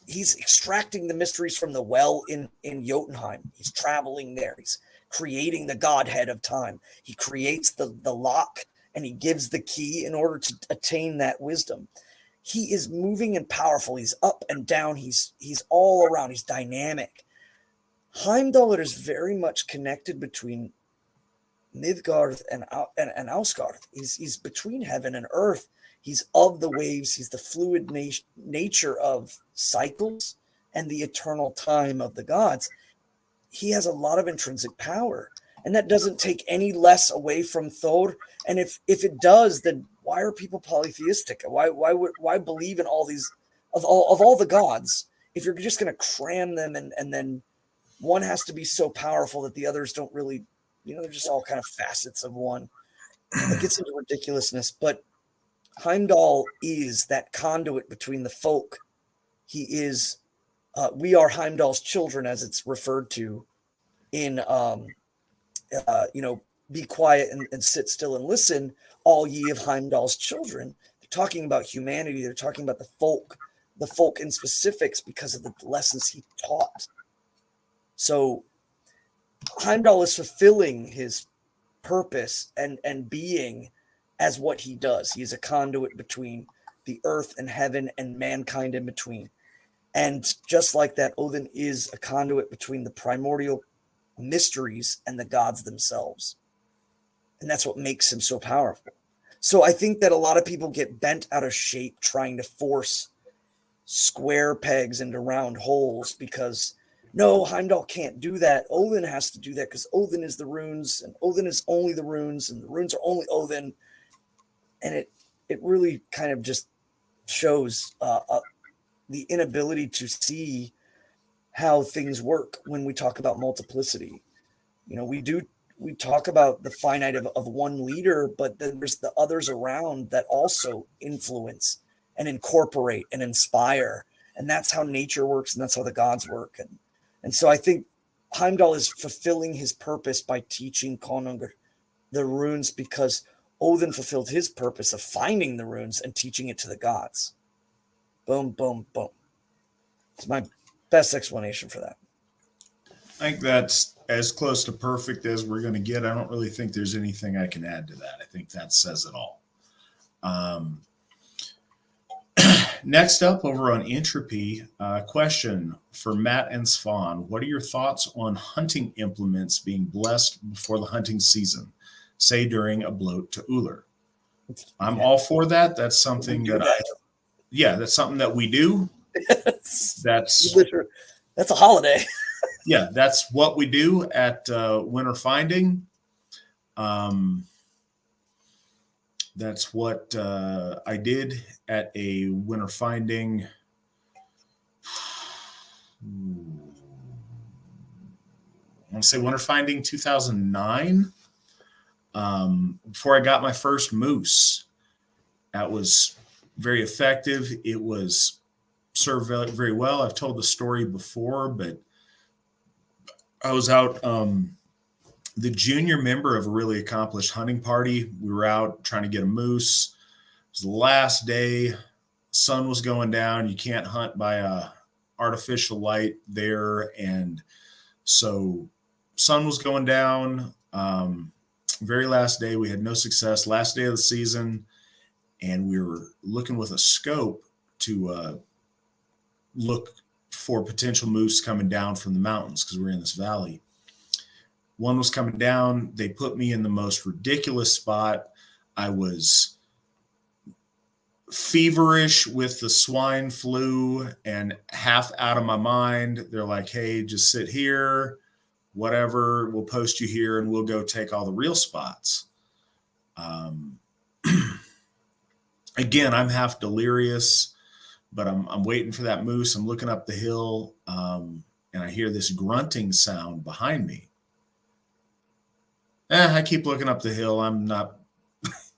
he's extracting the mysteries from the well in Jotunheim. He's traveling there. He's creating the godhead of time. He creates the lock, and he gives the key in order to attain that wisdom. He is moving and powerful. He's up and down. He's all around. He's dynamic. Heimdall is very much connected between Midgard and Asgard. He's between heaven and earth. He's of the waves. He's the fluid nature of cycles and the eternal time of the gods. He has a lot of intrinsic power, and that doesn't take any less away from Thor. And if it does, then why are people polytheistic? Why believe in all these of all the gods if you're just going to cram them and then one has to be so powerful that the others don't really, they're just all kind of facets of one. It gets into ridiculousness, but Heimdall is that conduit between the folk. He is, we are Heimdall's children, as it's referred to in, be quiet and sit still and listen, all ye of Heimdall's children. They're talking about humanity. They're talking about the folk in specifics because of the lessons he taught. So Heimdall is fulfilling his purpose and being as what he does. He is a conduit between the earth and heaven and mankind in between. And just like that, Odin is a conduit between the primordial mysteries and the gods themselves. And that's what makes him so powerful. So I think that a lot of people get bent out of shape trying to force square pegs into round holes because no, Heimdall can't do that. Odin has to do that because Odin is the runes, and Odin is only the runes, and the runes are only Odin. And it really kind of just shows the inability to see how things work when we talk about multiplicity. We talk about the finite of one leader, but then there's the others around that also influence and incorporate and inspire. And that's how nature works, and that's how the gods work. And so I think Heimdall is fulfilling his purpose by teaching Konungur the runes because Odin fulfilled his purpose of finding the runes and teaching it to the gods. Boom, boom, boom. It's my best explanation for that. I think that's as close to perfect as we're going to get. I don't really think there's anything I can add to that. I think that says it all. Next up, over on Entropy, question for Matt and Svan. What are your thoughts on hunting implements being blessed before the hunting season, say during a bloat to Uller? I'm all for that. That's something that's something that we do. That's a holiday. Yeah, that's what we do at Winter Finding. That's what I did at a Winter Finding. I want to say Winter Finding 2009. Before I got my first moose. That was very effective. It was served very well. I've told the story before, but I was out the junior member of a really accomplished hunting party. We were out trying to get a moose. It was the last day. Sun was going down. You can't hunt by artificial light there. And so sun was going down. Very last day, we had no success. Last day of the season, and we were looking with a scope to look for potential moose coming down from the mountains because we're in this valley. One was coming down. They put me in the most ridiculous spot. I was feverish with the swine flu and half out of my mind. They're like, hey, just sit here, whatever. We'll post you here and we'll go take all the real spots. Again, I'm half delirious, but I'm waiting for that moose. I'm looking up the hill, and I hear this grunting sound behind me. I keep looking up the hill. I'm not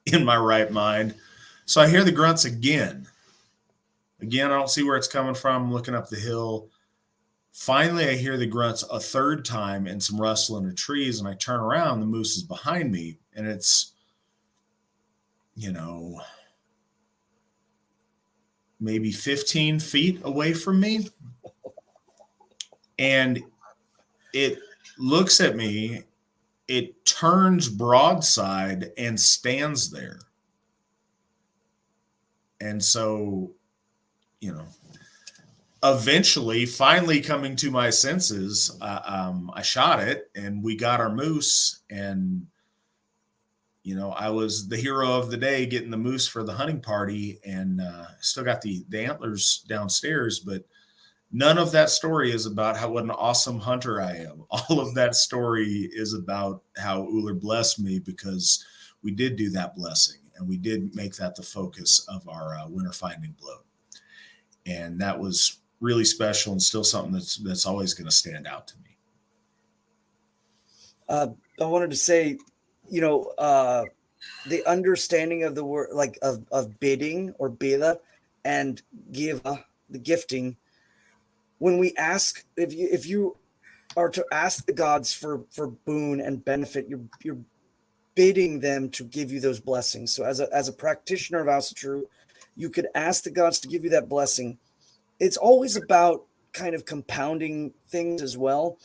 in my right mind. So I hear the grunts again. Again, I don't see where it's coming from. I'm looking up the hill. Finally, I hear the grunts a third time and some rustling of trees, and I turn around. The moose is behind me, and it's, maybe 15 feet away from me. And it looks at me. It turns broadside and stands there. And so, eventually, finally coming to my senses, I shot it and we got our moose. And, I was the hero of the day getting the moose for the hunting party, and still got the antlers downstairs. But none of that story is about what an awesome hunter I am. All of that story is about how Uller blessed me, because we did do that blessing and we did make that the focus of our winter finding blow. And that was really special and still something that's always going to stand out to me. I wanted to say, the understanding of the word, like of bidding or bida and give, the gifting. When we ask, if you are to ask the gods for boon and benefit, you're bidding them to give you those blessings. So as a practitioner of Asatru, you could ask the gods to give you that blessing. It's always about kind of compounding things as well.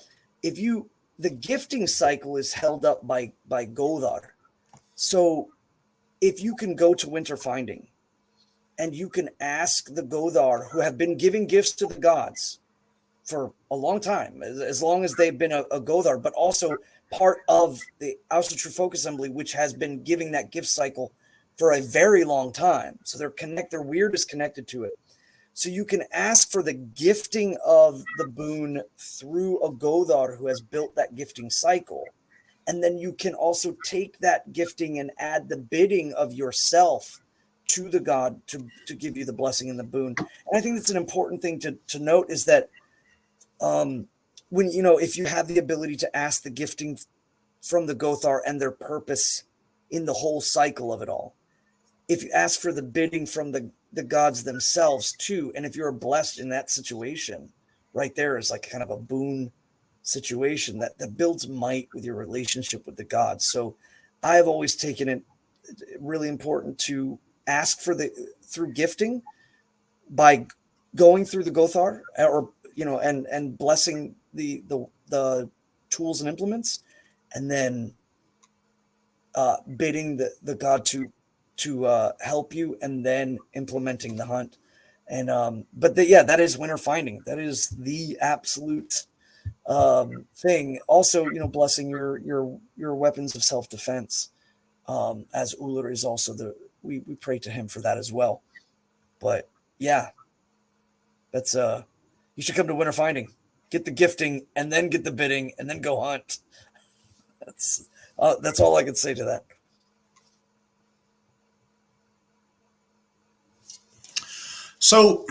The gifting cycle is held up by Godar. So if you can go to winter finding and you can ask the Godar, who have been giving gifts to the gods for a long time, as long as they've been a Godar, but also part of the Asatru Folk Assembly, which has been giving that gift cycle for a very long time. So their weird is connected to it. So you can ask for the gifting of the boon through a Godar who has built that gifting cycle. And then you can also take that gifting and add the bidding of yourself to the god to give you the blessing and the boon. And I think that's an important thing to note, is that when, if you have the ability to ask the gifting from the Gothar and their purpose in the whole cycle of it all, if you ask for the bidding from the gods themselves too, and if you're blessed in that situation, right there is like kind of a boon situation that builds might with your relationship with the gods. So I've always taken it really important to ask for through gifting by going through the Gothar, or and blessing the tools and implements, and then bidding the god to help you, and then implementing the hunt. And that is winter finding. That is the absolute thing. Also, blessing your weapons of self-defense, as Uller is also we pray to him for that as well. But yeah, that's you should come to winter finding, get the gifting, and then get the bidding, and then go hunt. That's all I can say to that. So,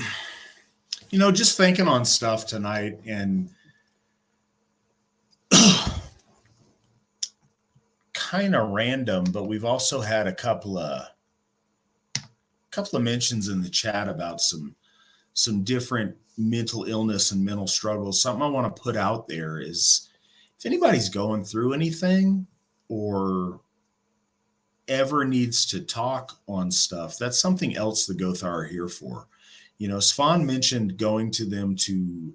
just thinking on stuff tonight, and kind of random, but we've also had a couple of mentions in the chat about some different mental illness and mental struggles. Something I want to put out there is, if anybody's going through anything or ever needs to talk on stuff, that's something else the Gothar are here for. Svan mentioned going to them to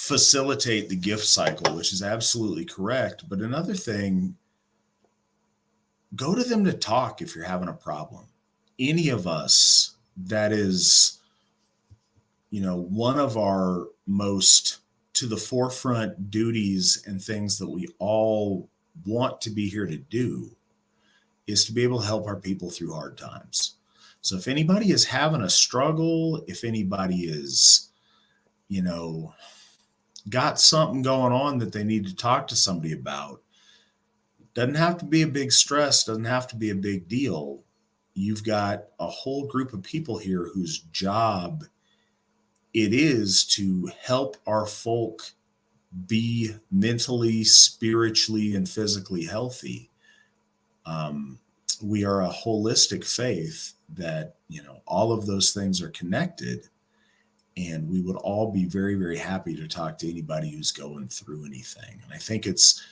facilitate the gift cycle, which is absolutely correct. But another thing, go to them to talk if you're having a problem. Any of us, that is, one of our most to the forefront duties and things that we all want to be here to do is to be able to help our people through hard times. So if anybody is having a struggle, if anybody is, got something going on that they need to talk to somebody about, doesn't have to be a big stress, doesn't have to be a big deal. You've got a whole group of people here whose job it is to help our folk be mentally, spiritually, and physically healthy. We are a holistic faith that, all of those things are connected. And we would all be very, very happy to talk to anybody who's going through anything. And I think it's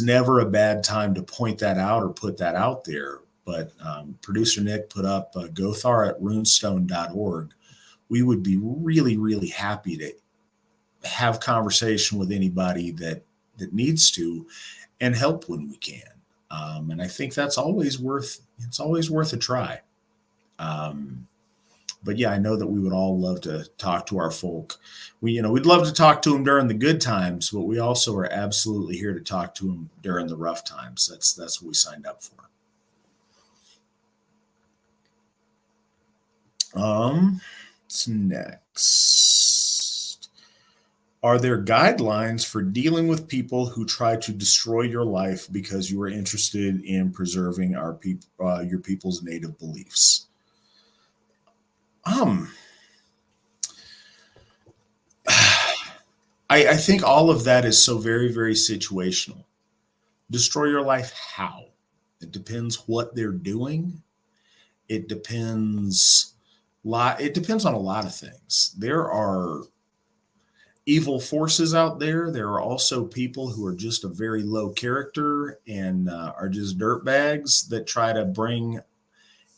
never a bad time to point that out or put that out there. But producer Nick put up gothar@runestone.org. We would be really, really happy to have conversation with anybody that needs to and help when we can. And I think that's always worth a try. But yeah, I know that we would all love to talk to our folk. We'd love to talk to them during the good times, but we also are absolutely here to talk to them during the rough times. That's what we signed up for. What's next? Are there guidelines for dealing with people who try to destroy your life because you are interested in preserving your people's native beliefs? I think all of that is so very, very situational. Destroy your life, how? It depends what they're doing. It depends on a lot of things. There are evil forces out there. There are also people who are just a very low character and are just dirtbags that try to bring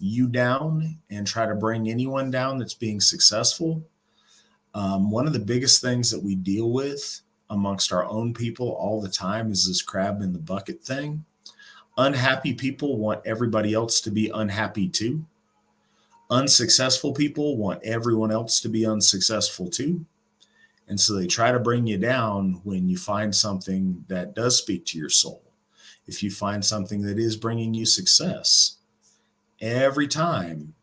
you down and try to bring anyone down that's being successful. One of the biggest things that we deal with amongst our own people all the time is this crab in the bucket thing. Unhappy people want everybody else to be unhappy too. Unsuccessful people want everyone else to be unsuccessful too. And so they try to bring you down when you find something that does speak to your soul. If you find something that is bringing you success, every time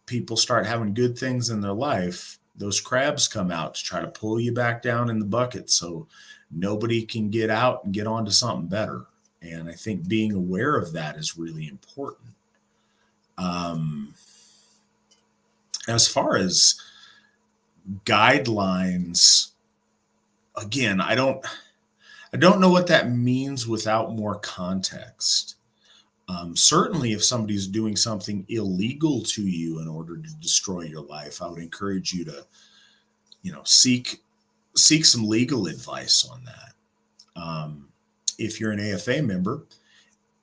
people start having good things in their life, those crabs come out to try to pull you back down in the bucket so nobody can get out and get onto something better. And I think being aware of that is really important. As far as guidelines, again, I don't know what that means without more context. Certainly, if somebody's doing something illegal to you in order to destroy your life, I would encourage you to, seek some legal advice on that. If you're an AFA member,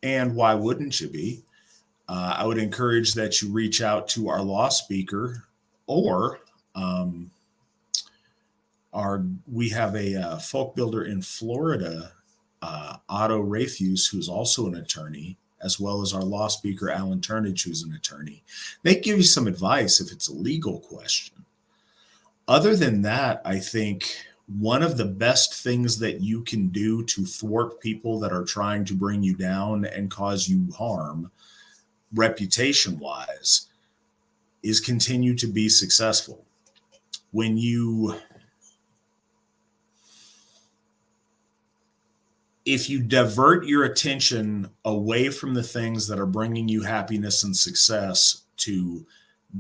and why wouldn't you be? I would encourage that you reach out to our law speaker, or we have a folk builder in Florida, Otto Rafuse, who's also an attorney, as well as our law speaker, Alan Turnage, who's an attorney. They give you some advice if it's a legal question. Other than that, I think one of the best things that you can do to thwart people that are trying to bring you down and cause you harm, reputation-wise, is continue to be successful. If you divert your attention away from the things that are bringing you happiness and success to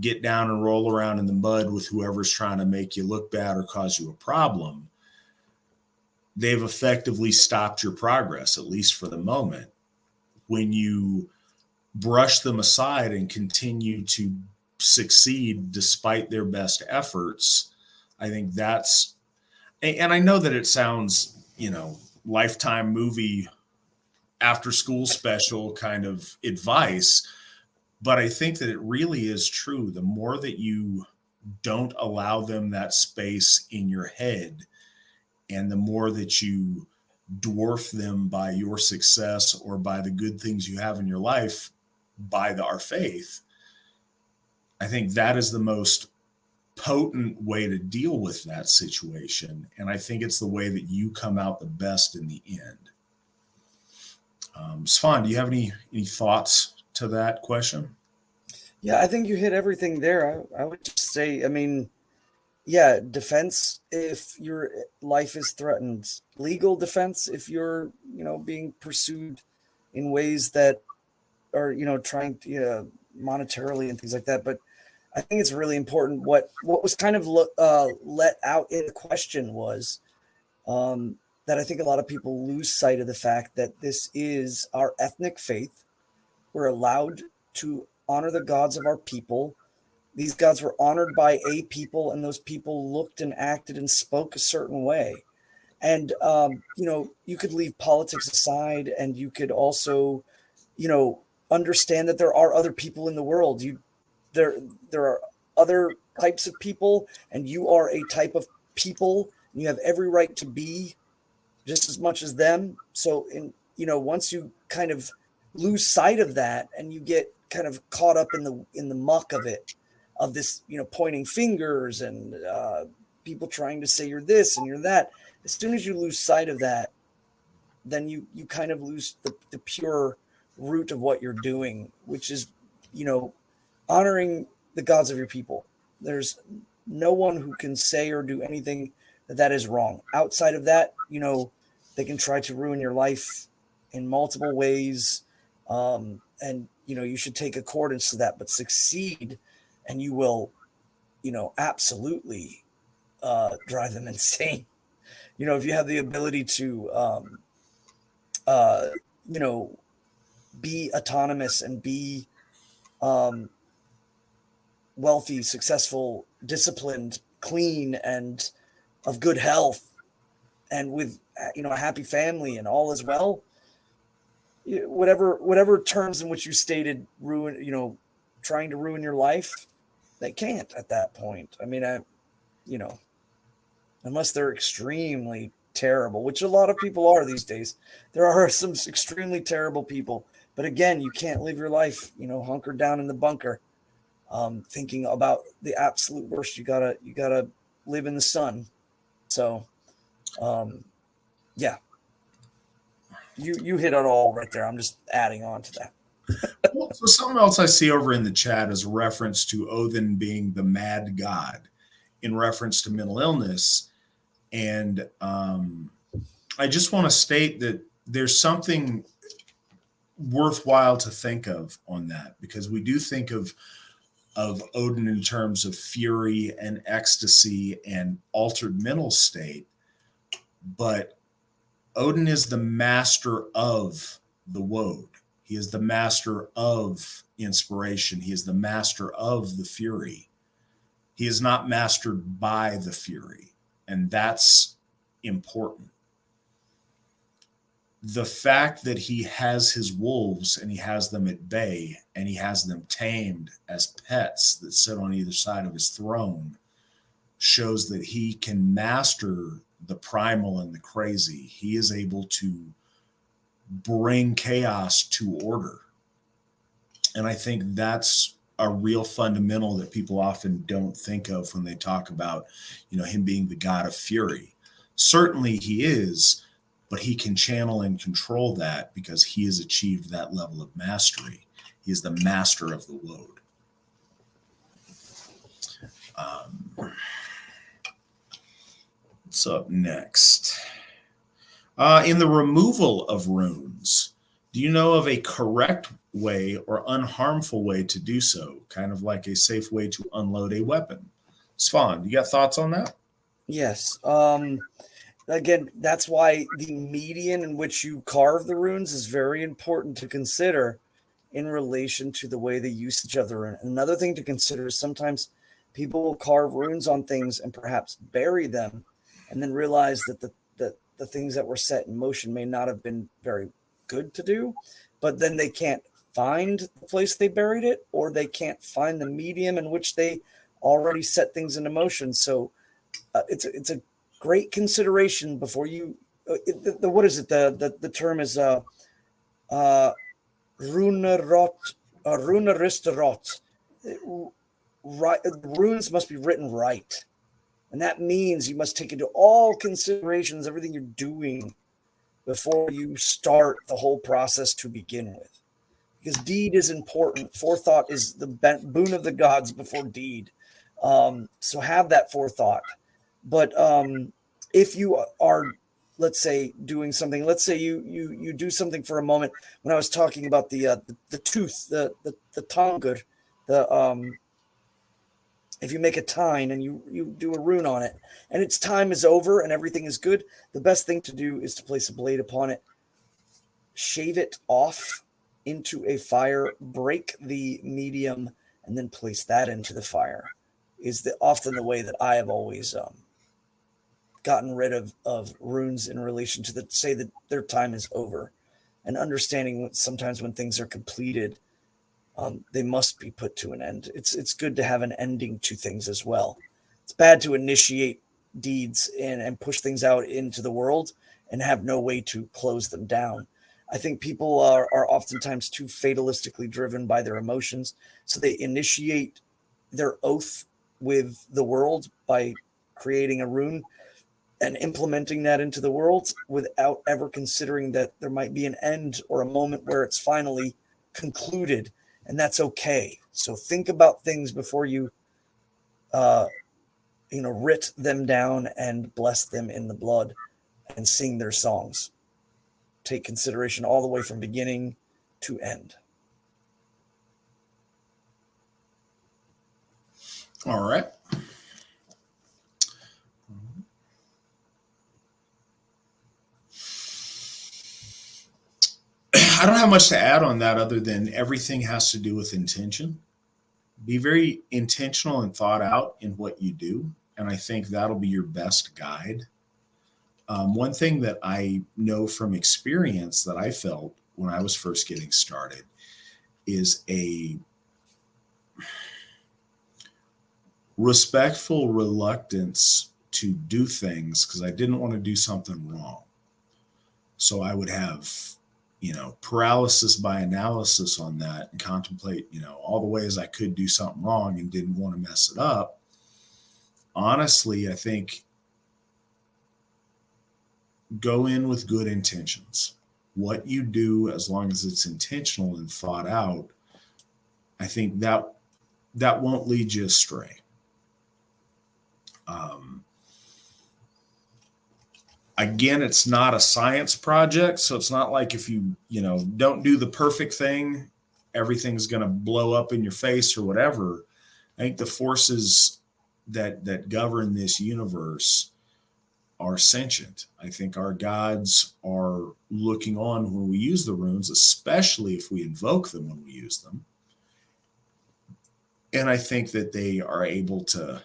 get down and roll around in the mud with whoever's trying to make you look bad or cause you a problem, they've effectively stopped your progress, at least for the moment. When you brush them aside and continue to succeed despite their best efforts, I think that's, and I know that it sounds, Lifetime movie after school special kind of advice, but I think that it really is true. The more that you don't allow them that space in your head. And the more that you dwarf them by your success or by the good things you have in your life by our faith, I think that is the most potent way to deal with that situation. And I think it's the way that you come out the best in the end. Svan, do you have any thoughts to that question? Yeah, I think you hit everything there. I would just say, I mean, yeah, defense if your life is threatened, legal defense if you're, being pursued in ways that are, trying to monetarily and things like that. But I think it's really important. What was kind of let out in the question was that I think a lot of people lose sight of the fact that this is our ethnic faith. We're allowed to honor the gods of our people. These gods were honored by a people, and those people looked and acted and spoke a certain way. And you could leave politics aside, and you could also, understand that there are other people in the world. There are other types of people, and you are a type of people, and you have every right to be just as much as them. So once you kind of lose sight of that and you get kind of caught up in the muck of it, of this, pointing fingers and people trying to say you're this and you're that, as soon as you lose sight of that, then you kind of lose the pure root of what you're doing, which is, honoring the gods of your people. There's no one who can say or do anything that is wrong. Outside of that, they can try to ruin your life in multiple ways. And, you should take accordance to that, but succeed, and you will, absolutely drive them insane. If you have the ability to, be autonomous and be wealthy, successful, disciplined, clean, and of good health, and with a happy family and all as well, whatever terms in which you stated ruin, trying to ruin your life, they can't at that point. I mean, unless they're extremely terrible, which a lot of people are these days. There are some extremely terrible people, but again, you can't live your life, hunkered down in the bunker, thinking about the absolute worst. You gotta live in the sun. So, yeah, you hit it all right there. I'm just adding on to that. Well, so something else I see over in the chat is a reference to Odin being the mad god in reference to mental illness. And I just want to state that there's something worthwhile to think of on that, because we do think of Odin in terms of fury and ecstasy and altered mental state, but Odin is the master of the woad. He is the master of inspiration. He is the master of the fury. He is not mastered by the fury, and that's important. The fact that he has his wolves and he has them at bay and he has them tamed as pets that sit on either side of his throne shows that he can master the primal and the crazy. He is able to bring chaos to order. And I think that's a real fundamental that people often don't think of when they talk about, him being the god of fury. Certainly he is, but he can channel and control that because he has achieved that level of mastery. He is the master of the woad. What's up next? In the removal of runes, do you know of a correct way or unharmful way to do so? Kind of like a safe way to unload a weapon. Svan, you got thoughts on that? Yes. Again, that's why the median in which you carve the runes is very important to consider in relation to the way the usage of the rune. Another thing to consider is sometimes people will carve runes on things and perhaps bury them, and then realize that the things that were set in motion may not have been very good to do, but then they can't find the place they buried it, or they can't find the medium in which they already set things into motion. So it's a great consideration before you. What is it? The term is Rune Rot, Rune Rot. Right, runes must be written right, and that means you must take into all considerations everything you're doing before you start the whole process to begin with. Because deed is important. Forethought is the boon of the gods before deed. So have that forethought. But if you are, let's say, doing something, let's say you do something for a moment. When I was talking about the tooth, the tongur, if you make a tine and you do a rune on it, and its time is over and everything is good, the best thing to do is to place a blade upon it, shave it off into a fire, break the medium, and then place that into the fire. Is often the way that I have always gotten rid of runes in relation to say that their time is over, and understanding sometimes when things are completed, they must be put to an end. It's good to have an ending to things as well. It's bad to initiate deeds and push things out into the world and have no way to close them down. I think people are oftentimes too fatalistically driven by their emotions, so they initiate their oath with the world by creating a rune and implementing that into the world without ever considering that there might be an end or a moment where it's finally concluded, and that's okay. So think about things before you writ them down and bless them in the blood and sing their songs. Take consideration all the way from beginning to end. All right. I don't have much to add on that other than everything has to do with intention. Be very intentional and thought out in what you do. And I think that'll be your best guide. One thing that I know from experience that I felt when I was first getting started is a respectful reluctance to do things because I didn't want to do something wrong. So I would have, paralysis by analysis on that and contemplate, all the ways I could do something wrong and didn't want to mess it up. Honestly, I think go in with good intentions. What you do, as long as it's intentional and thought out, I think that won't lead you astray. Again, it's not a science project, so it's not like if you don't do the perfect thing, everything's going to blow up in your face or whatever. I think the forces that govern this universe are sentient. I think our gods are looking on when we use the runes, especially if we invoke them when we use them. And I think that they are able to,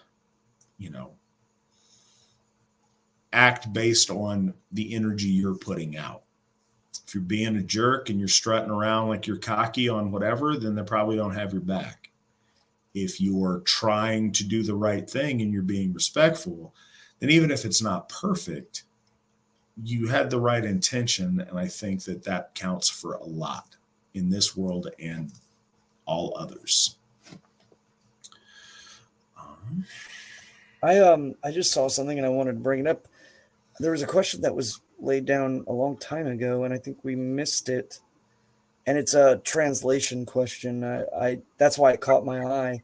act based on the energy you're putting out. If you're being a jerk and you're strutting around like you're cocky on whatever, then they probably don't have your back. If you're trying to do the right thing and you're being respectful, then even if it's not perfect, you had the right intention. And I think that counts for a lot in this world and all others. I just saw something and I wanted to bring it up. There was a question that was laid down a long time ago, and I think we missed it. And it's a translation question. That's why it caught my eye.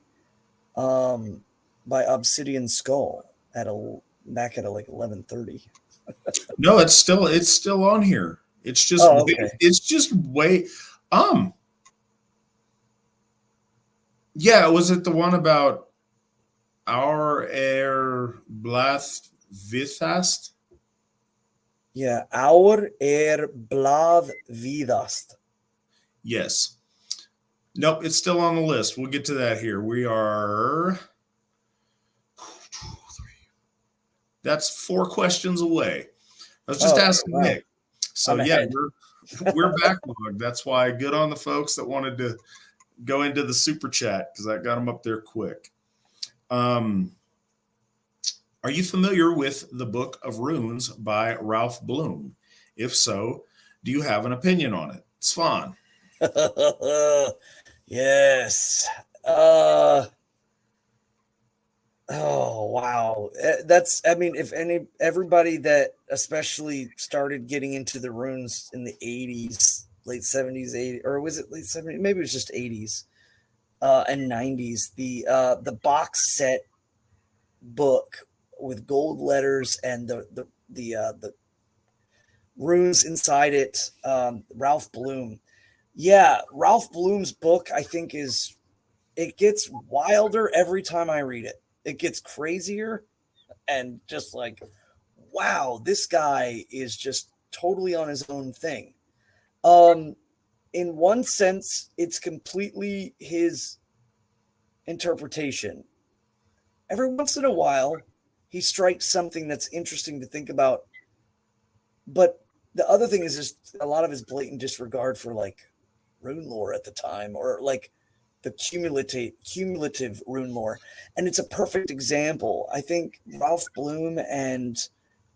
By Obsidian Skull back at like 11:30. No, it's still on here. It's just okay. It's just way. Yeah, was it the one about our blast vidast? Yeah, our blad vidast. Yes. Nope, it's still on the list. We'll get to that here. We are. That's 4 questions away. I was just asking wow. Nick. So we're backlogged. That's why good on the folks that wanted to go into the super chat because I got them up there quick. Um, are you familiar with the Book of Runes by Ralph Bloom? If so, do you have an opinion on it? Svan. Yes. Oh wow. I mean, if everybody that especially started getting into the runes in the 80s, late 70s, 80s, or was it late 70s? Maybe it was just 80s and 90s. The box set book with gold letters and the runes inside it. Ralph Bloom. Yeah, Ralph Bloom's book, I think, it gets wilder every time I read it. It gets crazier and just like, wow, this guy is just totally on his own thing. Um, in one sense, it's completely his interpretation. Every once in a while, he strikes something that's interesting to think about. But the other thing is just a lot of his blatant disregard for like rune lore at the time, or like the cumulative rune lore. And it's a perfect example. I think Ralph Bloom and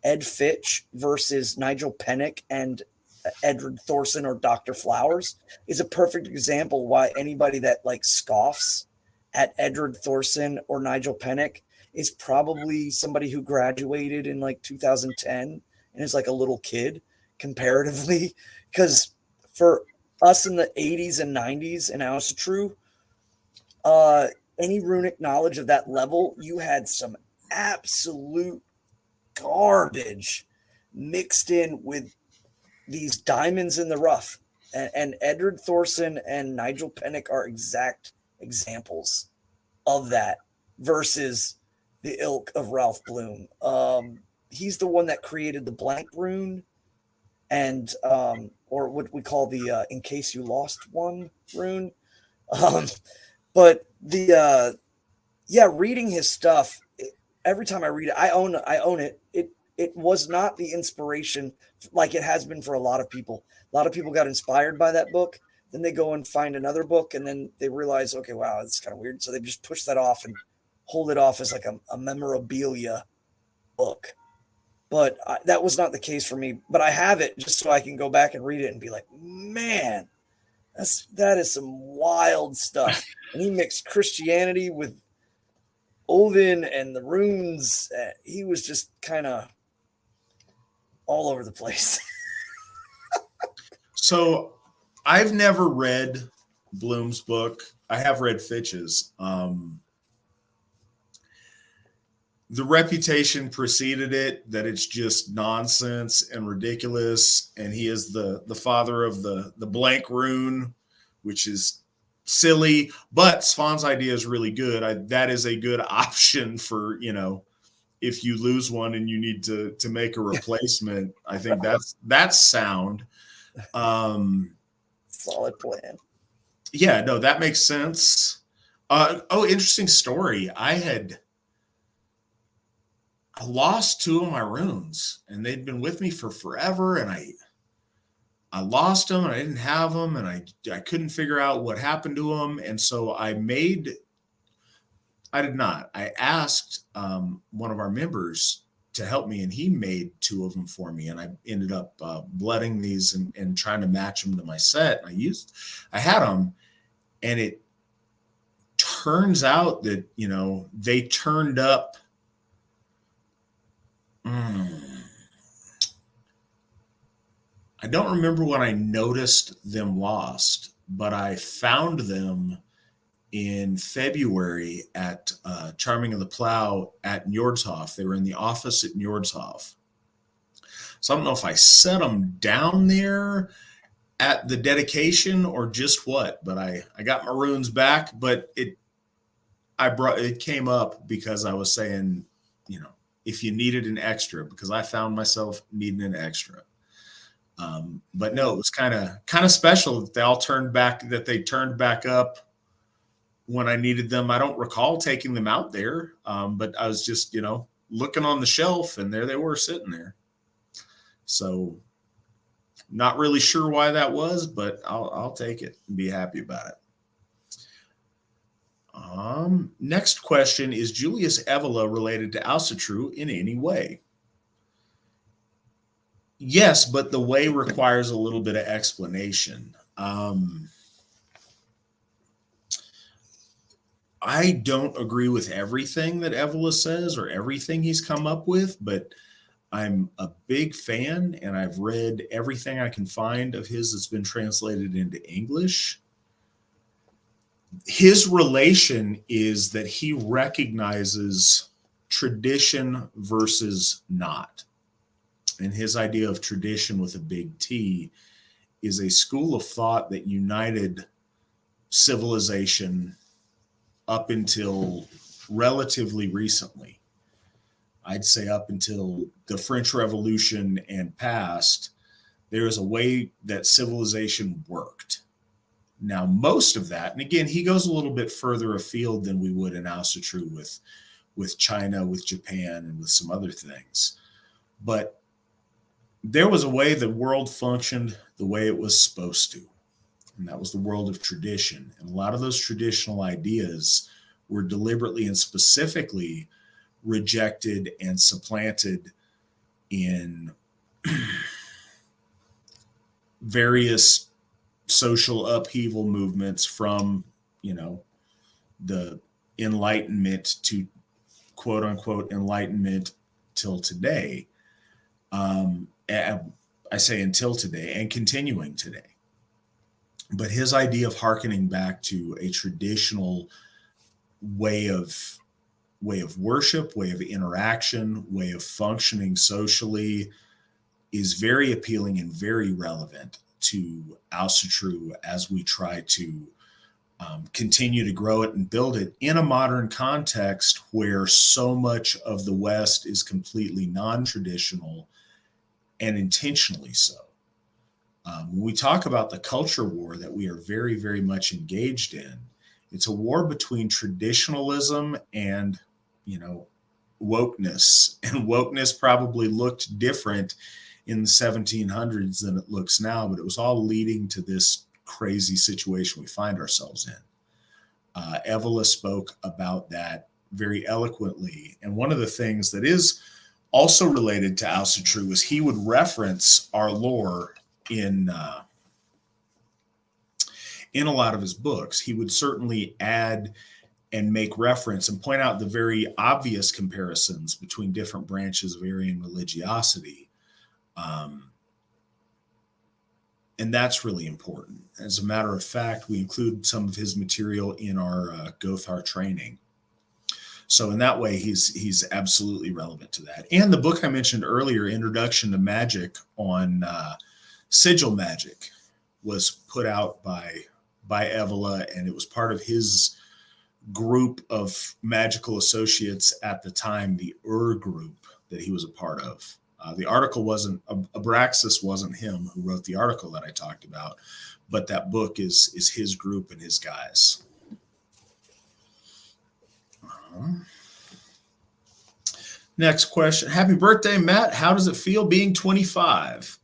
Ed Fitch versus Nigel Pennick and Edward Thorson or Dr. Flowers is a perfect example why anybody that like scoffs at Edward Thorson or Nigel Pennick is probably somebody who graduated in like 2010 and is like a little kid comparatively. Because for us in the 80s and 90s in Asatru, any runic knowledge of that level, you had some absolute garbage mixed in with these diamonds in the rough. And Edward Thorson and Nigel Pennick are exact examples of that versus the ilk of Ralph Bloom. He's the one that created the blank rune and or what we call the in case you lost one rune. Um, but yeah, reading his stuff, every time I read it, I own it. It was not the inspiration like it has been for a lot of people. A lot of people got inspired by that book. Then they go and find another book, and then they realize, okay, wow, it's kind of weird. So they just push that off and hold it off as like a memorabilia book. But that was not the case for me. But I have it just so I can go back and read it and be like, man, that is some wild stuff. And he mixed Christianity with Odin and the runes. He was just kind of all over the place. So I've never read Bloom's book. I have read Fitch's. The reputation preceded it that it's just nonsense and ridiculous, and he is the father of the blank rune, which is silly. But Svan's idea is really good. That is a good option for, if you lose one and you need to make a replacement. I think that's sound. Solid plan. Yeah, no, that makes sense. Interesting story. I lost two of my runes, and they'd been with me for forever, and I lost them, and I didn't have them, and I couldn't figure out what happened to them, and so I did not. I asked one of our members to help me, and he made two of them for me, and I ended up blooding these and trying to match them to my set. I had them, and it turns out that they turned up. I don't remember when I noticed them lost, but I found them in February at Charming of the Plow at Njordshof. They were in the office at Njordshof. So I don't know if I set them down there at the dedication or just what, but I got my runes back, but it came up because I was saying, if you needed an extra, because I found myself needing an extra. But no, it was kind of special that they turned back up when I needed them. I don't recall taking them out there, but I was just, looking on the shelf, and there they were sitting there. So not really sure why that was, but I'll take it and be happy about it. Next question, is Julius Evola related to Asatru in any way? Yes, but the way requires a little bit of explanation. I don't agree with everything that Evola says or everything he's come up with, but I'm a big fan and I've read everything I can find of his that's been translated into English. His relation is that he recognizes tradition versus not. And his idea of tradition with a big T is a school of thought that united civilization up until relatively recently. I'd say up until the French Revolution and past, there was a way that civilization worked. Now, most of that, and again, he goes a little bit further afield than we would in Asatru with China, with Japan, and with some other things. But there was a way the world functioned the way it was supposed to. And that was the world of tradition. And a lot of those traditional ideas were deliberately and specifically rejected and supplanted in various social upheaval movements from, the Enlightenment to quote unquote Enlightenment till today. I say until today and continuing today. But his idea of hearkening back to a traditional way of worship, way of interaction, way of functioning socially is very appealing and very relevant to Asatru as we try to continue to grow it and build it in a modern context where so much of the West is completely non-traditional and intentionally so. When we talk about the culture war that we are very, very much engaged in, it's a war between traditionalism and, wokeness. And wokeness probably looked different in the 1700s than it looks now, but it was all leading to this crazy situation we find ourselves in. Evola spoke about that very eloquently. And one of the things that is also related to Asatru is he would reference our lore in a lot of his books. He would certainly add and make reference and point out the very obvious comparisons between different branches of Aryan religiosity. And that's really important. As a matter of fact, we include some of his material in our Gothar training. So in that way, he's absolutely relevant to that. And the book I mentioned earlier, Introduction to Magic on sigil magic, was put out by Evola, and it was part of his group of magical associates at the time, the group that he was a part of. The article wasn't, Abraxas wasn't him who wrote the article that I talked about, but that book is his group and his guys. Next question. Happy birthday, Matt. How does it feel being 25?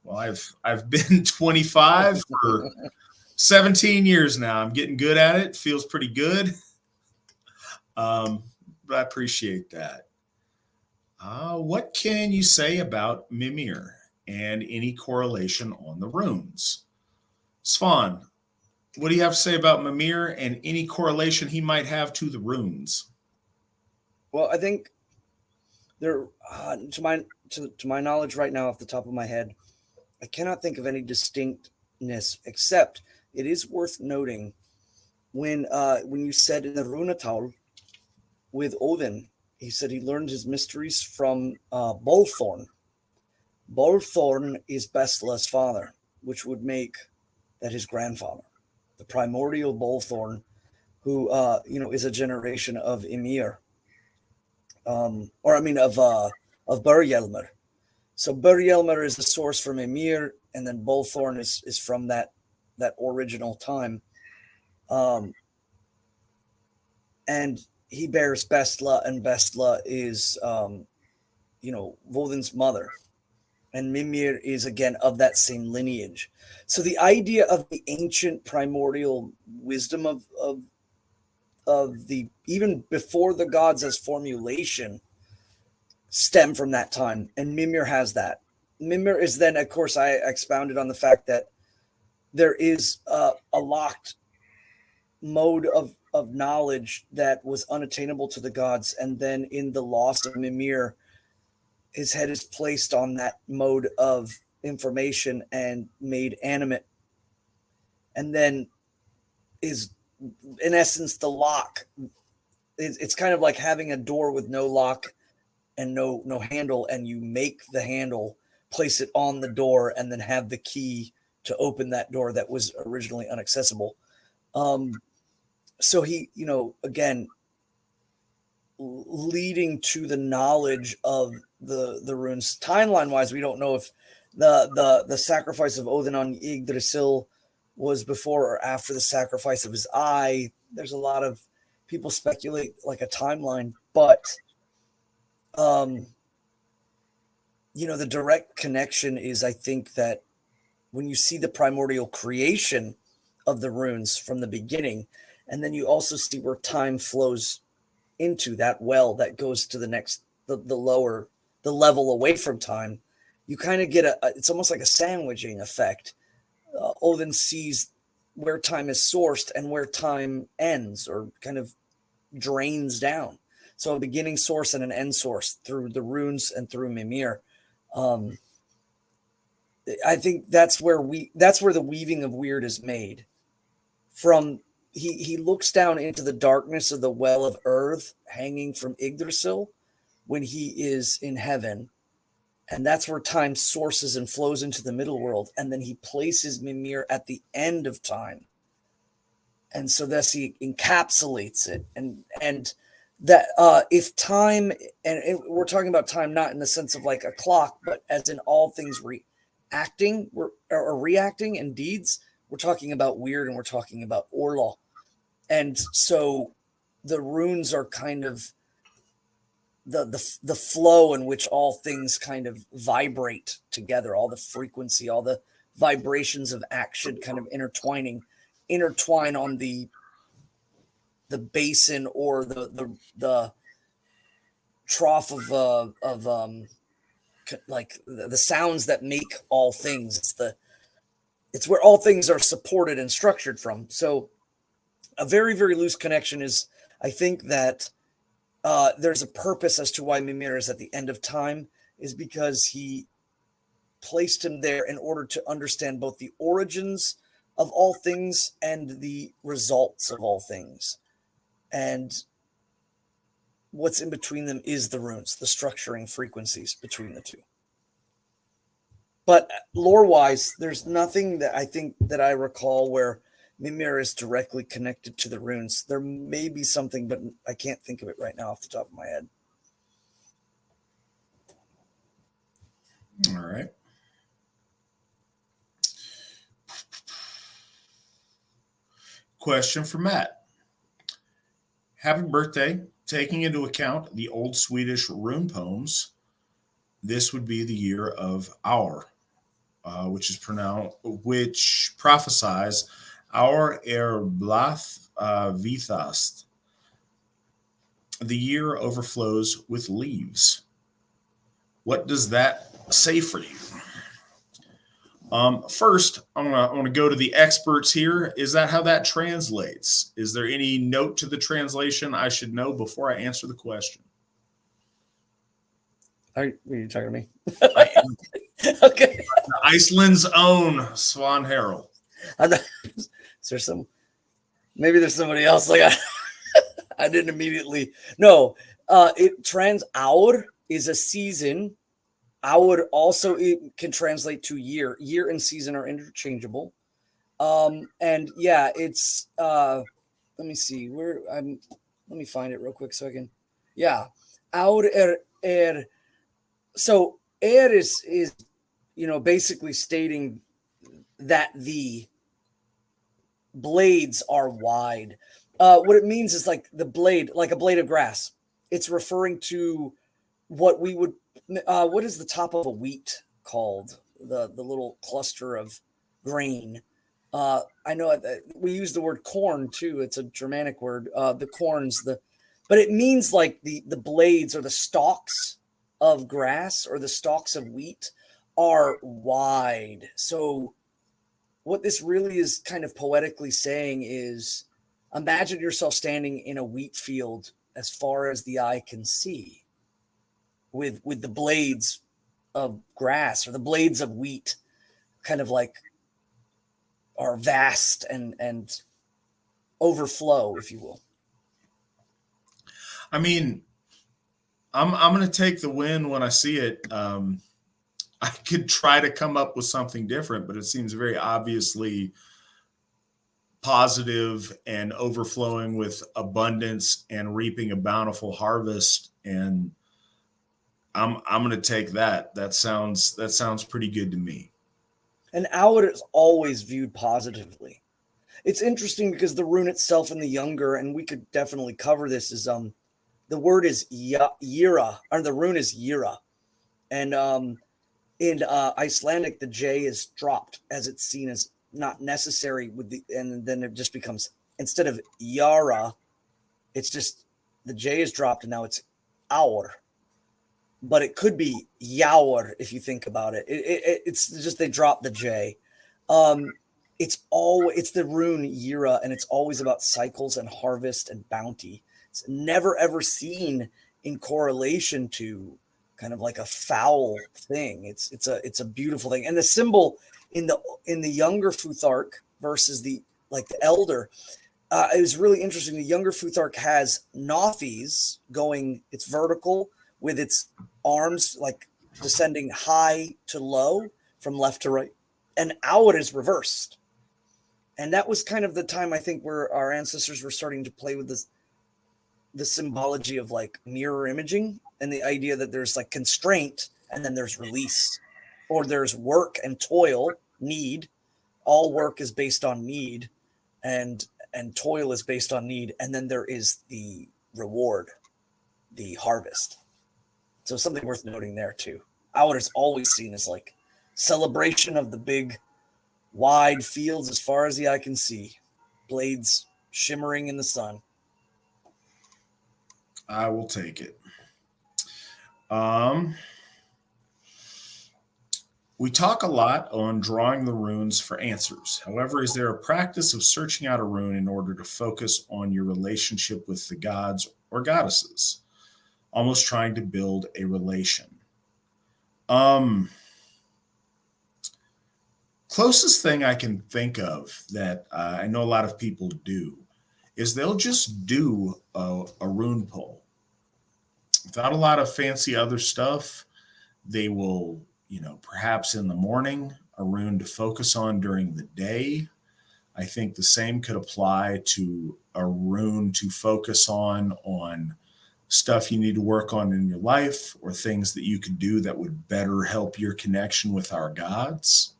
Well, I've been 25 for 17 years now. I'm getting good at it. Feels pretty good. But I appreciate that. What can you say about Mimir and any correlation on the runes? Svan, what do you have to say about Mimir and any correlation he might have to the runes? Well, I think there, to my knowledge right now, off the top of my head, I cannot think of any distinctness, except it is worth noting when you said in the Runetal with Odin, he said he learned his mysteries from Bolthorn. Bolthorn is Bestla's father, which would make that his grandfather, the primordial Bolthorn, who is a generation of Ymir, of Bur-Yelmer. So Bur-Yelmer is the source from Ymir, and then Bolthorn is from that original time. And he bears Bestla, and Bestla is, Vodun's mother. And Mimir is, again, of that same lineage. So the idea of the ancient primordial wisdom of the even before the gods as formulation stem from that time, and Mimir has that. Mimir is then, of course, I expounded on the fact that there is a locked mode of knowledge that was unattainable to the gods, and then in the loss of Mimir, his head is placed on that mode of information and made animate, and then is in essence the lock. It's kind of like having a door with no lock and no handle, and you make the handle, place it on the door, and then have the key to open that door that was originally inaccessible. So he, again, leading to the knowledge of the runes. Timeline wise, we don't know if the sacrifice of Odin on Yggdrasil was before or after the sacrifice of his eye. There's a lot of people speculate like a timeline, but the direct connection is, I think, that when you see the primordial creation of the runes from the beginning, and then you also see where time flows into that well that goes to the next, the level away from time, you kind of get it's almost like a sandwiching effect. Odin sees where time is sourced and where time ends or kind of drains down. So a beginning source and an end source through the runes and through Mimir. I think that's where the weaving of weird is made. From he looks down into the darkness of the well of earth hanging from Yggdrasil when he is in heaven. And that's where time sources and flows into the middle world. And then he places Mimir at the end of time. And so thus he encapsulates it. And that if time, and we're talking about time not in the sense of like a clock, but as in all things reacting and deeds, we're talking about weird and we're talking about Orla. And so the runes are kind of the flow in which all things kind of vibrate together, all the frequency, all the vibrations of action kind of intertwine on the basin or the trough of like the sounds that make all things. It's where all things are supported and structured from. So a very, very loose connection is, I think, that there's a purpose as to why Mimir is at the end of time, is because he placed him there in order to understand both the origins of all things and the results of all things. And what's in between them is the runes, the structuring frequencies between the two. But lore-wise, there's nothing that I think that I recall where Mimir is directly connected to the runes. There may be something, but I can't think of it right now off the top of my head. All right. Question for Matt. Happy birthday. Taking into account the old Swedish rune poems, this would be the year of Our, which prophesies Our blath vithast. The year overflows with leaves. What does that say for you? First, I want to go to the experts here. Is that how that translates? Is there any note to the translation I should know before I answer the question? Are you talking to me? I am. Okay. Iceland's own Svan Herul. Is there maybe there's somebody else like I didn't immediately. No, Aur is a season. Aur also it can translate to year. Year and season are interchangeable. And yeah, it's let me see where let me find it real quick so I can. Yeah. Aur so is basically stating that the blades are wide. What it means is like the blade, like a blade of grass. It's referring to what we would, what is the top of a wheat called? The little cluster of grain. I know that we use the word corn too. It's a Germanic word. The corns, but it means like the blades or the stalks of grass or the stalks of wheat are wide. So what this really is kind of poetically saying is, imagine yourself standing in a wheat field as far as the eye can see, with the blades of grass or the blades of wheat kind of like are vast and overflow, if you will. I mean, I'm going to take the win when I see it. I could try to come up with something different, but it seems very obviously positive and overflowing with abundance and reaping a bountiful harvest. And I'm going to take that. That sounds pretty good to me. And Aur is always viewed positively. It's interesting because the rune itself in the younger, and we could definitely cover this, is the word is Yira, or the rune is Yira. And in Icelandic, the J is dropped as it's seen as not necessary and then it just becomes, instead of Yara, it's just the J is dropped and now it's Aur. But it could be Yaur if you think about it. It's just they drop the J. It's the rune Yira, and it's always about cycles and harvest and bounty. It's never ever seen in correlation to kind of like a foul thing. It's a beautiful thing. And the symbol in the younger Futhark versus the elder, it was really interesting. The younger Futhark has Nothies going, it's vertical with its arms like descending high to low from left to right. And Aur is reversed. And that was kind of the time, I think, where our ancestors were starting to play with the symbology of like mirror imaging and the idea that there's like constraint and then there's release, or there's work and toil, need. All work is based on need, and toil is based on need. And then there is the reward, the harvest. So something worth noting there too. Aur is always seen as like celebration of the big, wide fields as far as the eye can see, blades shimmering in the sun. I will take it. We talk a lot on drawing the runes for answers. However, is there a practice of searching out a rune in order to focus on your relationship with the gods or goddesses? Almost trying to build a relation. Closest thing I can think of that I know a lot of people do is they'll just do a rune pull without a lot of fancy other stuff. They will, perhaps in the morning, a rune to focus on during the day. I think the same could apply to a rune to focus on stuff you need to work on in your life, or things that you could do that would better help your connection with our gods.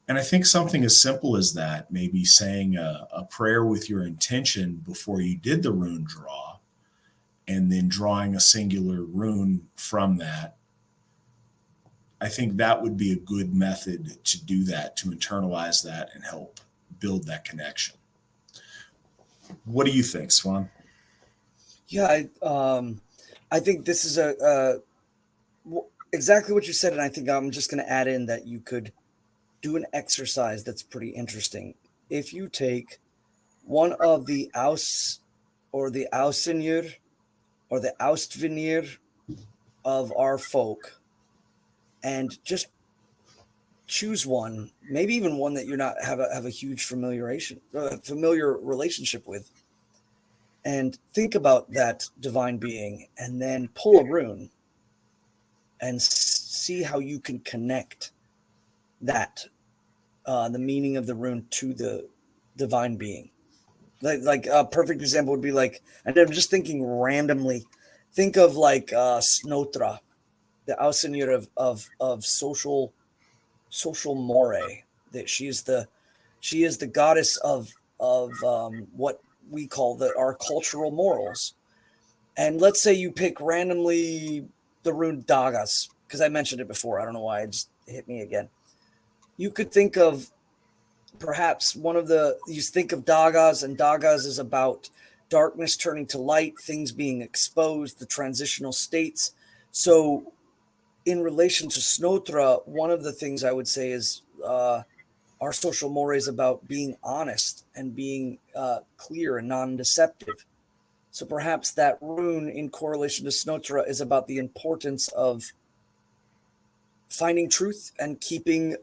And I think something as simple as that, maybe saying a prayer with your intention before you did the rune draw, and then drawing a singular rune from that. I think that would be a good method to do that, to internalize that and help build that connection. What do you think, Svan? Yeah, I think this is exactly what you said, and I think I'm just going to add in that you could do an exercise that's pretty interesting. If you take one of the Aus or the Ausinir or the Austvinir of our folk and just choose one, maybe even one that you're not have a huge familiar relationship with, and think about that divine being, and then pull a rune and see how you can connect that, the meaning of the rune to the divine being. Like a perfect example would be like, and I'm just thinking randomly, think of like Snotra, the Ausinir of social more. That she is the goddess of what we call our cultural morals. And let's say you pick randomly the rune Dagas, because I mentioned it before. I don't know why it just hit me again. You could think of perhaps you think of Dagas, and Dagas is about darkness turning to light, things being exposed, the transitional states. So in relation to Snotra, one of the things I would say is our social mores is about being honest and being clear and non-deceptive. So perhaps that rune in correlation to Snotra is about the importance of finding truth and keeping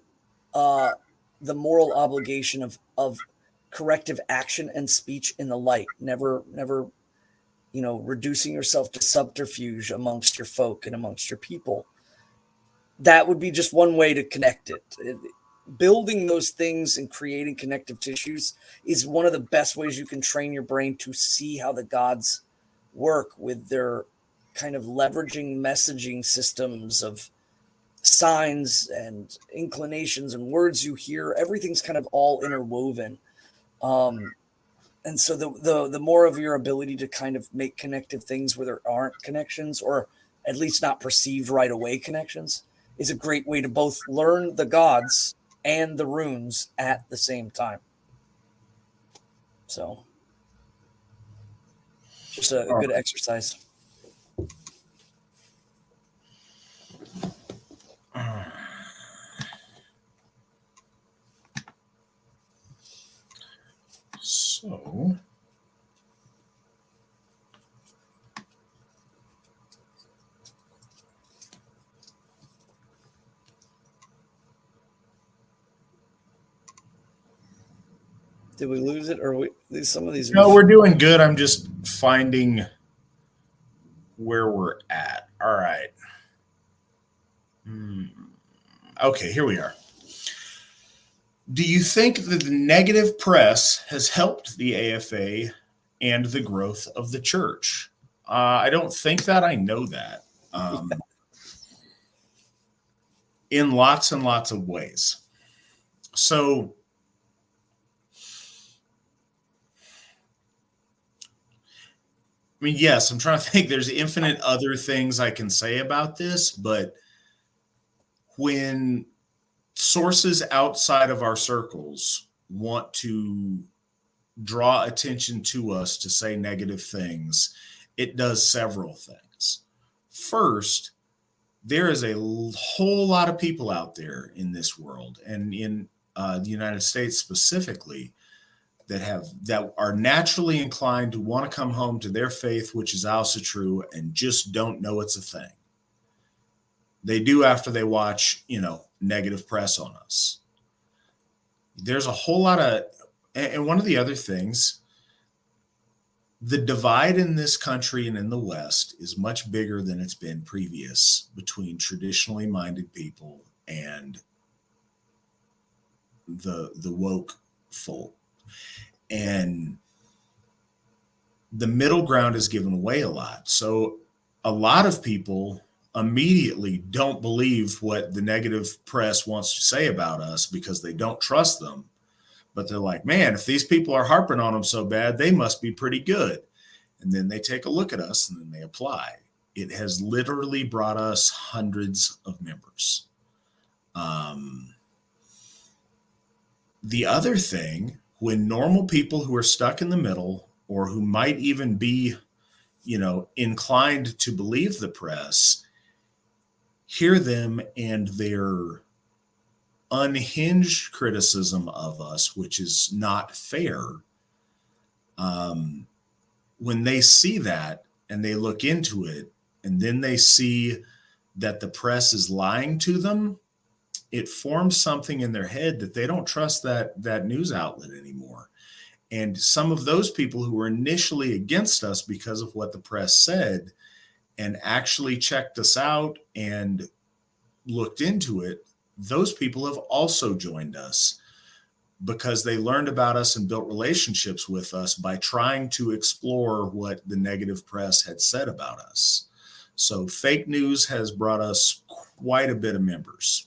the moral obligation of corrective action and speech in the light. Never, reducing yourself to subterfuge amongst your folk and amongst your people. That would be just one way to connect it. Building those things and creating connective tissues is one of the best ways you can train your brain to see how the gods work with their kind of leveraging messaging systems of signs and inclinations and words you hear. Everything's kind of all interwoven. And so the more of your ability to kind of make connective things where there aren't connections, or at least not perceived right away connections, is a great way to both learn the gods and the runes at the same time. So just a good exercise. So did we lose it, or some of these? No, we're doing good. I'm just finding where we're at. All right. Okay, here we are. Do you think that the negative press has helped the AFA and the growth of the church? I don't think that. I know that. In lots and lots of ways. So I mean, yes, I'm trying to think. There's infinite other things I can say about this, but when sources outside of our circles want to draw attention to us to say negative things, it does several things. First, there is a whole lot of people out there in this world, and in the United States specifically, that are naturally inclined to want to come home to their faith, which is Asatru, and just don't know it's a thing. They do after they watch, negative press on us. There's a whole lot of, and one of the other things, the divide in this country and in the West is much bigger than it's been previous between traditionally minded people and the woke folk. And the middle ground is given away a lot. So a lot of people immediately don't believe what the negative press wants to say about us because they don't trust them. But they're like, man, if these people are harping on them so bad, they must be pretty good. And then they take a look at us and then they apply. It has literally brought us hundreds of members. The other thing, when normal people who are stuck in the middle, or who might even be, inclined to believe the press, hear them and their unhinged criticism of us, which is not fair, when they see that and they look into it, and then they see that the press is lying to them, it forms something in their head that they don't trust that news outlet anymore. And some of those people who were initially against us because of what the press said and actually checked us out and looked into it, those people have also joined us because they learned about us and built relationships with us by trying to explore what the negative press had said about us. So fake news has brought us quite a bit of members.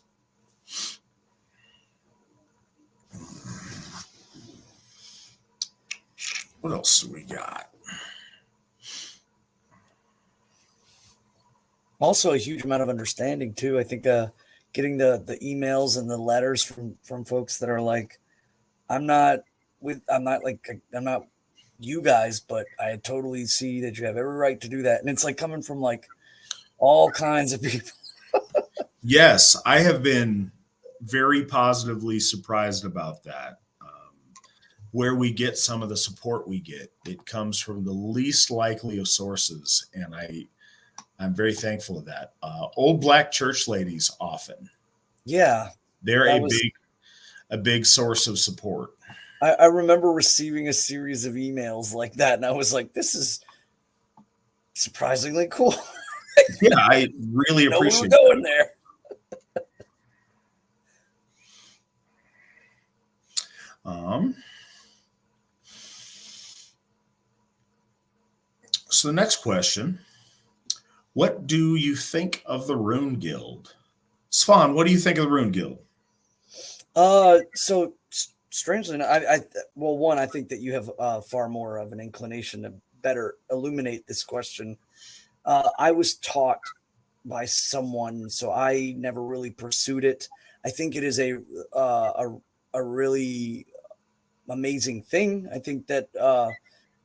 What else do we got? Also a huge amount of understanding too. I think getting the emails and the letters from folks that are like, I'm not you guys, but I totally see that you have every right to do that. And it's like coming from like all kinds of people. Yes, I have been very positively surprised about that. Where we get some of the support we get, it comes from the least likely of sources, and I'm very thankful of that. Old black church ladies often, Yeah, they're that was. a big source of support. I remember receiving a series of emails like that, and I was like, "This is surprisingly cool." Yeah, I really We were appreciate going there. that. So the next question, what do you think of the Rune Guild? Svan, what do you think of the Rune Guild? So strangely enough, well, one, I think that you have far more of an inclination to better illuminate this question. I was taught by someone, so I never really pursued it. I think it is a really amazing thing. I think that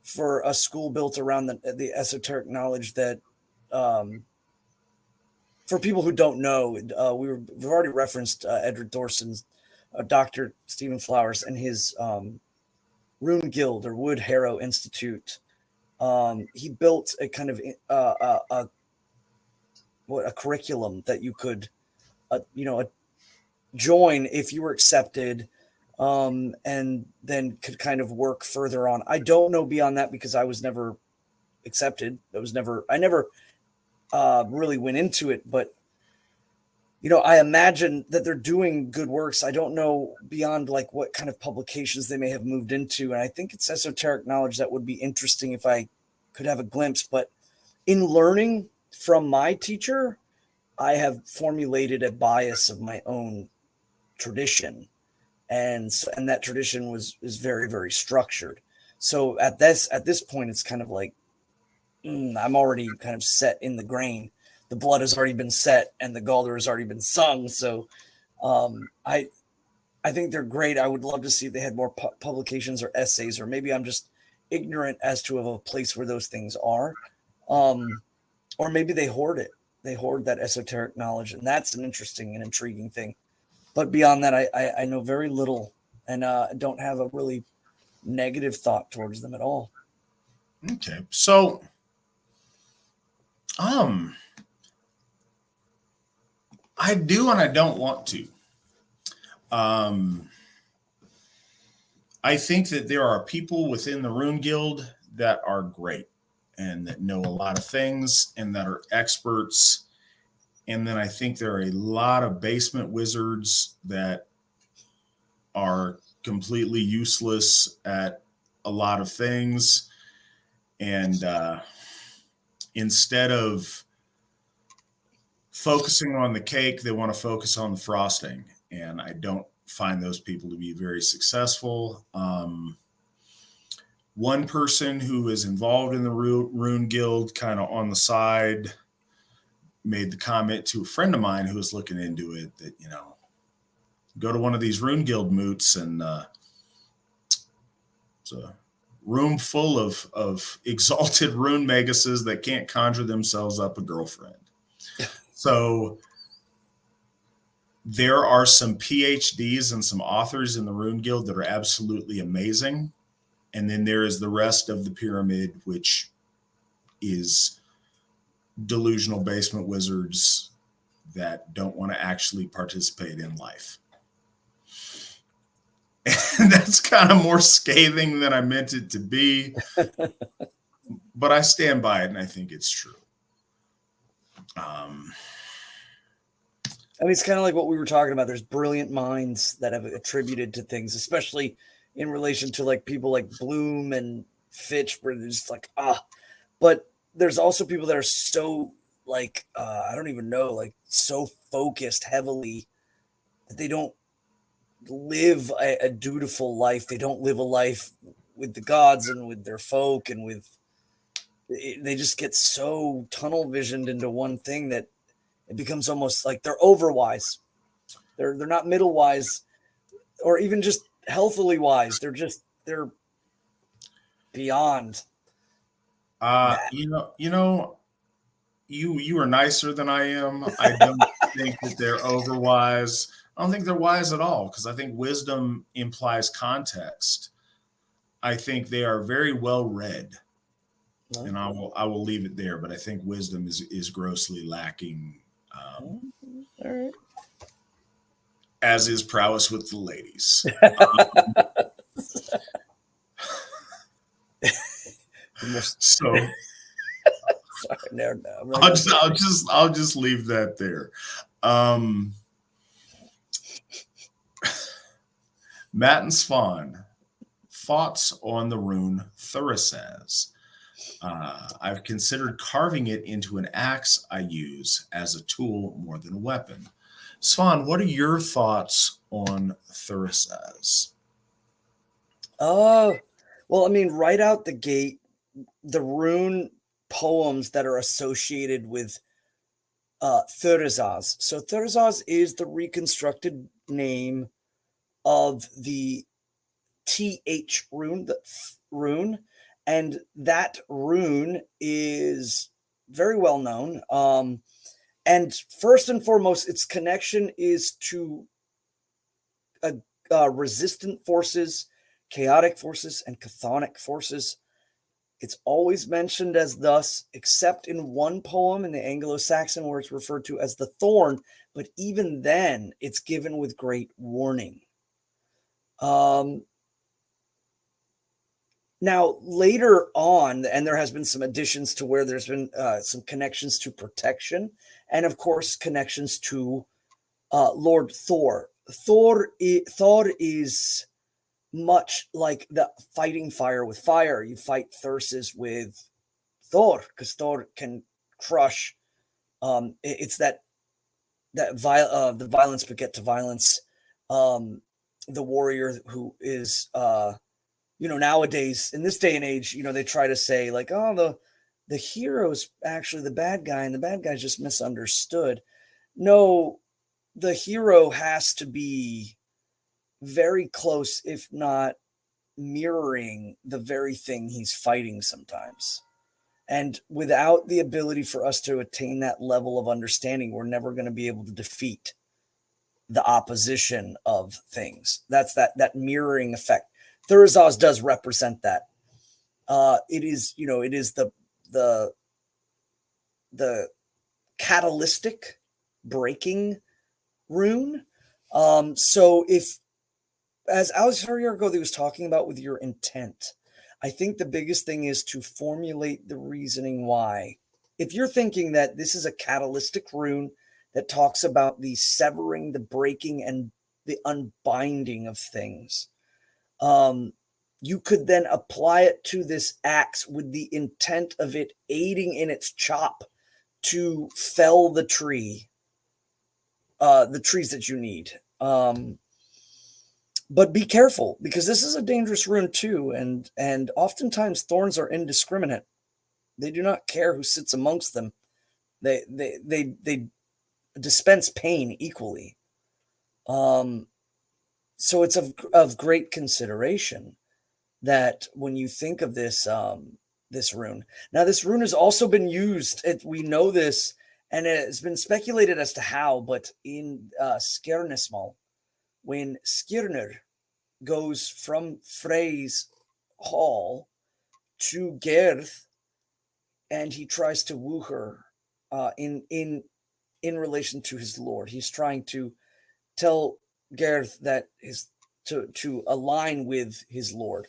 for a school built around the esoteric knowledge that for people who don't know, we've already referenced Edward Thorson's Dr. Stephen Flowers and his Rune Guild or Wood Harrow Institute. He built a kind of a curriculum that you could join if you were accepted, and then could kind of work further on. I don't know beyond that because I was never accepted. I never really went into it, but I imagine that they're doing good works. I don't know beyond like what kind of publications they may have moved into. And I think it's esoteric knowledge that would be interesting if I could have a glimpse. But in learning from my teacher, I have formulated a bias of my own tradition. And that tradition is very, very structured. So at this point, it's kind of like, I'm already kind of set in the grain. The blood has already been set and the Galder has already been sung. So I think they're great. I would love to see if they had more publications or essays, or maybe I'm just ignorant as to a place where those things are. Or maybe they hoard it. They hoard that esoteric knowledge, and that's an interesting and intriguing thing. But beyond that, I know very little, and don't have a really negative thought towards them at all. Okay, so I do and I don't want to. I think that there are people within the Rune Guild that are great and that know a lot of things and that are experts. And then I think there are a lot of basement wizards that are completely useless at a lot of things. And instead of focusing on the cake, they want to focus on the frosting. And I don't find those people to be very successful. One person who is involved in the Rune Guild, kind of on the side, made the comment to a friend of mine who was looking into it that, go to one of these Rune Guild moots and it's a room full of exalted rune maguses that can't conjure themselves up a girlfriend. So there are some PhDs and some authors in the Rune Guild that are absolutely amazing. And then there is the rest of the pyramid, which is delusional basement wizards that don't want to actually participate in life. And that's kind of more scathing than I meant it to be. But I stand by it and I think it's true. I mean, it's kind of like what we were talking about. There's brilliant minds that have attributed to things, especially in relation to like people like Bloom and Fitch, where they're just like, but there's also people that are so like, I don't even know, like so focused heavily that they don't live a dutiful life. They don't live a life with the gods and with their folk and they just get so tunnel visioned into one thing that it becomes almost like they're overwise. They're not middle wise, or even just healthily wise, they're beyond that. You are nicer than I am. I don't think that they're overwise. I don't think they're wise at all, because I think wisdom implies context. I think they are very well read, and I will leave it there. But I think wisdom is grossly lacking, All right. as is prowess with the ladies. So Sorry, no, I'll just leave that there. Matt and Svan, thoughts on the rune Thurisaz? I've considered carving it into an axe I use as a tool more than a weapon. Svan, what are your thoughts on Thurisaz? Well, I mean, right out the gate, the rune poems that are associated with Thurisaz. So Thurisaz is the reconstructed name of the TH rune, the rune, and that rune is very well known. And first and foremost, its connection is to resistant forces, chaotic forces, and chthonic forces. It's always mentioned as thus, except in one poem in the Anglo-Saxon where it's referred to as the thorn, but even then it's given with great warning. Now, later on, and there has been some additions to where there's been some connections to protection, and of course, connections to Lord Thor. Thor is much like the fighting fire with fire. You fight Thyrsis with Thor because Thor can crush. It's the violence beget to violence. The warrior who is nowadays in this day and age, they try to say like, oh, the hero's actually the bad guy and the bad guy's just misunderstood. No, the hero has to be very close, if not mirroring the very thing he's fighting sometimes. And without the ability for us to attain that level of understanding, we're never going to be able to defeat the opposition of things. That's that mirroring effect. Thurisaz does represent that. It is the catalytic breaking rune. So if, as Alex was talking about with your intent, I think the biggest thing is to formulate the reasoning why. If you're thinking that this is a catalytic rune that talks about the severing, the breaking, and the unbinding of things, you could then apply it to this axe with the intent of it aiding in its chop to fell the trees that you need. But be careful, because this is a dangerous rune too, and oftentimes thorns are indiscriminate. They do not care who sits amongst them. They dispense pain equally. So it's of great consideration that when you think of this this rune. Now, this rune has also been used. We know this, and it has been speculated as to how, but in Skirnismal, when Skirnir goes from Frey's hall to Gerth, and he tries to woo her in relation to his lord. He's trying to tell Gerth that to align with his lord.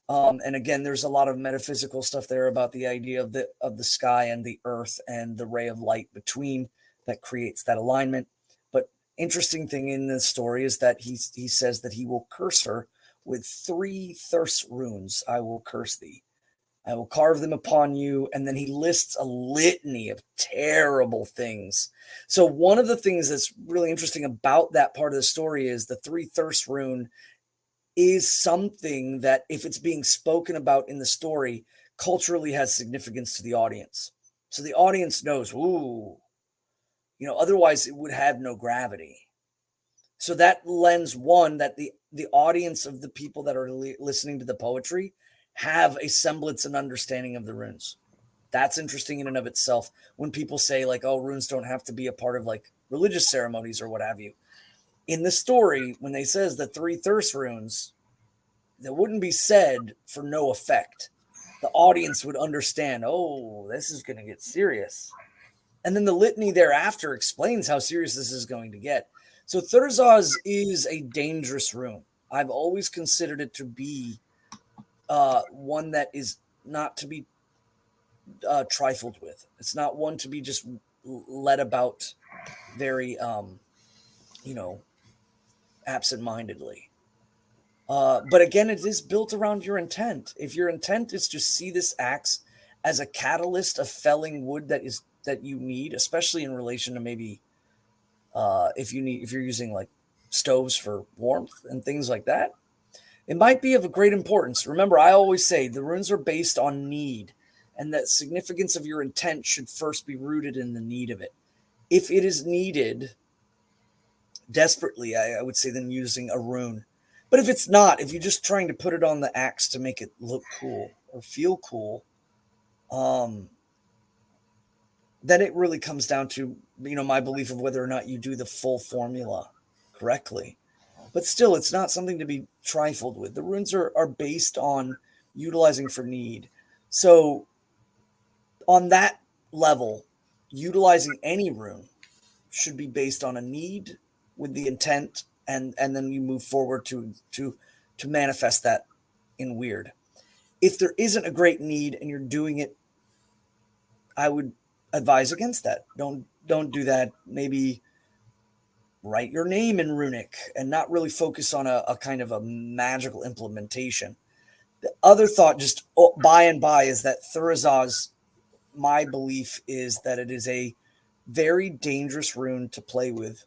And again, there's a lot of metaphysical stuff there about the idea of the sky and the earth and the ray of light between that creates that alignment. But interesting thing in this story is that he says that he will curse her with 3 thirst runes. I will curse thee. I will carve them upon you. And then he lists a litany of terrible things. So one of the things that's really interesting about that part of the story is the 3 thirst rune is something that, if it's being spoken about in the story, culturally has significance to the audience. So the audience knows, otherwise it would have no gravity. So that lends one that the the audience of the people that are listening to the poetry have a semblance and understanding of the runes. That's interesting in and of itself. When people say like, oh, runes don't have to be a part of like religious ceremonies or what have you. In the story, when they says the 3 thirst runes, that wouldn't be said for no effect. The audience would understand, oh, this is going to get serious. And then the litany thereafter explains how serious this is going to get. So Thurzaz is a dangerous rune. I've always considered it to be one that is not to be trifled with. It's not one to be just led about very, absent-mindedly. But again, it is built around your intent. If your intent is to see this axe as a catalyst of felling wood that you need, especially in relation to maybe if you're using like stoves for warmth and things like that, it might be of great importance. Remember, I always say the runes are based on need, and that significance of your intent should first be rooted in the need of it. If it is needed desperately, I would say then using a rune. But if it's not, if you're just trying to put it on the axe to make it look cool or feel cool, then it really comes down to, my belief of whether or not you do the full formula correctly. But still, it's not something to be trifled with. The runes are based on utilizing for need. So on that level, utilizing any rune should be based on a need with the intent, and then you move forward to manifest that in weird. If there isn't a great need and you're doing it, I would advise against that. Don't do that. Maybe write your name in runic and not really focus on a kind of a magical implementation. The other thought, just by and by, is that Thurzaz, my belief is that it is a very dangerous rune to play with.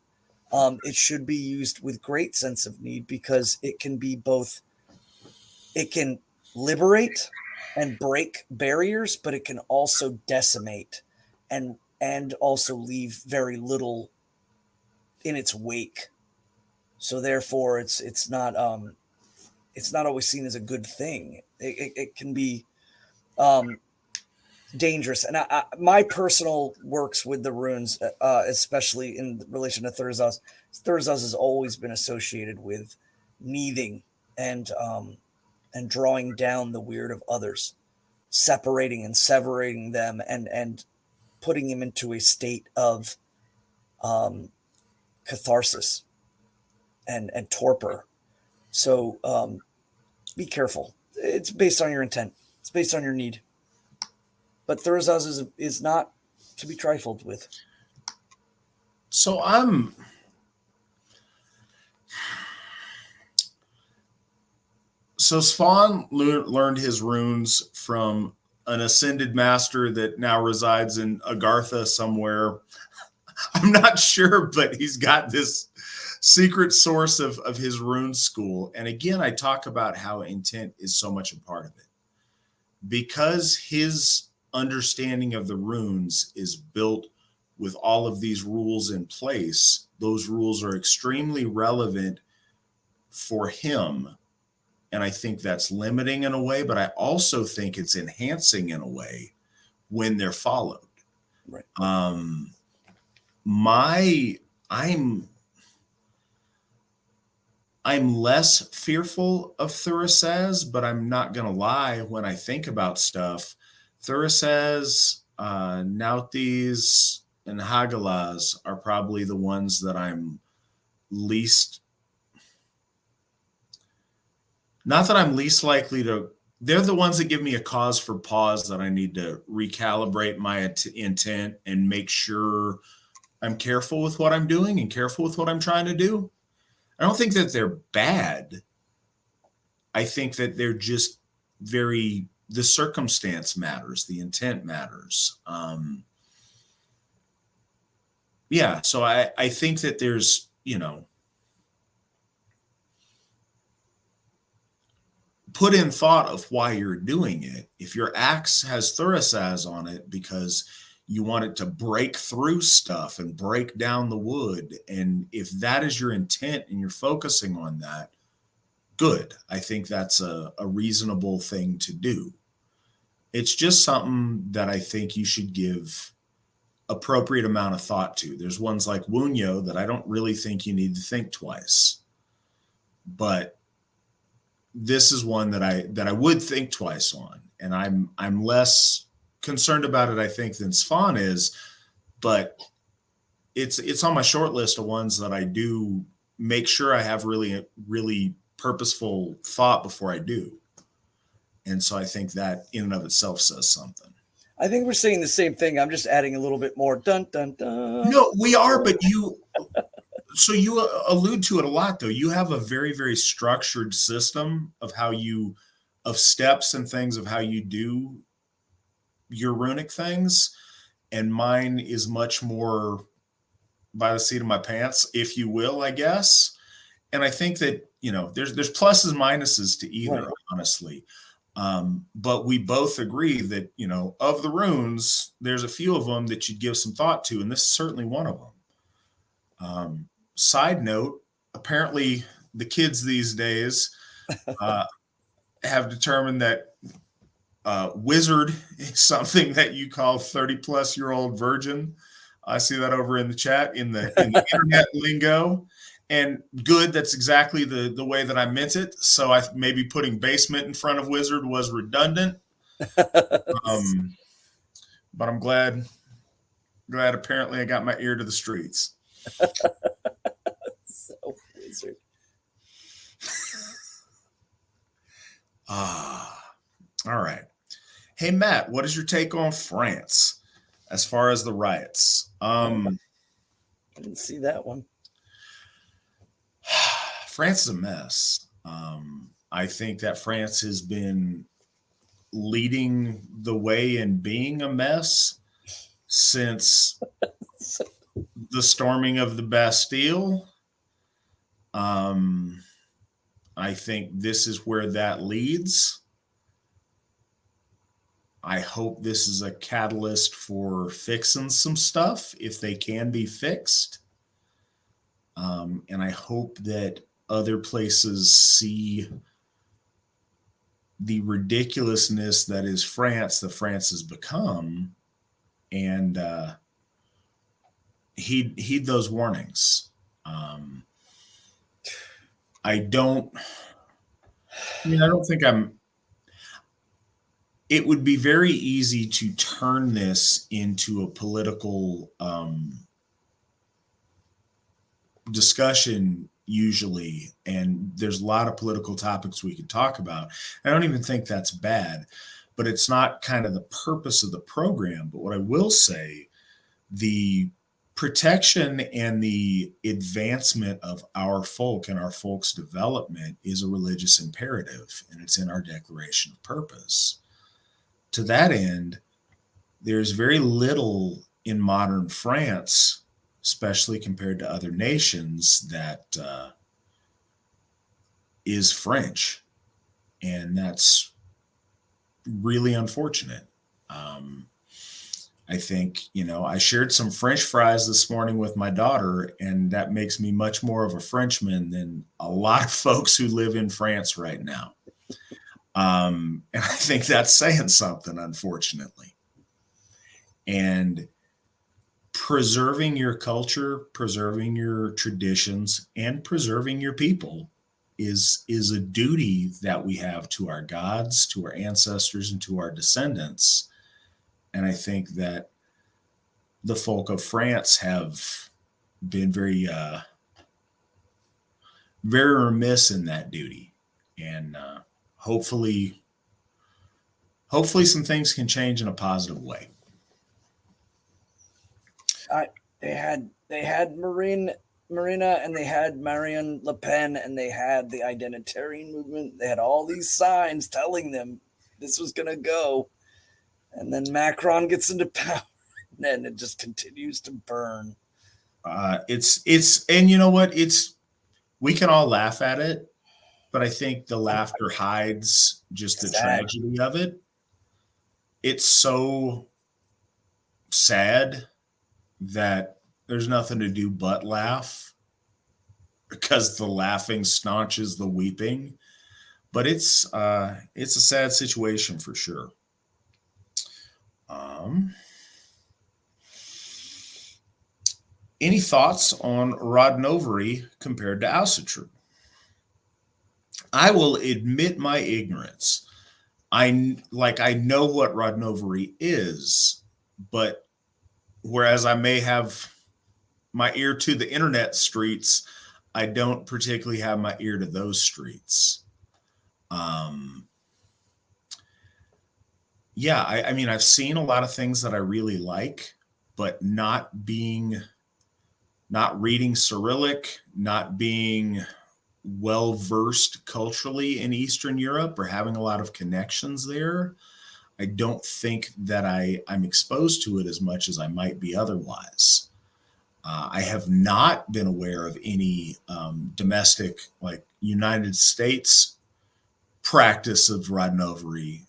It should be used with great sense of need, because it can be both, it can liberate and break barriers, but it can also decimate and also leave very little in its wake. So therefore it's not always seen as a good thing. It can be dangerous. And my personal works with the runes, especially in relation to Thurzaz has always been associated with needing and drawing down the weird of others, separating and severing them, and putting them into a state of catharsis and torpor. So be careful. It's based on your intent. It's based on your need. But Thurzaz is not to be trifled with. So Svan learned his runes from an ascended master that now resides in Agartha somewhere. I'm not sure, but he's got this secret source of his rune school. And again, I talk about how intent is so much a part of it, because his understanding of the runes is built with all of these rules in place. Those rules are extremely relevant for him. And I think that's limiting in a way, but I also think it's enhancing in a way when they're followed. Right. I'm less fearful of Thurzaz, but I'm not going to lie. When I think about stuff, Thurzaz, Nauthiz, and Hagalaz are probably the ones that I'm least, not that I'm least likely to, they're the ones that give me a cause for pause, that I need to recalibrate my intent and make sure I'm careful with what I'm doing and careful with what I'm trying to do. I don't think that they're bad. I think that they're just the circumstance matters, the intent matters. So I think that there's, put in thought of why you're doing it. If your axe has Thurzaz on it because you want it to break through stuff and break down the wood, and if that is your intent and you're focusing on that, good. I think that's a reasonable thing to do. It's just something that I think you should give appropriate amount of thought to. There's ones like Wunyo that I don't really think you need to think twice. But this is one that I would think twice on, and I'm less concerned about it, I think, than Svan is, but it's on my short list of ones that I do make sure I have really purposeful thought before I do. And so I think that in and of itself says something. I think we're saying the same thing. I'm just adding a little bit more dun dun dun. No, we are, but you allude to it a lot, though. You have a very structured system of of steps and things of how you do your runic things, and mine is much more by the seat of my pants, if you will, I guess. And I think that there's pluses and minuses to either, right, honestly. But we both agree that of the runes, there's a few of them that you'd give some thought to, and this is certainly one of them. Side note, apparently the kids these days have determined that wizard is something that you call 30-plus-year-old virgin. I see that over in the chat in the internet lingo. And good, that's exactly the way that I meant it. So maybe putting basement in front of wizard was redundant. But I'm glad apparently I got my ear to the streets. So wizard. All right. Hey, Matt, what is your take on France as far as the riots? I didn't see that one. France is a mess. I think that France has been leading the way in being a mess since the storming of the Bastille. I think this is where that leads. I hope this is a catalyst for fixing some stuff if they can be fixed. And I hope that other places see the ridiculousness that is France, that France has become, and heed those warnings. I don't think it would be very easy to turn this into a political discussion usually, and there's a lot of political topics we could talk about. I don't even think that's bad, but it's not kind of the purpose of the program. But what I will say, the protection and the advancement of our folk and our folk's development is a religious imperative, and it's in our declaration of purpose. To that end, there's very little in modern France, especially compared to other nations, that is French. And that's really unfortunate. I think, I shared some French fries this morning with my daughter, and that makes me much more of a Frenchman than a lot of folks who live in France right now. And I think that's saying something, unfortunately. And preserving your culture, preserving your traditions, and preserving your people is a duty that we have to our gods, to our ancestors, and to our descendants. And I think that the folk of France have been very remiss in that duty. And hopefully some things can change in a positive way. They had Marina, and they had Marine Le Pen, and they had the identitarian movement. They had all these signs telling them this was going to go. And then Macron gets into power, and it just continues to burn. It's and you know what? We can all laugh at it, but I think the laughter hides just the tragedy of it. It's so sad that there's nothing to do but laugh. because the laughing staunches the weeping. But it's a sad situation for sure. Any thoughts on Rodnovery compared to Asatru? I will admit my ignorance. I know what Rodnovery is, but whereas I may have my ear to the internet streets, I don't particularly have my ear to those streets. Yeah, I mean, I've seen a lot of things that I really like, but not reading Cyrillic, not being well versed culturally in Eastern Europe or having a lot of connections there, I don't think that I'm exposed to it as much as I might be otherwise. I have not been aware of any domestic, like United States practice of Rodnovery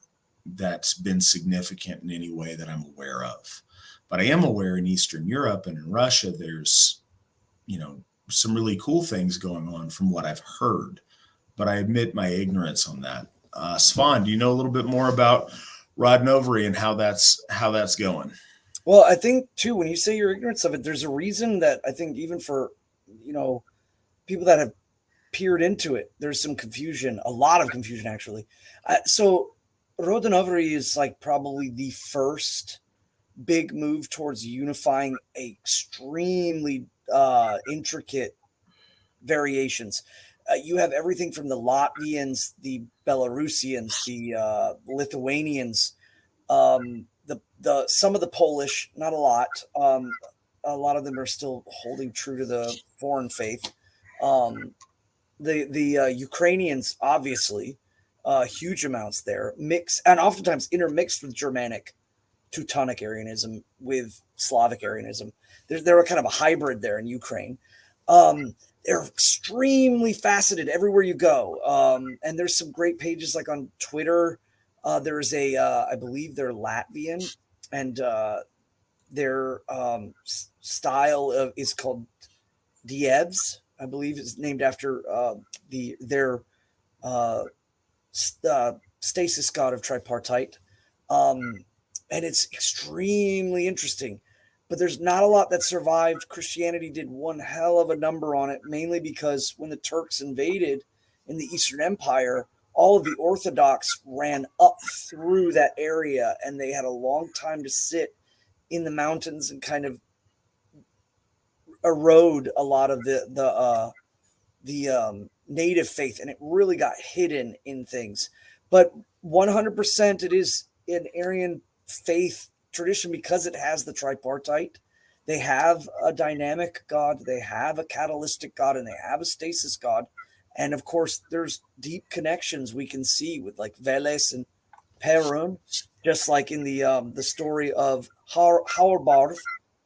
that's been significant in any way that I'm aware of. But I am aware in Eastern Europe and in Russia, there's, some really cool things going on from what I've heard. But I admit my ignorance on that. Svan, do you know a little bit more about Rodnovery and how that's going? Well, I think too, when you say your ignorance of it, there's a reason that I think even for, people that have peered into it, there's some confusion, a lot of confusion actually. So Rodnovery is like probably the first big move towards unifying extremely intricate variations. You have everything from the Latvians, the Belarusians, the Lithuanians, the some of the Polish, not a lot. A lot of them are still holding true to the foreign faith. The Ukrainians, obviously, huge amounts there, and oftentimes intermixed with Germanic Teutonic Aryanism with Slavic Aryanism. They're a kind of a hybrid there in Ukraine. They're extremely faceted everywhere you go. And there's some great pages like on Twitter. There's I believe they're Latvian, and their style is called Dievs. I believe is named after their stasis god of tripartite. And it's extremely interesting. But there's not a lot that survived. Christianity did one hell of a number on it, mainly because when the Turks invaded in the Eastern Empire, all of the Orthodox ran up through that area, and they had a long time to sit in the mountains and kind of erode a lot of the native faith, and it really got hidden in things. But 100% it is an Aryan faith tradition because it has the tripartite. They have a dynamic god, they have a catalytic god, and they have a stasis god. And of course, there's deep connections we can see with like Veles and Perun, just like in the story of Hauerbarth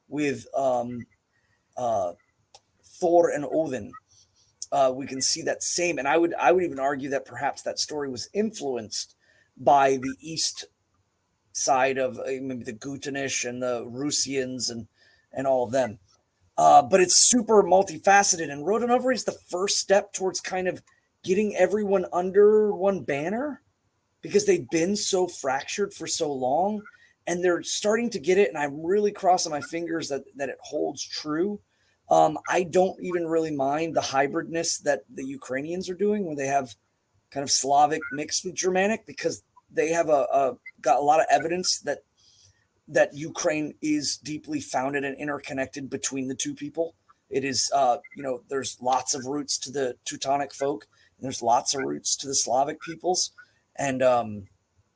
with Thor and Odin. We can see that same, and I would even argue that perhaps that story was influenced by the East side of maybe the Gutanish and the Rusians and all of them. But it's super multifaceted, and Rodnovery is the first step towards kind of getting everyone under one banner because they've been so fractured for so long, and they're starting to get it. And I'm really crossing my fingers that it holds true. I don't even really mind the hybridness that the Ukrainians are doing, where they have kind of Slavic mixed with Germanic, because they have got a lot of evidence that Ukraine is deeply founded and interconnected between the two people. It is, there's lots of roots to the Teutonic folk, and there's lots of roots to the Slavic peoples. And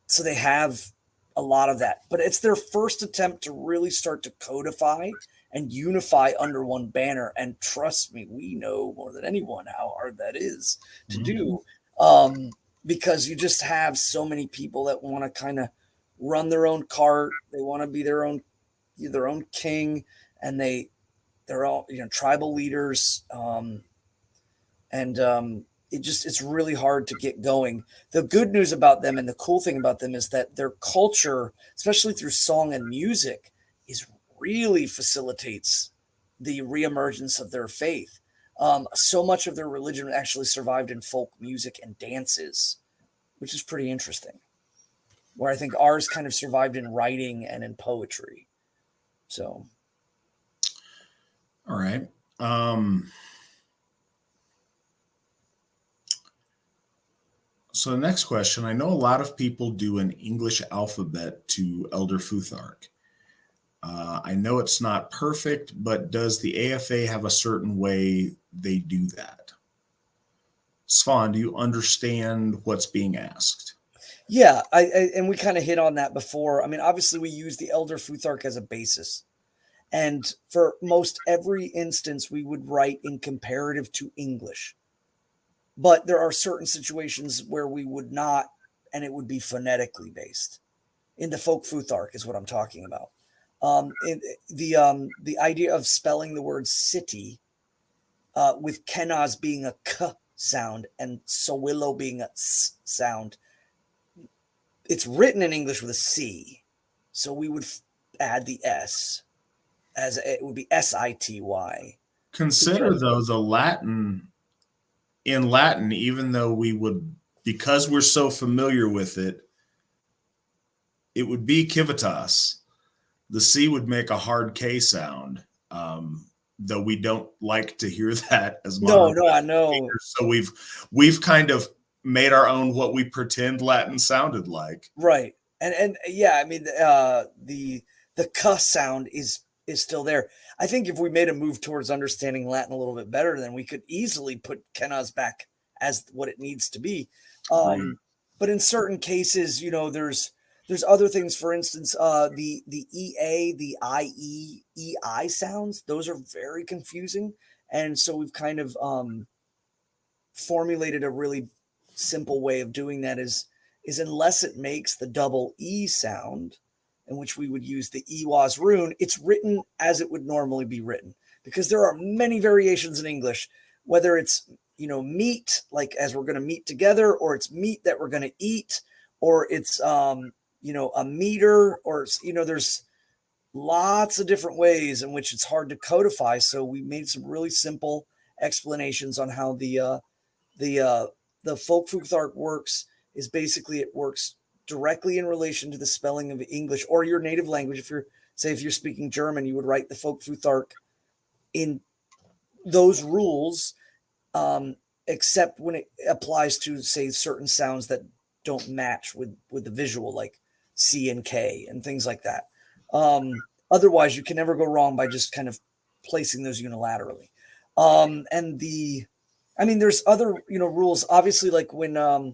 so they have a lot of that. But it's their first attempt to really start to codify and unify under one banner. And trust me, we know more than anyone how hard that is to do. Because you just have so many people that want to kind of run their own cart. They want to be their own king, and they're all tribal leaders. It's really hard to get going. The good news about them and the cool thing about them is that their culture, especially through song and music, is really facilitates the reemergence of their faith. So much of their religion actually survived in folk music and dances, which is pretty interesting. Where I think ours kind of survived in writing and in poetry. So, all right. So the next question, I know a lot of people do an English alphabet to Elder Futhark. I know it's not perfect, but does the AFA have a certain way they do that? Svan, do you understand what's being asked? yeah, and we kind of hit on that before. I mean, obviously, we use the Elder Futhark as a basis. And for most every instance, we would write in comparative to English. But there are certain situations where we would not, and it would be phonetically based. Into Folk Futhark is what I'm talking about. The idea of spelling the word city with Kenaz being a k sound and Sowillo being a s sound, it's written in English with a C. So we would add the S as it would be Sity. Consider, though, the Latin in Latin, even though we would, because we're so familiar with it, it would be civitas. The C would make a hard K sound, though we don't like to hear that as modern. No, I know. So we've kind of made our own what we pretend Latin sounded like. Right. And yeah, I mean the k sound is still there. I think if we made a move towards understanding Latin a little bit better, then we could easily put Kenaz back as what it needs to be. But in certain cases, there's other things. For instance, the EA, the IE, EI sounds, those are very confusing. And so we've kind of formulated a really simple way of doing that is unless it makes the double E sound, in which we would use the Iwas rune, it's written as it would normally be written, because there are many variations in English, whether it's, meat, like as we're going to meet together, or it's meat that we're going to eat, or it's, a meter, or, there's lots of different ways in which it's hard to codify. So we made some really simple explanations on how the Folk Futhark works. Is basically it works directly in relation to the spelling of English or your native language. If you're speaking German, you would write the Folk Futhark in those rules, except when it applies to, say, certain sounds that don't match with the visual, like C and K and things like that. Otherwise, you can never go wrong by just kind of placing those unilaterally. There's other rules, obviously, like when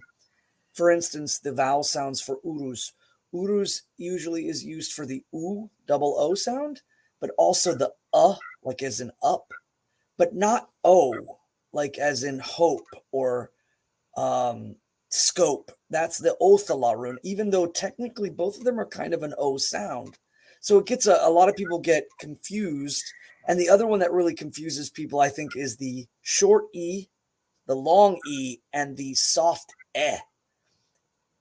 for instance, the vowel sounds for urus. Urus usually is used for the U, double O sound, but also the like as in up, but not O, like as in hope or scope. That's the Othala rune, even though technically both of them are kind of an O sound. So it gets a lot of people get confused. And the other one that really confuses people, I think, is the short E, the long E, and the soft E.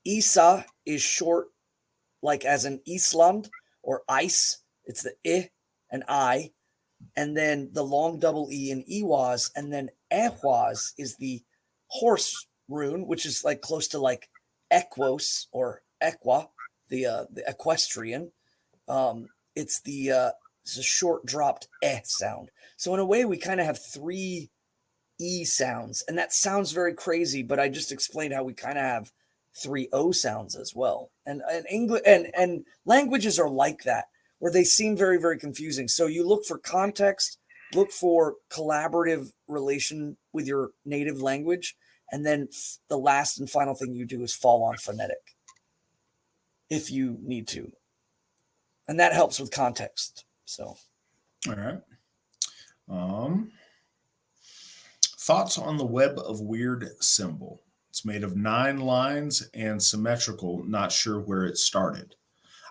Isa is short, like as in Island or ice. It's the I and I. And then the long double E in Iwas. And then Ehwas is the horse rune, which is like close to like Equos or Equa, the equestrian. It's a short dropped sound. So in a way, we kind of have three E sounds. And that sounds very crazy, but I just explained how we kind of have three O sounds as well. And English and languages are like that, where they seem very, very confusing. So you look for context, look for collaborative relation with your native language, and then the last and final thing you do is fall on phonetic if you need to. And that helps with context. So, all right. Thoughts on the web of weird symbol? It's made of 9 lines and symmetrical. Not sure where it started.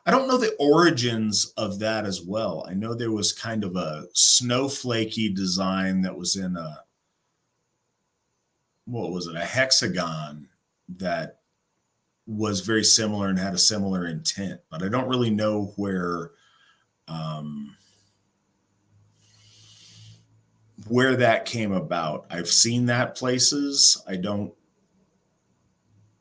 I don't know the origins of that as well. I know there was kind of a snowflakey design that was in a hexagon that was very similar and had a similar intent, but I don't really know where where that came about. I've seen that places. I don't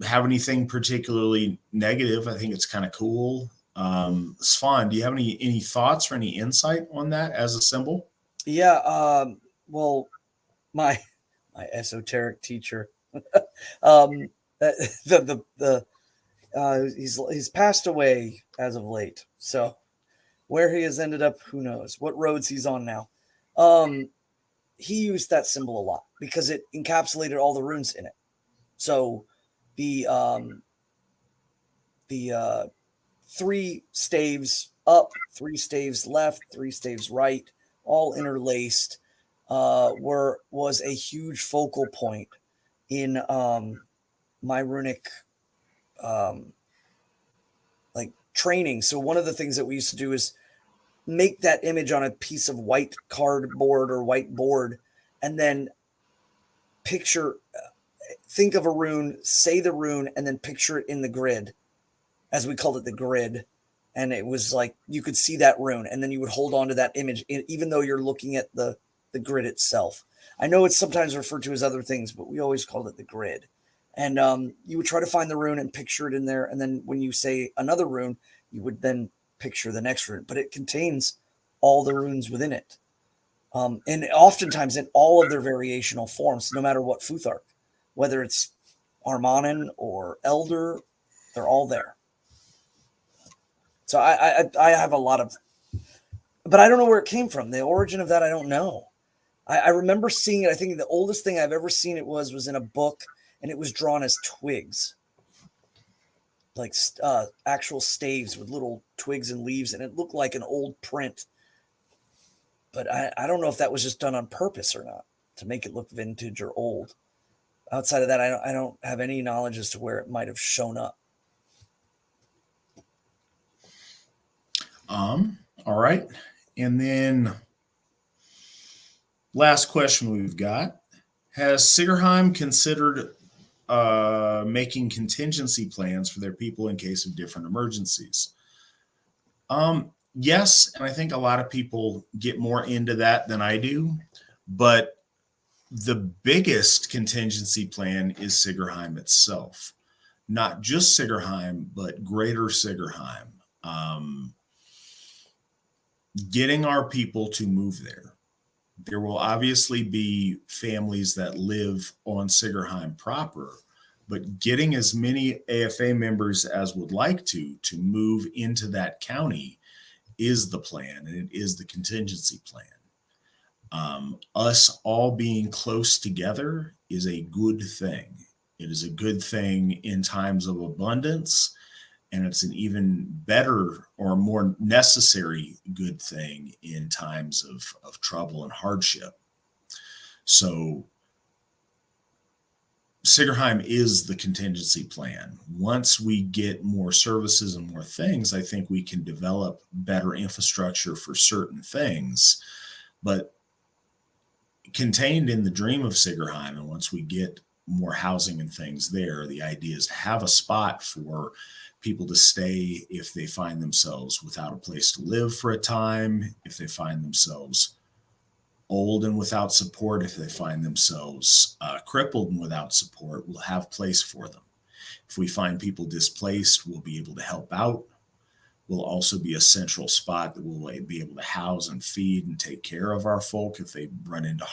have anything particularly negative. I think it's kind of cool. Svan, do you have any thoughts or any insight on that as a symbol? Yeah. Well, my esoteric teacher, um, he's passed away as of late. So where he has ended up, who knows? What roads he's on now. He used that symbol a lot because it encapsulated all the runes in it. So the 3 staves up, 3 staves left, 3 staves right, all interlaced, was a huge focal point in my runic like training. So one of the things that we used to do is make that image on a piece of white cardboard or white board, and then think of a rune, say the rune, and then picture it in the grid, as we called it, the grid. And it was like you could see that rune, and then you would hold on to that image, even though you're looking at the grid itself. I know it's sometimes referred to as other things, but we always called it the grid. And you would try to find the rune and picture it in there. And then when you say another rune, you would then picture the next rune. But it contains all the runes within it. And oftentimes in all of their variational forms, no matter what Futhark, whether it's Armanen or Elder, they're all there. So I have a lot of, but I don't know where it came from. The origin of that, I don't know. I remember seeing it. I think the oldest thing I've ever seen it was in a book, and it was drawn as twigs, like actual staves with little twigs and leaves, and it looked like an old print. But I don't know if that was just done on purpose or not to make it look vintage or old. Outside of that, I don't have any knowledge as to where it might have shown up. All right. And then last question we've got. Has Sigerheim considered making contingency plans for their people in case of different emergencies? Yes, and I think a lot of people get more into that than I do. But the biggest contingency plan is Sigerheim itself. Not just Sigerheim, but greater Sigerheim. Getting our people to move there. There will obviously be families that live on Sigerheim proper, but getting as many AFA members as would like to move into that county is the plan, and it is the contingency plan. Us all being close together is a good thing. It is a good thing in times of abundance, and it's an even better or more necessary good thing in times of trouble and hardship. So Sigerheim is the contingency plan. Once we get more services and more things, I think we can develop better infrastructure for certain things. But contained in the dream of Sigerheim, and once we get more housing and things there, the idea is to have a spot for people to stay if they find themselves without a place to live for a time, if they find themselves old and without support, if they find themselves crippled and without support, we'll have place for them. If we find people displaced, we'll be able to help out. We'll also be a central spot that we'll be able to house and feed and take care of our folk if they run into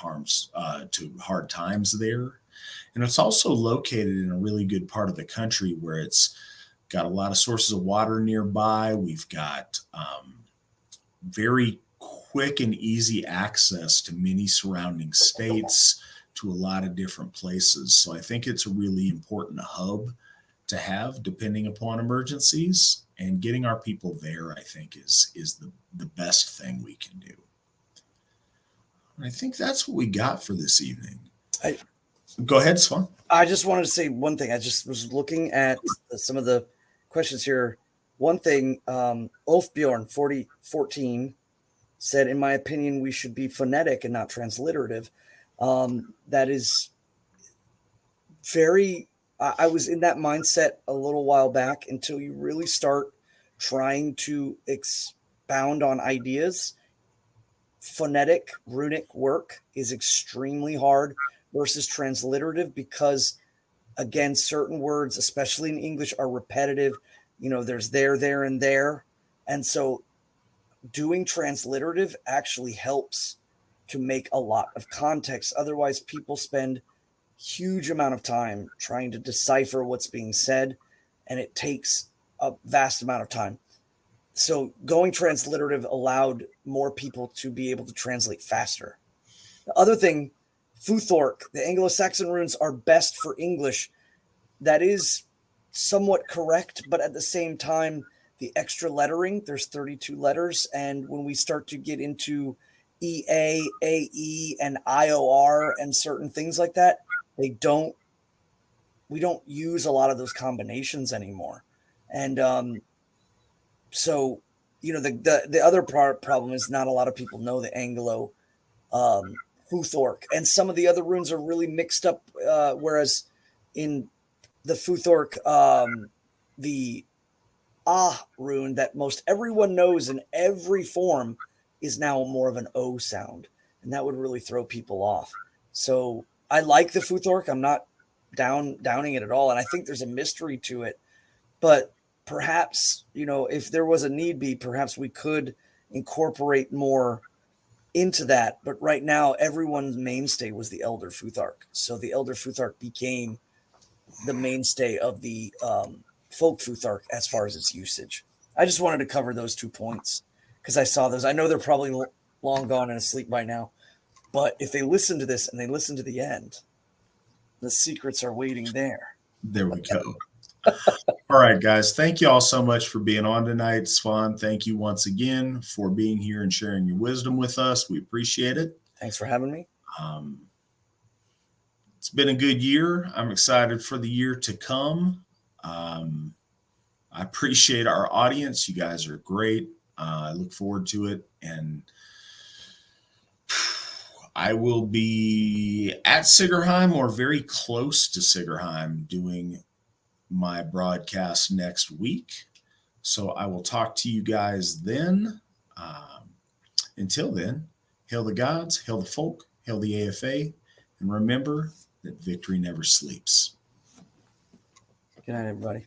to hard times there. And it's also located in a really good part of the country where it's got a lot of sources of water nearby. We've got very quick and easy access to many surrounding states, to a lot of different places. So I think it's a really important hub to have depending upon emergencies, and getting our people there, I think, is the best thing we can do. And I think that's what we got for this evening. Go ahead, Svan. I just wanted to say one thing. I just was looking at some of the questions here. One thing, Ulfbjorn 4014 said, in my opinion, we should be phonetic and not transliterative. That is very, I was in that mindset a little while back until you really start trying to expound on ideas. phonetic runic work is extremely hard versus transliterative because, again, certain words, especially in English, are repetitive. There's there, and there. And so doing transliterative actually helps to make a lot of context. Otherwise, people spend huge amount of time trying to decipher what's being said, and it takes a vast amount of time. So going transliterative allowed more people to be able to translate faster. The other thing, Futhorc, the Anglo-Saxon runes are best for English. That is somewhat correct, but at the same time, the extra lettering, there's 32 letters, and when we start to get into EA, AE, and IOR and certain things like that, we don't use a lot of those combinations anymore. And so, the other problem is not a lot of people know the Anglo Futhorc, and some of the other runes are really mixed up. Whereas in the Futhorc, the rune that most everyone knows in every form is now more of an O sound, and that would really throw people off. So I like the Futhorc. I'm not downing it at all, and I think there's a mystery to it. But perhaps, if there was a need be, perhaps we could incorporate more into that. But right now, everyone's mainstay was the Elder Futhark. So the Elder Futhark became the mainstay of the Folk Futhark as far as its usage. I just wanted to cover those 2 points because I saw those. I know they're probably long gone and asleep by now. But if they listen to this and they listen to the end, the secrets are waiting there. There we go. All right, guys. Thank you all so much for being on tonight. Svan, thank you once again for being here and sharing your wisdom with us. We appreciate it. Thanks for having me. It's been a good year. I'm excited for the year to come. I appreciate our audience. You guys are great. I look forward to it. And I will be at Sigerheim or very close to Sigerheim doing my broadcast next week. So I will talk to you guys then. Until then, hail the gods, hail the folk, hail the AFA, and remember that victory never sleeps. Good night, everybody.